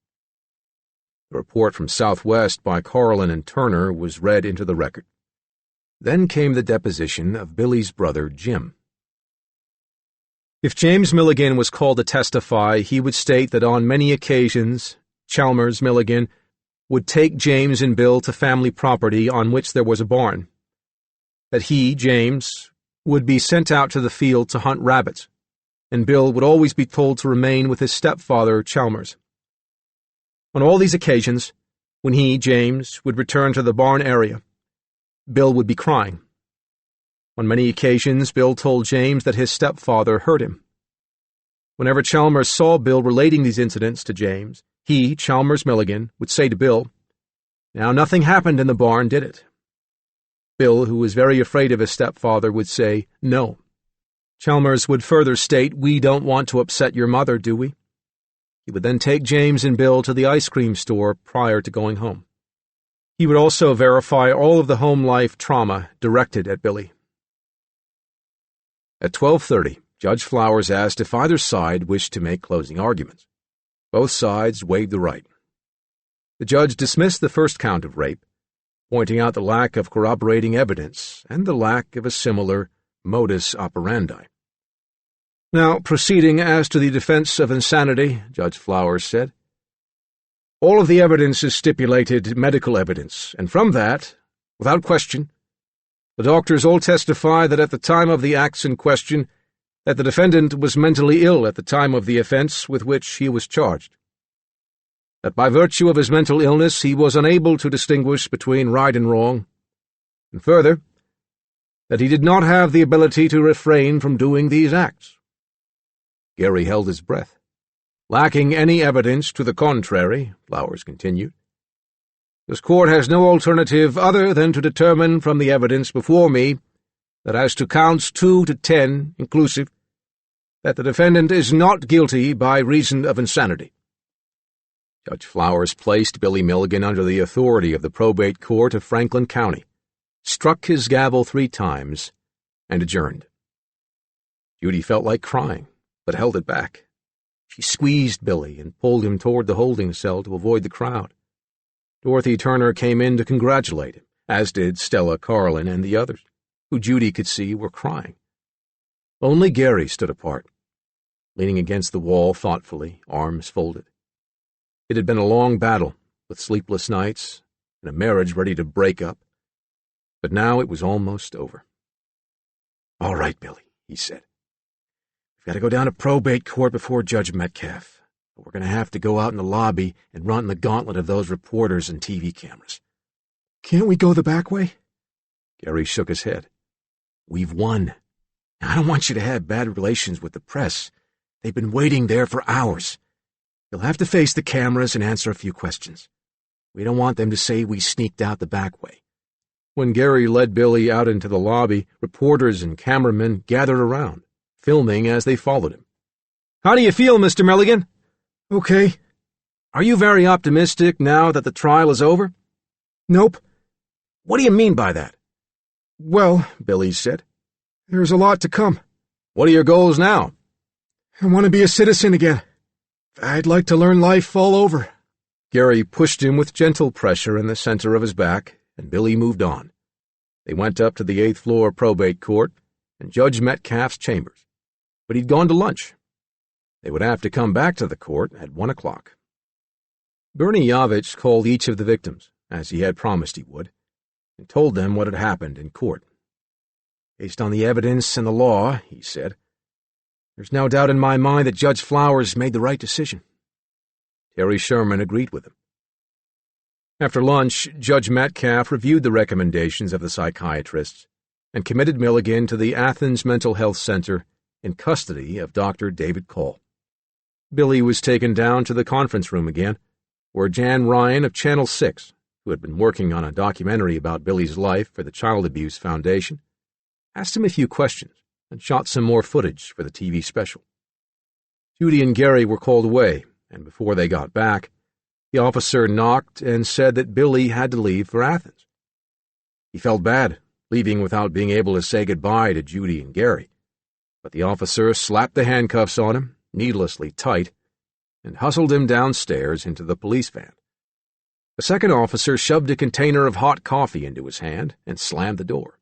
The report from Southwest by Carlin and Turner was read into the record. Then came the deposition of Billy's brother, Jim. If James Milligan was called to testify, he would state that on many occasions, Chalmers Milligan would take James and Bill to family property on which there was a barn. That he, James, would be sent out to the field to hunt rabbits, and Bill would always be told to remain with his stepfather, Chalmers. On all these occasions, when he, James, would return to the barn area, Bill would be crying. On many occasions, Bill told James that his stepfather hurt him. Whenever Chalmers saw Bill relating these incidents to James, he, Chalmers Milligan, would say to Bill, "Now nothing happened in the barn, did it?" Bill, who was very afraid of his stepfather, would say, "No." Chalmers would further state, "We don't want to upset your mother, do we?" He would then take James and Bill to the ice cream store prior to going home. He would also verify all of the home life trauma directed at Billy. At 12:30, Judge Flowers asked if either side wished to make closing arguments. Both sides waived the right. The judge dismissed the first count of rape, pointing out the lack of corroborating evidence and the lack of a similar modus operandi. Now, proceeding as to the defense of insanity, Judge Flowers said, all of the evidence is stipulated medical evidence, and from that, without question, the doctors all testify that at the time of the acts in question, that the defendant was mentally ill at the time of the offense with which he was charged. That by virtue of his mental illness he was unable to distinguish between right and wrong, and further, that he did not have the ability to refrain from doing these acts. Gary held his breath. Lacking any evidence to the contrary, Flowers continued, this court has no alternative other than to determine from the evidence before me that as to counts 2 to 10, inclusive, that the defendant is not guilty by reason of insanity." Judge Flowers placed Billy Milligan under the authority of the probate court of Franklin County, struck his gavel 3 times, and adjourned. Judy felt like crying, but held it back. She squeezed Billy and pulled him toward the holding cell to avoid the crowd. Dorothy Turner came in to congratulate him, as did Stella Carlin and the others, who Judy could see were crying. Only Gary stood apart, leaning against the wall thoughtfully, arms folded. It had been a long battle, with sleepless nights and a marriage ready to break up, but now it was almost over. "All right, Billy," he said. "We've got to go down to probate court before Judge Metcalf, but we're going to have to go out in the lobby and run the gauntlet of those reporters and TV cameras." "Can't we go the back way?" Gary shook his head. "We've won. Now, I don't want you to have bad relations with the press. They've been waiting there for hours. You'll have to face the cameras and answer a few questions. We don't want them to say we sneaked out the back way." When Gary led Billy out into the lobby, reporters and cameramen gathered around, filming as they followed him. "How do you feel, Mr. Milligan?" "Okay." "Are you very optimistic now that the trial is over?" "Nope." "What do you mean by that?" "Well," Billy said, "there's a lot to come." "What are your goals now?" "I want to be a citizen again. I'd like to learn life all over." Gary pushed him with gentle pressure in the center of his back, and Billy moved on. They went up to the 8th floor probate court and Judge Metcalf's chambers, but he'd gone to lunch. They would have to come back to the court at 1 o'clock. Bernie Yavich called each of the victims, as he had promised he would, and told them what had happened in court. "Based on the evidence and the law," he said, "there's no doubt in my mind that Judge Flowers made the right decision." Terry Sherman agreed with him. After lunch, Judge Metcalf reviewed the recommendations of the psychiatrists and committed Milligan to the Athens Mental Health Center in custody of Dr. David Call. Billy was taken down to the conference room again, where Jan Ryan of Channel 6, who had been working on a documentary about Billy's life for the Child Abuse Foundation, asked him a few questions and shot some more footage for the TV special. Judy and Gary were called away, and before they got back, the officer knocked and said that Billy had to leave for Athens. He felt bad, leaving without being able to say goodbye to Judy and Gary, but the officer slapped the handcuffs on him, needlessly tight, and hustled him downstairs into the police van. A second officer shoved a container of hot coffee into his hand and slammed the door.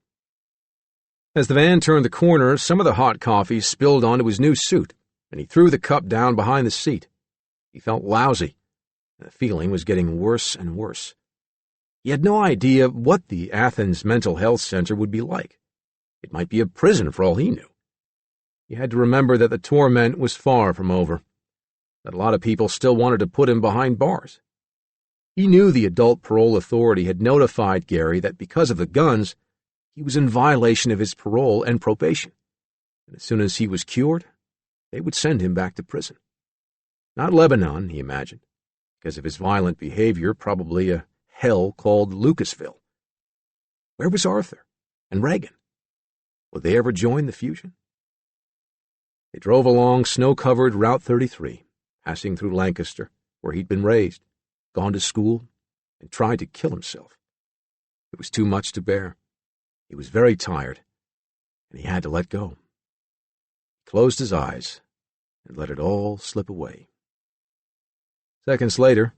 As the van turned the corner, some of the hot coffee spilled onto his new suit, and he threw the cup down behind the seat. He felt lousy, and the feeling was getting worse and worse. He had no idea what the Athens Mental Health Center would be like. It might be a prison for all he knew. He had to remember that the torment was far from over, that a lot of people still wanted to put him behind bars. He knew the adult parole authority had notified Gary that because of the guns, he was in violation of his parole and probation, and as soon as he was cured, they would send him back to prison. Not Lebanon, he imagined, because of his violent behavior, probably a hell called Lucasville. Where was Arthur and Reagan? Would they ever join the fusion? They drove along snow-covered Route 33, passing through Lancaster, where he'd been raised, gone to school, and tried to kill himself. It was too much to bear. He was very tired, and he had to let go. He closed his eyes and let it all slip away. Seconds later,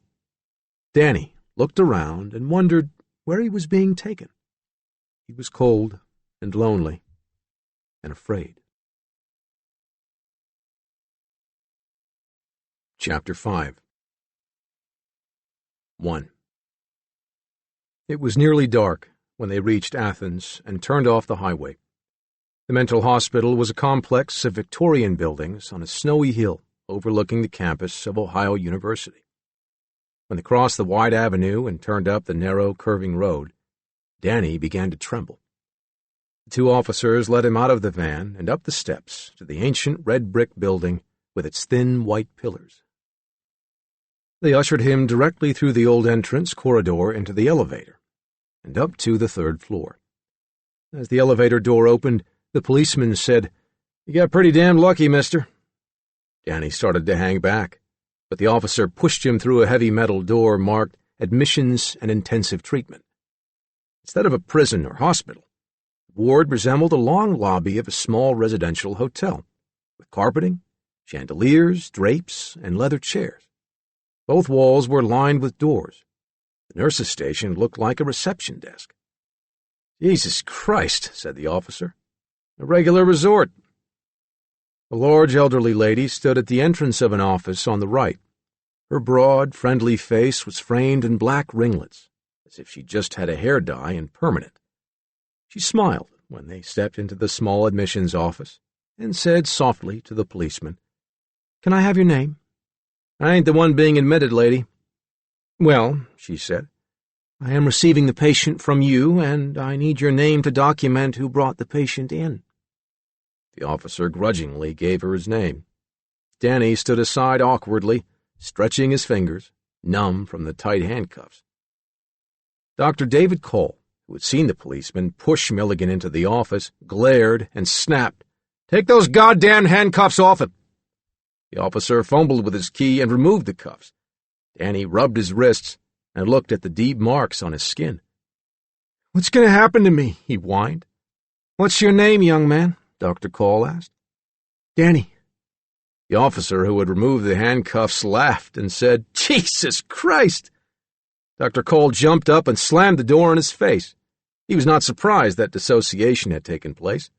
Danny looked around and wondered where he was being taken. He was cold and lonely and afraid. Chapter 5 1. It was nearly dark when they reached Athens and turned off the highway. The mental hospital was a complex of Victorian buildings on a snowy hill overlooking the campus of Ohio University. When they crossed the wide avenue and turned up the narrow, curving road, Danny began to tremble. The 2 officers led him out of the van and up the steps to the ancient red-brick building with its thin white pillars. They ushered him directly through the old entrance corridor into the elevator and up to the 3rd floor. As the elevator door opened, the policeman said, "You got pretty damn lucky, mister." Danny started to hang back, but the officer pushed him through a heavy metal door marked Admissions and Intensive Treatment. Instead of a prison or hospital, the ward resembled a long lobby of a small residential hotel, with carpeting, chandeliers, drapes, and leather chairs. Both walls were lined with doors. The nurse's station looked like a reception desk. "Jesus Christ," said the officer. "A regular resort." A large elderly lady stood at the entrance of an office on the right. Her broad, friendly face was framed in black ringlets, as if she'd just had a hair dye and permanent. She smiled when they stepped into the small admissions office and said softly to the policeman, "Can I have your name?" "I ain't the one being admitted, lady." "Well," she said, "I am receiving the patient from you, and I need your name to document who brought the patient in." The officer grudgingly gave her his name. Danny stood aside awkwardly, stretching his fingers, numb from the tight handcuffs. Dr. David Cole, who had seen the policeman push Milligan into the office, glared and snapped, "Take those goddamn handcuffs off him!" The officer fumbled with his key and removed the cuffs. Danny rubbed his wrists and looked at the deep marks on his skin. "What's going to happen to me?" he whined. "What's your name, young man?" Dr. Cole asked. "Danny." The officer who had removed the handcuffs laughed and said, "Jesus Christ!" Dr. Cole jumped up and slammed the door in his face. He was not surprised that dissociation had taken place.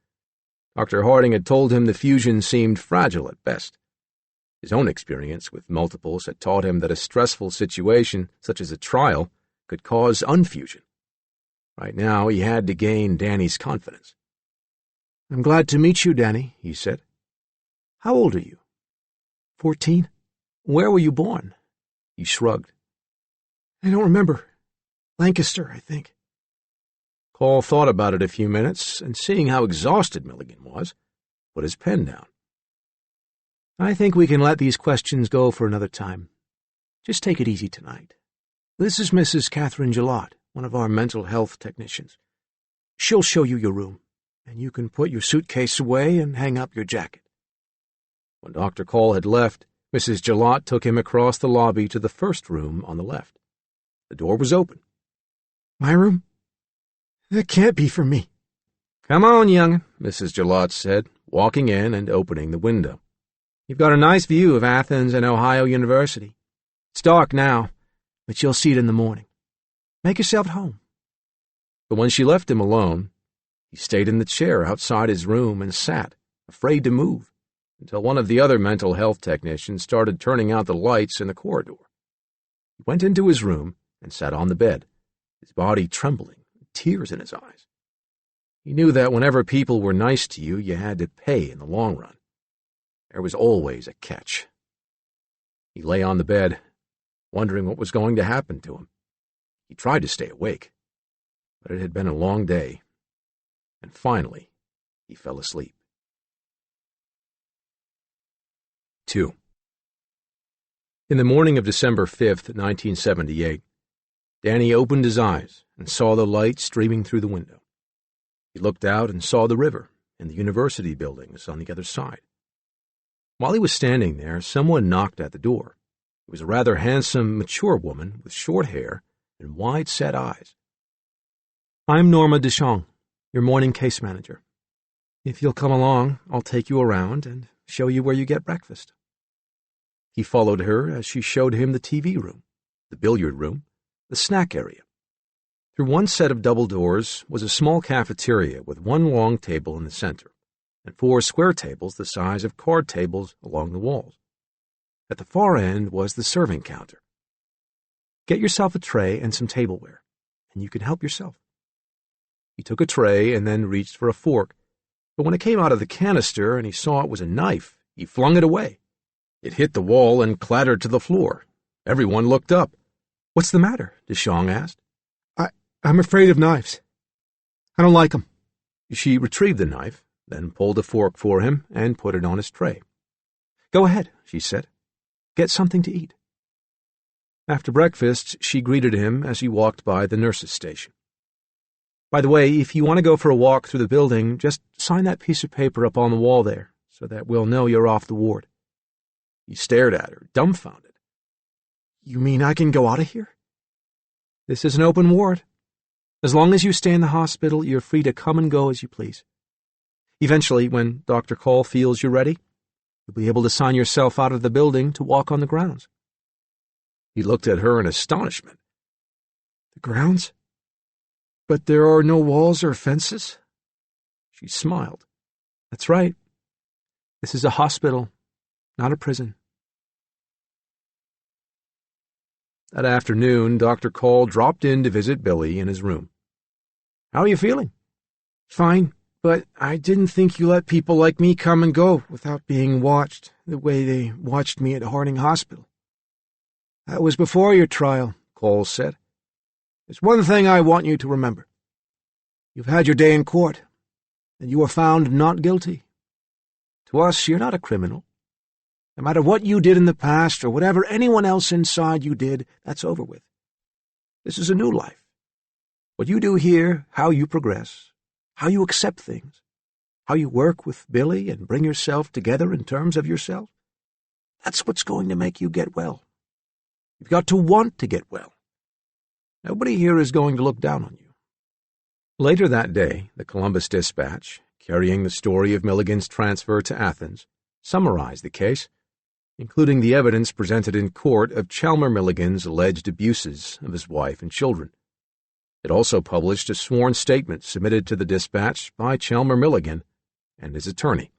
Dr. Harding had told him the fusion seemed fragile at best. His own experience with multiples had taught him that a stressful situation, such as a trial, could cause unfusion. Right now, he had to gain Danny's confidence. "I'm glad to meet you, Danny," he said. "How old are you?" 14. "Where were you born?" He shrugged. "I don't remember. Lancaster, I think." Cole thought about it a few minutes, and seeing how exhausted Milligan was, put his pen down. "I think we can let these questions go for another time. Just take it easy tonight. This is Mrs. Catherine Gillott, one of our mental health technicians. She'll show you your room, and you can put your suitcase away and hang up your jacket." When Dr. Cole had left, Mrs. Gillott took him across the lobby to the first room on the left. The door was open. "My room? That can't be for me." "Come on, young'un," Mrs. Gillott said, walking in and opening the window. "You've got a nice view of Athens and Ohio University. It's dark now, but you'll see it in the morning. Make yourself at home." But when she left him alone, he stayed in the chair outside his room and sat, afraid to move, until one of the other mental health technicians started turning out the lights in the corridor. He went into his room and sat on the bed, his body trembling, tears in his eyes. He knew that whenever people were nice to you, you had to pay in the long run. There was always a catch. He lay on the bed, wondering what was going to happen to him. He tried to stay awake, but it had been a long day, and finally he fell asleep. 2. In the morning of December 5th, 1978, Danny opened his eyes and saw the light streaming through the window. He looked out and saw the river and the university buildings on the other side. While he was standing there, someone knocked at the door. It was a rather handsome, mature woman with short hair and wide-set eyes. "I'm Norma Deschamps, your morning case manager. If you'll come along, I'll take you around and show you where you get breakfast." He followed her as she showed him the TV room, the billiard room, the snack area. Through one set of double doors was a small cafeteria with one long table in the center, and 4 square tables the size of card tables along the walls. At the far end was the serving counter. "Get yourself a tray and some tableware, and you can help yourself." He took a tray and then reached for a fork, but when it came out of the canister and he saw it was a knife, he flung it away. It hit the wall and clattered to the floor. Everyone looked up. "What's the matter?" Deschamps asked. I'm afraid of knives. I don't like them." She retrieved the knife, then pulled a fork for him and put it on his tray. "Go ahead," she said. "Get something to eat." After breakfast, she greeted him as he walked by the nurse's station. By the way, if you want to go for a walk through the building, just sign that piece of paper up on the wall there, so that we'll know you're off the ward. He stared at her, dumbfounded. You mean I can go out of here? This is an open ward. As long as you stay in the hospital, you're free to come and go as you please. Eventually, when Dr. Cole feels you're ready, you'll be able to sign yourself out of the building to walk on the grounds. He looked at her in astonishment. The grounds? But there are no walls or fences? She smiled. That's right. This is a hospital, not a prison. That afternoon, Dr. Cole dropped in to visit Billy in his room. How are you feeling? Fine, but I didn't think you let people like me come and go without being watched the way they watched me at Harding Hospital. That was before your trial, Cole said. There's one thing I want you to remember. You've had your day in court, and you were found not guilty. To us, you're not a criminal. No matter what you did in the past or whatever anyone else inside you did, that's over with. This is a new life. What you do here, how you progress, how you accept things, how you work with Billy and bring yourself together in terms of yourself, that's what's going to make you get well. You've got to want to get well. Nobody here is going to look down on you. Later that day, the Columbus Dispatch, carrying the story of Milligan's transfer to Athens, summarized the case, including the evidence presented in court of Chalmer Milligan's alleged abuses of his wife and children. It also published a sworn statement submitted to the Dispatch by Chalmer Milligan and his attorney.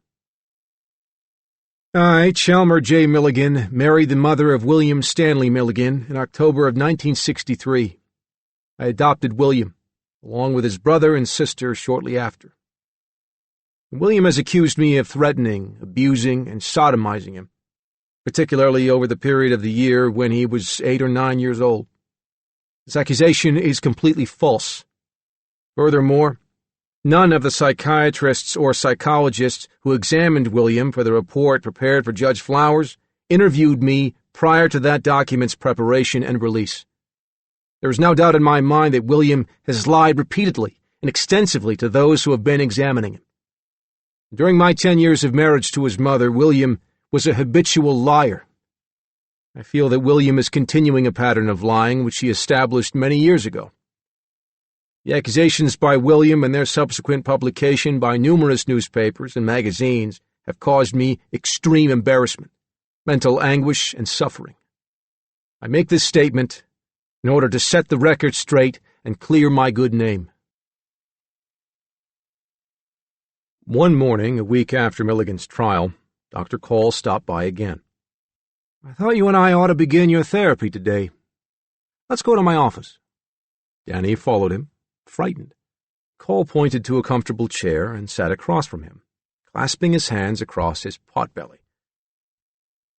I, Chalmer J. Milligan, married the mother of William Stanley Milligan in October of 1963. I adopted William, along with his brother and sister shortly after. William has accused me of threatening, abusing, and sodomizing him, particularly over the period of the year when he was 8 or 9 years old. This accusation is completely false. Furthermore, none of the psychiatrists or psychologists who examined William for the report prepared for Judge Flowers interviewed me prior to that document's preparation and release. There is no doubt in my mind that William has lied repeatedly and extensively to those who have been examining him. During my 10 years of marriage to his mother, William was a habitual liar. I feel that William is continuing a pattern of lying which he established many years ago. The accusations by William and their subsequent publication by numerous newspapers and magazines have caused me extreme embarrassment, mental anguish, and suffering. I make this statement in order to set the record straight and clear my good name. One morning, a week after Milligan's trial, Dr. Cole stopped by again. I thought you and I ought to begin your therapy today. Let's go to my office. Danny followed him, frightened. Cole pointed to a comfortable chair and sat across from him, clasping his hands across his potbelly.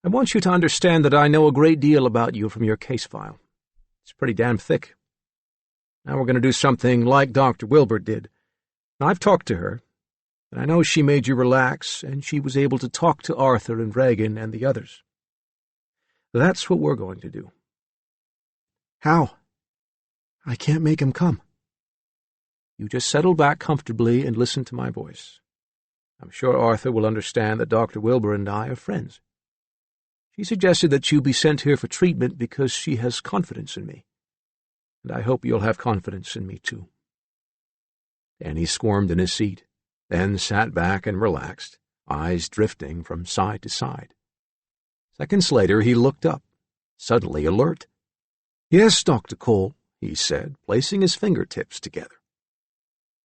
I want you to understand that I know a great deal about you from your case file. It's pretty damn thick. Now we're going to do something like Dr. Wilbur did. I've talked to her, and I know she made you relax, and she was able to talk to Arthur and Reagan and the others. That's what we're going to do. How? I can't make him come. You just settle back comfortably and listen to my voice. I'm sure Arthur will understand that Dr. Wilbur and I are friends. She suggested that you be sent here for treatment because she has confidence in me, and I hope you'll have confidence in me, too. Danny squirmed in his seat, then sat back and relaxed, eyes drifting from side to side. Seconds later, he looked up, suddenly alert. Yes, Dr. Cole, he said, placing his fingertips together.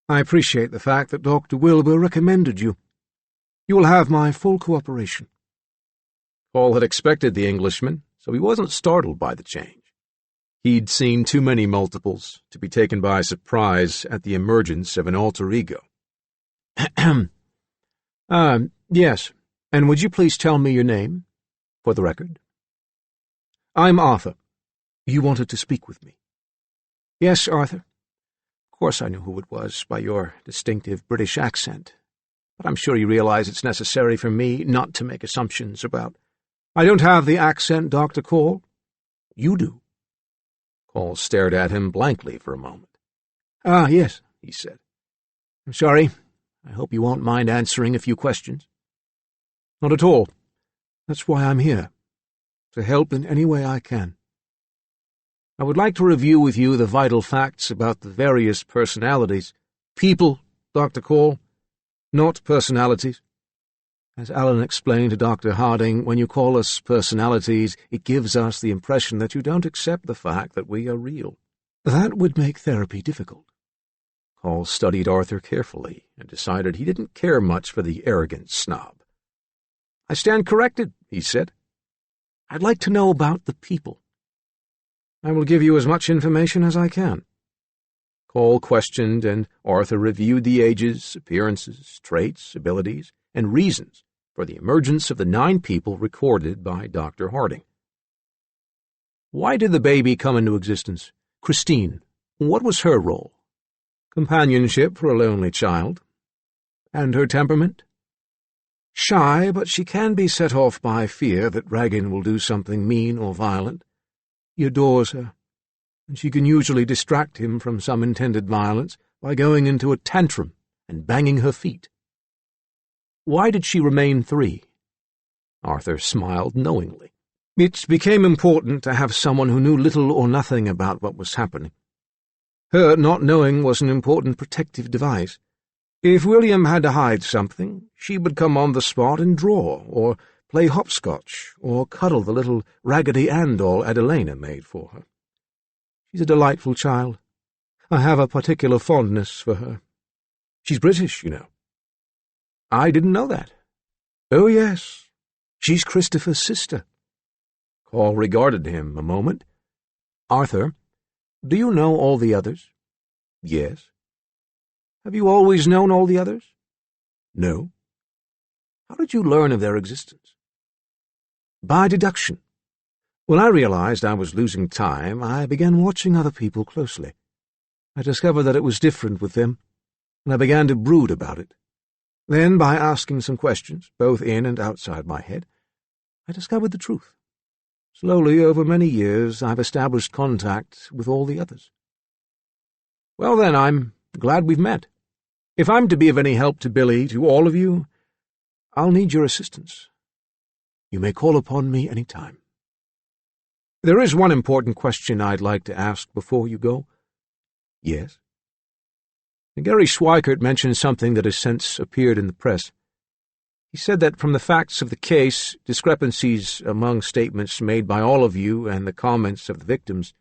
I appreciate the fact that Dr. Wilbur recommended you. You will have my full cooperation. Cole had expected the Englishman, so he wasn't startled by the change. He'd seen too many multiples to be taken by surprise at the emergence of an alter ego. Yes, and would you please tell me your name? For the record. I'm Arthur. You wanted to speak with me. Yes, Arthur. Of course I knew who it was by your distinctive British accent, but I'm sure you realize it's necessary for me not to make assumptions about... I don't have the accent, Dr. Cole. You do. Cole stared at him blankly for a moment. Yes. he said. I'm sorry. I hope you won't mind answering a few questions. Not at all. That's why I'm here, to help in any way I can. I would like to review with you the vital facts about the various personalities. People, Dr. Call, not personalities. As Alan explained to Dr. Harding, when you call us personalities, it gives us the impression that you don't accept the fact that we are real. That would make therapy difficult. Call studied Arthur carefully and decided he didn't care much for the arrogant snob. I stand corrected, he said. I'd like to know about the people. I will give you as much information as I can. Cole questioned, and Arthur reviewed the ages, appearances, traits, abilities, and reasons for the emergence of the 9 people recorded by Dr. Harding. Why did the baby come into existence? Christine, what was her role? Companionship for a lonely child. And her temperament? Shy, but she can be set off by fear that Regan will do something mean or violent. He adores her, and she can usually distract him from some intended violence by going into a tantrum and banging her feet. Why did she remain 3? Arthur smiled knowingly. It became important to have someone who knew little or nothing about what was happening. Her not knowing was an important protective device. If William had to hide something, she would come on the spot and draw, or play hopscotch, or cuddle the little Raggedy Ann doll Adelena made for her. She's a delightful child. I have a particular fondness for her. She's British, you know. I didn't know that. Oh, yes. She's Christopher's sister. Call regarded him a moment. Arthur, do you know all the others? Yes. Have you always known all the others? No. How did you learn of their existence? By deduction. When I realized I was losing time, I began watching other people closely. I discovered that it was different with them, and I began to brood about it. Then, by asking some questions, both in and outside my head, I discovered the truth. Slowly, over many years, I've established contact with all the others. Well then, I'm glad we've met. If I'm to be of any help to Billy, to all of you, I'll need your assistance. You may call upon me any time. There is one important question I'd like to ask before you go. Yes? Gary Schweikert mentioned something that has since appeared in the press. He said that from the facts of the case, discrepancies among statements made by all of you and the comments of the victims,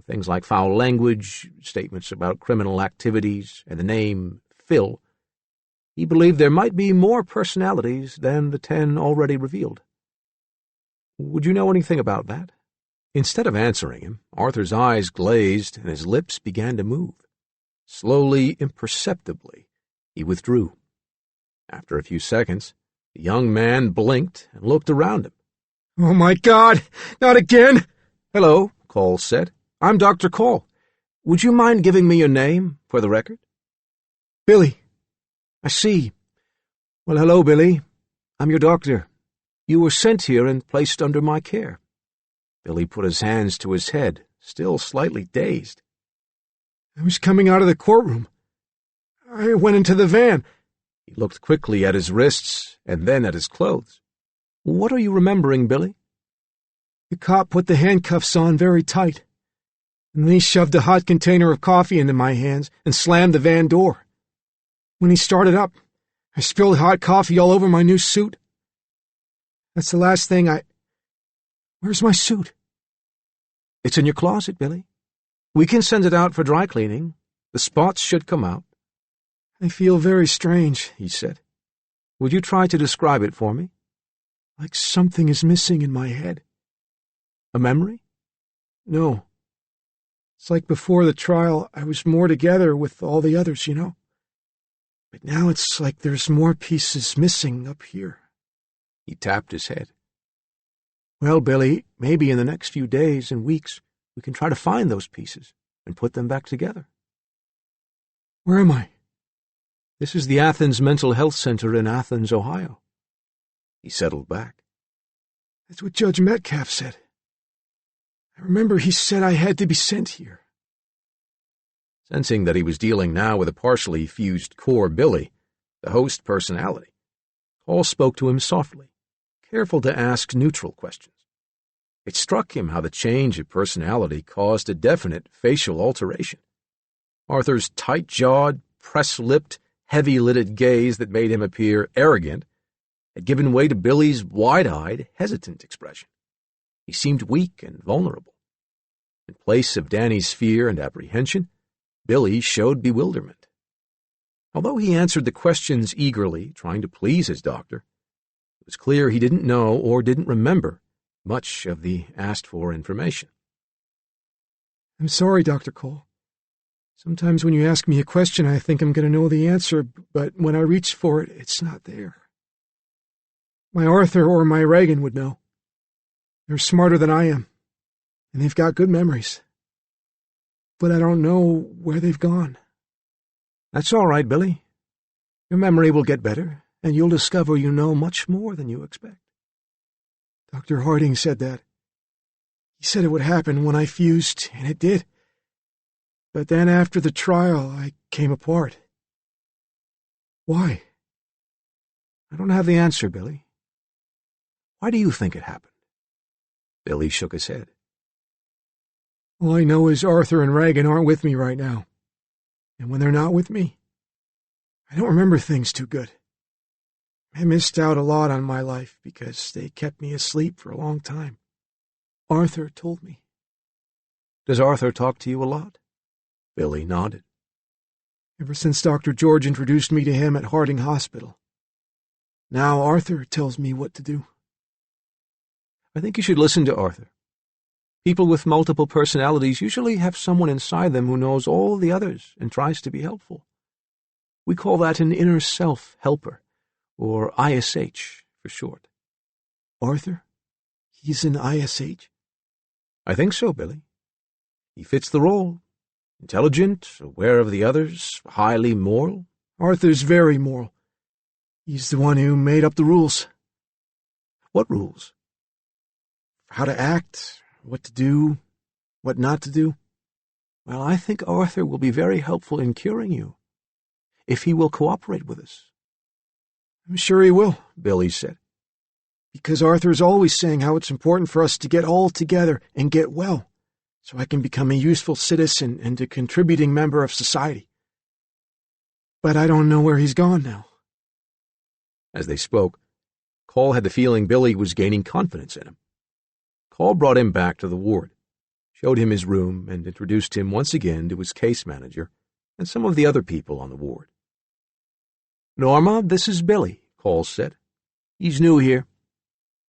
things like foul language, statements about criminal activities, and the name Phil, he believed there might be more personalities than the 10 already revealed. Would you know anything about that? Instead of answering him, Arthur's eyes glazed and his lips began to move. Slowly, imperceptibly, he withdrew. After a few seconds, the young man blinked and looked around him. "Oh, my God! Not again!" "Hello," Cole said. "I'm Dr. Cole. Would you mind giving me your name, for the record?" "Billy. I see. Well, hello, Billy. I'm your doctor. You were sent here and placed under my care." Billy put his hands to his head, still slightly dazed. "I was coming out of the courtroom. I went into the van." He looked quickly at his wrists and then at his clothes. "What are you remembering, Billy?" "The cop put the handcuffs on very tight, and then he shoved a hot container of coffee into my hands and slammed the van door. When he started up, I spilled hot coffee all over my new suit. That's the last thing Where's my suit?" "It's in your closet, Billy. We can send it out for dry cleaning. The spots should come out." "I feel very strange," he said. "Would you try to describe it for me?" "Like something is missing in my head." "A memory?" "No. It's like before the trial I was more together with all the others, you know. But now it's like there's more pieces missing up here." He tapped his head. "Well, Billy, maybe in the next few days and weeks we can try to find those pieces and put them back together." "Where am I?" "This is the Athens Mental Health Center in Athens, Ohio." He settled back. "That's what Judge Metcalf said. I remember he said I had to be sent here." Sensing that he was dealing now with a partially fused core Billy, the host personality, Call spoke to him softly, careful to ask neutral questions. It struck him how the change of personality caused a definite facial alteration. Arthur's tight-jawed, press-lipped, heavy-lidded gaze that made him appear arrogant had given way to Billy's wide-eyed, hesitant expression. He seemed weak and vulnerable. In place of Danny's fear and apprehension, Billy showed bewilderment. Although he answered the questions eagerly, trying to please his doctor, it was clear he didn't know or didn't remember much of the asked-for information. I'm sorry, Dr. Cole. Sometimes when you ask me a question, I think I'm going to know the answer, but when I reach for it, it's not there. My Arthur or my Reagan would know. They're smarter than I am, and they've got good memories. But I don't know where they've gone. That's all right, Billy. Your memory will get better, and you'll discover you know much more than you expect. Dr. Harding said that. He said it would happen when I fused, and it did. But then after the trial, I came apart. Why? I don't have the answer, Billy. Why do you think it happened? Billy shook his head. All I know is Arthur and Reagan aren't with me right now. And when they're not with me, I don't remember things too good. I missed out a lot on my life because they kept me asleep for a long time. Arthur told me. Does Arthur talk to you a lot? Billy nodded. Ever since Dr. George introduced me to him at Harding Hospital. Now Arthur tells me what to do. I think you should listen to Arthur. People with multiple personalities usually have someone inside them who knows all the others and tries to be helpful. We call that an inner self helper, or ISH for short. Arthur? He's an ISH? I think so, Billy. He fits the role. Intelligent, aware of the others, highly moral. Arthur's very moral. He's the one who made up the rules. What rules? How to act, what to do, what not to do. Well, I think Arthur will be very helpful in curing you, if he will cooperate with us. I'm sure he will, Billy said. Because Arthur's always saying how it's important for us to get all together and get well, so I can become a useful citizen and a contributing member of society. But I don't know where he's gone now. As they spoke, Call had the feeling Billy was gaining confidence in him. Call brought him back to the ward, showed him his room, and introduced him once again to his case manager and some of the other people on the ward. Norma, this is Billy, Call said. He's new here.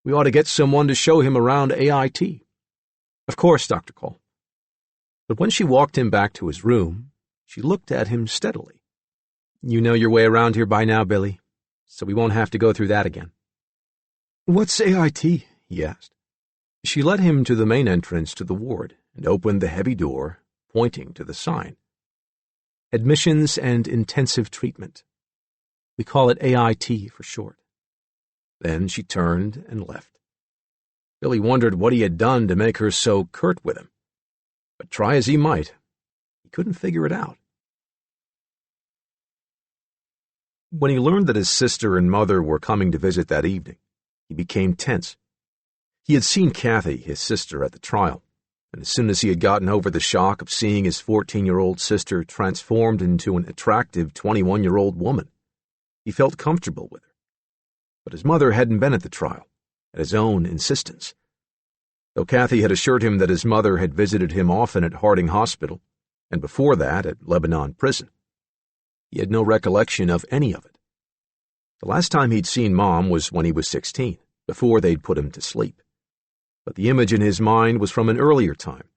We ought to get someone to show him around AIT. Of course, Dr. Call. But when she walked him back to his room, she looked at him steadily. You know your way around here by now, Billy, so we won't have to go through that again. What's AIT? He asked. She led him to the main entrance to the ward and opened the heavy door, pointing to the sign. Admissions and Intensive Treatment. We call it AIT for short. Then she turned and left. Billy wondered what he had done to make her so curt with him. But try as he might, he couldn't figure it out. When he learned that his sister and mother were coming to visit that evening, he became tense. He had seen Kathy, his sister, at the trial, and as soon as he had gotten over the shock of seeing his 14-year-old sister transformed into an attractive 21-year-old woman, he felt comfortable with her. But his mother hadn't been at the trial, at his own insistence. Though Kathy had assured him that his mother had visited him often at Harding Hospital, and before that at Lebanon Prison, he had no recollection of any of it. The last time he'd seen Mom was when he was 16, before they'd put him to sleep. But the image in his mind was from an earlier time,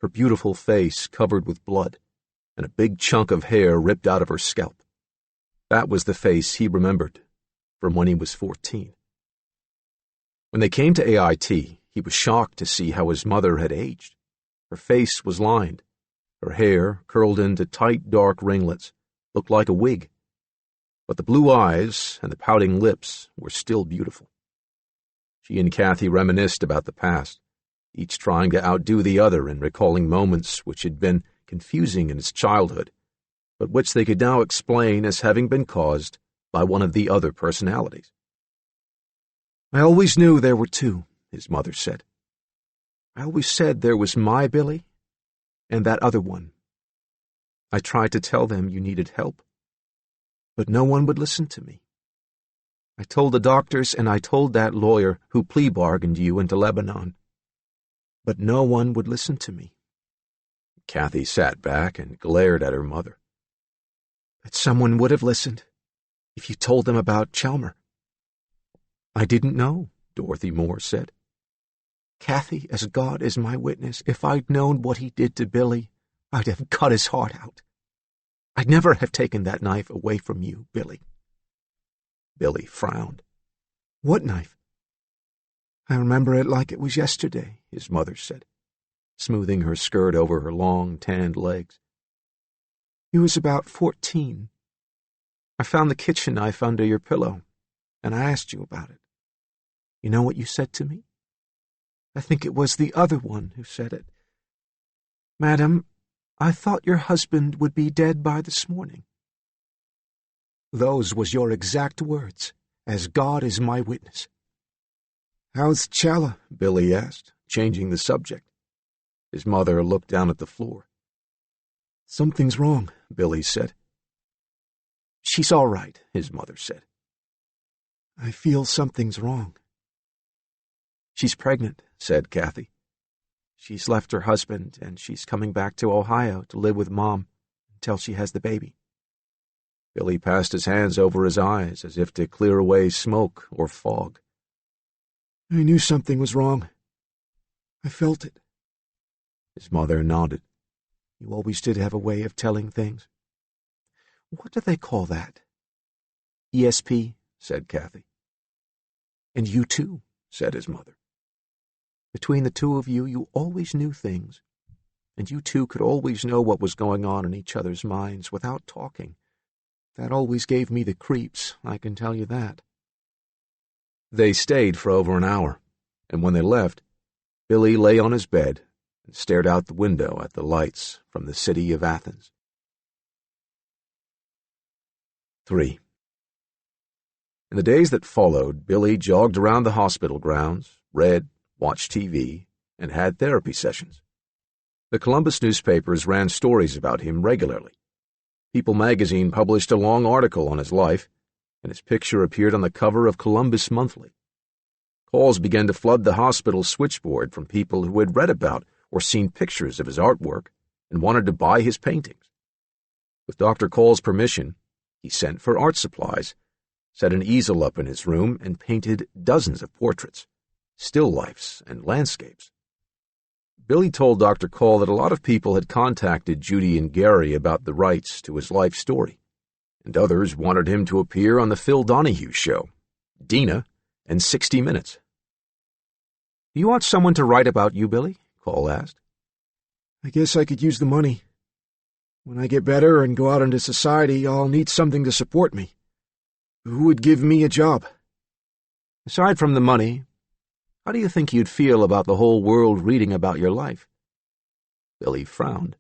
her beautiful face covered with blood, and a big chunk of hair ripped out of her scalp. That was the face he remembered from when he was 14. When they came to AIT, he was shocked to see how his mother had aged. Her face was lined. Her hair, curled into tight, dark ringlets, looked like a wig. But the blue eyes and the pouting lips were still beautiful. She and Kathy reminisced about the past, each trying to outdo the other in recalling moments which had been confusing in its childhood, but which they could now explain as having been caused by one of the other personalities. I always knew there were two, his mother said. I always said there was my Billy and that other one. I tried to tell them you needed help, but no one would listen to me. I told the doctors and I told that lawyer who plea bargained you into Lebanon, but no one would listen to me. Kathy sat back and glared at her mother. But someone would have listened if you told them about Chalmer. I didn't know, Dorothy Moore said. Kathy, as God is my witness, if I'd known what he did to Billy, I'd have cut his heart out. I'd never have taken that knife away from you, Billy. Billy frowned. What knife? I remember it like it was yesterday, his mother said, smoothing her skirt over her long, tanned legs. You was about 14. I found the kitchen knife under your pillow, and I asked you about it. You know what you said to me? I think it was the other one who said it. Madam, I thought your husband would be dead by this morning. Those was your exact words, as God is my witness. How's Chala? Billy asked, changing the subject. His mother looked down at the floor. Something's wrong, Billy said. She's all right, his mother said. I feel something's wrong. She's pregnant, said Kathy. She's left her husband, and she's coming back to Ohio to live with Mom until she has the baby. Billy passed his hands over his eyes as if to clear away smoke or fog. I knew something was wrong. I felt it. His mother nodded. You always did have a way of telling things. What do they call that? ESP, said Kathy. And you too, said his mother. Between the two of you, you always knew things, and you two could always know what was going on in each other's minds without talking. That always gave me the creeps, I can tell you that. They stayed for over an hour, and when they left, Billy lay on his bed and stared out the window at the lights from the city of Athens. 3. In the days that followed, Billy jogged around the hospital grounds, read, watched TV, and had therapy sessions. The Columbus newspapers ran stories about him regularly. People magazine published a long article on his life, and his picture appeared on the cover of Columbus Monthly. Calls began to flood the hospital switchboard from people who had read about or seen pictures of his artwork and wanted to buy his paintings. With Dr. Cole's permission, he sent for art supplies, set an easel up in his room, and painted dozens of portraits, still lifes, and landscapes. Billy told Dr. Cole that a lot of people had contacted Judy and Gary about the rights to his life story, and others wanted him to appear on the Phil Donahue Show, Dina, and 60 Minutes. Do you want someone to write about you, Billy? Cole asked. I guess I could use the money. When I get better and go out into society, I'll need something to support me. Who would give me a job? Aside from the money, how do you think you'd feel about the whole world reading about your life? Billy frowned.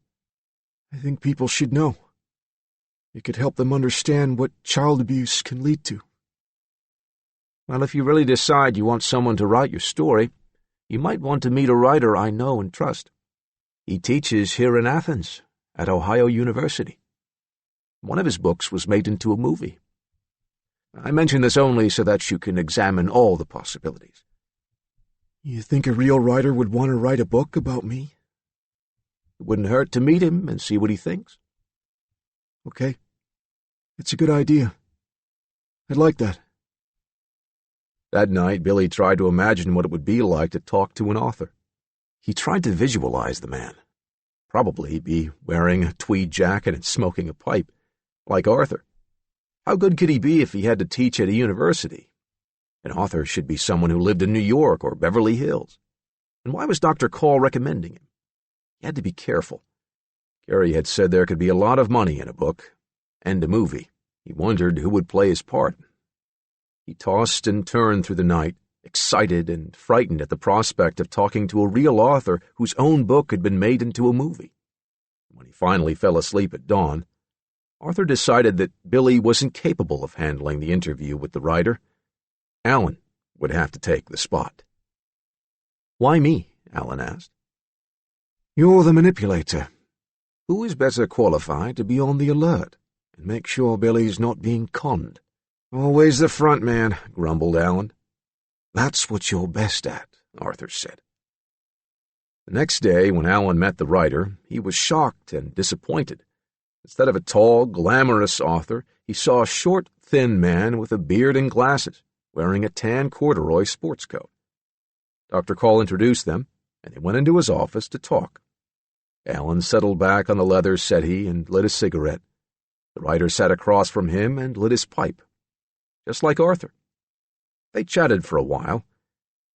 I think people should know. It could help them understand what child abuse can lead to. Well, if you really decide you want someone to write your story, you might want to meet a writer I know and trust. He teaches here in Athens, at Ohio University. One of his books was made into a movie. I mention this only so that you can examine all the possibilities. You think a real writer would want to write a book about me? It wouldn't hurt to meet him and see what he thinks. Okay. It's a good idea. I'd like that. That night, Billy tried to imagine what it would be like to talk to an author. He tried to visualize the man. Probably he'd be wearing a tweed jacket and smoking a pipe, like Arthur. How good could he be if he had to teach at a university? An author should be someone who lived in New York or Beverly Hills. And why was Dr. Call recommending him? He had to be careful. Gary had said there could be a lot of money in a book, and a movie. He wondered who would play his part. He tossed and turned through the night, excited and frightened at the prospect of talking to a real author whose own book had been made into a movie. When he finally fell asleep at dawn, Arthur decided that Billy wasn't capable of handling the interview with the writer. Alan would have to take the spot. "Why me?" Alan asked. "You're the manipulator. Who is better qualified to be on the alert and make sure Billy's not being conned?" "Always the front man," grumbled Alan. "That's what you're best at," Arthur said. The next day, when Alan met the writer, he was shocked and disappointed. Instead of a tall, glamorous author, he saw a short, thin man with a beard and glasses, wearing a tan corduroy sports coat. Dr. Call introduced them, and they went into his office to talk. Alan settled back on the leather settee and lit a cigarette. The writer sat across from him and lit his pipe, just like Arthur. They chatted for a while,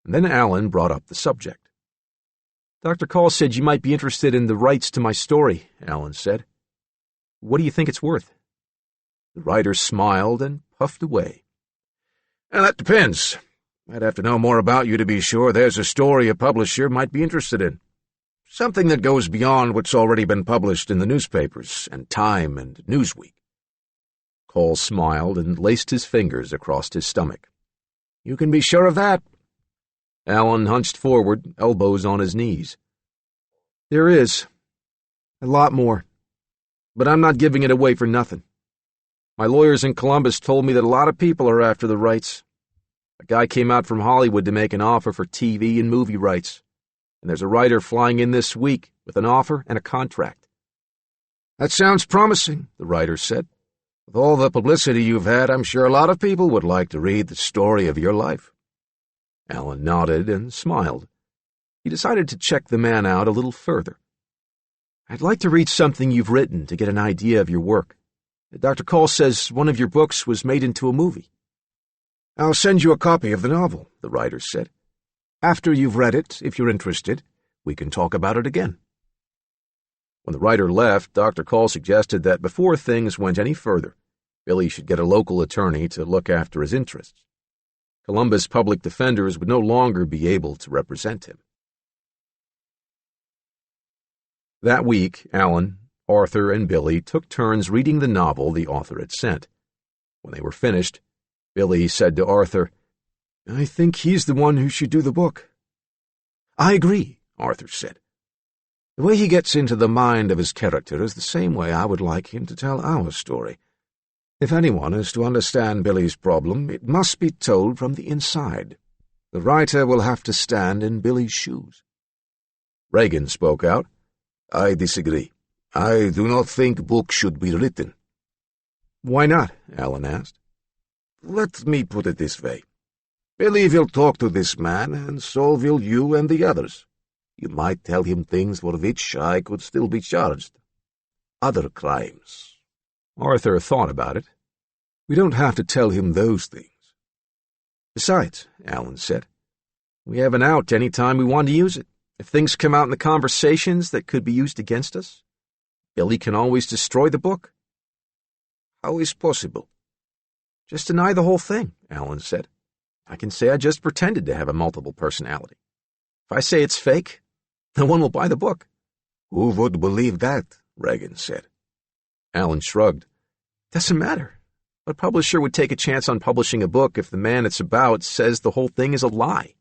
and then Alan brought up the subject. "Dr. Call said you might be interested in the rights to my story," Alan said. "What do you think it's worth?" The writer smiled and puffed away. "That depends. I'd have to know more about you to be sure there's a story a publisher might be interested in. Something that goes beyond what's already been published in the newspapers and Time and Newsweek." Call smiled and laced his fingers across his stomach. "You can be sure of that." Alan hunched forward, elbows on his knees. "There is. A lot more. But I'm not giving it away for nothing. My lawyers in Columbus told me that a lot of people are after the rights. A guy came out from Hollywood to make an offer for TV and movie rights, and there's a writer flying in this week with an offer and a contract." "That sounds promising," the writer said. "With all the publicity you've had, I'm sure a lot of people would like to read the story of your life." Alan nodded and smiled. He decided to check the man out a little further. "I'd like to read something you've written to get an idea of your work. Dr. Call says one of your books was made into a movie." "I'll send you a copy of the novel," the writer said. "After you've read it, if you're interested, we can talk about it again." When the writer left, Dr. Call suggested that before things went any further, Billy should get a local attorney to look after his interests. Columbus public defenders would no longer be able to represent him. That week, Alan, Arthur, and Billy took turns reading the novel the author had sent. When they were finished, Billy said to Arthur, "I think he's the one who should do the book." "I agree," Arthur said. "The way he gets into the mind of his character is the same way I would like him to tell our story. If anyone is to understand Billy's problem, it must be told from the inside. The writer will have to stand in Billy's shoes." Regan spoke out. "I disagree. I do not think books should be written." "Why not?" Alan asked. "Let me put it this way. Billy will talk to this man, and so will you and the others. You might tell him things for which I could still be charged. Other crimes." Arthur thought about it. "We don't have to tell him those things." "Besides," Alan said, "we have an out any time we want to use it. If things come out in the conversations that could be used against us, Billy can always destroy the book." "How is possible?" "Just deny the whole thing," Alan said. "I can say I just pretended to have a multiple personality. If I say it's fake, no one will buy the book." "Who would believe that?" Regan said. Alan shrugged. "Doesn't matter. What publisher would take a chance on publishing a book if the man it's about says the whole thing is a lie?"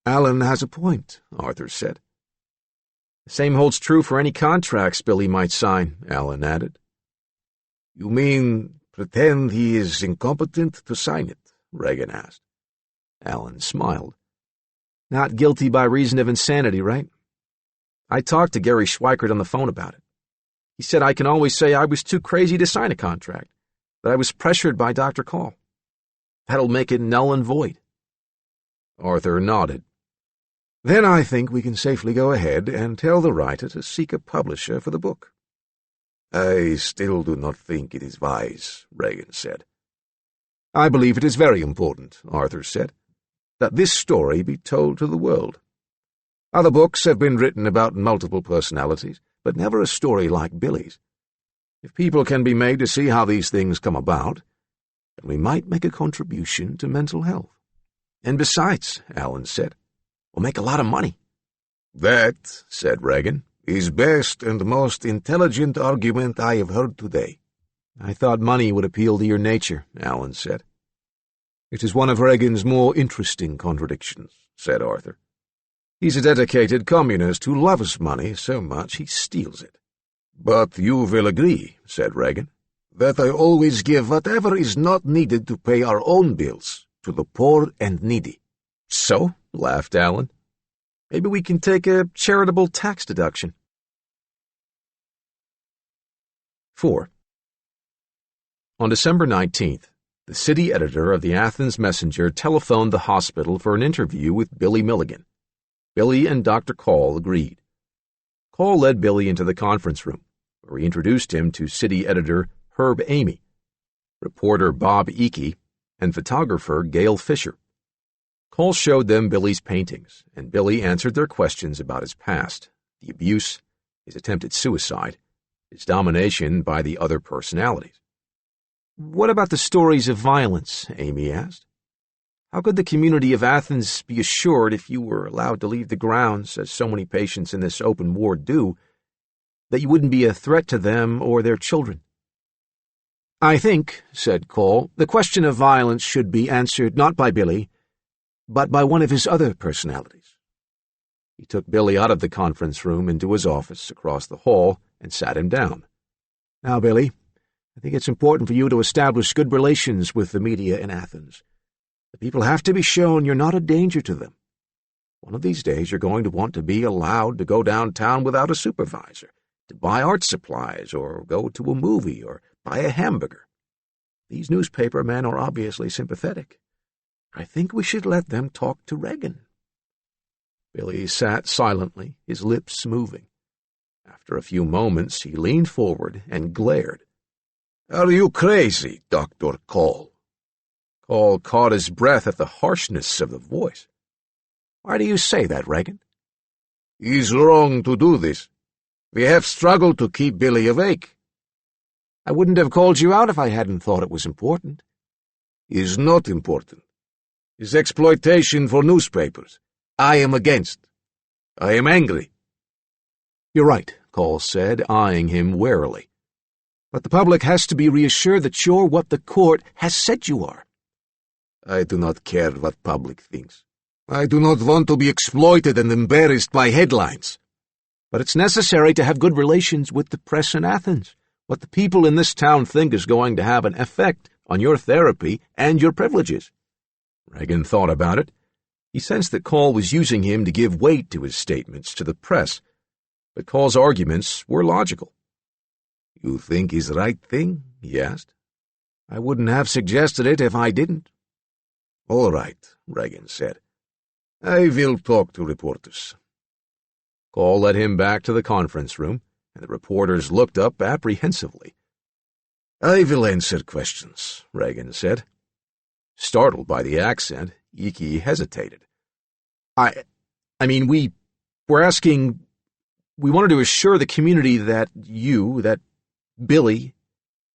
"Alan has a point," Arthur said. "The same holds true for any contracts Billy might sign," Alan added. "You mean pretend he is incompetent to sign it?" Regan asked. Alan smiled. "Not guilty by reason of insanity, right? I talked to Gary Schweikert on the phone about it. He said I can always say I was too crazy to sign a contract, that I was pressured by Dr. Call. That'll make it null and void." Arthur nodded. "Then I think we can safely go ahead and tell the writer to seek a publisher for the book." "I still do not think it is wise," Regan said. "I believe it is very important," Arthur said, "that this story be told to the world. Other books have been written about multiple personalities, but never a story like Billy's. If people can be made to see how these things come about, then we might make a contribution to mental health." "And besides," Alan said, "we'll make a lot of money." "That," said Regan, His best and most intelligent argument I have heard today. I thought money would appeal to your nature, Alan said. It is one of Reagan's more interesting contradictions, said Arthur. He's a dedicated communist who loves money so much he steals it. But you will agree, said Reagan, that I always give whatever is not needed to pay our own bills to the poor and needy. So, laughed Alan, maybe we can take a charitable tax deduction. 4. On December 19th, the city editor of the Athens Messenger telephoned the hospital for an interview with Billy Milligan. Billy and Dr. Call agreed. Call led Billy into the conference room, where he introduced him to city editor Herb Amy, reporter Bob Eakey, and photographer Gail Fisher. Call showed them Billy's paintings, and Billy answered their questions about his past, the abuse, his attempted suicide, his domination by the other personalities. What about the stories of violence? Amy asked. How could the community of Athens be assured, if you were allowed to leave the grounds, as so many patients in this open ward do, that you wouldn't be a threat to them or their children? I think, said Cole, the question of violence should be answered not by Billy, but by one of his other personalities. He took Billy out of the conference room into his office across the hall and sat him down. Now, Billy, I think it's important for you to establish good relations with the media in Athens. The people have to be shown you're not a danger to them. One of these days you're going to want to be allowed to go downtown without a supervisor, to buy art supplies, or go to a movie, or buy a hamburger. These newspaper men are obviously sympathetic. I think we should let them talk to Reagan. Billy sat silently, his lips moving. After a few moments he leaned forward and glared. Are you crazy, Dr. Call? Call caught his breath at the harshness of the voice. Why do you say that, Reagan? He's wrong to do this. We have struggled to keep Billy awake. I wouldn't have called you out if I hadn't thought it was important. It's not important. It's exploitation for newspapers. I am against. I am angry. You're right, Call said, eyeing him warily. But the public has to be reassured that you're what the court has said you are. I do not care what public thinks. I do not want to be exploited and embarrassed by headlines. But it's necessary to have good relations with the press in Athens. What the people in this town think is going to have an effect on your therapy and your privileges. Reagan thought about it. He sensed that Call was using him to give weight to his statements to the press, but Call's arguments were logical. You think he's the right thing? He asked. I wouldn't have suggested it if I didn't. All right, Reagan said. I will talk to reporters. Call led him back to the conference room, and the reporters looked up apprehensively. I will answer questions, Reagan said. Startled by the accent, Eakey hesitated. I mean, we wanted to assure the community that Billy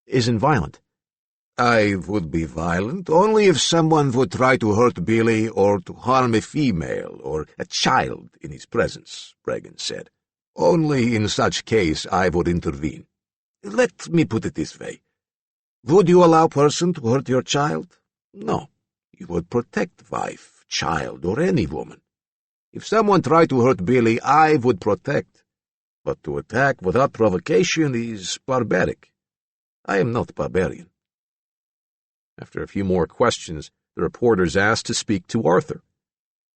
isn't violent. I would be violent only if someone would try to hurt Billy or to harm a female or a child in his presence, Reagan said. Only in such case I would intervene. Let me put it this way. Would you allow a person to hurt your child? No. You would protect wife, child, or any woman. If someone tried to hurt Billy, I would protect. But to attack without provocation is barbaric. I am not barbarian. After a few more questions, the reporters asked to speak to Arthur.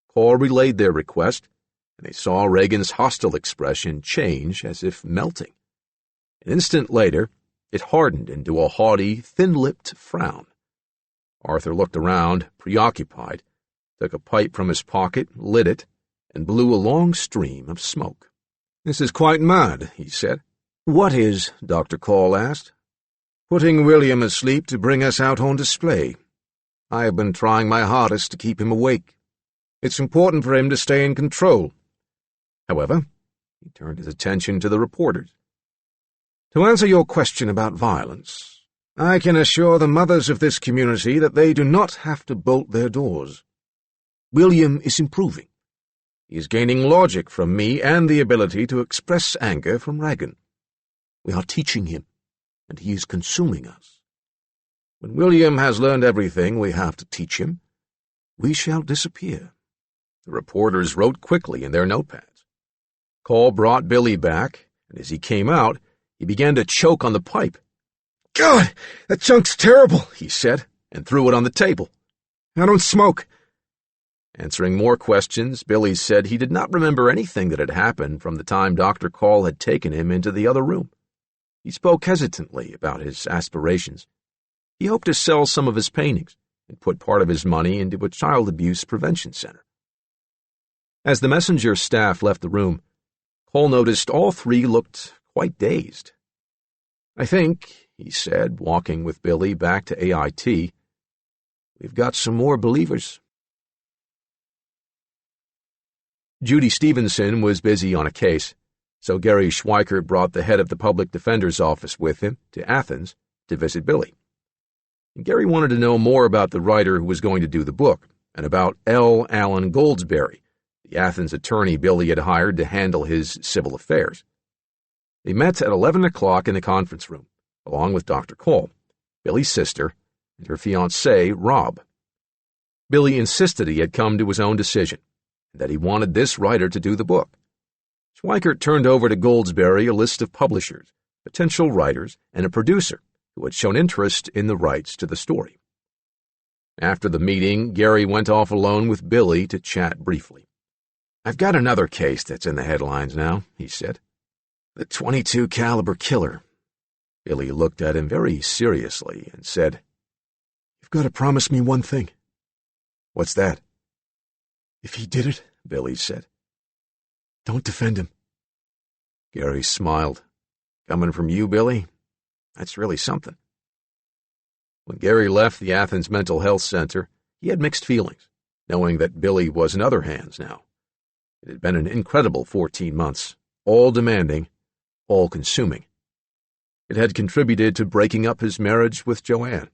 Call relayed their request, and they saw Reagan's hostile expression change as if melting. An instant later, it hardened into a haughty, thin-lipped frown. Arthur looked around, preoccupied, took a pipe from his pocket, lit it, and blew a long stream of smoke. This is quite mad, he said. What is? Dr. Call asked. Putting William asleep to bring us out on display. I have been trying my hardest to keep him awake. It's important for him to stay in control. However, he turned his attention to the reporters. To answer your question about violence, I can assure the mothers of this community that they do not have to bolt their doors. William is improving. He is gaining logic from me and the ability to express anger from Regan. We are teaching him, and he is consuming us. When William has learned everything we have to teach him, we shall disappear." The reporters wrote quickly in their notepads. Call brought Billy back, and as he came out, he began to choke on the pipe. "God, that junk's terrible," he said, and threw it on the table. "I don't smoke." Answering more questions, Billy said he did not remember anything that had happened from the time Dr. Call had taken him into the other room. He spoke hesitantly about his aspirations. He hoped to sell some of his paintings and put part of his money into a child abuse prevention center. As the messenger staff left the room, Cole noticed all three looked quite dazed. "I think," he said, walking with Billy back to AIT, "we've got some more believers." Judy Stevenson was busy on a case, so Gary Schweikert brought the head of the public defender's office with him to Athens to visit Billy. And Gary wanted to know more about the writer who was going to do the book, and about L. Allen Goldsberry, the Athens attorney Billy had hired to handle his civil affairs. They met at 11 o'clock in the conference room, along with Dr. Cole, Billy's sister, and her fiancé, Rob. Billy insisted he had come to his own decision, and that he wanted this writer to do the book. Schweikert turned over to Goldsberry a list of publishers, potential writers, and a producer who had shown interest in the rights to the story. After the meeting, Gary went off alone with Billy to chat briefly. "I've got another case that's in the headlines now," he said. "The .22 caliber killer." Billy looked at him very seriously and said, "You've got to promise me one thing." "What's that?" "If he did it," Billy said, "don't defend him." Gary smiled. "Coming from you, Billy? That's really something." When Gary left the Athens Mental Health Center, he had mixed feelings, knowing that Billy was in other hands now. It had been an incredible 14 months, all demanding, all consuming. It had contributed to breaking up his marriage with Joanne.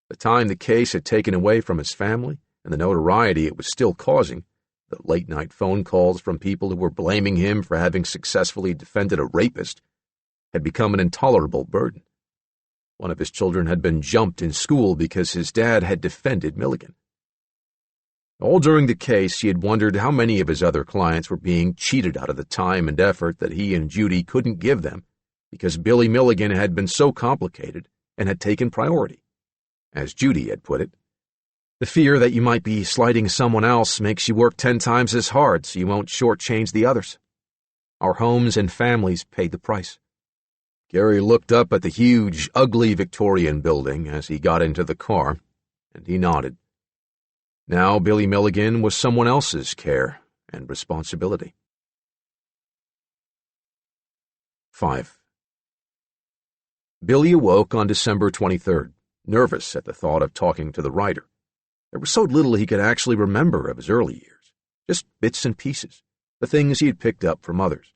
The time the case had taken away from his family and the notoriety it was still causing, the late-night phone calls from people who were blaming him for having successfully defended a rapist, had become an intolerable burden. One of his children had been jumped in school because his dad had defended Milligan. All during the case, he had wondered how many of his other clients were being cheated out of the time and effort that he and Judy couldn't give them because Billy Milligan had been so complicated and had taken priority. As Judy had put it, "The fear that you might be slighting someone else makes you work 10 times as hard so you won't shortchange the others." Our homes and families paid the price. Gary looked up at the huge, ugly Victorian building as he got into the car, and he nodded. Now Billy Milligan was someone else's care and responsibility. 5. Billy awoke on December 23rd, nervous at the thought of talking to the writer. There was so little he could actually remember of his early years, just bits and pieces, the things he had picked up from others.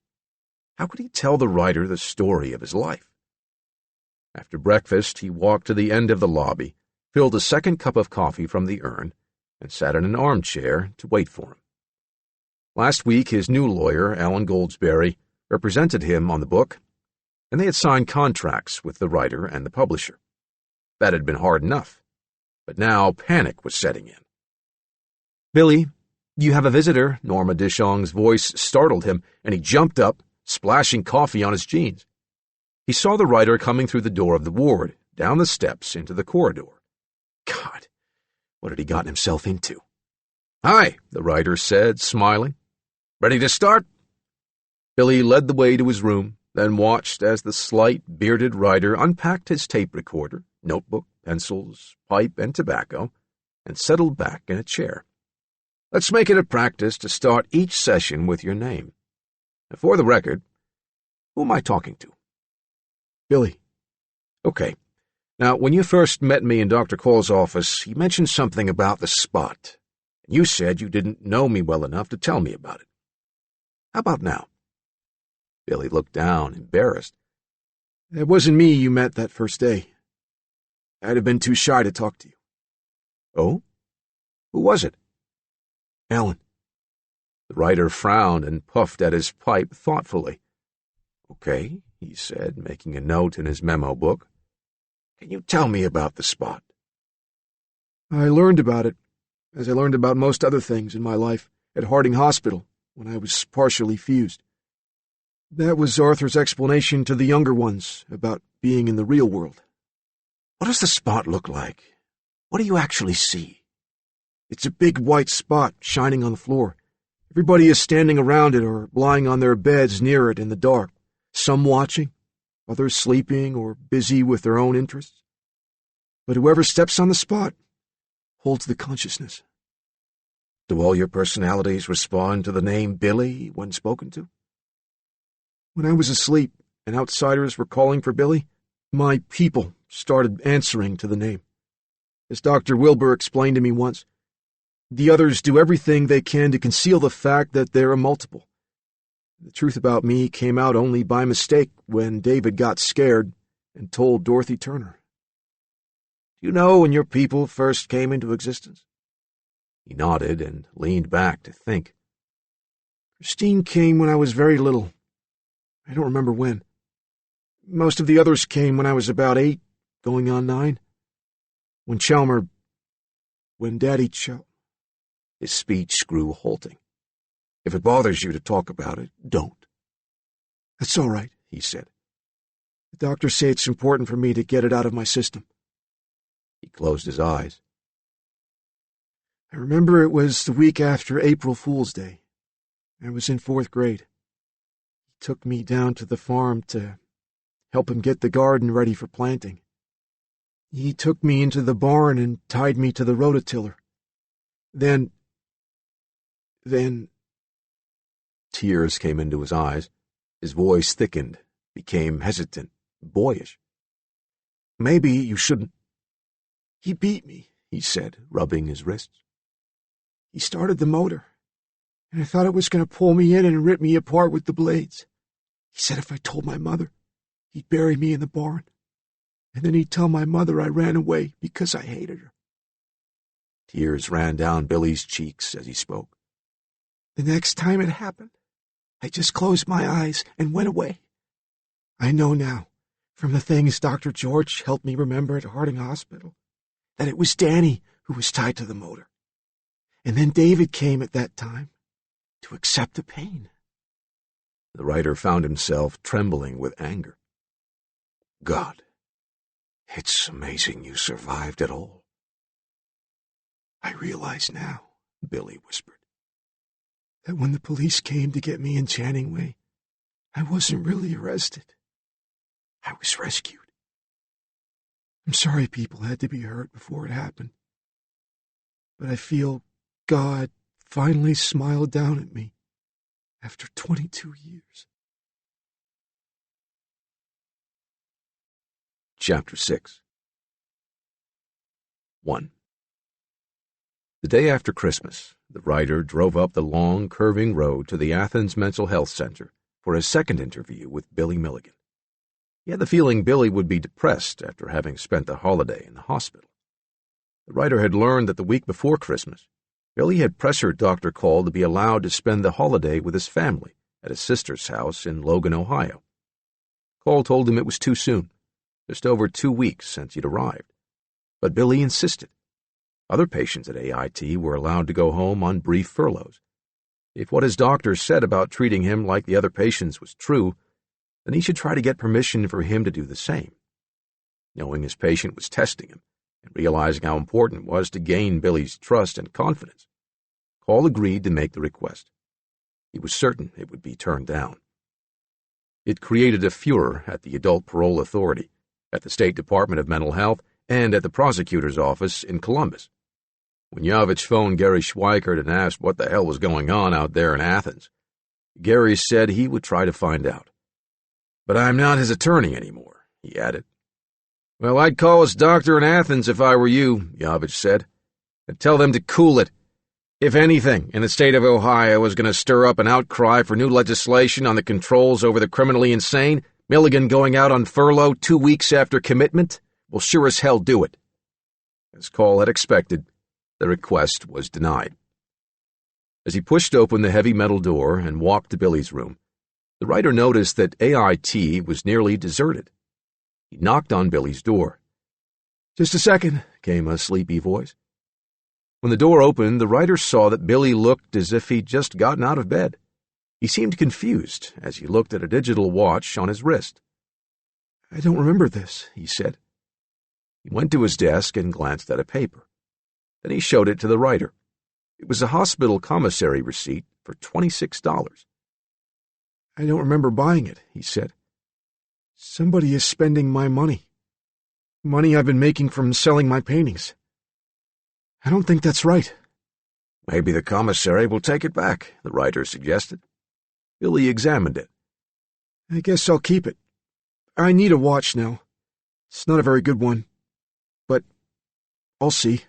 How could he tell the writer the story of his life? After breakfast, he walked to the end of the lobby, filled a second cup of coffee from the urn, and sat in an armchair to wait for him. Last week, his new lawyer, Alan Goldsberry, represented him on the book, and they had signed contracts with the writer and the publisher. That had been hard enough, but now panic was setting in. "Billy, you have a visitor," Norma Dishong's voice startled him, and he jumped up, splashing coffee on his jeans. He saw the writer coming through the door of the ward, down the steps into the corridor. God, what had he gotten himself into? "Hi," the writer said, smiling. "Ready to start?" Billy led the way to his room, then watched as the slight, bearded writer unpacked his tape recorder, notebook, pencils, pipe, and tobacco, and settled back in a chair. "Let's make it a practice to start each session with your name. For the record, who am I talking to?" "Billy." "Okay. Now, when you first met me in Dr. Cole's office, he mentioned something about the spot. You said you didn't know me well enough to tell me about it. How about now?" Billy looked down, embarrassed. "It wasn't me you met that first day. I'd have been too shy to talk to you." "Oh? Who was it?" "Alan." The writer frowned and puffed at his pipe thoughtfully. "Okay," he said, making a note in his memo book. "Can you tell me about the spot?" I learned about it, as I learned about most other things in my life, at Harding Hospital, when I was partially fused. That was Arthur's explanation to the younger ones about being in the real world. "What does the spot look like? What do you actually see?" It's a big white spot shining on the floor. Everybody is standing around it or lying on their beds near it in the dark, some watching, others sleeping or busy with their own interests. But whoever steps on the spot holds the consciousness. Do all your personalities respond to the name Billy when spoken to? When I was asleep and outsiders were calling for Billy, my people started answering to the name. As Dr. Wilbur explained to me once, the others do everything they can to conceal the fact that there are multiple. The truth about me came out only by mistake when David got scared and told Dorothy Turner. Do you know when your people first came into existence? He nodded and leaned back to think. Christine came when I was very little. I don't remember when. Most of the others came when I was about 8, going on 9. When Daddy Chalmer... His speech grew halting. "If it bothers you to talk about it, don't." "That's all right," he said. "The doctors say it's important for me to get it out of my system." He closed his eyes. I remember it was the week after April Fool's Day. I was in 4th grade. He took me down to the farm to help him get the garden ready for planting. He took me into the barn and tied me to the rototiller. Then... Tears came into his eyes. His voice thickened, became hesitant, boyish. "Maybe you shouldn't." "He beat me," he said, rubbing his wrists. "He started the motor, and I thought it was going to pull me in and rip me apart with the blades. He said if I told my mother, he'd bury me in the barn, and then he'd tell my mother I ran away because I hated her." Tears ran down Billy's cheeks as he spoke. "The next time it happened, I just closed my eyes and went away. I know now, from the things Dr. George helped me remember at Harding Hospital, that it was Danny who was tied to the motor. And then David came at that time to accept the pain." The writer found himself trembling with anger. "God, it's amazing you survived at all." "I realize now," Billy whispered, "that when the police came to get me in Channing Way, I wasn't really arrested. I was rescued. I'm sorry people had to be hurt before it happened, but I feel God finally smiled down at me after 22 years. Chapter 6 1. The day after Christmas, the writer drove up the long, curving road to the Athens Mental Health Center for his second interview with Billy Milligan. He had the feeling Billy would be depressed after having spent the holiday in the hospital. The writer had learned that the week before Christmas, Billy had pressured Dr. Call to be allowed to spend the holiday with his family at his sister's house in Logan, Ohio. Call told him it was too soon, just over 2 weeks since he'd arrived. But Billy insisted. Other patients at AIT were allowed to go home on brief furloughs. If what his doctor said about treating him like the other patients was true, then he should try to get permission for him to do the same. Knowing his patient was testing him, and realizing how important it was to gain Billy's trust and confidence, Call agreed to make the request. He was certain it would be turned down. It created a furor at the Adult Parole Authority, at the State Department of Mental Health, and at the prosecutor's office in Columbus. When Yavich phoned Gary Schweikert and asked what the hell was going on out there in Athens, Gary said he would try to find out. "But I'm not his attorney anymore," he added. "Well, I'd call his doctor in Athens if I were you," Yavich said, "and tell them to cool it. If anything in the state of Ohio is going to stir up an outcry for new legislation on the controls over the criminally insane, Milligan going out on furlough 2 weeks after commitment will sure as hell do it." As Call had expected, the request was denied. As he pushed open the heavy metal door and walked to Billy's room, the writer noticed that AIT was nearly deserted. He knocked on Billy's door. "Just a second," came a sleepy voice. When the door opened, the writer saw that Billy looked as if he'd just gotten out of bed. He seemed confused as he looked at a digital watch on his wrist. "I don't remember this," he said. He went to his desk and glanced at a paper. Then he showed it to the writer. It was a hospital commissary receipt for $26. "I don't remember buying it," he said. "Somebody is spending my money. Money I've been making from selling my paintings. I don't think that's right." "Maybe the commissary will take it back," the writer suggested. Billy examined it. "I guess I'll keep it. I need a watch now. It's not a very good one, but I'll see."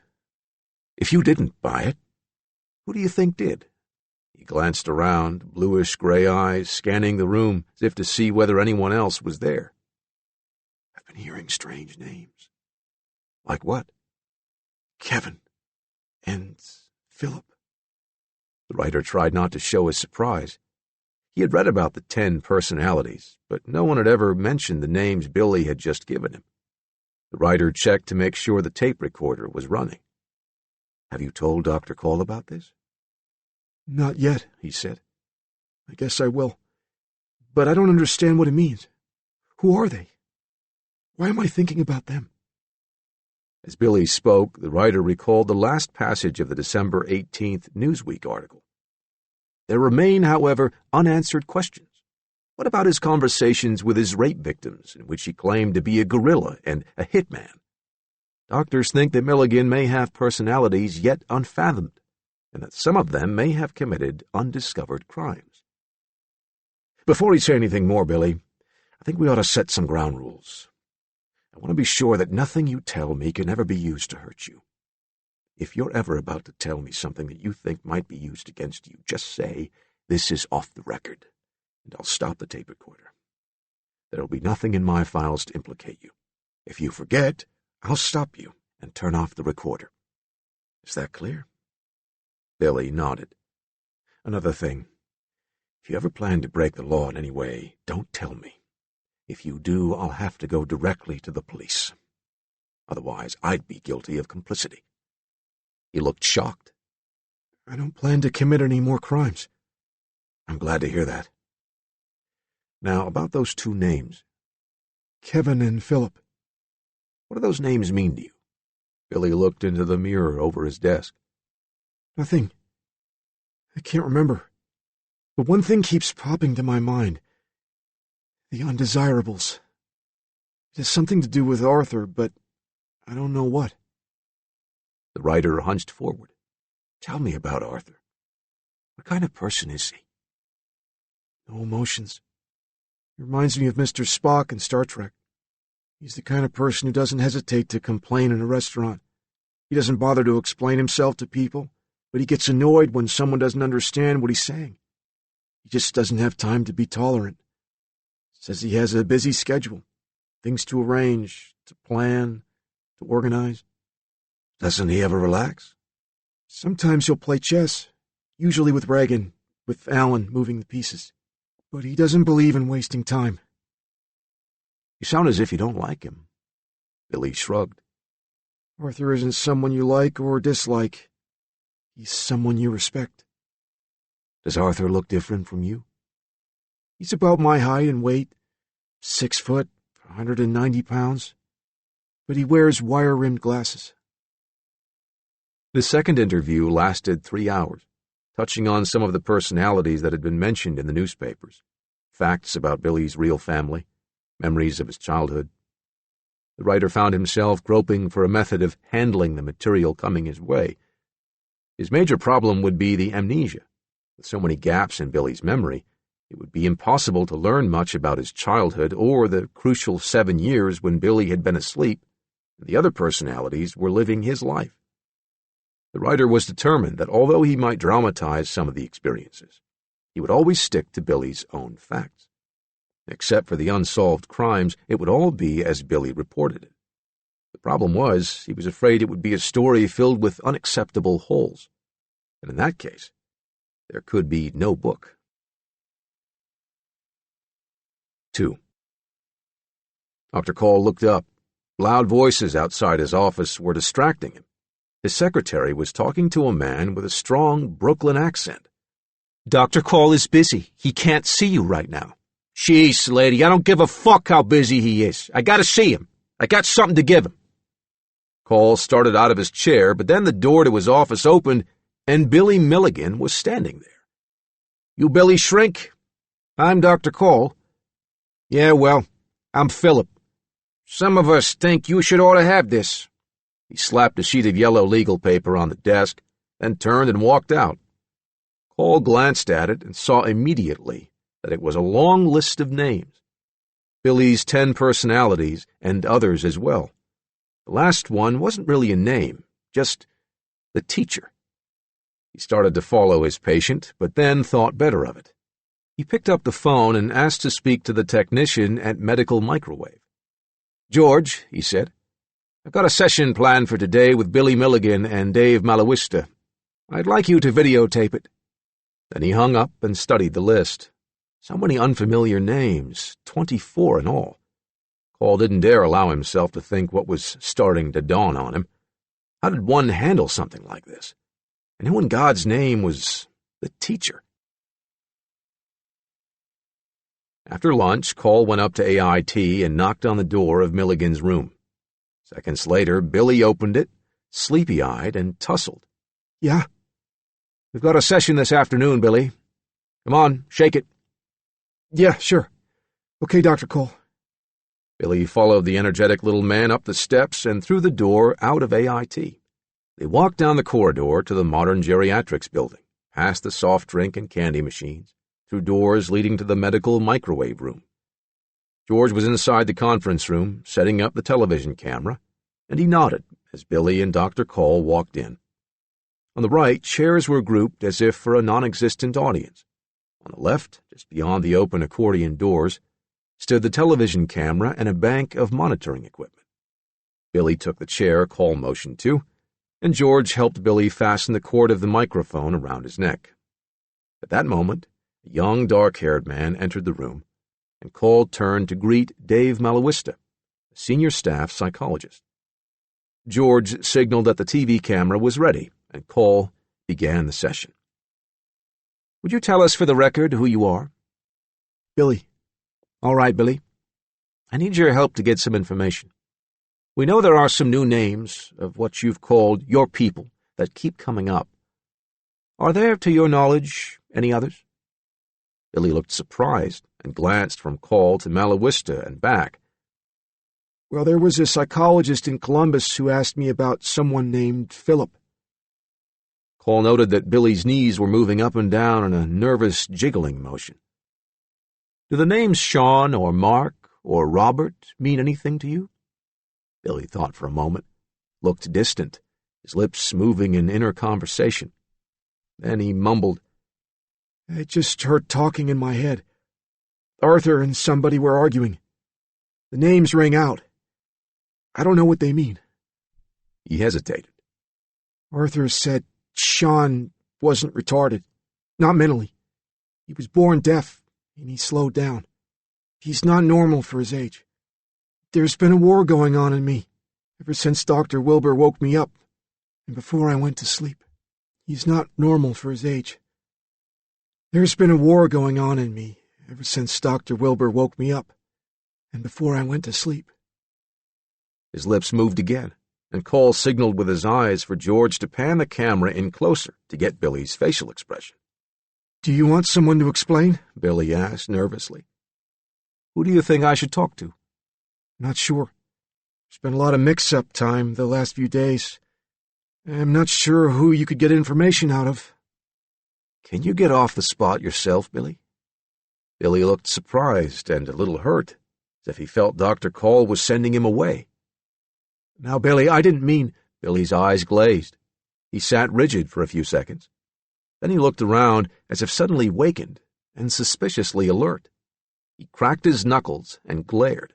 "If you didn't buy it, who do you think did?" He glanced around, bluish-gray eyes scanning the room as if to see whether anyone else was there. "I've been hearing strange names." "Like what?" "Kevin and Philip." The writer tried not to show his surprise. He had read about the 10 personalities, but no one had ever mentioned the names Billy had just given him. The writer checked to make sure the tape recorder was running. "Have you told Dr. Cole about this?" "Not yet," he said. "I guess I will. But I don't understand what it means. Who are they? Why am I thinking about them?" As Billy spoke, the writer recalled the last passage of the December 18th Newsweek article. There remain, however, unanswered questions. What about his conversations with his rape victims, in which he claimed to be a gorilla and a hitman? Doctors think that Milligan may have personalities yet unfathomed, and that some of them may have committed undiscovered crimes. "Before you say anything more, Billy, I think we ought to set some ground rules. I want to be sure that nothing you tell me can ever be used to hurt you. If you're ever about to tell me something that you think might be used against you, just say, 'This is off the record,' and I'll stop the tape recorder. There'll be nothing in my files to implicate you. If you forget, I'll stop you and turn off the recorder. Is that clear?" Billy nodded. "Another thing. If you ever plan to break the law in any way, don't tell me. If you do, I'll have to go directly to the police. Otherwise, I'd be guilty of complicity." He looked shocked. "I don't plan to commit any more crimes." "I'm glad to hear that. Now, about those 2 names. Kevin and Philip. What do those names mean to you?" Billy looked into the mirror over his desk. "Nothing. I can't remember. But one thing keeps popping to my mind. The undesirables. It has something to do with Arthur, but I don't know what." The writer hunched forward. "Tell me about Arthur. What kind of person is he?" "No emotions. He reminds me of Mr. Spock in Star Trek. He's the kind of person who doesn't hesitate to complain in a restaurant. He doesn't bother to explain himself to people, but he gets annoyed when someone doesn't understand what he's saying. He just doesn't have time to be tolerant. Says he has a busy schedule, things to arrange, to plan, to organize." "Doesn't he ever relax?" "Sometimes he'll play chess, usually with Reagan, with Alan moving the pieces. But he doesn't believe in wasting time." "You sound as if you don't like him." Billy shrugged. "Arthur isn't someone you like or dislike. He's someone you respect." "Does Arthur look different from you?" "He's about my height and weight, 6 foot, 190 pounds. But he wears wire-rimmed glasses." The second interview lasted 3 hours, touching on some of the personalities that had been mentioned in the newspapers, facts about Billy's real family, memories of his childhood. The writer found himself groping for a method of handling the material coming his way. His major problem would be the amnesia. With so many gaps in Billy's memory, it would be impossible to learn much about his childhood or the crucial 7 years when Billy had been asleep and the other personalities were living his life. The writer was determined that although he might dramatize some of the experiences, he would always stick to Billy's own facts. Except for the unsolved crimes, it would all be as Billy reported it. The problem was, he was afraid it would be a story filled with unacceptable holes. And in that case, there could be no book. 2. Dr. Call looked up. Loud voices outside his office were distracting him. His secretary was talking to a man with a strong Brooklyn accent. Dr. Call is busy. He can't see you right now. Jeez, lady, I don't give a fuck how busy he is. I gotta see him. I got something to give him. Call started out of his chair, but then the door to his office opened, and Billy Milligan was standing there. You Billy Shrink? I'm Dr. Call. Yeah, well, I'm Philip. Some of us think you should ought to have this. He slapped a sheet of yellow legal paper on the desk, then turned and walked out. Call glanced at it and saw immediately that it was a long list of names. Billy's 10 personalities and others as well. The last one wasn't really a name, just the teacher. He started to follow his patient, but then thought better of it. He picked up the phone and asked to speak to the technician at Medical Microwave. George, he said, I've got a session planned for today with Billy Milligan and Dave Malawista. I'd like you to videotape it. Then he hung up and studied the list. So many unfamiliar names, 24 in all. Call didn't dare allow himself to think what was starting to dawn on him. How did one handle something like this? And who in God's name was the teacher? After lunch, Call went up to AIT and knocked on the door of Milligan's room. Seconds later, Billy opened it, sleepy-eyed and tousled. Yeah? We've got a session this afternoon, Billy. Come on, shake it. Yeah, sure. Okay, Dr. Cole. Billy followed the energetic little man up the steps and through the door out of AIT. They walked down the corridor to the modern geriatrics building, past the soft drink and candy machines, through doors leading to the medical microwave room. George was inside the conference room, setting up the television camera, and he nodded as Billy and Dr. Call walked in. On the right, chairs were grouped as if for a non-existent audience. On the left, just beyond the open accordion doors, stood the television camera and a bank of monitoring equipment. Billy took the chair Call motioned to, and George helped Billy fasten the cord of the microphone around his neck. At that moment, a young, dark-haired man entered the room, and Call turned to greet Dave Malawista, a senior staff psychologist. George signaled that the TV camera was ready, and Call began the session. Would you tell us for the record who you are? Billy. All right, Billy. I need your help to get some information. We know there are some new names of what you've called your people that keep coming up. Are there, to your knowledge, any others? Billy looked surprised and glanced from Call to Malawista and back. Well, there was a psychologist in Columbus who asked me about someone named Philip. Call noted that Billy's knees were moving up and down in a nervous jiggling motion. Do the names Sean or Mark or Robert mean anything to you? Billy thought for a moment, looked distant, his lips moving in inner conversation. Then he mumbled, I just heard talking in my head. Arthur and somebody were arguing. The names rang out. I don't know what they mean. He hesitated. Arthur said Sean wasn't retarded. Not mentally. He was born deaf, and he slowed down. He's not normal for his age. There's been a war going on in me, ever since Dr. Wilbur woke me up, and before I went to sleep. He's not normal for his age. There's been a war going on in me, ever since Dr. Wilbur woke me up, and before I went to sleep. His lips moved again, and Cole signaled with his eyes for George to pan the camera in closer to get Billy's facial expression. Do you want someone to explain? Billy asked nervously. Who do you think I should talk to? Not sure. There's been a lot of mix-up time the last few days. I'm not sure who you could get information out of. Can you get off the spot yourself, Billy? Billy looked surprised and a little hurt, as if he felt Dr. Call was sending him away. Now, Billy, I didn't mean... Billy's eyes glazed. He sat rigid for a few seconds. Then he looked around as if suddenly wakened and suspiciously alert. He cracked his knuckles and glared.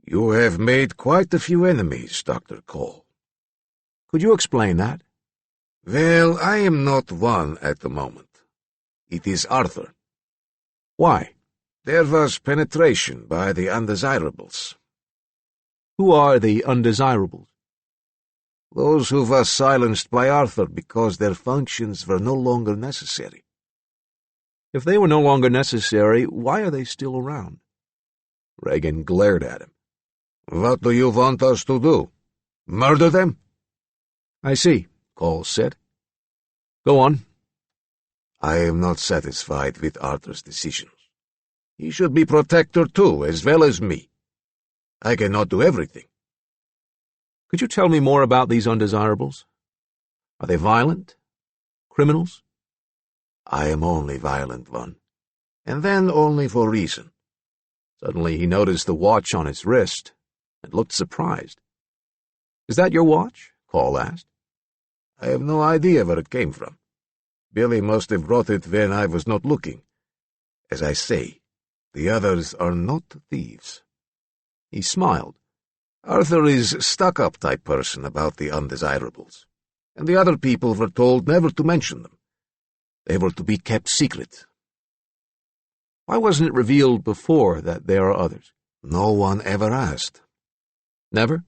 You have made quite a few enemies, Dr. Cole. Could you explain that? Well, I am not one at the moment, It is Arthur. Why? There was penetration by the undesirables. Who are the undesirables? Those who were silenced by Arthur because their functions were no longer necessary. If they were no longer necessary, why are they still around? Regan glared at him. What do you want us to do? Murder them? I see, Cole said. Go on. I am not satisfied with Arthur's decisions. He should be protector too, as well as me. I cannot do everything. Could you tell me more about these undesirables? Are they violent? Criminals? I am only violent one, and then only for reason. Suddenly he noticed the watch on his wrist and looked surprised. Is that your watch? Cole asked. I have no idea where it came from. Billy must have brought it when I was not looking. As I say, the others are not thieves. He smiled. Arthur is stuck-up type person about the undesirables, and the other people were told never to mention them. They were to be kept secret. Why wasn't it revealed before that there are others? No one ever asked. Never?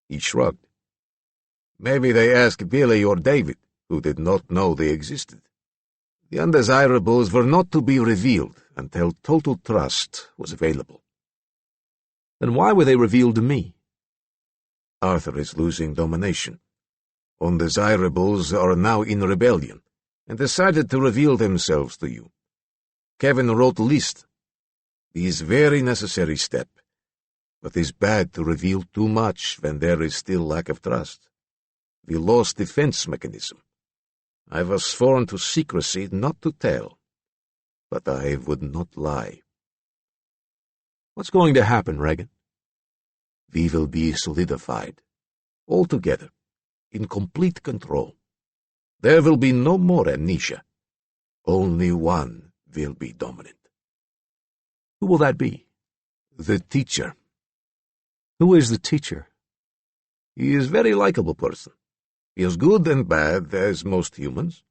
He shrugged. Maybe they asked Billy or David, who did not know they existed. The undesirables were not to be revealed until total trust was available. Then why were they revealed to me? Arthur is losing domination. Undesirables are now in rebellion, and decided to reveal themselves to you. Kevin wrote a list. It is very necessary step, but it's bad to reveal too much when there is still lack of trust. We lost defense mechanism. I was sworn to secrecy not to tell, but I would not lie. What's going to happen, Regan? We will be solidified, all together, in complete control. There will be no more amnesia. Only one will be dominant. Who will that be? The teacher. Who is the teacher? He is a very likable person. He is good and bad, as most humans.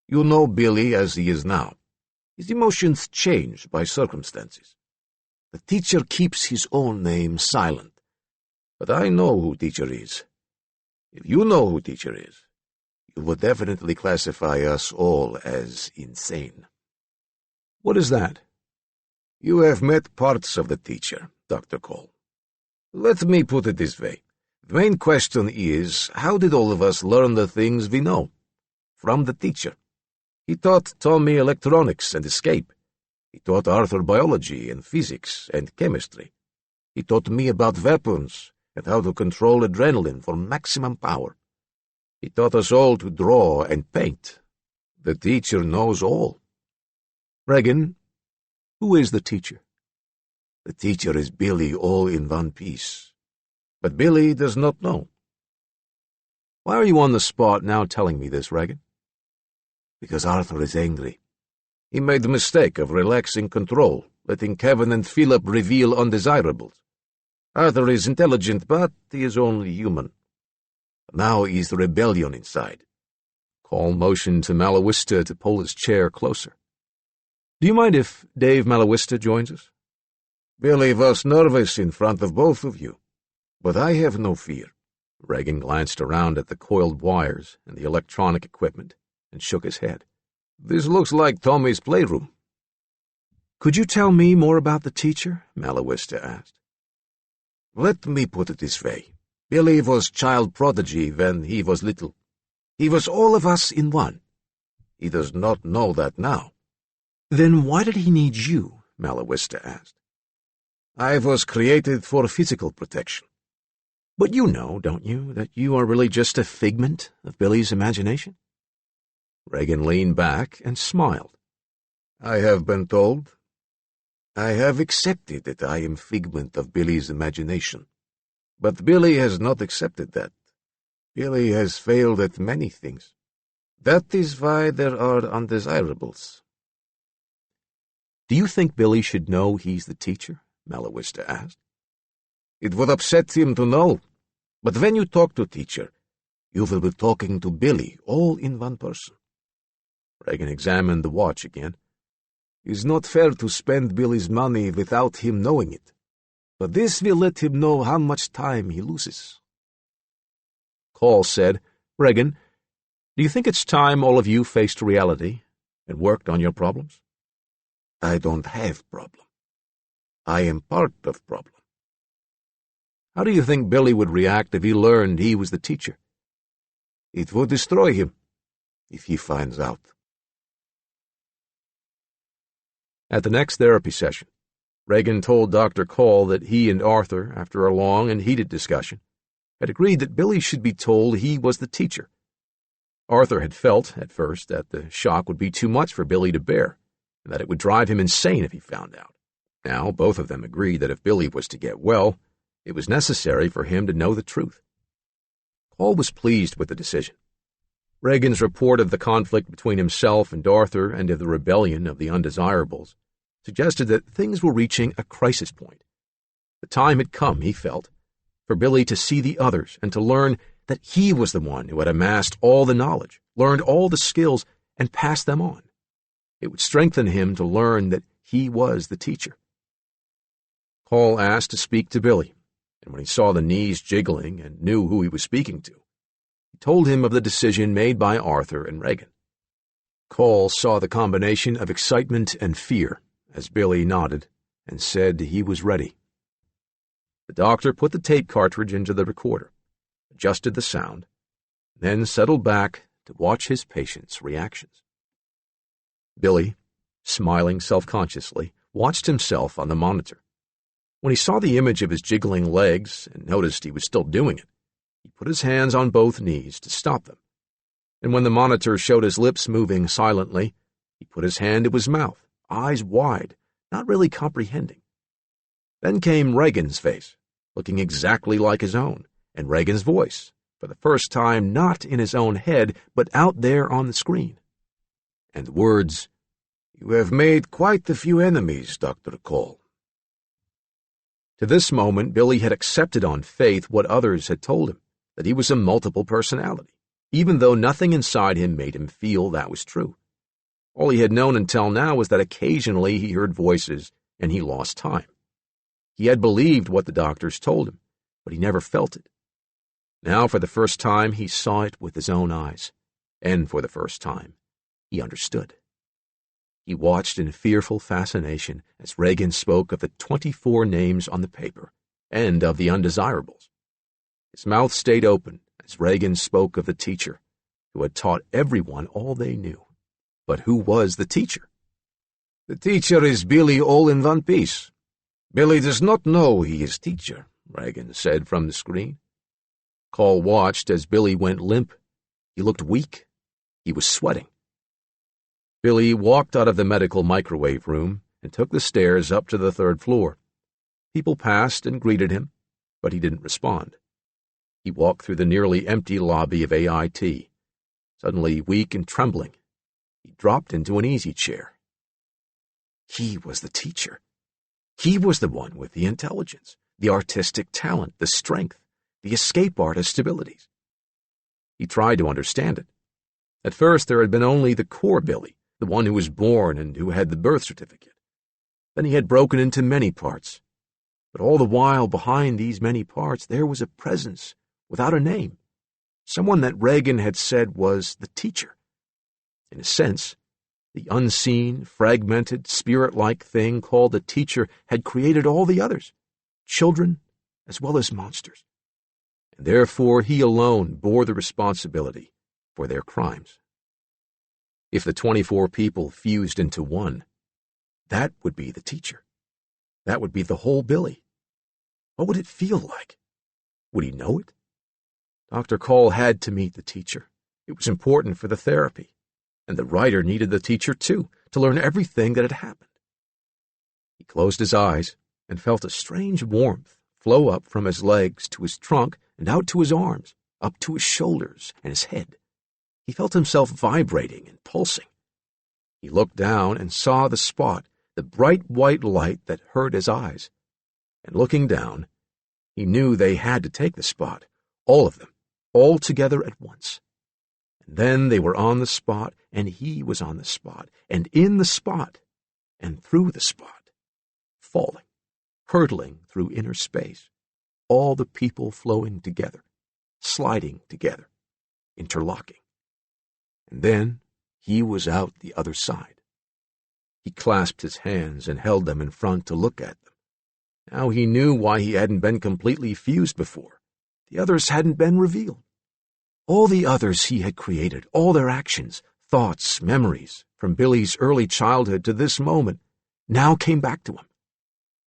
You know Billy as he is now. His emotions change by circumstances. The teacher keeps his own name silent. But I know who teacher is. If you know who teacher is, you would definitely classify us all as insane. What is that? You have met parts of the teacher, Dr. Cole. Let me put it this way. The main question is, how did all of us learn the things we know? From the teacher. He taught Tommy electronics and escape. He taught Arthur biology and physics and chemistry. He taught me about weapons and how to control adrenaline for maximum power. He taught us all to draw and paint. The teacher knows all. Regan, who is the teacher? The teacher is Billy all in one piece. But Billy does not know. Why are you on the spot now telling me this, Regan? Because Arthur is angry. He made the mistake of relaxing control, letting Kevin and Philip reveal undesirables. Arthur is intelligent, but he is only human. Now he is the rebellion inside. Cole motioned to Malawista to pull his chair closer. Do you mind if Dave Malawista joins us? Billy was nervous in front of both of you, but I have no fear. Regan glanced around at the coiled wires and the electronic equipment and shook his head. This looks like Tommy's playroom. Could you tell me more about the teacher? Malawista asked. Let me put it this way. Billy was child prodigy when he was little. He was all of us in one. He does not know that now. Then why did he need you? Malawista asked. I was created for physical protection. But you know, don't you, that you are really just a figment of Billy's imagination? Regan leaned back and smiled. I have been told. I have accepted that I am figment of Billy's imagination. But Billy has not accepted that. Billy has failed at many things. That is why there are undesirables. Do you think Billy should know he's the teacher? Malawista asked. It would upset him to know. But when you talk to teacher, you will be talking to Billy all in one person. Regan examined the watch again. "It's not fair to spend Billy's money without him knowing it, but this will let him know how much time he loses." Call said, "Regan, do you think it's time all of you faced reality and worked on your problems?" "I don't have problem. I am part of problem." "How do you think Billy would react if he learned he was the teacher?" "It would destroy him if he finds out." At the next therapy session, Regan told Dr. Call that he and Arthur, after a long and heated discussion, had agreed that Billy should be told he was the teacher. Arthur had felt, at first, that the shock would be too much for Billy to bear, and that it would drive him insane if he found out. Now, both of them agreed that if Billy was to get well, it was necessary for him to know the truth. Call was pleased with the decision. Regan's report of the conflict between himself and Arthur and of the rebellion of the undesirables suggested that things were reaching a crisis point. The time had come, he felt, for Billy to see the others and to learn that he was the one who had amassed all the knowledge, learned all the skills, and passed them on. It would strengthen him to learn that he was the teacher. Call asked to speak to Billy, and when he saw the knees jiggling and knew who he was speaking to, he told him of the decision made by Arthur and Regan. Call saw the combination of excitement and fear as Billy nodded and said he was ready. The doctor put the tape cartridge into the recorder, adjusted the sound, then settled back to watch his patient's reactions. Billy, smiling self-consciously, watched himself on the monitor. When he saw the image of his jiggling legs and noticed he was still doing it, he put his hands on both knees to stop them. And when the monitor showed his lips moving silently, he put his hand to his mouth, eyes wide, not really comprehending. Then came Regan's face, looking exactly like his own, and Regan's voice, for the first time not in his own head, but out there on the screen. And the words, "You have made quite a few enemies, Dr. Call." To this moment, Billy had accepted on faith what others had told him, that he was a multiple personality, even though nothing inside him made him feel that was true. All he had known until now was that occasionally he heard voices and he lost time. He had believed what the doctors told him, but he never felt it. Now, for the first time, he saw it with his own eyes, and for the first time, he understood. He watched in fearful fascination as Regan spoke of the 24 names on the paper and of the undesirables. His mouth stayed open as Regan spoke of the teacher, who had taught everyone all they knew. But who was the teacher? "The teacher is Billy all in one piece. Billy does not know he is teacher," Regan said from the screen. Call watched as Billy went limp. He looked weak. He was sweating. Billy walked out of the medical microwave room and took the stairs up to the 3rd floor. People passed and greeted him, but he didn't respond. He walked through the nearly empty lobby of AIT. Suddenly weak and trembling, he dropped into an easy chair. He was the teacher. He was the one with the intelligence, the artistic talent, the strength, the escape artist abilities. He tried to understand it. At first there had been only the core Billy, the one who was born and who had the birth certificate. Then he had broken into many parts. But all the while behind these many parts there was a presence without a name, someone that Regan had said was the teacher. In a sense, the unseen, fragmented, spirit-like thing called the teacher had created all the others, children as well as monsters. And therefore he alone bore the responsibility for their crimes. If the 24 people fused into one, that would be the teacher. That would be the whole Billy. What would it feel like? Would he know it? Dr. Call had to meet the teacher. It was important for the therapy. And the writer needed the teacher, too, to learn everything that had happened. He closed his eyes and felt a strange warmth flow up from his legs to his trunk and out to his arms, up to his shoulders and his head. He felt himself vibrating and pulsing. He looked down and saw the spot, the bright white light that hurt his eyes. And looking down, he knew they had to take the spot, all of them, all together at once. And then they were on the spot, and he was on the spot, and in the spot, and through the spot, falling, hurtling through inner space, all the people flowing together, sliding together, interlocking. And then he was out the other side. He clasped his hands and held them in front to look at them. Now he knew why he hadn't been completely fused before. The others hadn't been revealed. All the others he had created, all their actions, thoughts, memories, from Billy's early childhood to this moment, now came back to him.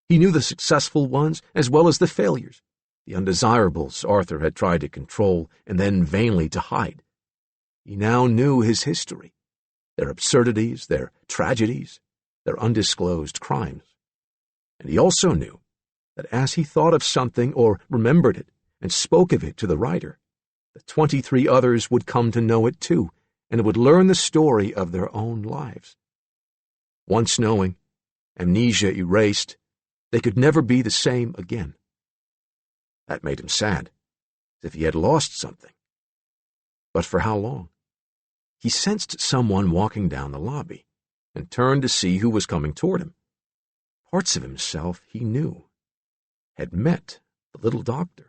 He knew the successful ones as well as the failures, the undesirables Arthur had tried to control and then vainly to hide. He now knew his history, their absurdities, their tragedies, their undisclosed crimes. And he also knew that as he thought of something or remembered it and spoke of it to the writer, the 23 others would come to know it too, and would learn the story of their own lives. Once knowing, amnesia erased, they could never be the same again. That made him sad, as if he had lost something. But for how long? He sensed someone walking down the lobby, and turned to see who was coming toward him. Parts of himself he knew, had met the little doctor.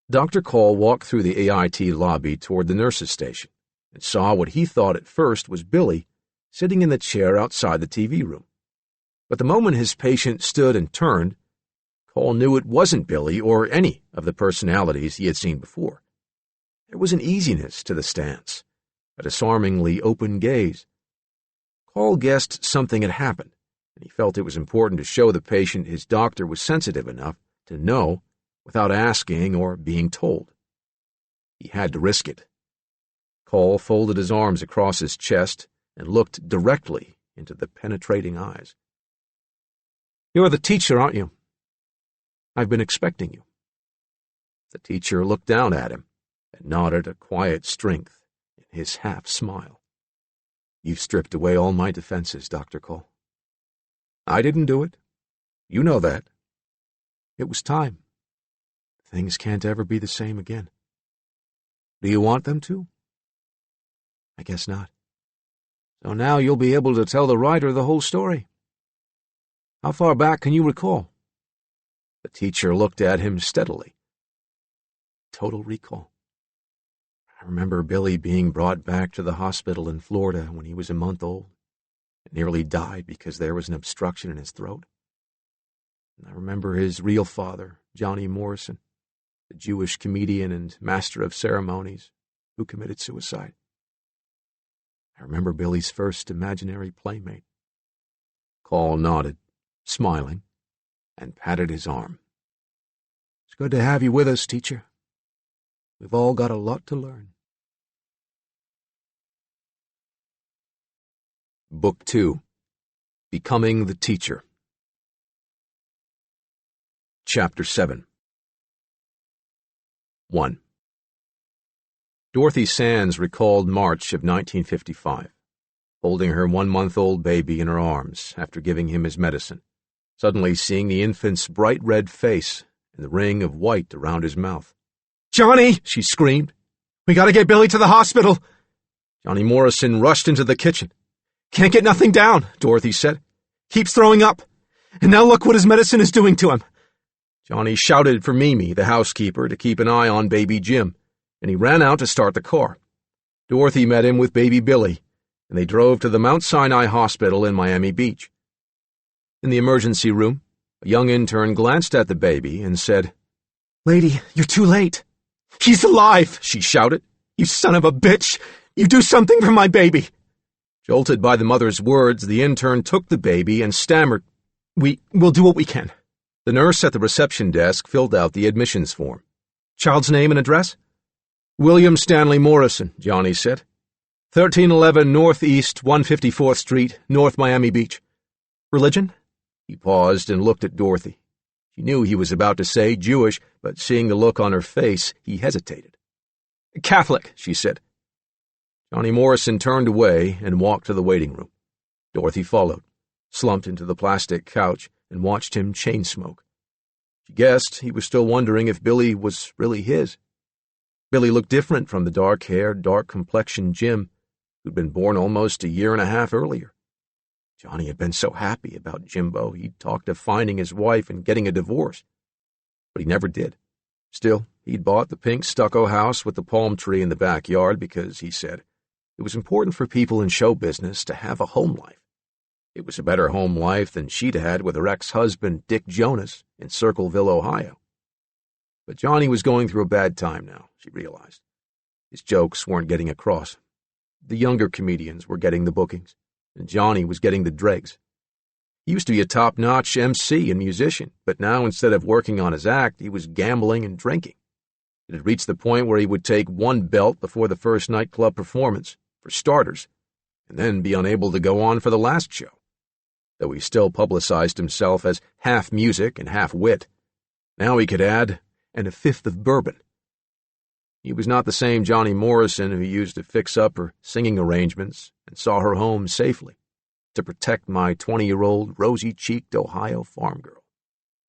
Dr. Call walked through the AIT lobby toward the nurse's station, and saw what he thought at first was Billy sitting in the chair outside the TV room. But the moment his patient stood and turned, Call knew it wasn't Billy or any of the personalities he had seen before. There was an easiness to the stance, a disarmingly open gaze. Call guessed something had happened, and he felt it was important to show the patient his doctor was sensitive enough to know without asking or being told. He had to risk it. Call folded his arms across his chest and looked directly into the penetrating eyes. "You're the teacher, aren't you? I've been expecting you." The teacher looked down at him and nodded a quiet strength in his half-smile. "You've stripped away all my defenses, Dr. Call." "I didn't do it. You know that." "It was time. Things can't ever be the same again." "Do you want them to?" "I guess not." "So now you'll be able to tell the writer the whole story. How far back can you recall?" The teacher looked at him steadily. "Total recall. I remember Billy being brought back to the hospital in Florida when he was a month old and nearly died because there was an obstruction in his throat. And I remember his real father, Johnny Morrison, the Jewish comedian and master of ceremonies who committed suicide. I remember Billy's first imaginary playmate." Call nodded, smiling, and patted his arm. "It's good to have you with us, teacher. We've all got a lot to learn." Book 2. Becoming the Teacher. Chapter 7. 1. Dorothy Sands recalled March of 1955, holding her 1-month-old baby in her arms after giving him his medicine, suddenly seeing the infant's bright red face and the ring of white around his mouth. "Johnny!" she screamed. "We gotta get Billy to the hospital!" Johnny Morrison rushed into the kitchen. "Can't get nothing down," Dorothy said. "Keeps throwing up. And now look what his medicine is doing to him." Johnny shouted for Mimi, the housekeeper, to keep an eye on baby Jim, and he ran out to start the car. Dorothy met him with baby Billy, and they drove to the Mount Sinai Hospital in Miami Beach. In the emergency room, a young intern glanced at the baby and said, "Lady, you're too late." "He's alive!" she shouted. "You son of a bitch! You do something for my baby!" Jolted by the mother's words, the intern took the baby and stammered, We'll do what we can." The nurse at the reception desk filled out the admissions form. "Child's name and address?" "William Stanley Morrison," Johnny said. 1311 Northeast 154th Street, North Miami Beach. "Religion?" He paused and looked at Dorothy. She knew he was about to say Jewish, but seeing the look on her face, he hesitated. "Catholic," she said. Johnny Morrison turned away and walked to the waiting room. Dorothy followed, slumped into the plastic couch, and watched him chain smoke. She guessed he was still wondering if Billy was really his. Billy looked different from the dark-haired, dark-complexioned Jim, who'd been born almost a year and a half earlier. Johnny had been so happy about Jimbo he'd talked of finding his wife and getting a divorce. But he never did. Still, he'd bought the pink stucco house with the palm tree in the backyard because, he said, it was important for people in show business to have a home life. It was a better home life than she'd had with her ex-husband, Dick Jonas, in Circleville, Ohio. But Johnny was going through a bad time now, she realized. His jokes weren't getting across. The younger comedians were getting the bookings, and Johnny was getting the dregs. He used to be a top-notch MC and musician, but now instead of working on his act, he was gambling and drinking. It had reached the point where he would take one belt before the first nightclub performance, for starters, and then be unable to go on for the last show. Though he still publicized himself as half music and half wit, now he could add, and a fifth of bourbon. He was not the same Johnny Morrison who used to fix up her singing arrangements and saw her home safely to protect my 20-year-old rosy-cheeked Ohio farm girl.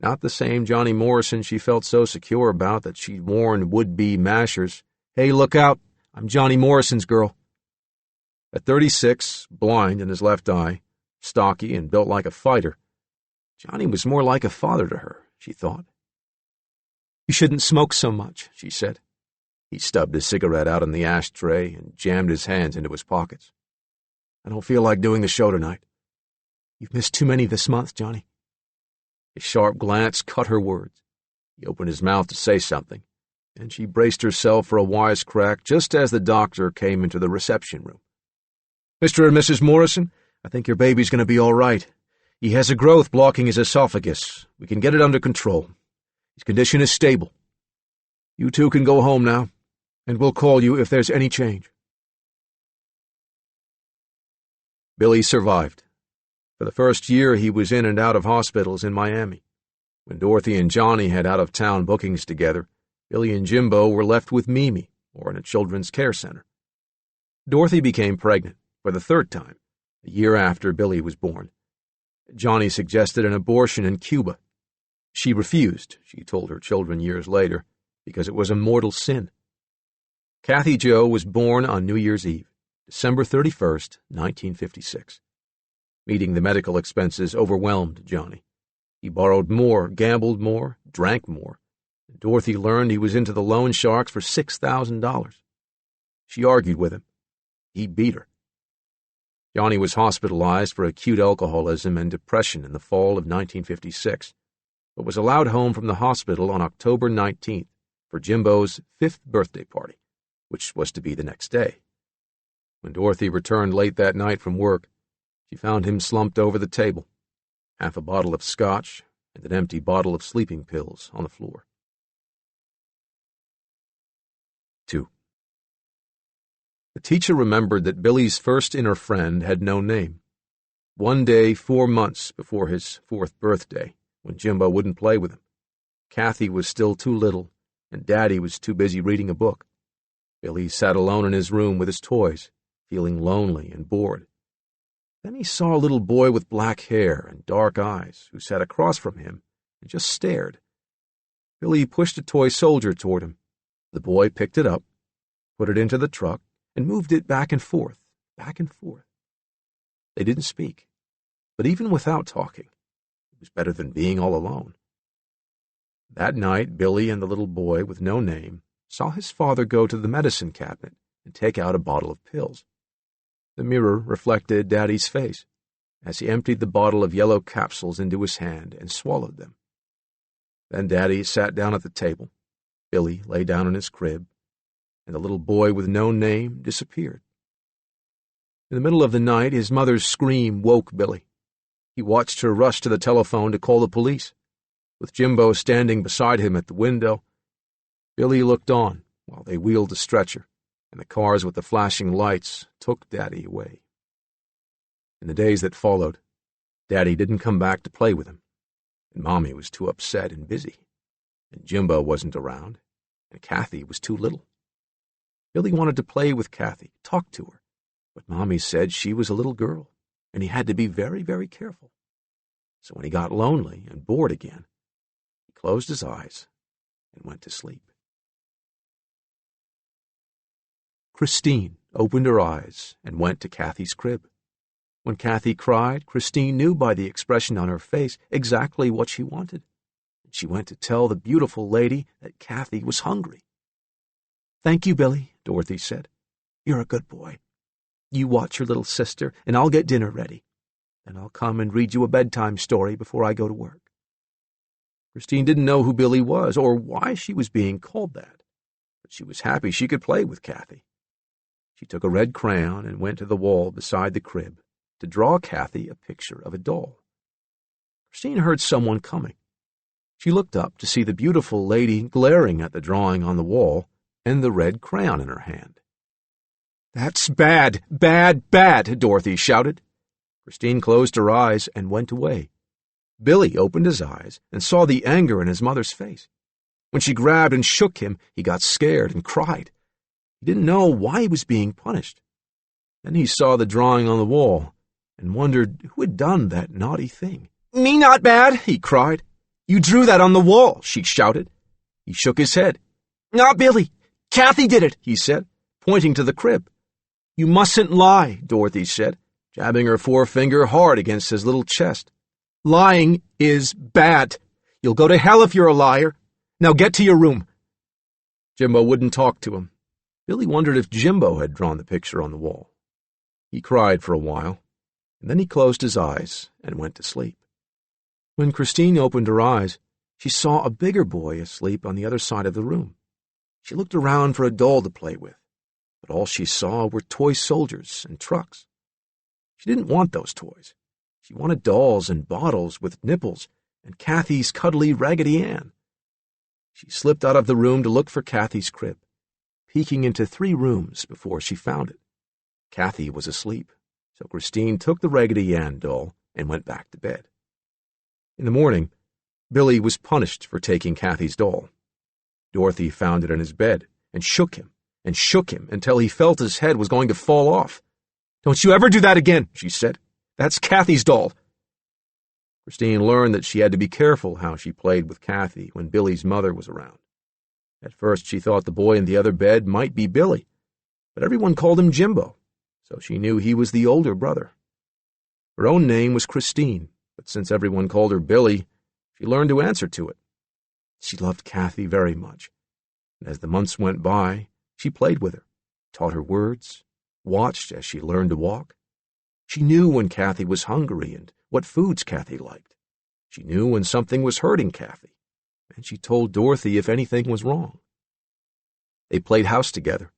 Not the same Johnny Morrison she felt so secure about that she'd warned would-be mashers, "Hey, look out, I'm Johnny Morrison's girl." At 36, blind in his left eye, stocky and built like a fighter, Johnny was more like a father to her, she thought. "You shouldn't smoke so much," she said. He stubbed his cigarette out in the ashtray and jammed his hands into his pockets. "I don't feel like doing the show tonight." "You've missed too many this month, Johnny." His sharp glance cut her words. He opened his mouth to say something, and she braced herself for a wisecrack just as the doctor came into the reception room. "Mr. and Mrs. Morrison, I think your baby's going to be all right. He has a growth blocking his esophagus. We can get it under control. His condition is stable. You two can go home now, and we'll call you if there's any change." Billy survived. For the first year, he was in and out of hospitals in Miami. When Dorothy and Johnny had out-of-town bookings together, Billy and Jimbo were left with Mimi, or in a children's care center. Dorothy became pregnant for the third time, a year after Billy was born. Johnny suggested an abortion in Cuba. She refused, she told her children years later, because it was a mortal sin. Kathy Jo was born on New Year's Eve, December 31st, 1956. Meeting the medical expenses overwhelmed Johnny. He borrowed more, gambled more, drank more. Dorothy learned he was into the loan sharks for $6,000. She argued with him. He beat her. Johnny was hospitalized for acute alcoholism and depression in the fall of 1956, but was allowed home from the hospital on October 19th for Jimbo's 5th birthday party, which was to be the next day. When Dorothy returned late that night from work, she found him slumped over the table, half a bottle of scotch and an empty bottle of sleeping pills on the floor. 2. The teacher remembered that Billy's first inner friend had no name. One day, 4 months before his 4th birthday, when Jimbo wouldn't play with him, Kathy was still too little, and Daddy was too busy reading a book. Billy sat alone in his room with his toys, feeling lonely and bored. Then he saw a little boy with black hair and dark eyes who sat across from him and just stared. Billy pushed a toy soldier toward him. The boy picked it up, put it into the truck, and moved it back and forth, back and forth. They didn't speak, but even without talking, it was better than being all alone. That night, Billy and the little boy with no name saw his father go to the medicine cabinet and take out a bottle of pills. The mirror reflected Daddy's face as he emptied the bottle of yellow capsules into his hand and swallowed them. Then Daddy sat down at the table, Billy lay down in his crib, and the little boy with no name disappeared. In the middle of the night, his mother's scream woke Billy. He watched her rush to the telephone to call the police. With Jimbo standing beside him at the window, Billy looked on while they wheeled the stretcher, and the cars with the flashing lights took Daddy away. In the days that followed, Daddy didn't come back to play with him, and Mommy was too upset and busy, and Jimbo wasn't around, and Kathy was too little. Billy wanted to play with Kathy, talk to her, but Mommy said she was a little girl, and he had to be very, very careful. So when he got lonely and bored again, he closed his eyes and went to sleep. Christine opened her eyes and went to Kathy's crib. When Kathy cried, Christine knew by the expression on her face exactly what she wanted. She went to tell the beautiful lady that Kathy was hungry. "Thank you, Billy," Dorothy said. "You're a good boy. You watch your little sister, and I'll get dinner ready. Then I'll come and read you a bedtime story before I go to work." Christine didn't know who Billy was or why she was being called that, but she was happy she could play with Kathy. She took a red crayon and went to the wall beside the crib to draw Kathy a picture of a doll. Christine heard someone coming. She looked up to see the beautiful lady glaring at the drawing on the wall and the red crayon in her hand. "That's bad, bad, bad," Dorothy shouted. Christine closed her eyes and went away. Billy opened his eyes and saw the anger in his mother's face. When she grabbed and shook him, he got scared and cried. He didn't know why he was being punished. Then he saw the drawing on the wall and wondered who had done that naughty thing. "Me not bad," he cried. "You drew that on the wall," she shouted. He shook his head. "Not Billy. Kathy did it," he said, pointing to the crib. "You mustn't lie," Dorothy said, jabbing her forefinger hard against his little chest. "Lying is bad. You'll go to hell if you're a liar. Now get to your room." Jimbo wouldn't talk to him. Billy wondered if Jimbo had drawn the picture on the wall. He cried for a while, and then he closed his eyes and went to sleep. When Christine opened her eyes, she saw a bigger boy asleep on the other side of the room. She looked around for a doll to play with, but all she saw were toy soldiers and trucks. She didn't want those toys. She wanted dolls and bottles with nipples and Kathy's cuddly Raggedy Ann. She slipped out of the room to look for Kathy's crib, peeking into 3 rooms before she found it. Kathy was asleep, so Christine took the Raggedy Ann doll and went back to bed. In the morning, Billy was punished for taking Kathy's doll. Dorothy found it in his bed and shook him until he felt his head was going to fall off. "Don't you ever do that again," she said. "That's Kathy's doll." Christine learned that she had to be careful how she played with Kathy when Billy's mother was around. At first she thought the boy in the other bed might be Billy, but everyone called him Jimbo, so she knew he was the older brother. Her own name was Christine, but since everyone called her Billy, she learned to answer to it. She loved Kathy very much, and as the months went by, she played with her, taught her words, watched as she learned to walk. She knew when Kathy was hungry and what foods Kathy liked. She knew when something was hurting Kathy, and she told Dorothy if anything was wrong. They played house together,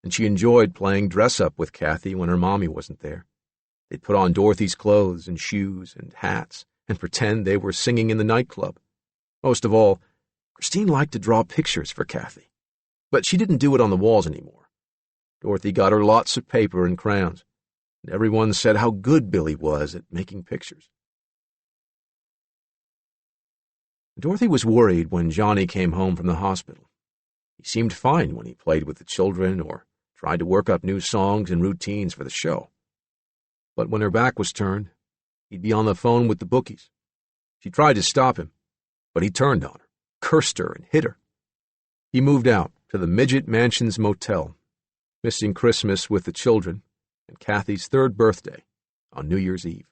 and she enjoyed playing dress-up with Kathy when her mommy wasn't there. They'd put on Dorothy's clothes and shoes and hats and pretend they were singing in the nightclub. Most of all, Christine liked to draw pictures for Kathy, but she didn't do it on the walls anymore. Dorothy got her lots of paper and crayons, and everyone said how good Billy was at making pictures. Dorothy was worried when Johnny came home from the hospital. He seemed fine when he played with the children or tried to work up new songs and routines for the show. But when her back was turned, he'd be on the phone with the bookies. She tried to stop him, but he turned on her, cursed her, and hit her. He moved out to the Midget Mansions Motel, missing Christmas with the children and Kathy's 3rd birthday on New Year's Eve.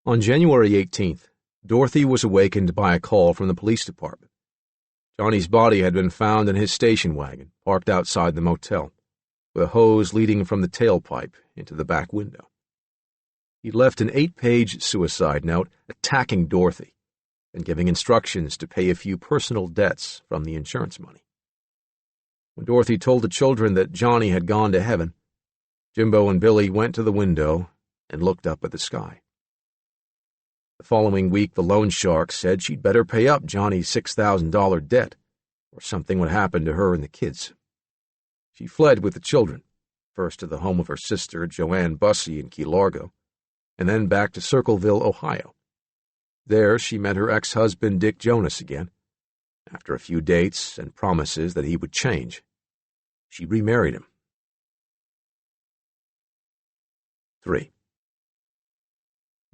On January 18th, Dorothy was awakened by a call from the police department. Johnny's body had been found in his station wagon, parked outside the motel, with a hose leading from the tailpipe into the back window. He left an 8-page suicide note attacking Dorothy and giving instructions to pay a few personal debts from the insurance money. When Dorothy told the children that Johnny had gone to heaven, Jimbo and Billy went to the window and looked up at the sky. The following week, the loan shark said she'd better pay up Johnny's $6,000 debt, or something would happen to her and the kids. She fled with the children, first to the home of her sister, Joanne Bussey, in Key Largo, and then back to Circleville, Ohio. There, she met her ex-husband, Dick Jonas, again. After a few dates and promises that he would change, she remarried him. 3.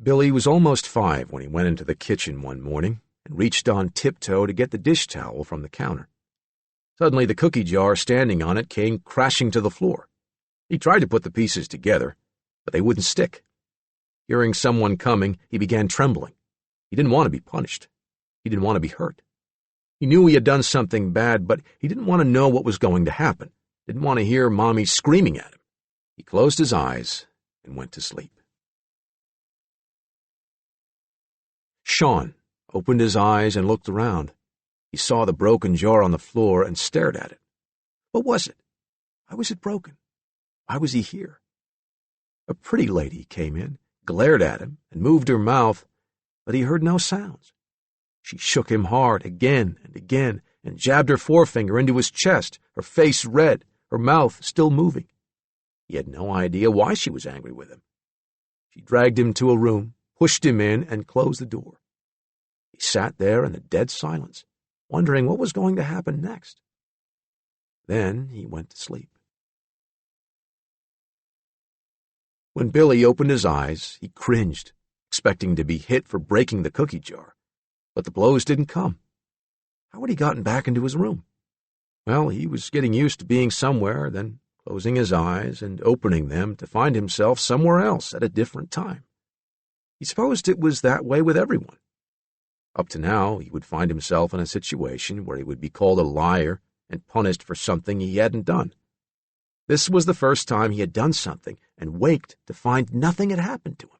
Billy was almost 5 when he went into the kitchen one morning and reached on tiptoe to get the dish towel from the counter. Suddenly the cookie jar standing on it came crashing to the floor. He tried to put the pieces together, but they wouldn't stick. Hearing someone coming, he began trembling. He didn't want to be punished. He didn't want to be hurt. He knew he had done something bad, but he didn't want to know what was going to happen. Didn't want to hear Mommy screaming at him. He closed his eyes and went to sleep. Sean opened his eyes and looked around. He saw the broken jar on the floor and stared at it. What was it? Why was it broken? Why was he here? A pretty lady came in, glared at him, and moved her mouth, but he heard no sounds. She shook him hard again and again and jabbed her forefinger into his chest, her face red, her mouth still moving. He had no idea why she was angry with him. She dragged him to a room, pushed him in, and closed the door. He sat there in the dead silence, wondering what was going to happen next. Then he went to sleep. When Billy opened his eyes, he cringed, expecting to be hit for breaking the cookie jar. But the blows didn't come. How had he gotten back into his room? Well, he was getting used to being somewhere, then closing his eyes and opening them to find himself somewhere else at a different time. He supposed it was that way with everyone. Up to now, he would find himself in a situation where he would be called a liar and punished for something he hadn't done. This was the first time he had done something and waked to find nothing had happened to him.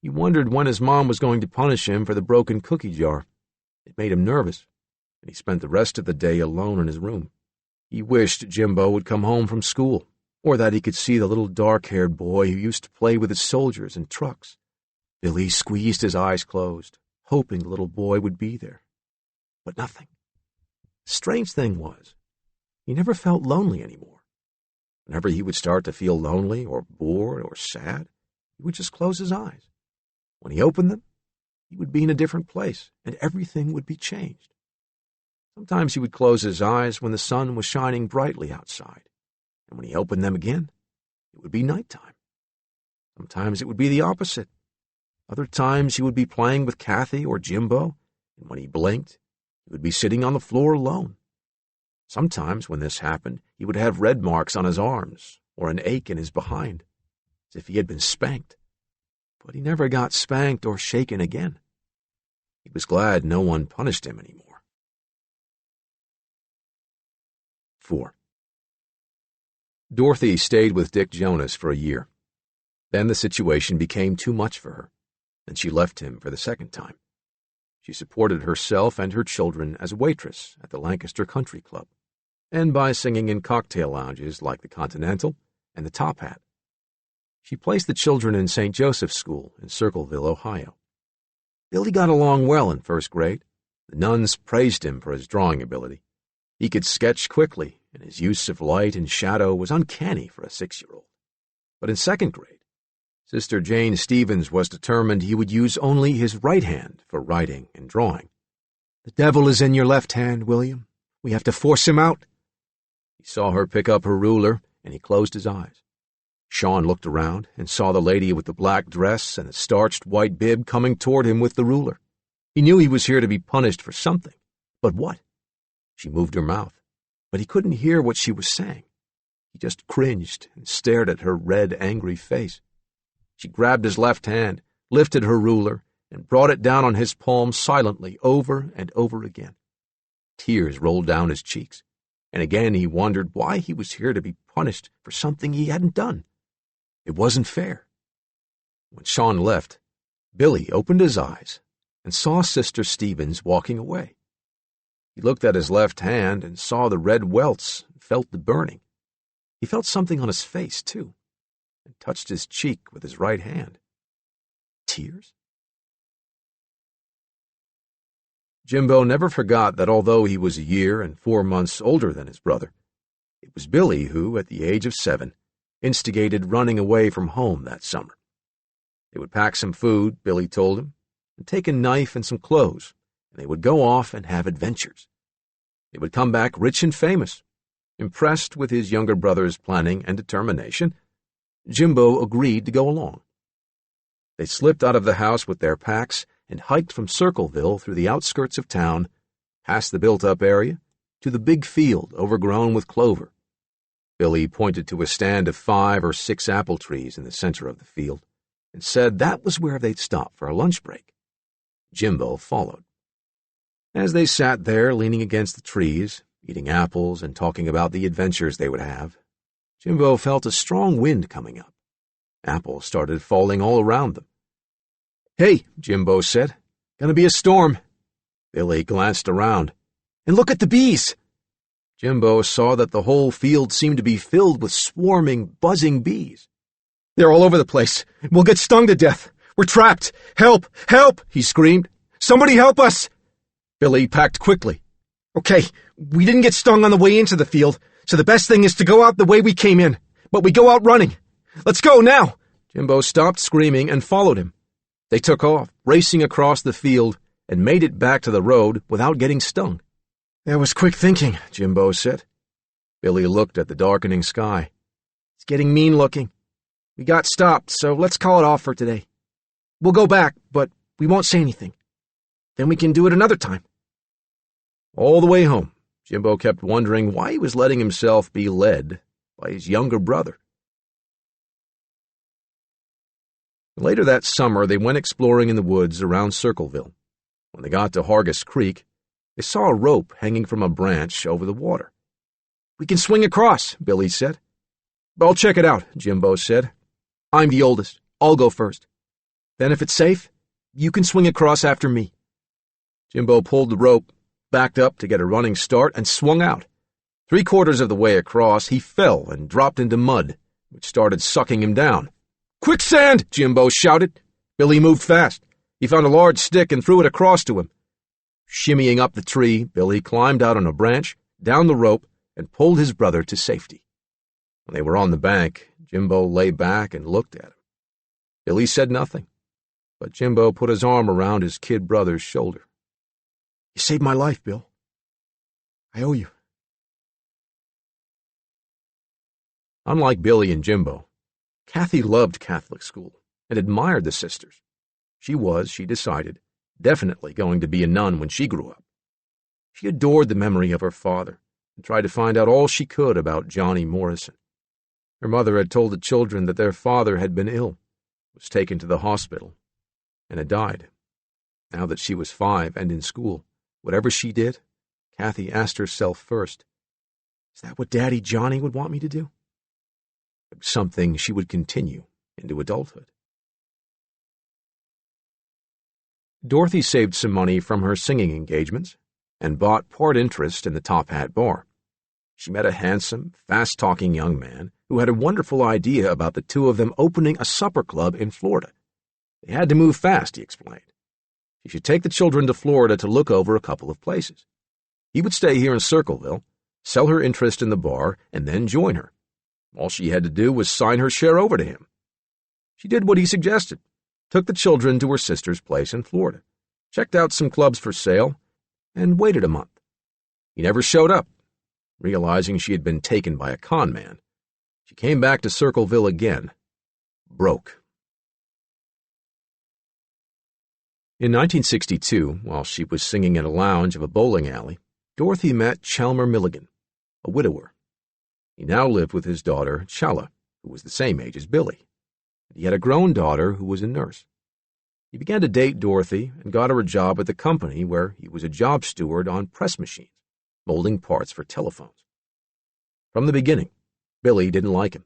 He wondered when his mom was going to punish him for the broken cookie jar. It made him nervous, and he spent the rest of the day alone in his room. He wished Jimbo would come home from school, or that he could see the little dark-haired boy who used to play with his soldiers and trucks. Billy squeezed his eyes closed, hoping the little boy would be there. But nothing. The strange thing was, he never felt lonely anymore. Whenever he would start to feel lonely or bored or sad, he would just close his eyes. When he opened them, he would be in a different place, and everything would be changed. Sometimes he would close his eyes when the sun was shining brightly outside, and when he opened them again, it would be nighttime. Sometimes it would be the opposite. Other times he would be playing with Kathy or Jimbo, and when he blinked, he would be sitting on the floor alone. Sometimes when this happened, he would have red marks on his arms or an ache in his behind, as if he had been spanked. But he never got spanked or shaken again. He was glad no one punished him anymore. 4. Dorothy stayed with Dick Jonas for a year. Then the situation became too much for her, and she left him for the second time. She supported herself and her children as a waitress at the Lancaster Country Club, and by singing in cocktail lounges like the Continental and the Top Hat. She placed the children in St. Joseph's School in Circleville, Ohio. Billy got along well in first grade. The nuns praised him for his drawing ability. He could sketch quickly, and his use of light and shadow was uncanny for a 6-year-old. But in second grade, Sister Jane Stevens was determined he would use only his right hand for writing and drawing. "The devil is in your left hand, William. We have to force him out." He saw her pick up her ruler, and he closed his eyes. Sean looked around and saw the lady with the black dress and the starched white bib coming toward him with the ruler. He knew he was here to be punished for something, but what? She moved her mouth, but he couldn't hear what she was saying. He just cringed and stared at her red, angry face. She grabbed his left hand, lifted her ruler, and brought it down on his palm silently over and over again. Tears rolled down his cheeks, and again he wondered why he was here to be punished for something he hadn't done. It wasn't fair. When Sean left, Billy opened his eyes and saw Sister Stevens walking away. He looked at his left hand and saw the red welts and felt the burning. He felt something on his face, too, and touched his cheek with his right hand. Tears? Jimbo never forgot that although he was a year and 4 months older than his brother, it was Billy who, at the age of 7, instigated running away from home that summer. They would pack some food, Billy told him, and take a knife and some clothes, and they would go off and have adventures. They would come back rich and famous. Impressed with his younger brother's planning and determination, Jimbo agreed to go along. They slipped out of the house with their packs and hiked from Circleville through the outskirts of town, past the built-up area, to the big field overgrown with clover. Billy pointed to a stand of 5 or 6 apple trees in the center of the field and said that was where they'd stop for a lunch break. Jimbo followed. As they sat there leaning against the trees, eating apples and talking about the adventures they would have, Jimbo felt a strong wind coming up. Apples started falling all around them. "Hey," Jimbo said, "gonna be a storm." Billy glanced around. "And look at the bees!" Jimbo saw that the whole field seemed to be filled with swarming, buzzing bees. "They're all over the place. We'll get stung to death. We're trapped. Help! Help!" he screamed. "Somebody help us!" Billy packed quickly. "Okay, we didn't get stung on the way into the field, so the best thing is to go out the way we came in. But we go out running. Let's go now!" Jimbo stopped screaming and followed him. They took off, racing across the field, and made it back to the road without getting stung. "That was quick thinking," Jimbo said. Billy looked at the darkening sky. "It's getting mean looking. We got stopped, so let's call it off for today. We'll go back, but we won't say anything. Then we can do it another time." All the way home, Jimbo kept wondering why he was letting himself be led by his younger brother. Later that summer, they went exploring in the woods around Circleville. When they got to Hargis Creek, they saw a rope hanging from a branch over the water. "We can swing across," Billy said. "I'll check it out," Jimbo said. "I'm the oldest. I'll go first. Then if it's safe, you can swing across after me." Jimbo pulled the rope, backed up to get a running start, and swung out. 3/4 of the way across, he fell and dropped into mud, which started sucking him down. "Quicksand!" Jimbo shouted. Billy moved fast. He found a large stick and threw it across to him. Shimmying up the tree, Billy climbed out on a branch, down the rope, and pulled his brother to safety. When they were on the bank, Jimbo lay back and looked at him. Billy said nothing, but Jimbo put his arm around his kid brother's shoulder. "You saved my life, Bill. I owe you." Unlike Billy and Jimbo, Kathy loved Catholic school and admired the sisters. She was, she decided, definitely going to be a nun when she grew up. She adored the memory of her father and tried to find out all she could about Johnny Morrison. Her mother had told the children that their father had been ill, was taken to the hospital, and had died. Now that she was 5 and in school, whatever she did, Kathy asked herself first, "Is that what Daddy Johnny would want me to do?" It was something she would continue into adulthood. Dorothy saved some money from her singing engagements and bought part interest in the Top Hat Bar. She met a handsome, fast-talking young man who had a wonderful idea about the two of them opening a supper club in Florida. They had to move fast, he explained. She should take the children to Florida to look over a couple of places. He would stay here in Circleville, sell her interest in the bar, and then join her. All she had to do was sign her share over to him. She did what he suggested, took the children to her sister's place in Florida, checked out some clubs for sale, and waited a month. He never showed up. Realizing she had been taken by a con man, she came back to Circleville again, broke. In 1962, while she was singing in a lounge of a bowling alley, Dorothy met Chalmer Milligan, a widower. He now lived with his daughter, Challa, who was the same age as Billy. He had a grown daughter who was a nurse. He began to date Dorothy and got her a job at the company where he was a job steward on press machines, molding parts for telephones. From the beginning, Billy didn't like him.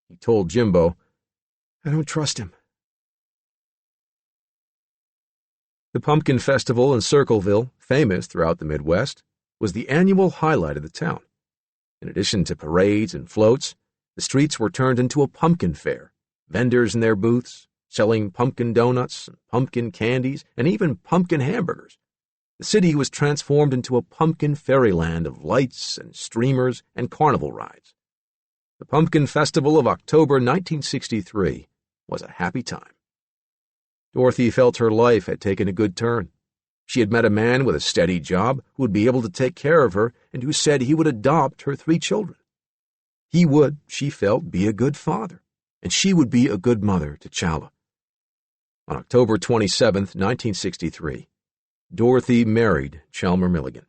He told Jimbo, "I don't trust him." The Pumpkin Festival in Circleville, famous throughout the Midwest, was the annual highlight of the town. In addition to parades and floats, the streets were turned into a pumpkin fair, vendors in their booths, selling pumpkin donuts, and pumpkin candies, and even pumpkin hamburgers. The city was transformed into a pumpkin fairyland of lights and streamers and carnival rides. The Pumpkin Festival of October 1963 was a happy time. Dorothy felt her life had taken a good turn. She had met a man with a steady job who would be able to take care of her and who said he would adopt her 3 children. He would, she felt, be a good father, and she would be a good mother to Challa. On October 27, 1963, Dorothy married Chalmer Milligan.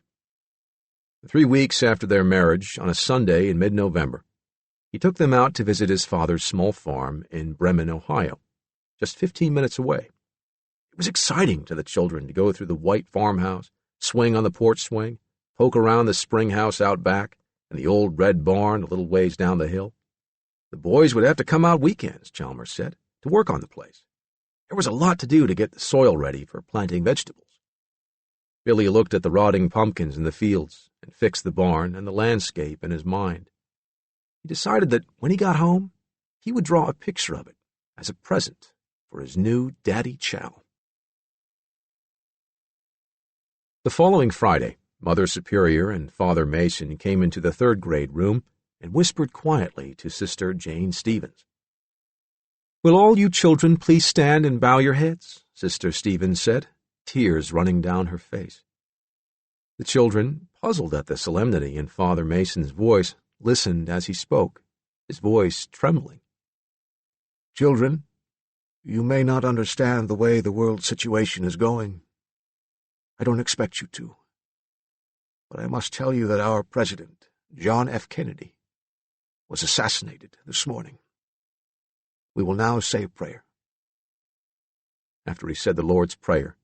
3 weeks after their marriage, on a Sunday in mid-November, he took them out to visit his father's small farm in Bremen, Ohio, just 15 minutes away. It was exciting to the children to go through the white farmhouse, swing on the porch swing, poke around the spring house out back, and the old red barn a little ways down the hill. The boys would have to come out weekends, Chalmers said, to work on the place. There was a lot to do to get the soil ready for planting vegetables. Billy looked at the rotting pumpkins in the fields and fixed the barn and the landscape in his mind. He decided that when he got home, he would draw a picture of it as a present for his new Daddy Chow. The following Friday, Mother Superior and Father Mason came into the third-grade room and whispered quietly to Sister Jane Stevens. "Will all you children please stand and bow your heads?" Sister Stevens said, tears running down her face. The children, puzzled at the solemnity in Father Mason's voice, listened as he spoke, his voice trembling. "Children, you may not understand the way the world situation is going. I don't expect you to. But I must tell you that our president, John F. Kennedy, was assassinated this morning. We will now say a prayer." After he said the Lord's Prayer,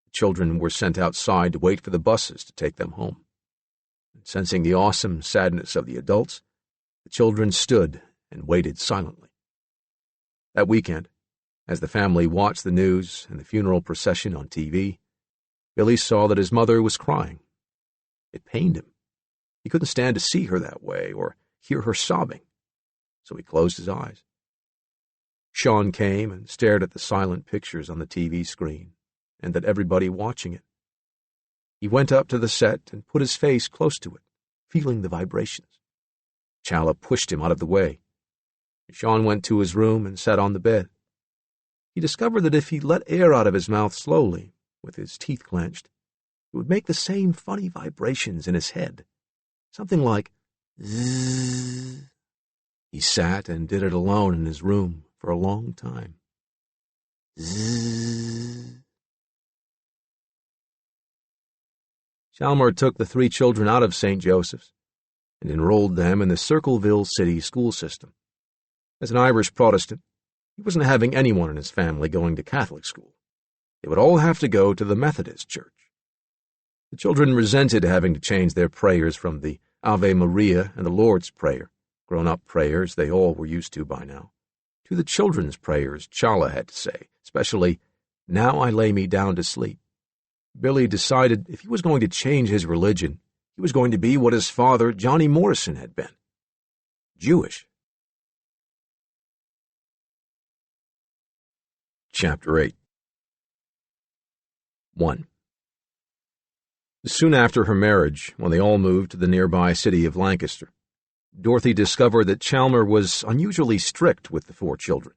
the children were sent outside to wait for the buses to take them home. And sensing the awesome sadness of the adults, the children stood and waited silently. That weekend, as the family watched the news and the funeral procession on TV, Billy saw that his mother was crying. It pained him. He couldn't stand to see her that way or hear her sobbing, so he closed his eyes. Sean came and stared at the silent pictures on the TV screen and at everybody watching it. He went up to the set and put his face close to it, feeling the vibrations. Chala pushed him out of the way. Sean went to his room and sat on the bed. He discovered that if he let air out of his mouth slowly, with his teeth clenched, it would make the same funny vibrations in his head, something like zzz. He sat and did it alone in his room for a long time. Zzz. Chalmers took the 3 children out of St. Joseph's and enrolled them in the Circleville City school system. As an Irish Protestant, he wasn't having anyone in his family going to Catholic school. They would all have to go to the Methodist church. The children resented having to change their prayers from the Ave Maria and the Lord's Prayer, grown-up prayers they all were used to by now, to the children's prayers Chala had to say, especially, "Now I lay me down to sleep." Billy decided if he was going to change his religion, he was going to be what his father, Johnny Morrison, had been: Jewish. Chapter 8. 1. Soon after her marriage, when they all moved to the nearby city of Lancaster, Dorothy discovered that Chalmers was unusually strict with the 4 children.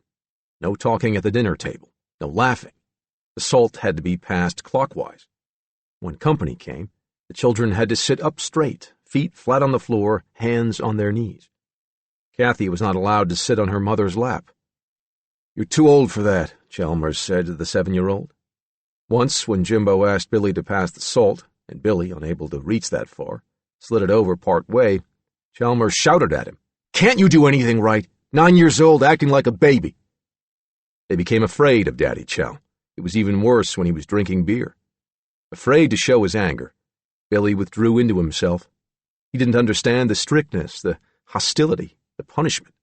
No talking at the dinner table, no laughing. The salt had to be passed clockwise. When company came, the children had to sit up straight, feet flat on the floor, hands on their knees. Kathy was not allowed to sit on her mother's lap. "You're too old for that," Chalmers said to the 7-year-old. Once, when Jimbo asked Billy to pass the salt, and Billy, unable to reach that far, slid it over part way, Chalmers shouted at him, "Can't you do anything right? 9 years old, acting like a baby." They became afraid of Daddy Chow. It was even worse when he was drinking beer. Afraid to show his anger, Billy withdrew into himself. He didn't understand the strictness, the hostility, the punishment.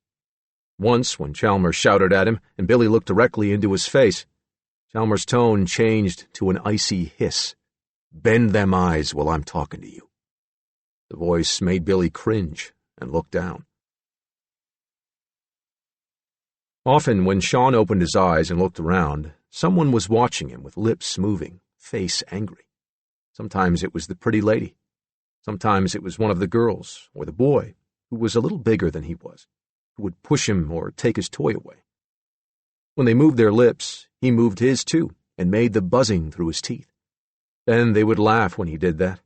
Once, when Chalmers shouted at him and Billy looked directly into his face, Chalmers' tone changed to an icy hiss. "Bend them eyes while I'm talking to you." The voice made Billy cringe and look down. Often, when Sean opened his eyes and looked around, someone was watching him with lips moving, face angry. Sometimes it was the pretty lady. Sometimes it was one of the girls or the boy, who was a little bigger than he was, who would push him or take his toy away. When they moved their lips, he moved his too, and made the buzzing through his teeth. Then they would laugh when he did that,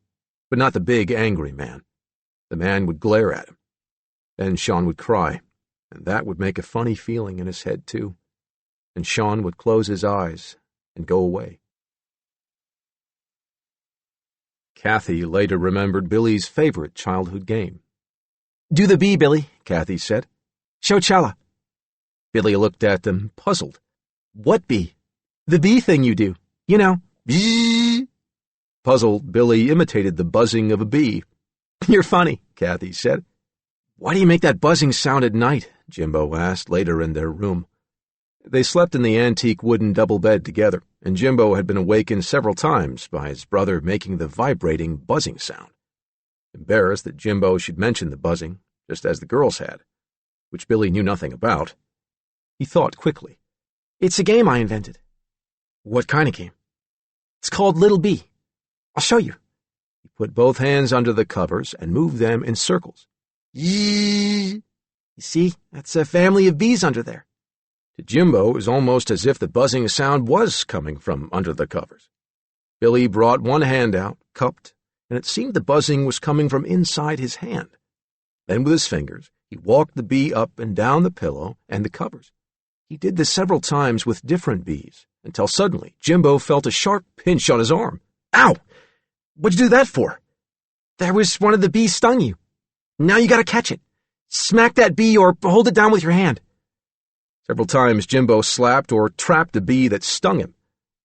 but not the big, angry man. The man would glare at him. Then Sean would cry, and that would make a funny feeling in his head too, and Sean would close his eyes and go away. Kathy later remembered Billy's favorite childhood game. "Do the bee, Billy," Kathy said. "Show Chala." Billy looked at them, puzzled. "What bee?" "The bee thing you do. You know, bzzz." Puzzled, Billy imitated the buzzing of a bee. "You're funny," Kathy said. "Why do you make that buzzing sound at night?" Jimbo asked later in their room. They slept in the antique wooden double bed together, and Jimbo had been awakened several times by his brother making the vibrating buzzing sound. Embarrassed that Jimbo should mention the buzzing, just as the girls had, which Billy knew nothing about, he thought quickly. "It's a game I invented." "What kind of game?" "It's called Little Bee. I'll show you." He put both hands under the covers and moved them in circles. You see, that's a family of bees under there. To Jimbo, it was almost as if the buzzing sound was coming from under the covers. Billy brought one hand out, cupped, and it seemed the buzzing was coming from inside his hand. Then with his fingers, he walked the bee up and down the pillow and the covers. He did this several times with different bees, until suddenly Jimbo felt a sharp pinch on his arm. "Ow! What'd you do that for?" "That was one of the bees stung you. Now you gotta catch it. Smack that bee or hold it down with your hand." Several times Jimbo slapped or trapped a bee that stung him.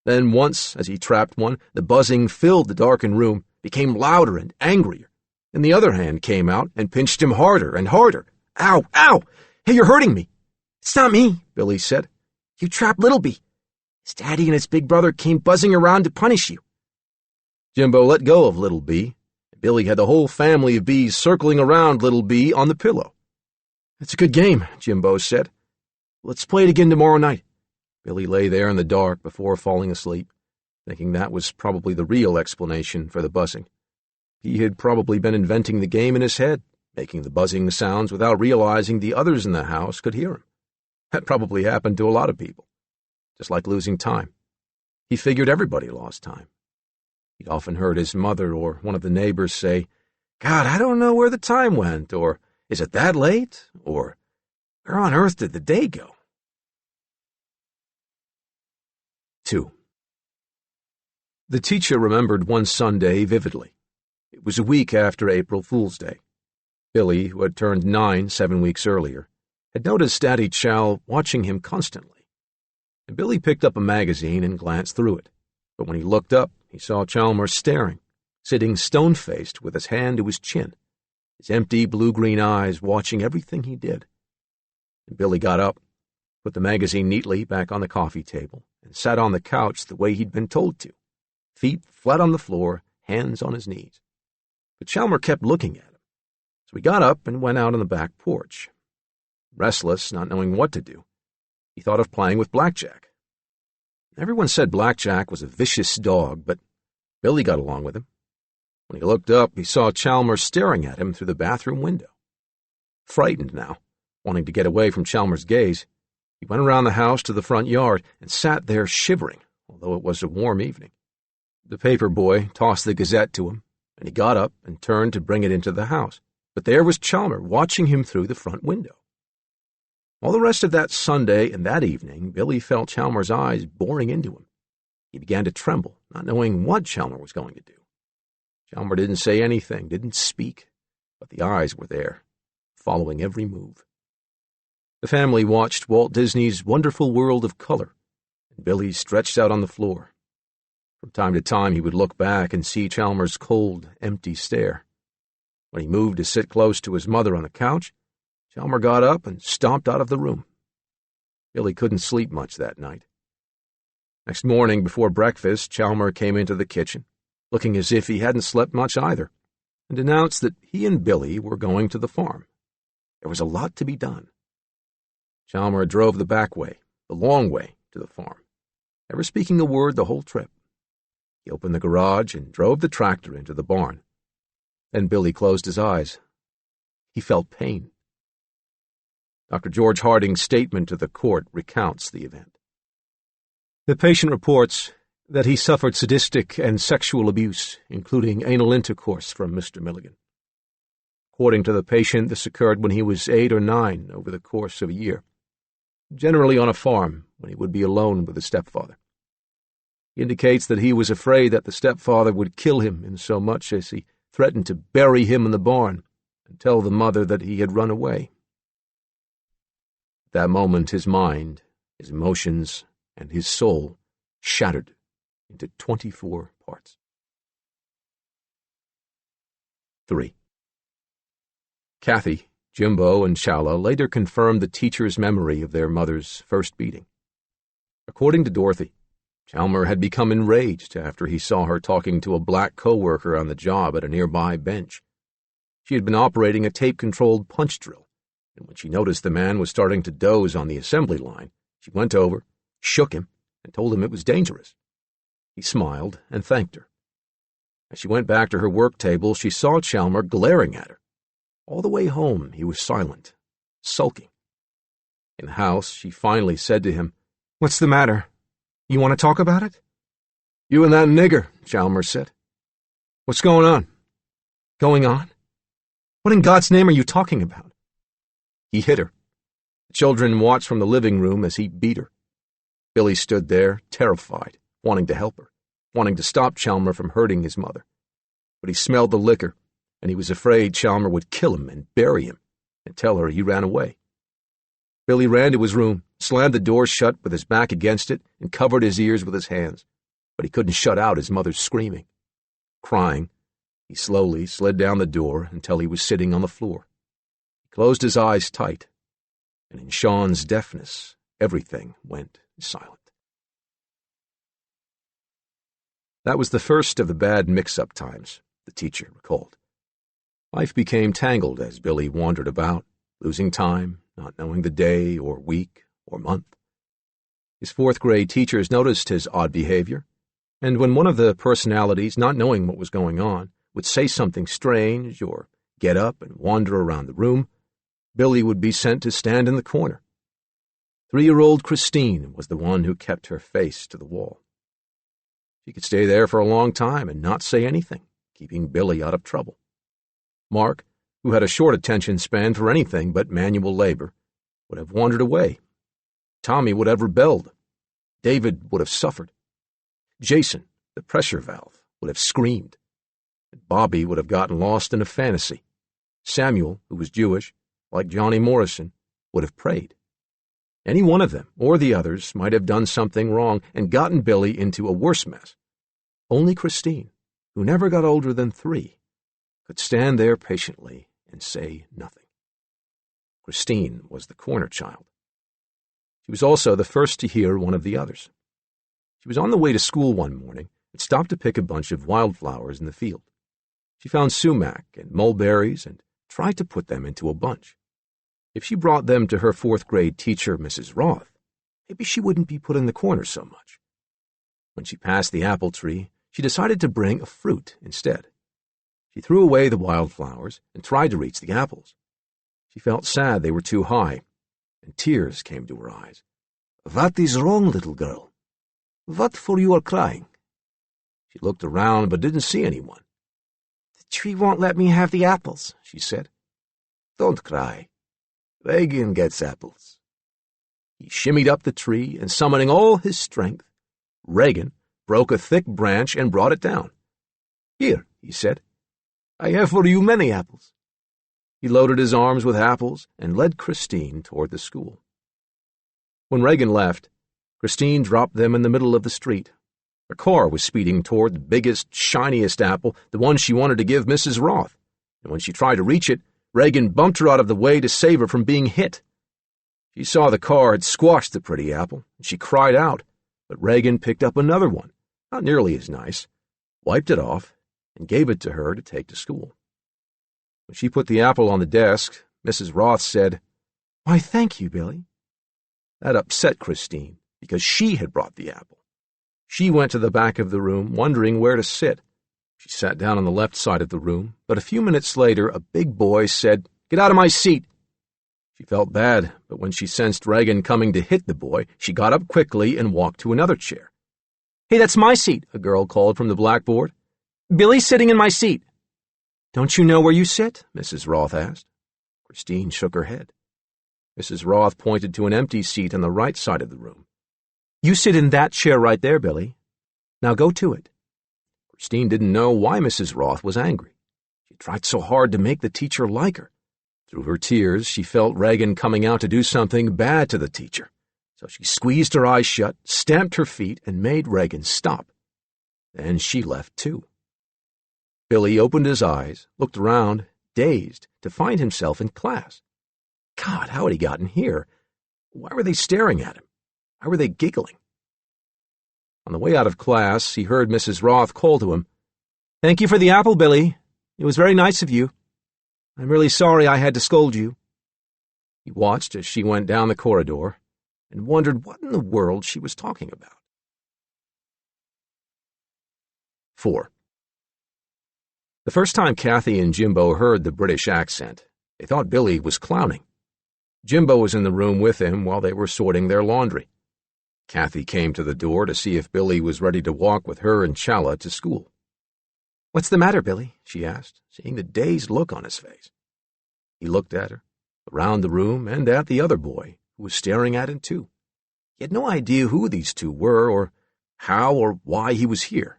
Then once, as he trapped one, the buzzing filled the darkened room, became louder and angrier. Then the other hand came out and pinched him harder and harder. "Ow! Ow! Hey, you're hurting me." "It's not me," Billy said. "You trapped Little Bee. His daddy and his big brother came buzzing around to punish you." Jimbo let go of Little Bee. Billy had the whole family of bees circling around Little Bee on the pillow. "That's a good game," Jimbo said. "Let's play it again tomorrow night." Billy lay there in the dark before falling asleep, thinking that was probably the real explanation for the buzzing. He had probably been inventing the game in his head, making the buzzing sounds without realizing the others in the house could hear him. That probably happened to a lot of people, just like losing time. He figured everybody lost time. He'd often heard his mother or one of the neighbors say, "God, I don't know where the time went," or "Is it that late?" or "Where on earth did the day go?" 2. The teacher remembered one Sunday vividly. It was a week after April Fool's Day. Billy, who had turned 9 7 weeks earlier, had noticed Daddy Chow watching him constantly. And Billy picked up a magazine and glanced through it. But when he looked up, he saw Chalmers staring, sitting stone-faced with his hand to his chin, his empty blue-green eyes watching everything he did. And Billy got up, put the magazine neatly back on the coffee table, and sat on the couch the way he'd been told to, feet flat on the floor, hands on his knees. But Chalmers kept looking at him, so he got up and went out on the back porch. Restless, not knowing what to do, he thought of playing with Blackjack. Everyone said Blackjack was a vicious dog, but Billy got along with him. When he looked up, he saw Chalmers staring at him through the bathroom window. Frightened now, wanting to get away from Chalmers' gaze, he went around the house to the front yard and sat there shivering, although it was a warm evening. The paper boy tossed the Gazette to him, and he got up and turned to bring it into the house. But there was Chalmers watching him through the front window. All the rest of that Sunday and that evening, Billy felt Chalmers' eyes boring into him. He began to tremble, not knowing what Chalmers was going to do. Chalmers didn't say anything, didn't speak, but the eyes were there, following every move. The family watched Walt Disney's Wonderful World of Color, and Billy stretched out on the floor. From time to time he would look back and see Chalmers' cold, empty stare. When he moved to sit close to his mother on the couch, Chalmers got up and stomped out of the room. Billy couldn't sleep much that night. Next morning, before breakfast, Chalmers came into the kitchen, looking as if he hadn't slept much either, and announced that he and Billy were going to the farm. There was a lot to be done. Chalmers drove the back way, the long way, to the farm, never speaking a word the whole trip. He opened the garage and drove the tractor into the barn. Then Billy closed his eyes. He felt pain. Dr. George Harding's statement to the court recounts the event. The patient reports that he suffered sadistic and sexual abuse, including anal intercourse from Mr. Milligan. According to the patient, this occurred when he was 8 or 9 over the course of a year, generally on a farm when he would be alone with his stepfather. He indicates that he was afraid that the stepfather would kill him, insomuch as he threatened to bury him in the barn and tell the mother that he had run away. At that moment his mind, his emotions, and his soul shattered into 24 parts. 3. Kathy, Jimbo, and Shala later confirmed the teacher's memory of their mother's first beating. According to Dorothy, Chalmer had become enraged after he saw her talking to a black co-worker on the job at a nearby bench. She had been operating a tape-controlled punch drill, and when she noticed the man was starting to doze on the assembly line, she went over, shook him, and told him it was dangerous. He smiled and thanked her. As she went back to her work table, she saw Chalmer glaring at her. All the way home, he was silent, sulking. In the house, she finally said to him, "What's the matter? You want to talk about it?" "You and that nigger," Chalmer said. "What's going on?" "Going on? What in God's name are you talking about?" He hit her. The children watched from the living room as he beat her. Billy stood there, terrified, wanting to help her, wanting to stop Chalmer from hurting his mother. But he smelled the liquor, and he was afraid Chalmer would kill him and bury him and tell her he ran away. Billy ran to his room, slammed the door shut with his back against it, and covered his ears with his hands, but he couldn't shut out his mother's screaming. Crying, he slowly slid down the door until he was sitting on the floor. He closed his eyes tight, and in Sean's deafness, everything went silent. That was the first of the bad mix-up times, the teacher recalled. Life became tangled as Billy wandered about, losing time, not knowing the day or week or month. His fourth-grade teachers noticed his odd behavior, and when one of the personalities, not knowing what was going on, would say something strange or get up and wander around the room, Billy would be sent to stand in the corner. 3-year-old Christine was the one who kept her face to the wall. She could stay there for a long time and not say anything, keeping Billy out of trouble. Mark, who had a short attention span for anything but manual labor, would have wandered away. Tommy would have rebelled. David would have suffered. Jason, the pressure valve, would have screamed. And Bobby would have gotten lost in a fantasy. Samuel, who was Jewish, like Johnny Morrison, would have prayed. Any one of them, or the others, might have done something wrong and gotten Billy into a worse mess. Only Christine, who never got older than 3, could stand there patiently and say nothing. Christine was the corner child. She was also the first to hear one of the others. She was on the way to school one morning and stopped to pick a bunch of wildflowers in the field. She found sumac and mulberries and tried to put them into a bunch. If she brought them to her fourth-grade teacher, Mrs. Roth, maybe she wouldn't be put in the corner so much. When she passed the apple tree, she decided to bring a fruit instead. She threw away the wildflowers and tried to reach the apples. She felt sad they were too high, and tears came to her eyes. "What is wrong, little girl? What for you are crying?" She looked around but didn't see anyone. "The tree won't let me have the apples," she said. "Don't cry. Regan gets apples." He shimmied up the tree, and summoning all his strength, Regan broke a thick branch and brought it down. "Here," he said, "I have for you many apples." He loaded his arms with apples and led Christine toward the school. When Regan left, Christine dropped them in the middle of the street. A car was speeding toward the biggest, shiniest apple, the one she wanted to give Mrs. Roth, and when she tried to reach it, Regan bumped her out of the way to save her from being hit. She saw the car had squashed the pretty apple, and she cried out, but Regan picked up another one, not nearly as nice, wiped it off, and gave it to her to take to school. When she put the apple on the desk, Mrs. Roth said, "Why, thank you, Billy." That upset Christine, because she had brought the apple. She went to the back of the room, wondering where to sit. She sat down on the left side of the room, but a few minutes later a big boy said, "Get out of my seat." She felt bad, but when she sensed Regan coming to hit the boy, she got up quickly and walked to another chair. "Hey, that's my seat," a girl called from the blackboard. "Billy's sitting in my seat." "Don't you know where you sit?" Mrs. Roth asked. Christine shook her head. Mrs. Roth pointed to an empty seat on the right side of the room. "You sit in that chair right there, Billy." Now go to it. Christine didn't know why Mrs. Roth was angry. She tried so hard to make the teacher like her. Through her tears, she felt Regan coming out to do something bad to the teacher. So she squeezed her eyes shut, stamped her feet, and made Regan stop. Then she left too. Billy opened his eyes, looked around, dazed, to find himself in class. God, how had he gotten here? Why were they staring at him? Why were they giggling? On the way out of class, he heard Mrs. Roth call to him, "Thank you for the apple, Billy. It was very nice of you. I'm really sorry I had to scold you." He watched as she went down the corridor and wondered what in the world she was talking about. 4. The first time Kathy and Jimbo heard the British accent, they thought Billy was clowning. Jimbo was in the room with him while they were sorting their laundry. Kathy came to the door to see if Billy was ready to walk with her and Challa to school. "What's the matter, Billy?" she asked, seeing the dazed look on his face. He looked at her, around the room, and at the other boy, who was staring at him too. He had no idea who these two were, or how or why he was here.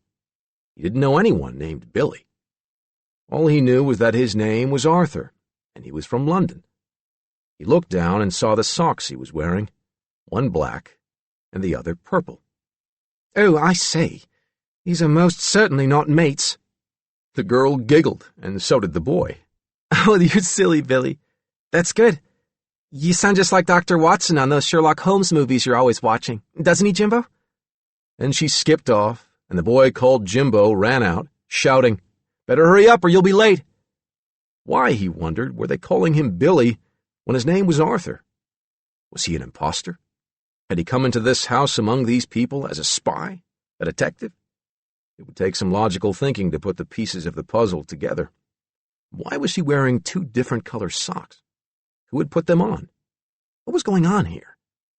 He didn't know anyone named Billy. All he knew was that his name was Arthur, and he was from London. He looked down and saw the socks he was wearing, one black and the other purple. "Oh, I say, these are most certainly not mates." The girl giggled, and so did the boy. "Oh, you're silly, Billy. That's good. You sound just like Dr. Watson on those Sherlock Holmes movies you're always watching. Doesn't he, Jimbo?" Then she skipped off, and the boy called Jimbo ran out, shouting, "Better hurry up or you'll be late." Why, he wondered, were they calling him Billy when his name was Arthur? Was he an imposter? Had he come into this house among these people as a spy, a detective? It would take some logical thinking to put the pieces of the puzzle together. Why was he wearing two different color socks? Who had put them on? What was going on here?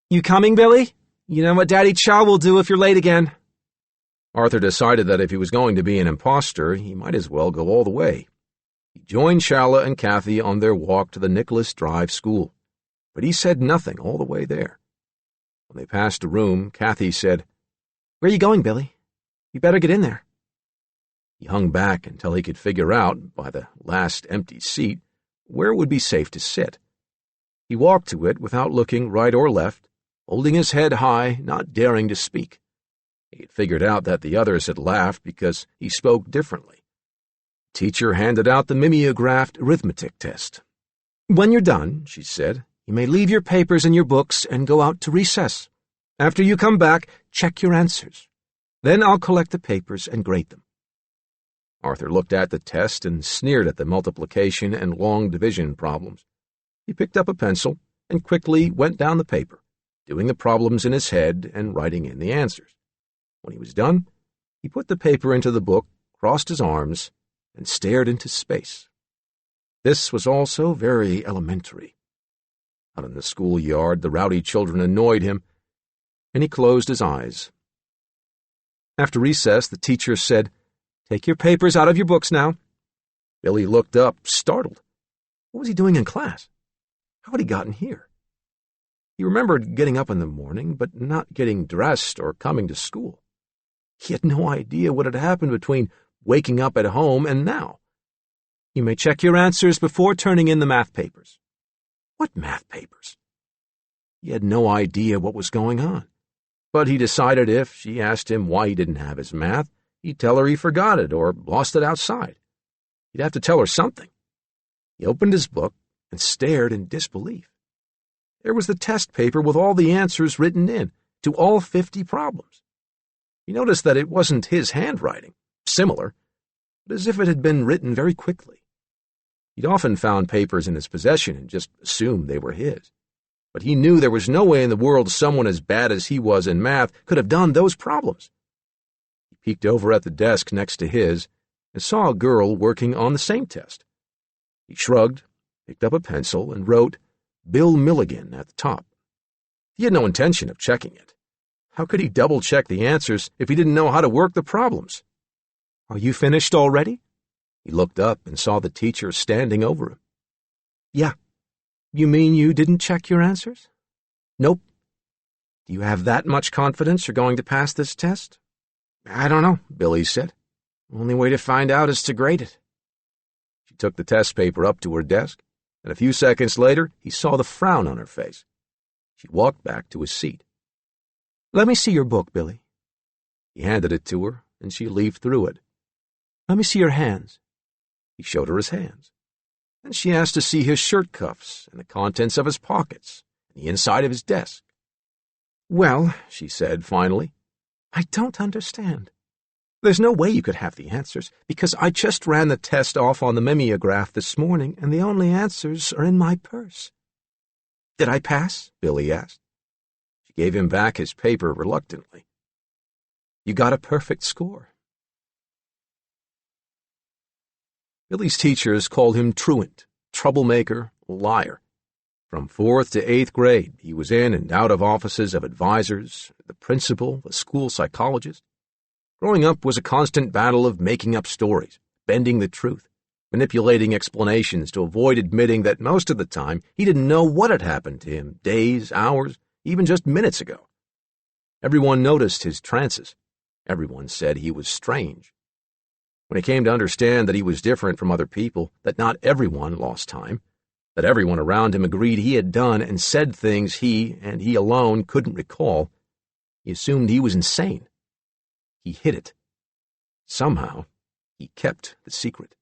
"You coming, Billy? You know what Daddy Chow will do if you're late again." Arthur decided that if he was going to be an imposter, he might as well go all the way. He joined Challa and Kathy on their walk to the Nicholas Drive School, but he said nothing all the way there. When they passed a room, Kathy said, "Where are you going, Billy? You better get in there." He hung back until he could figure out, by the last empty seat, where it would be safe to sit. He walked to it without looking right or left, holding his head high, not daring to speak. He had figured out that the others had laughed because he spoke differently. The teacher handed out the mimeographed arithmetic test. "When you're done," she said, "you may leave your papers and your books and go out to recess. After you come back, check your answers. Then I'll collect the papers and grade them." Arthur looked at the test and sneered at the multiplication and long division problems. He picked up a pencil and quickly went down the paper, doing the problems in his head and writing in the answers. When he was done, he put the paper into the book, crossed his arms, and stared into space. This was also very elementary. Out in the schoolyard, the rowdy children annoyed him, and he closed his eyes. After recess, the teacher said, "Take your papers out of your books now." Billy looked up, startled. What was he doing in class? How had he gotten here? He remembered getting up in the morning, but not getting dressed or coming to school. He had no idea what had happened between waking up at home and now. "You may check your answers before turning in the math papers." What math papers? He had no idea what was going on, but he decided if she asked him why he didn't have his math, he'd tell her he forgot it or lost it outside. He'd have to tell her something. He opened his book and stared in disbelief. There was the test paper with all the answers written in, to all 50 problems. He noticed that it wasn't his handwriting, similar, but as if it had been written very quickly. He'd often found papers in his possession and just assumed they were his. But he knew there was no way in the world someone as bad as he was in math could have done those problems. He peeked over at the desk next to his and saw a girl working on the same test. He shrugged, picked up a pencil, and wrote Bill Milligan at the top. He had no intention of checking it. How could he double-check the answers if he didn't know how to work the problems? "Are you finished already?" He looked up and saw the teacher standing over him. "Yeah. You mean you didn't check your answers?" "Nope." "Do you have that much confidence you're going to pass this test?" I don't know, Billy said. Only way to find out is to grade it. She took the test paper up to her desk, and a few seconds later he saw the frown on her face. She walked back to his seat. Let me see your book, Billy. He handed it to her, and she leafed through it. Let me see your hands. He showed her his hands. Then she asked to see his shirt cuffs and the contents of his pockets and the inside of his desk. Well, she said finally, I don't understand. There's no way you could have the answers, because I just ran the test off on the mimeograph this morning, and the only answers are in my purse. Did I pass? Billy asked. She gave him back his paper reluctantly. You got a perfect score. Billy's teachers called him truant, troublemaker, liar. From 4th to 8th grade, he was in and out of offices of advisors, the principal, the school psychologist. Growing up was a constant battle of making up stories, bending the truth, manipulating explanations to avoid admitting that most of the time he didn't know what had happened to him days, hours, even just minutes ago. Everyone noticed his trances. Everyone said he was strange. When he came to understand that he was different from other people, that not everyone lost time, that everyone around him agreed he had done and said things he, and he alone, couldn't recall, he assumed he was insane. He hid it. Somehow, he kept the secret.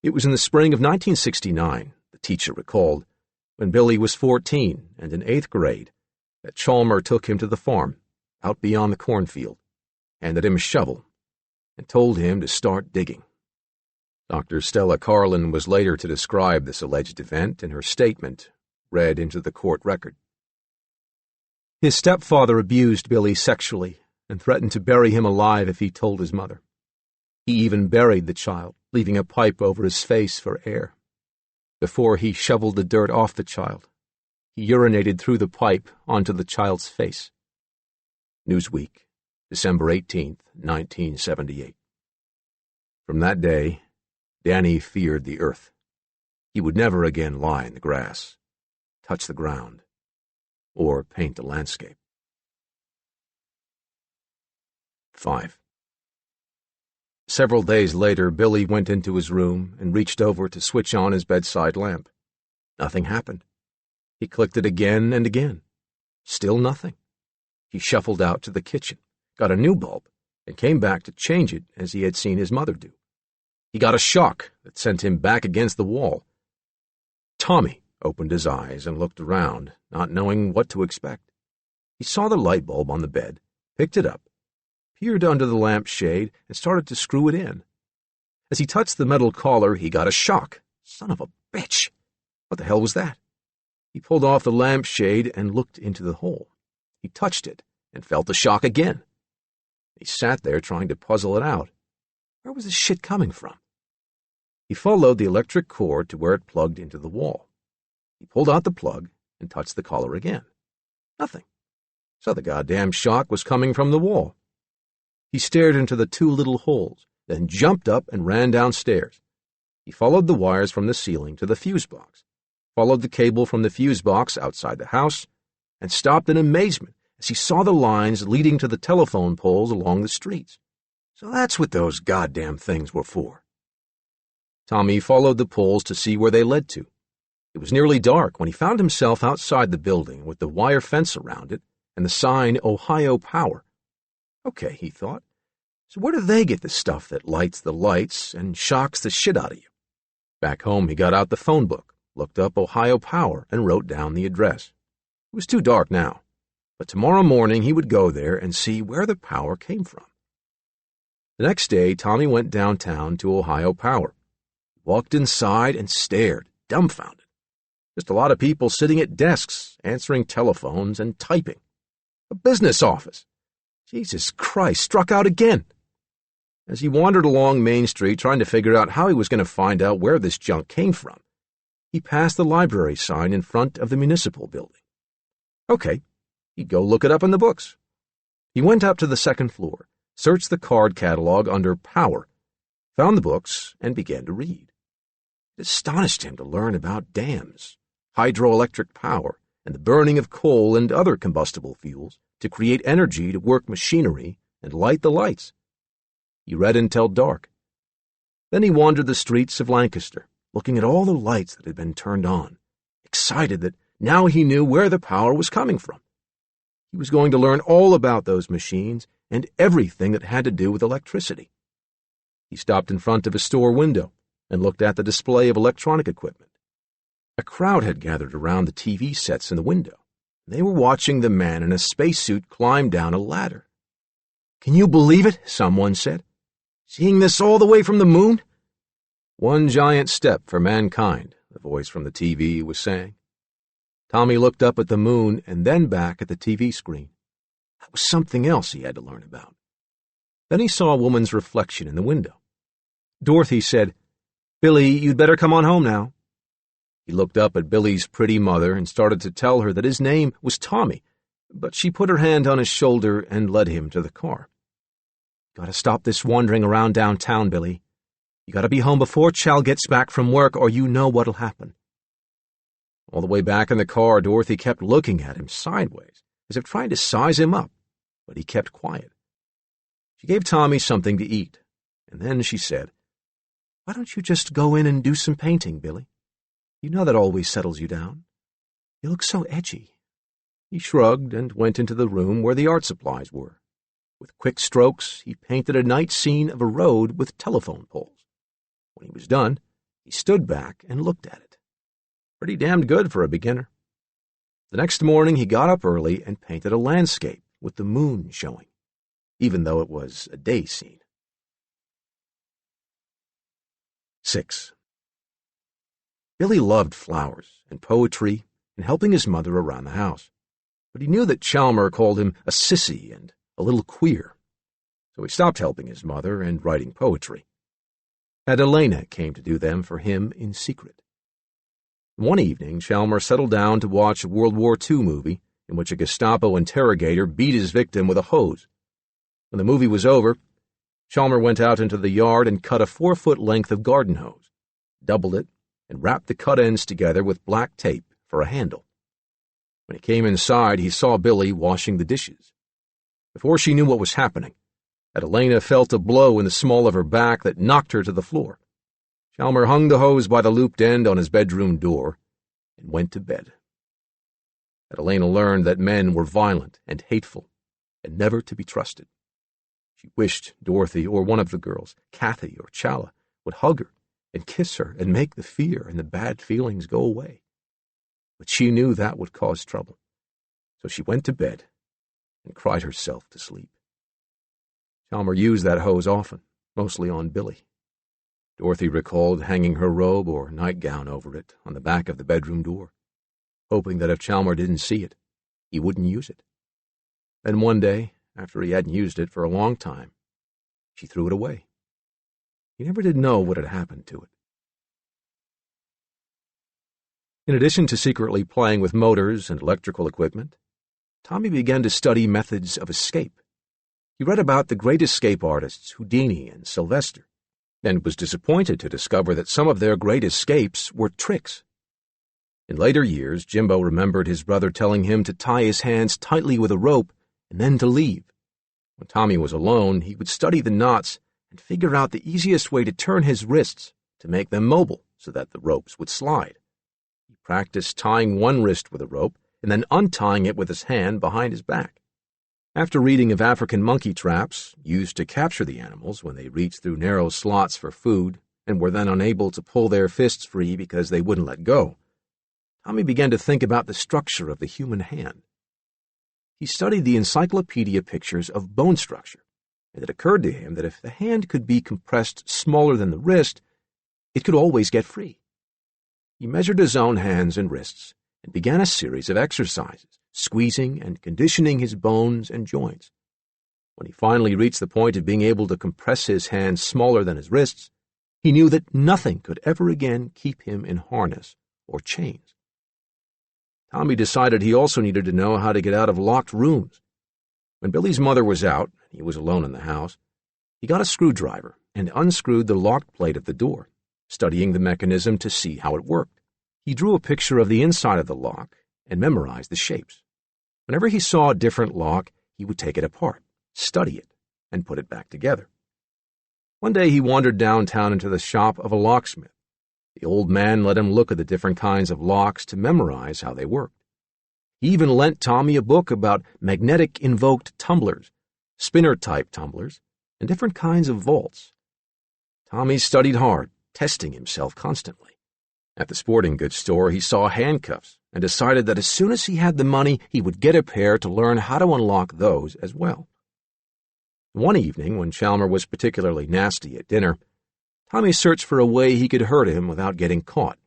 It was in the spring of 1969, the teacher recalled, when Billy was 14 and in 8th grade, that Chalmer took him to the farm, out beyond the cornfield, handed him a shovel, and told him to start digging. Dr. Stella Carlin was later to describe this alleged event in her statement, read into the court record. His stepfather abused Billy sexually and threatened to bury him alive if he told his mother. He even buried the child, leaving a pipe over his face for air. Before he shoveled the dirt off the child, he urinated through the pipe onto the child's face. Newsweek, December 18, 1978. From that day, Danny feared the earth. He would never again lie in the grass, touch the ground, or paint the landscape. 5. Several days later, Billy went into his room and reached over to switch on his bedside lamp. Nothing happened. He clicked it again and again. Still nothing. He shuffled out to the kitchen, got a new bulb, and came back to change it as he had seen his mother do. He got a shock that sent him back against the wall. Tommy opened his eyes and looked around, not knowing what to expect. He saw the light bulb on the bed, picked it up, peered under the lamp shade, and started to screw it in. As he touched the metal collar, he got a shock. Son of a bitch! What the hell was that? He pulled off the lamp shade and looked into the hole. He touched it and felt the shock again. He sat there trying to puzzle it out. Where was this shit coming from? He followed the electric cord to where it plugged into the wall. He pulled out the plug and touched the collar again. Nothing. So the goddamn shock was coming from the wall. He stared into the two little holes, then jumped up and ran downstairs. He followed the wires from the ceiling to the fuse box, followed the cable from the fuse box outside the house, and stopped in amazement as he saw the lines leading to the telephone poles along the streets. So that's what those goddamn things were for. Tommy followed the poles to see where they led to. It was nearly dark when he found himself outside the building with the wire fence around it and the sign Ohio Power. Okay, he thought. So where do they get the stuff that lights the lights and shocks the shit out of you? Back home, he got out the phone book, looked up Ohio Power, and wrote down the address. It was too dark now, but tomorrow morning he would go there and see where the power came from. The next day, Tommy went downtown to Ohio Power. He walked inside and stared, dumbfounded. Just a lot of people sitting at desks, answering telephones and typing. A business office. Jesus Christ, struck out again. As he wandered along Main Street trying to figure out how he was going to find out where this junk came from, he passed the library sign in front of the municipal building. Okay, he'd go look it up in the books. He went up to the second floor, searched the card catalog under Power, found the books, and began to read. It astonished him to learn about dams, hydroelectric power, and the burning of coal and other combustible fuels to create energy to work machinery and light the lights. He read until dark. Then he wandered the streets of Lancaster, looking at all the lights that had been turned on, excited that now he knew where the power was coming from. He was going to learn all about those machines and everything that had to do with electricity. He stopped in front of a store window and looked at the display of electronic equipment. A crowd had gathered around the TV sets in the window. They were watching the man in a spacesuit climb down a ladder. "Can you believe it?" someone said. "Seeing this all the way from the moon?" "One giant step for mankind," the voice from the TV was saying. Tommy looked up at the moon and then back at the TV screen. That was something else he had to learn about. Then he saw a woman's reflection in the window. Dorothy said, "Billy, you'd better come on home now." He looked up at Billy's pretty mother and started to tell her that his name was Tommy, but she put her hand on his shoulder and led him to the car. "Gotta stop this wandering around downtown, Billy. You gotta be home before Chal gets back from work, or you know what'll happen." All the way back in the car, Dorothy kept looking at him sideways, as if trying to size him up, but he kept quiet. She gave Tommy something to eat, and then she said, "Why don't you just go in and do some painting, Billy? You know that always settles you down. You look so edgy." He shrugged and went into the room where the art supplies were. With quick strokes, he painted a night scene of a road with telephone poles. When he was done, he stood back and looked at it. Pretty damned good for a beginner. The next morning, he got up early and painted a landscape with the moon showing, even though it was a day scene. 6. Billy loved flowers and poetry and helping his mother around the house, but he knew that Chalmer called him a sissy and a little queer, so he stopped helping his mother and writing poetry. Adelena came to do them for him in secret. One evening, Chalmer settled down to watch a World War II movie in which a Gestapo interrogator beat his victim with a hose. When the movie was over, Chalmer went out into the yard and cut a 4-foot length of garden hose, doubled it, and wrapped the cut ends together with black tape for a handle. When he came inside, he saw Billy washing the dishes. Before she knew what was happening, Adelena felt a blow in the small of her back that knocked her to the floor. Chalmer hung the hose by the looped end on his bedroom door and went to bed. Adelena learned that men were violent and hateful and never to be trusted. She wished Dorothy or one of the girls, Kathy or Chala, would hug her and kiss her and make the fear and the bad feelings go away. But she knew that would cause trouble, so she went to bed and cried herself to sleep. Chalmer used that hose often, mostly on Billy. Dorothy recalled hanging her robe or nightgown over it on the back of the bedroom door, hoping that if Chalmer didn't see it, he wouldn't use it. Then one day, after he hadn't used it for a long time, she threw it away. He never did know what had happened to it. In addition to secretly playing with motors and electrical equipment, Tommy began to study methods of escape. He read about the great escape artists Houdini and Sylvester, and was disappointed to discover that some of their great escapes were tricks. In later years, Jimbo remembered his brother telling him to tie his hands tightly with a rope and then to leave. When Tommy was alone, he would study the knots and figure out the easiest way to turn his wrists to make them mobile so that the ropes would slide. He practiced tying one wrist with a rope and then untying it with his hand behind his back. After reading of African monkey traps used to capture the animals when they reached through narrow slots for food and were then unable to pull their fists free because they wouldn't let go, Tommy began to think about the structure of the human hand. He studied the encyclopedia pictures of bone structure, and it occurred to him that if the hand could be compressed smaller than the wrist, it could always get free. He measured his own hands and wrists and began a series of exercises, squeezing and conditioning his bones and joints. When he finally reached the point of being able to compress his hands smaller than his wrists, he knew that nothing could ever again keep him in harness or chains. Tommy decided he also needed to know how to get out of locked rooms. When Billy's mother was out, and he was alone in the house, he got a screwdriver and unscrewed the locked plate of the door, studying the mechanism to see how it worked. He drew a picture of the inside of the lock and memorized the shapes. Whenever he saw a different lock, he would take it apart, study it, and put it back together. One day he wandered downtown into the shop of a locksmith. The old man let him look at the different kinds of locks to memorize how they worked. He even lent Tommy a book about magnetic invoked tumblers, spinner-type tumblers, and different kinds of vaults. Tommy studied hard, testing himself constantly. At the sporting goods store, he saw handcuffs and decided that as soon as he had the money, he would get a pair to learn how to unlock those as well. One evening, when Chalmer was particularly nasty at dinner, Tommy searched for a way he could hurt him without getting caught.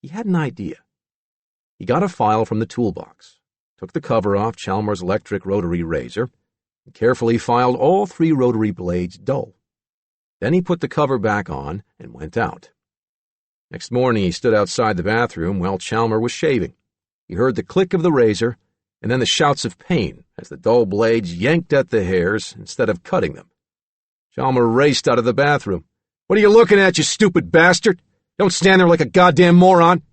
He had an idea. He got a file from the toolbox, took the cover off Chalmer's electric rotary razor, and carefully filed all 3 rotary blades dull. Then he put the cover back on and went out. Next morning he stood outside the bathroom while Chalmer was shaving. He heard the click of the razor and then the shouts of pain as the dull blades yanked at the hairs instead of cutting them. Chalmer raced out of the bathroom. "What are you looking at, you stupid bastard? Don't stand there like a goddamn moron!"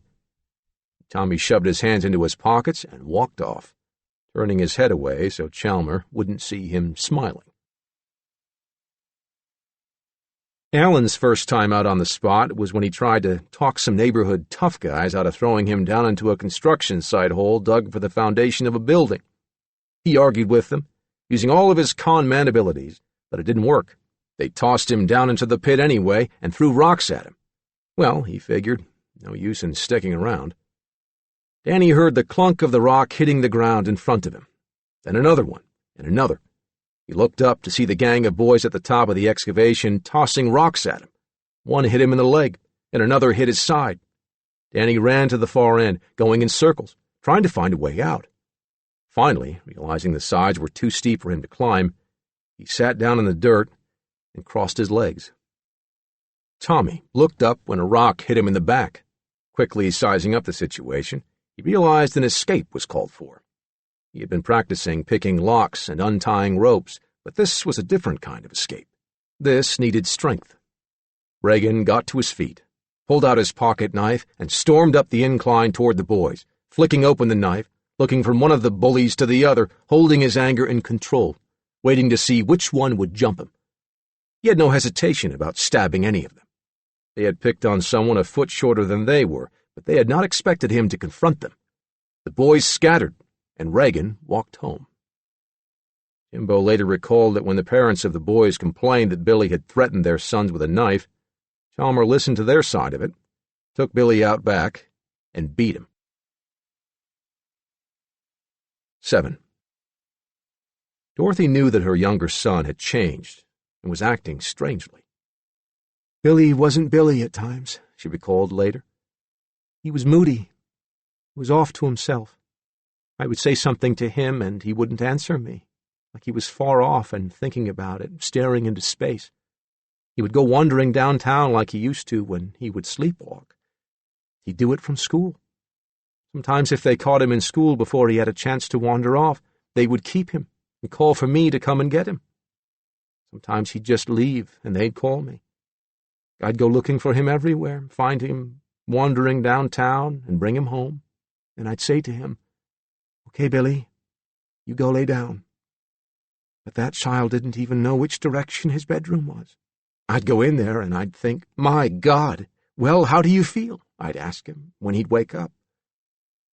Tommy shoved his hands into his pockets and walked off, turning his head away so Chalmer wouldn't see him smiling. Alan's first time out on the spot was when he tried to talk some neighborhood tough guys out of throwing him down into a construction site hole dug for the foundation of a building. He argued with them, using all of his con man abilities, but it didn't work. They tossed him down into the pit anyway and threw rocks at him. Well, he figured, no use in sticking around. Danny heard the clunk of the rock hitting the ground in front of him. Then another one, and another. He looked up to see the gang of boys at the top of the excavation tossing rocks at him. One hit him in the leg, and another hit his side. Danny ran to the far end, going in circles, trying to find a way out. Finally, realizing the sides were too steep for him to climb, he sat down in the dirt and crossed his legs. Tommy looked up when a rock hit him in the back. Quickly sizing up the situation, he realized an escape was called for. He had been practicing picking locks and untying ropes, but this was a different kind of escape. This needed strength. Regan got to his feet, pulled out his pocket knife, and stormed up the incline toward the boys, flicking open the knife, looking from one of the bullies to the other, holding his anger in control, waiting to see which one would jump him. He had no hesitation about stabbing any of them. They had picked on someone a foot shorter than they were, but they had not expected him to confront them. The boys scattered, and Regan walked home. Jimbo later recalled that when the parents of the boys complained that Billy had threatened their sons with a knife, Chalmer listened to their side of it, took Billy out back, and beat him. 7. Dorothy knew that her younger son had changed and was acting strangely. Billy wasn't Billy at times, she recalled later. He was moody. He was off to himself. I would say something to him and he wouldn't answer me, like he was far off and thinking about it, staring into space. He would go wandering downtown like he used to when he would sleepwalk. He'd do it from school. Sometimes if they caught him in school before he had a chance to wander off, they would keep him and call for me to come and get him. Sometimes he'd just leave and they'd call me. I'd go looking for him everywhere, find him wandering downtown and bring him home, and I'd say to him, "Okay, Billy, you go lay down." But that child didn't even know which direction his bedroom was. I'd go in there and I'd think, "My God, well, how do you feel?" I'd ask him when he'd wake up.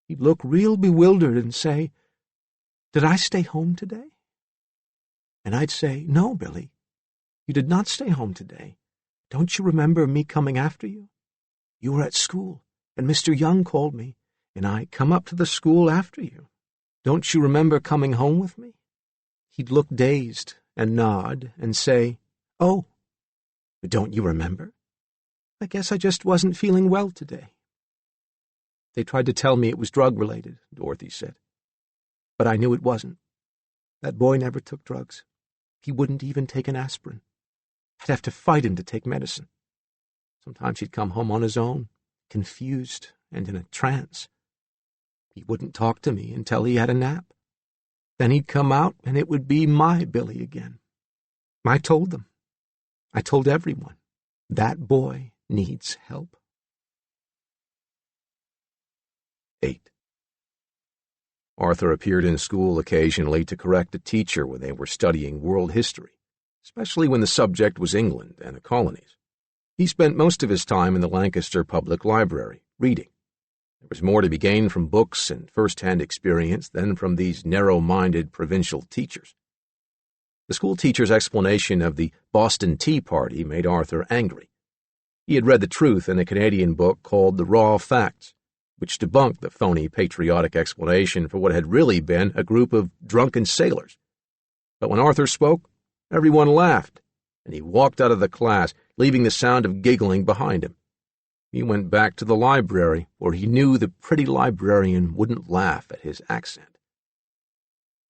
He'd look real bewildered and say, "Did I stay home today?" And I'd say, "No, Billy, you did not stay home today. Don't you remember me coming after you? You were at school, and Mr. Young called me, and I come up to the school after you. Don't you remember coming home with me?" He'd look dazed and nod and say, "Oh, don't you remember? I guess I just wasn't feeling well today." They tried to tell me it was drug-related, Dorothy said. But I knew it wasn't. That boy never took drugs. He wouldn't even take an aspirin. I'd have to fight him to take medicine. Sometimes he'd come home on his own, confused and in a trance. He wouldn't talk to me until he had a nap. Then he'd come out and it would be my Billy again. I told them. I told everyone. That boy needs help. 8. Arthur appeared in school occasionally to correct a teacher when they were studying world history, especially when the subject was England and the colonies. He spent most of his time in the Lancaster Public Library, reading. There was more to be gained from books and first-hand experience than from these narrow-minded provincial teachers. The school teacher's explanation of the Boston Tea Party made Arthur angry. He had read the truth in a Canadian book called The Raw Facts, which debunked the phony patriotic explanation for what had really been a group of drunken sailors. But when Arthur spoke, everyone laughed, and he walked out of the class, leaving the sound of giggling behind him. He went back to the library, where he knew the pretty librarian wouldn't laugh at his accent.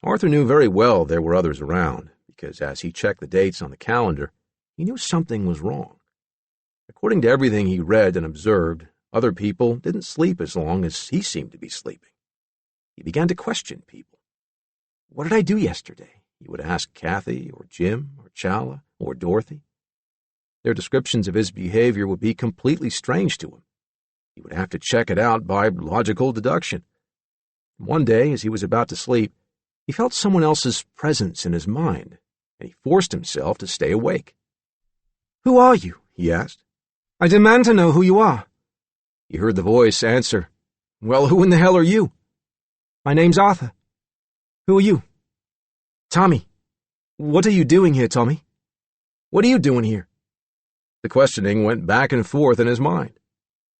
Arthur knew very well there were others around, because as he checked the dates on the calendar, he knew something was wrong. According to everything he read and observed, other people didn't sleep as long as he seemed to be sleeping. He began to question people. What did I do yesterday? He would ask Kathy or Jim or Chawla or Dorothy. Their descriptions of his behavior would be completely strange to him. He would have to check it out by logical deduction. One day, as he was about to sleep, he felt someone else's presence in his mind, and he forced himself to stay awake. "Who are you?" he asked. "I demand to know who you are." He heard the voice answer, "Well, who in the hell are you?" "My name's Arthur. Who are you?" "Tommy. What are you doing here, Tommy? What are you doing here?" The questioning went back and forth in his mind.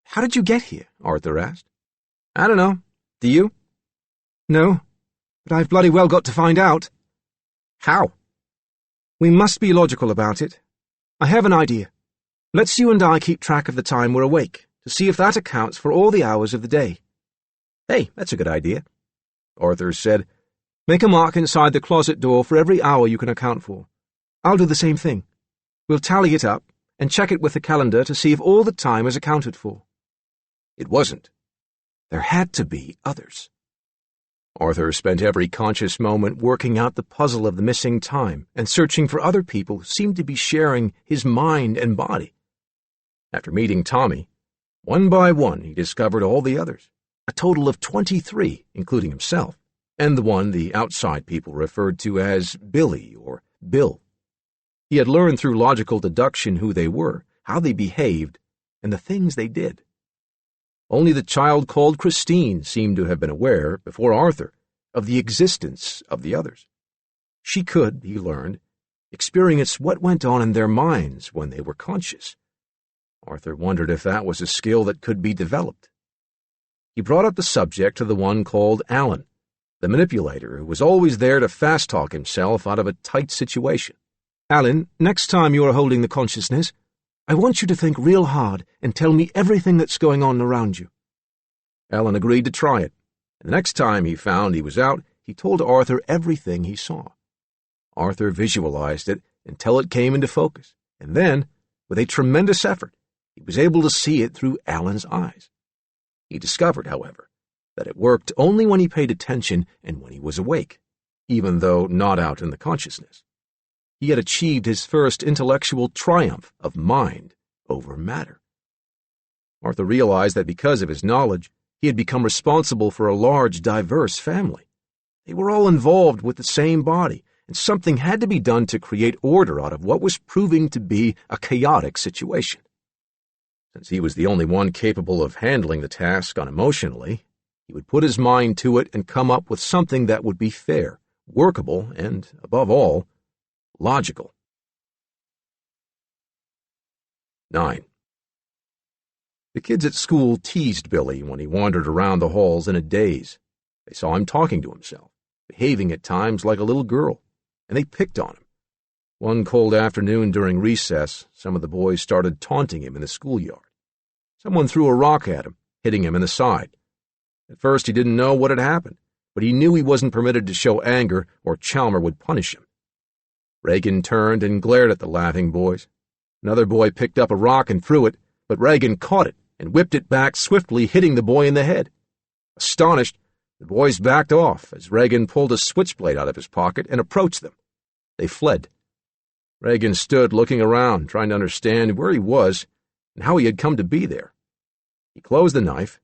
"How did you get here?" Arthur asked. "I don't know. Do you?" "No, but I've bloody well got to find out." "How?" "We must be logical about it. I have an idea. Let's you and I keep track of the time we're awake, to see if that accounts for all the hours of the day." "Hey, that's a good idea," Arthur said. "Make a mark inside the closet door for every hour you can account for. I'll do the same thing. We'll tally it up and check it with the calendar to see if all the time is accounted for." It wasn't. There had to be others. Arthur spent every conscious moment working out the puzzle of the missing time and searching for other people who seemed to be sharing his mind and body. After meeting Tommy, one by one he discovered all the others, a total of 23, including himself, and the one the outside people referred to as Billy or Bill. He had learned through logical deduction who they were, how they behaved, and the things they did. Only the child called Christine seemed to have been aware, before Arthur, of the existence of the others. She could, he learned, experience what went on in their minds when they were conscious. Arthur wondered if that was a skill that could be developed. He brought up the subject to the one called Alan, the manipulator who was always there to fast-talk himself out of a tight situation. "Alan, next time you are holding the consciousness, I want you to think real hard and tell me everything that's going on around you." Alan agreed to try it, and the next time he found he was out, he told Arthur everything he saw. Arthur visualized it until it came into focus, and then, with a tremendous effort, he was able to see it through Alan's eyes. He discovered, however, that it worked only when he paid attention and when he was awake, even though not out in the consciousness. He had achieved his first intellectual triumph of mind over matter. Arthur realized that because of his knowledge, he had become responsible for a large, diverse family. They were all involved with the same body, and something had to be done to create order out of what was proving to be a chaotic situation. Since he was the only one capable of handling the task unemotionally, he would put his mind to it and come up with something that would be fair, workable, and, above all, logical. 9. The kids at school teased Billy when he wandered around the halls in a daze. They saw him talking to himself, behaving at times like a little girl, and they picked on him. One cold afternoon during recess, some of the boys started taunting him in the schoolyard. Someone threw a rock at him, hitting him in the side. At first he didn't know what had happened, but he knew he wasn't permitted to show anger or Chalmer would punish him. Reagan turned and glared at the laughing boys. Another boy picked up a rock and threw it, but Reagan caught it and whipped it back swiftly, hitting the boy in the head. Astonished, the boys backed off as Reagan pulled a switchblade out of his pocket and approached them. They fled. Reagan stood looking around, trying to understand where he was and how he had come to be there. He closed the knife,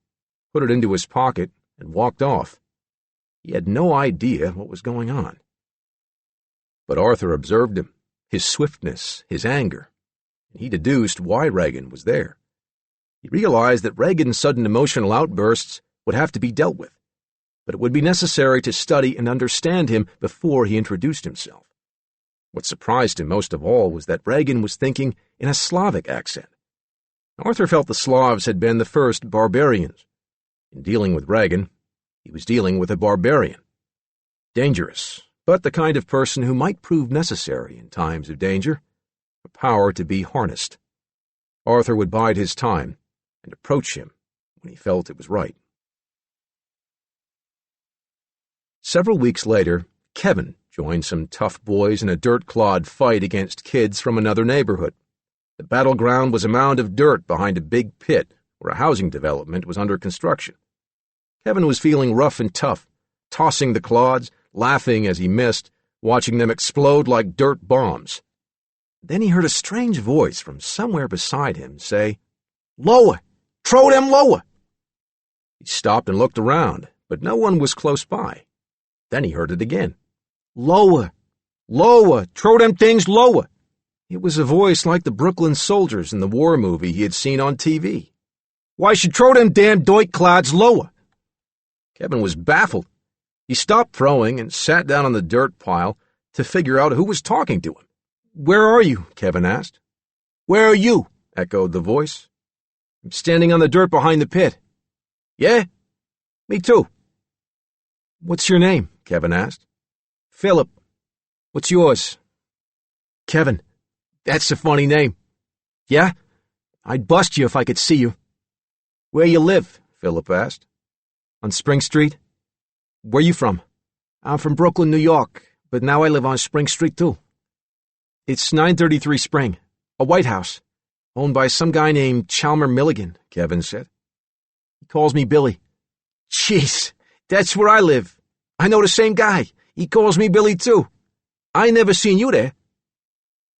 put it into his pocket, and walked off. He had no idea what was going on. But Arthur observed him, his swiftness, his anger, and he deduced why Regan was there. He realized that Regan's sudden emotional outbursts would have to be dealt with, but it would be necessary to study and understand him before he introduced himself. What surprised him most of all was that Regan was thinking in a Slavic accent. Arthur felt the Slavs had been the first barbarians. In dealing with Regan, he was dealing with a barbarian. Dangerous, but the kind of person who might prove necessary in times of danger, a power to be harnessed. Arthur would bide his time and approach him when he felt it was right. Several weeks later, Kevin joined some tough boys in a dirt-clod fight against kids from another neighborhood. The battleground was a mound of dirt behind a big pit where a housing development was under construction. Kevin was feeling rough and tough, tossing the clods, laughing as he missed, watching them explode like dirt bombs. Then he heard a strange voice from somewhere beside him say, "Lower! Throw them lower!" He stopped and looked around, but no one was close by. Then he heard it again. "Lower! Lower! Throw them things lower!" It was a voice like the Brooklyn soldiers in the war movie he had seen on TV. "Why should throw them damn doit clods lower?" Kevin was baffled. He stopped throwing and sat down on the dirt pile to figure out who was talking to him. "Where are you?" Kevin asked. "Where are you?" echoed the voice. "I'm standing on the dirt behind the pit." "Yeah? Me too." "What's your name?" Kevin asked. "Philip. What's yours?" "Kevin. That's a funny name." "Yeah? I'd bust you if I could see you." "Where you live?" Philip asked. "On Spring Street." "Where you from?" "I'm from Brooklyn, New York, but now I live on Spring Street too." "It's 933 Spring, a White House, owned by some guy named Chalmer Milligan," Kevin said. "He calls me Billy." "Jeez, that's where I live. I know the same guy. He calls me Billy too. I never seen you there."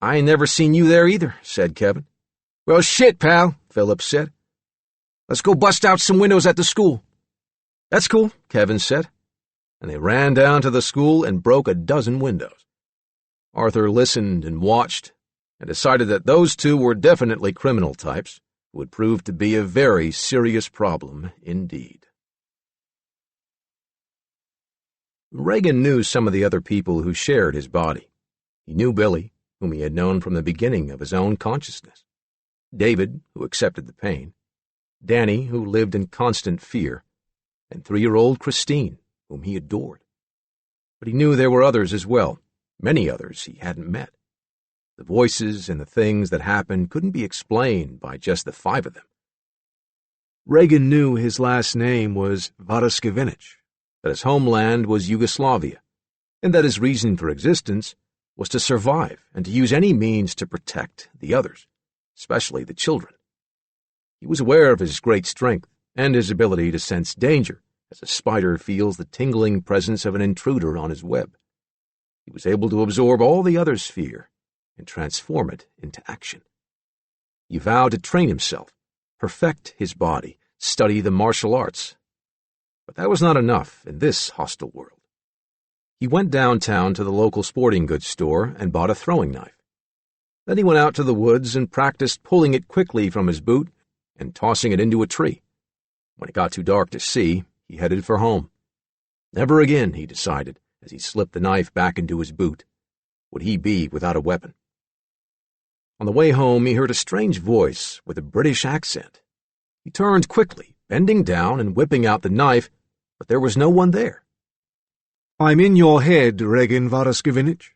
"I ain't never seen you there either," said Kevin. "Well, shit, pal," Philip said. "Let's go bust out some windows at the school." "That's cool," Kevin said, and they ran down to the school and broke a dozen windows. Arthur listened and watched and decided that those two were definitely criminal types who would prove to be a very serious problem indeed. Regan knew some of the other people who shared his body. He knew Billy, whom he had known from the beginning of his own consciousness, David, who accepted the pain, Danny, who lived in constant fear, and 3-year-old Christine, whom he adored. But he knew there were others as well, many others he hadn't met. The voices and the things that happened couldn't be explained by just the 5 of them. Regan knew his last name was Varaskevich, that his homeland was Yugoslavia, and that his reason for existence was to survive and to use any means to protect the others, especially the children. He was aware of his great strength and his ability to sense danger as a spider feels the tingling presence of an intruder on his web. He was able to absorb all the others' fear and transform it into action. He vowed to train himself, perfect his body, study the martial arts. But that was not enough in this hostile world. He went downtown to the local sporting goods store and bought a throwing knife. Then he went out to the woods and practiced pulling it quickly from his boot and tossing it into a tree. When it got too dark to see, he headed for home. Never again, he decided, as he slipped the knife back into his boot, would he be without a weapon. On the way home, he heard a strange voice with a British accent. He turned quickly, bending down and whipping out the knife, but there was no one there. "I'm in your head, Regan Varaskevich.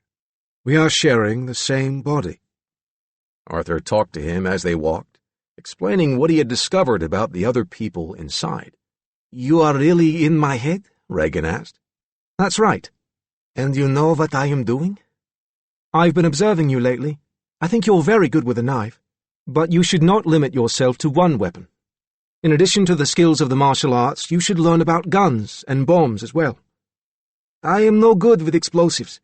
We are sharing the same body." Arthur talked to him as they walked, explaining what he had discovered about the other people inside. "You are really in my head?" Regan asked. "That's right." "And you know what I am doing?" "I've been observing you lately. I think you're very good with a knife, but you should not limit yourself to one weapon. In addition to the skills of the martial arts, you should learn about guns and bombs as well." "I am no good with explosives.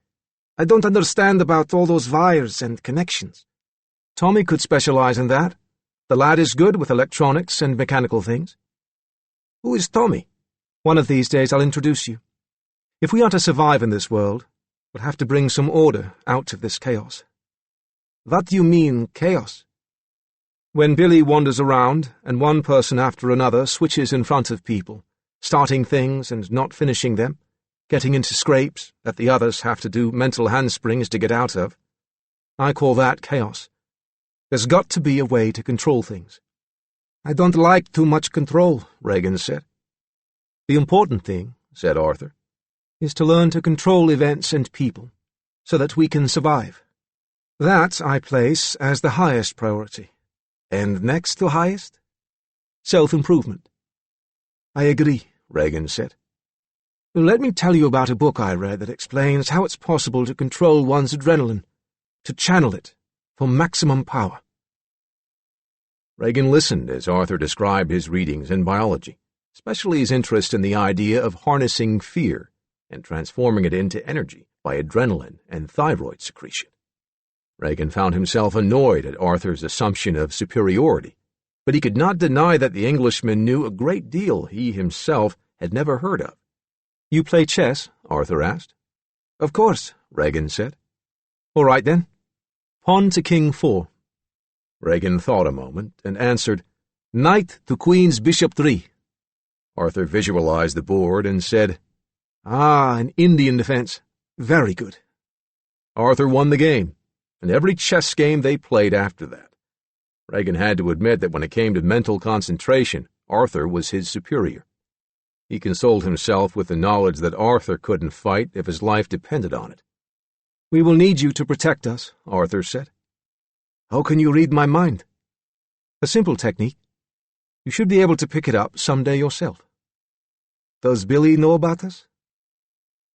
I don't understand about all those wires and connections." "Tommy could specialize in that. The lad is good with electronics and mechanical things." "Who is Tommy?" "One of these days I'll introduce you." If we are to survive in this world, we'll have to bring some order out of this chaos. What do you mean, chaos? When Billy wanders around and one person after another switches in front of people, starting things and not finishing them, getting into scrapes that the others have to do mental handsprings to get out of, I call that chaos. There's got to be a way to control things. I don't like too much control, Regan said. The important thing, said Arthur, is to learn to control events and people, so that we can survive. That I place as the highest priority. And next to highest? Self-improvement. I agree, Regan said. Let me tell you about a book I read that explains how it's possible to control one's adrenaline, to channel it for maximum power. Regan listened as Arthur described his readings in biology, especially his interest in the idea of harnessing fear and transforming it into energy by adrenaline and thyroid secretion. Regan found himself annoyed at Arthur's assumption of superiority, but he could not deny that the Englishman knew a great deal he himself had never heard of. You play chess? Arthur asked. Of course, Regan said. All right then. Pawn to king 4. Regan thought a moment and answered, Knight to queen's bishop 3. Arthur visualized the board and said, an Indian defense. Very good. Arthur won the game, and every chess game they played after that. Regan had to admit that when it came to mental concentration, Arthur was his superior. He consoled himself with the knowledge that Arthur couldn't fight if his life depended on it. We will need you to protect us, Arthur said. How can you read my mind? A simple technique. You should be able to pick it up someday yourself. Does Billy know about us?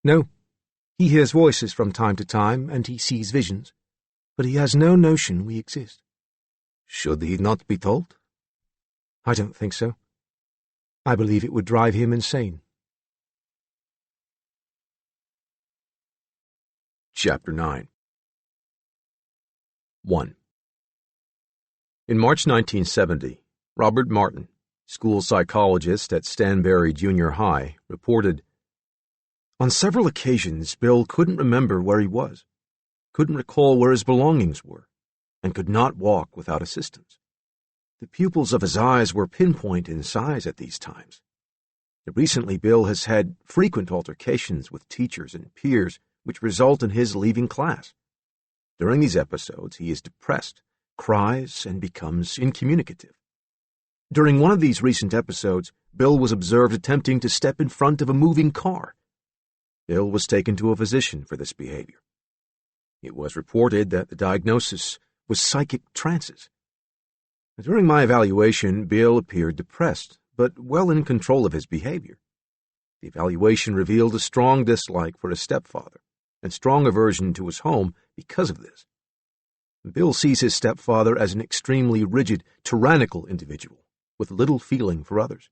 No. He hears voices from time to time, and he sees visions, but he has no notion we exist. Should he not be told? I don't think so. I believe it would drive him insane. Chapter 9 1. In March 1970, Robert Martin, school psychologist at Stanberry Junior High, reported, On several occasions, Bill couldn't remember where he was, couldn't recall where his belongings were, and could not walk without assistance. The pupils of his eyes were pinpoint in size at these times. Recently, Bill has had frequent altercations with teachers and peers which result in his leaving class. During these episodes, he is depressed, cries, and becomes incommunicative. During one of these recent episodes, Bill was observed attempting to step in front of a moving car. Bill was taken to a physician for this behavior. It was reported that the diagnosis was psychic trances. During my evaluation, Bill appeared depressed, but well in control of his behavior. The evaluation revealed a strong dislike for his stepfather and strong aversion to his home because of this. Bill sees his stepfather as an extremely rigid, tyrannical individual with little feeling for others.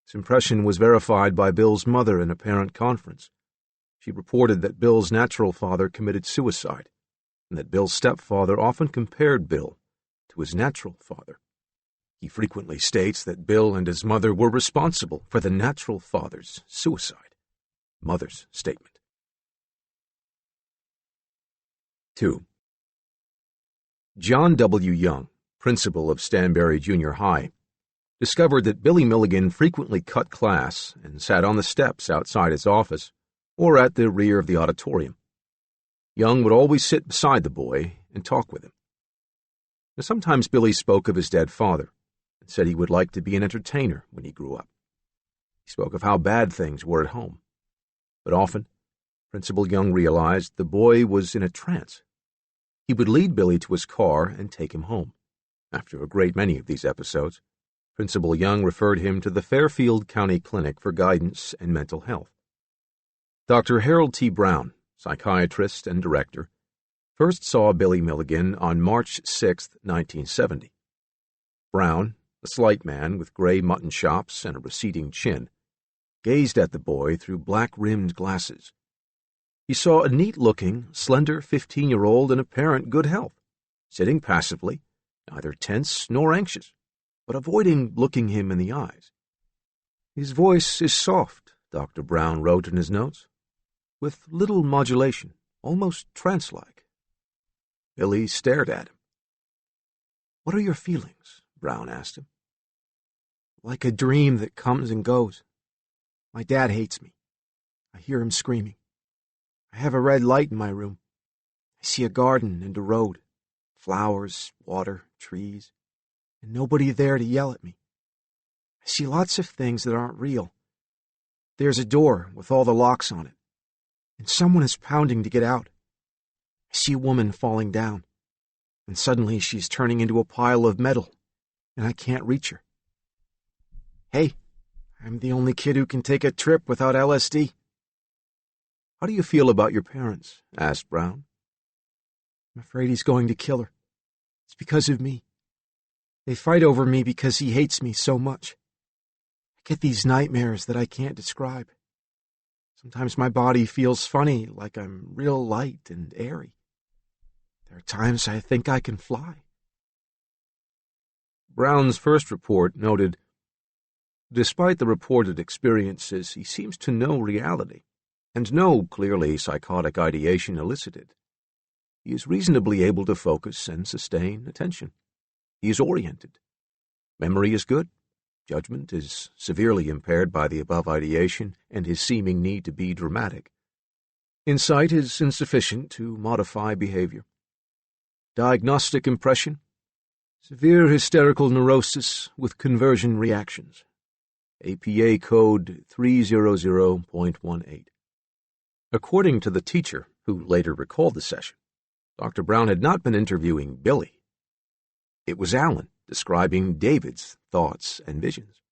This impression was verified by Bill's mother in a parent conference. She reported that Bill's natural father committed suicide and that Bill's stepfather often compared Bill to his natural father. He frequently states that Bill and his mother were responsible for the natural father's suicide. Mother's statement. 2. John W. Young, principal of Stanberry Junior High, discovered that Billy Milligan frequently cut class and sat on the steps outside his office or at the rear of the auditorium. Young would always sit beside the boy and talk with him. Sometimes Billy spoke of his dead father and said he would like to be an entertainer when he grew up. He spoke of how bad things were at home. But often, Principal Young realized the boy was in a trance. He would lead Billy to his car and take him home. After a great many of these episodes, Principal Young referred him to the Fairfield County Clinic for guidance and mental health. Dr. Harold T. Brown, psychiatrist and director, first saw Billy Milligan on March 6, 1970. Brown, a slight man with gray mutton chops and a receding chin, gazed at the boy through black-rimmed glasses. He saw a neat-looking, slender 15-year-old in apparent good health, sitting passively, neither tense nor anxious, but avoiding looking him in the eyes. "His voice is soft," Dr. Brown wrote in his notes, with little modulation, almost trance-like. Billy stared at him. "What are your feelings?" Brown asked him. "Like a dream that comes and goes. My dad hates me. I hear him screaming. I have a red light in my room. I see a garden and a road, flowers, water, trees, and nobody there to yell at me. I see lots of things that aren't real. There's a door with all the locks on it, and someone is pounding to get out. I see a woman falling down, and suddenly she's turning into a pile of metal, and I can't reach her. Hey, I'm the only kid who can take a trip without LSD. "How do you feel about your parents?" asked Brown. I'm afraid he's going to kill her. It's because of me. They fight over me because he hates me so much. I get these nightmares that I can't describe. Sometimes my body feels funny, like I'm real light and airy. There are times I think I can fly." Brown's first report noted, "Despite the reported experiences, he seems to know reality, and no clearly psychotic ideation elicited. He is reasonably able to focus and sustain attention. He is oriented. Memory is good. Judgment is severely impaired by the above ideation and his seeming need to be dramatic. Insight is insufficient to modify behavior. Diagnostic impression: severe hysterical neurosis with conversion reactions. APA code 300.18. According to the teacher, who later recalled the session, Dr. Brown had not been interviewing Billy. It was Alan describing David's thoughts and visions.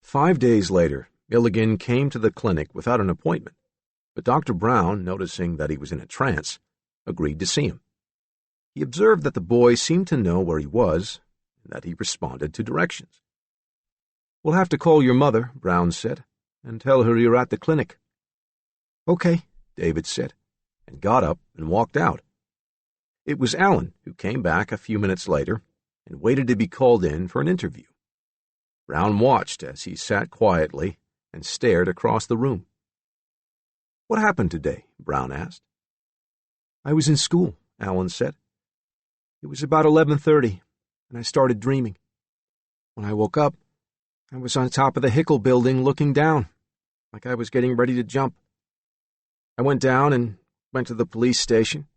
5 days later, Milligan came to the clinic without an appointment, but Dr. Brown, noticing that he was in a trance, agreed to see him. He observed that the boy seemed to know where he was, and that he responded to directions. "We'll have to call your mother," Brown said, "and tell her you're at the clinic." "Okay," David said, and got up and walked out. It was Alan who came back a few minutes later and waited to be called in for an interview. Brown watched as he sat quietly and stared across the room. "What happened today?" Brown asked. "I was in school," Alan said. "It was about 11:30, and I started dreaming. When I woke up, I was on top of the Hickel building looking down, like I was getting ready to jump. I went down and went to the police station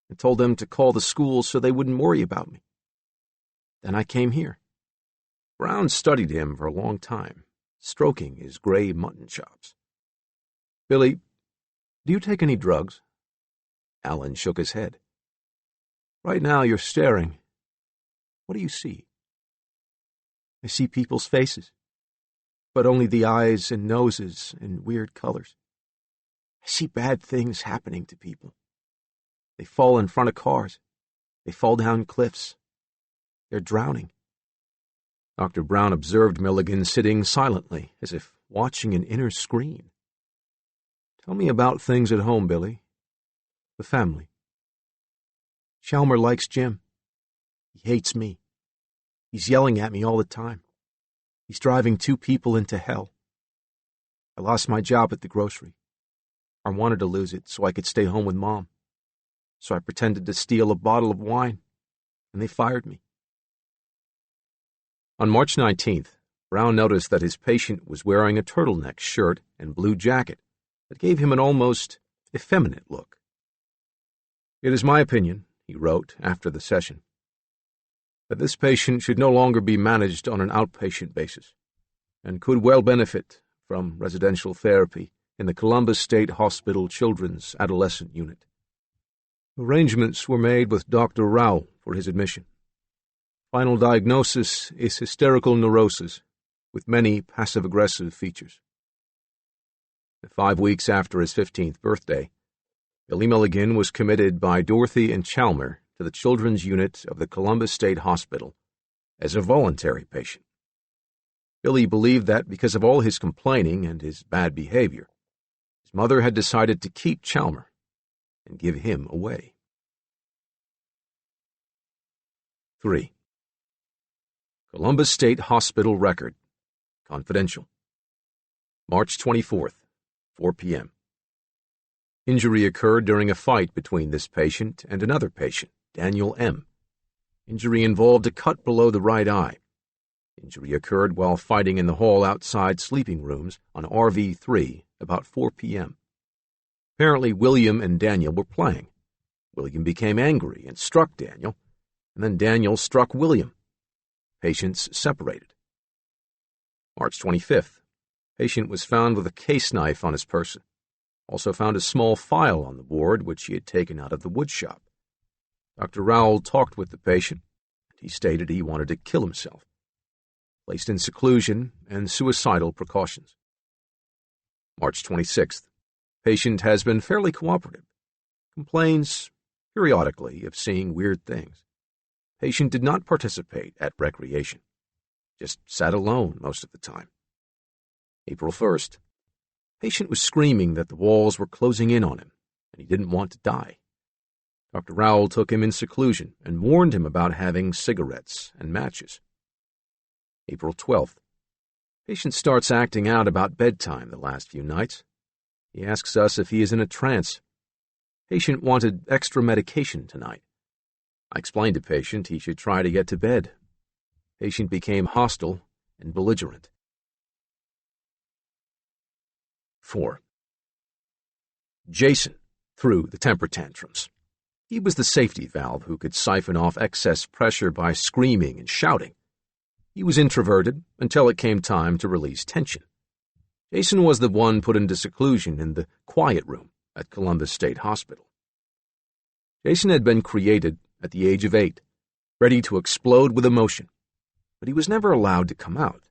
and told them to call the school so they wouldn't worry about me. Then I came here." Brown studied him for a long time, stroking his gray mutton chops. "Billy, do you take any drugs?" Alan shook his head. "Right now you're staring. What do you see?" "I see people's faces, but only the eyes and noses and weird colors. I see bad things happening to people. They fall in front of cars. They fall down cliffs. They're drowning." Dr. Brown observed Milligan sitting silently, as if watching an inner screen. "Tell me about things at home, Billy. The family." "Chalmer likes Jim. He hates me. He's yelling at me all the time. He's driving 2 people into hell. I lost my job at the grocery. I wanted to lose it so I could stay home with Mom. So I pretended to steal a bottle of wine, and they fired me." On March 19th, Brown noticed that his patient was wearing a turtleneck shirt and blue jacket that gave him an almost effeminate look. "It is my opinion," he wrote after the session, "that this patient should no longer be managed on an outpatient basis and could well benefit from residential therapy in the Columbus State Hospital Children's Adolescent Unit. Arrangements were made with Dr. Rowell for his admission. Final diagnosis is hysterical neurosis with many passive-aggressive features." 5 weeks after his 15th birthday, Billy Milligan was committed by Dorothy and Chalmer to the Children's Unit of the Columbus State Hospital as a voluntary patient. Billy believed that because of all his complaining and his bad behavior, his mother had decided to keep Chalmer and give him away. 3. Columbus State Hospital Record. Confidential. March 24th, 4 p.m. Injury occurred during a fight between this patient and another patient, Daniel M. Injury involved a cut below the right eye. Injury occurred while fighting in the hall outside sleeping rooms on RV3 about 4 p.m. Apparently, William and Daniel were playing. William became angry and struck Daniel, and then Daniel struck William. Patients separated. March 25th. Patient was found with a case knife on his person. Also found a small file on the board which he had taken out of the wood shop. Dr. Rowell talked with the patient, and he stated he wanted to kill himself. Placed in seclusion and suicidal precautions. March 26th. Patient has been fairly cooperative. Complains periodically of seeing weird things. Patient did not participate at recreation. Just sat alone most of the time. April 1st. Patient was screaming that the walls were closing in on him, and he didn't want to die. Dr. Rowell took him in seclusion and warned him about having cigarettes and matches. April 12th. Patient starts acting out about bedtime the last few nights. He asks us if he is in a trance. Patient wanted extra medication tonight. I explained to patient he should try to get to bed. Patient became hostile and belligerent. 4. Jason threw the temper tantrums. He was the safety valve who could siphon off excess pressure by screaming and shouting. He was introverted until it came time to release tension. Jason was the one put into seclusion in the quiet room at Columbus State Hospital. Jason had been created at the age of 8, ready to explode with emotion, but he was never allowed to come out.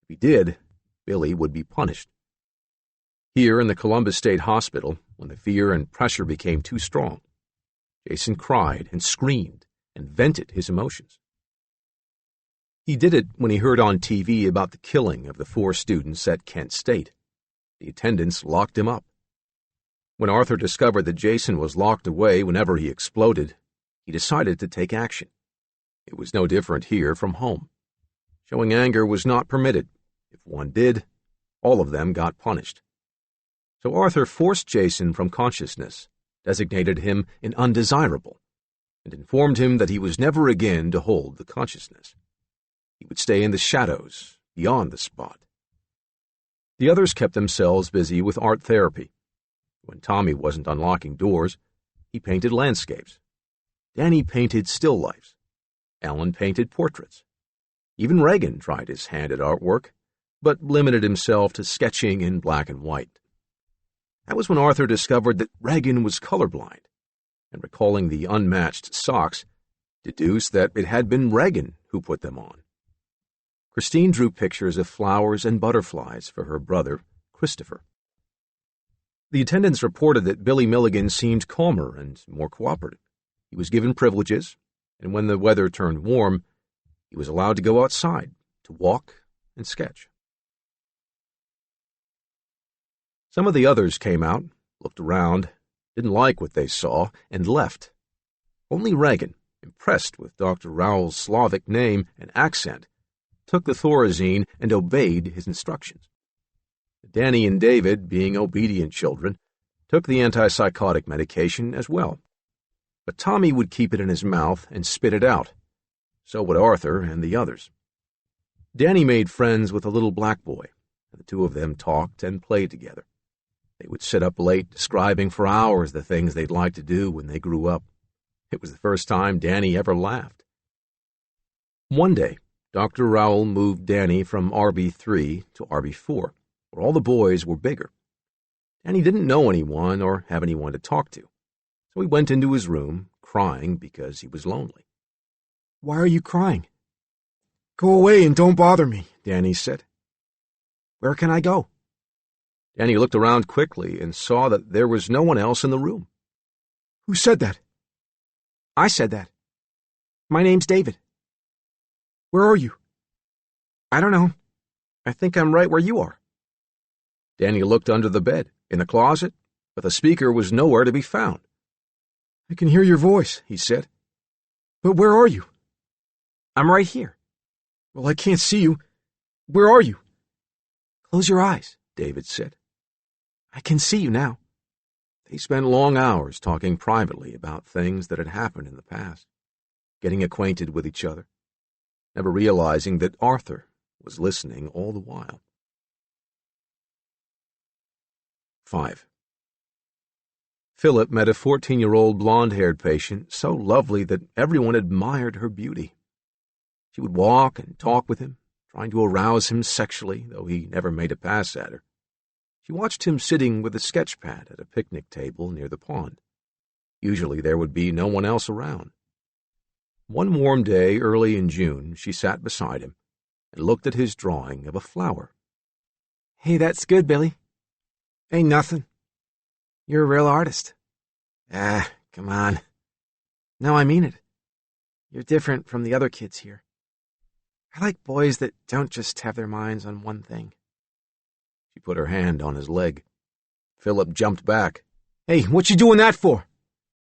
If he did, Billy would be punished. Here in the Columbus State Hospital, when the fear and pressure became too strong, Jason cried and screamed and vented his emotions. He did it when he heard on TV about the killing of the 4 students at Kent State. The attendants locked him up. When Arthur discovered that Jason was locked away whenever he exploded, he decided to take action. It was no different here from home. Showing anger was not permitted. If one did, all of them got punished. So Arthur forced Jason from consciousness, designated him an undesirable, and informed him that he was never again to hold the consciousness. He would stay in the shadows, beyond the spot. The others kept themselves busy with art therapy. When Tommy wasn't unlocking doors, he painted landscapes. Danny painted still lifes. Alan painted portraits. Even Reagan tried his hand at artwork, but limited himself to sketching in black and white. That was when Arthur discovered that Reagan was colorblind, and recalling the unmatched socks, deduced that it had been Reagan who put them on. Christine drew pictures of flowers and butterflies for her brother, Christopher. The attendants reported that Billy Milligan seemed calmer and more cooperative. He was given privileges, and when the weather turned warm, he was allowed to go outside to walk and sketch. Some of the others came out, looked around, didn't like what they saw, and left. Only Reagan, impressed with Dr. Rowell's Slavic name and accent, took the Thorazine and obeyed his instructions. Danny and David, being obedient children, took the antipsychotic medication as well. But Tommy would keep it in his mouth and spit it out. So would Arthur and the others. Danny made friends with a little black boy, and the two of them talked and played together. They would sit up late describing for hours the things they'd like to do when they grew up. It was the first time Danny ever laughed. One day, Dr. Rowell moved Danny from RB3 to RB4, where all the boys were bigger. Danny didn't know anyone or have anyone to talk to, so he went into his room, crying because he was lonely. "Why are you crying?" "Go away and don't bother me," Danny said. "Where can I go?" Danny looked around quickly and saw that there was no one else in the room. "Who said that?" "I said that. My name's David." "Where are you?" "I don't know. I think I'm right where you are." Danny looked under the bed, in the closet, but the speaker was nowhere to be found. "I can hear your voice," he said. "But where are you?" "I'm right here." "Well, I can't see you. Where are you?" Close your eyes, David said. I can see you now. They spent long hours talking privately about things that had happened in the past, getting acquainted with each other, never realizing that Arthur was listening all the while. 5. Philip met a 14-year-old blonde-haired patient so lovely that everyone admired her beauty. She would walk and talk with him, trying to arouse him sexually, though he never made a pass at her. She watched him sitting with a sketch pad at a picnic table near the pond. Usually there would be no one else around. One warm day early in June, she sat beside him and looked at his drawing of a flower. Hey, that's good, Billy. Ain't nothing. You're a real artist. Ah, come on. No, I mean it. You're different from the other kids here. I like boys that don't just have their minds on one thing. She put her hand on his leg. Philip jumped back. Hey, what you doing that for?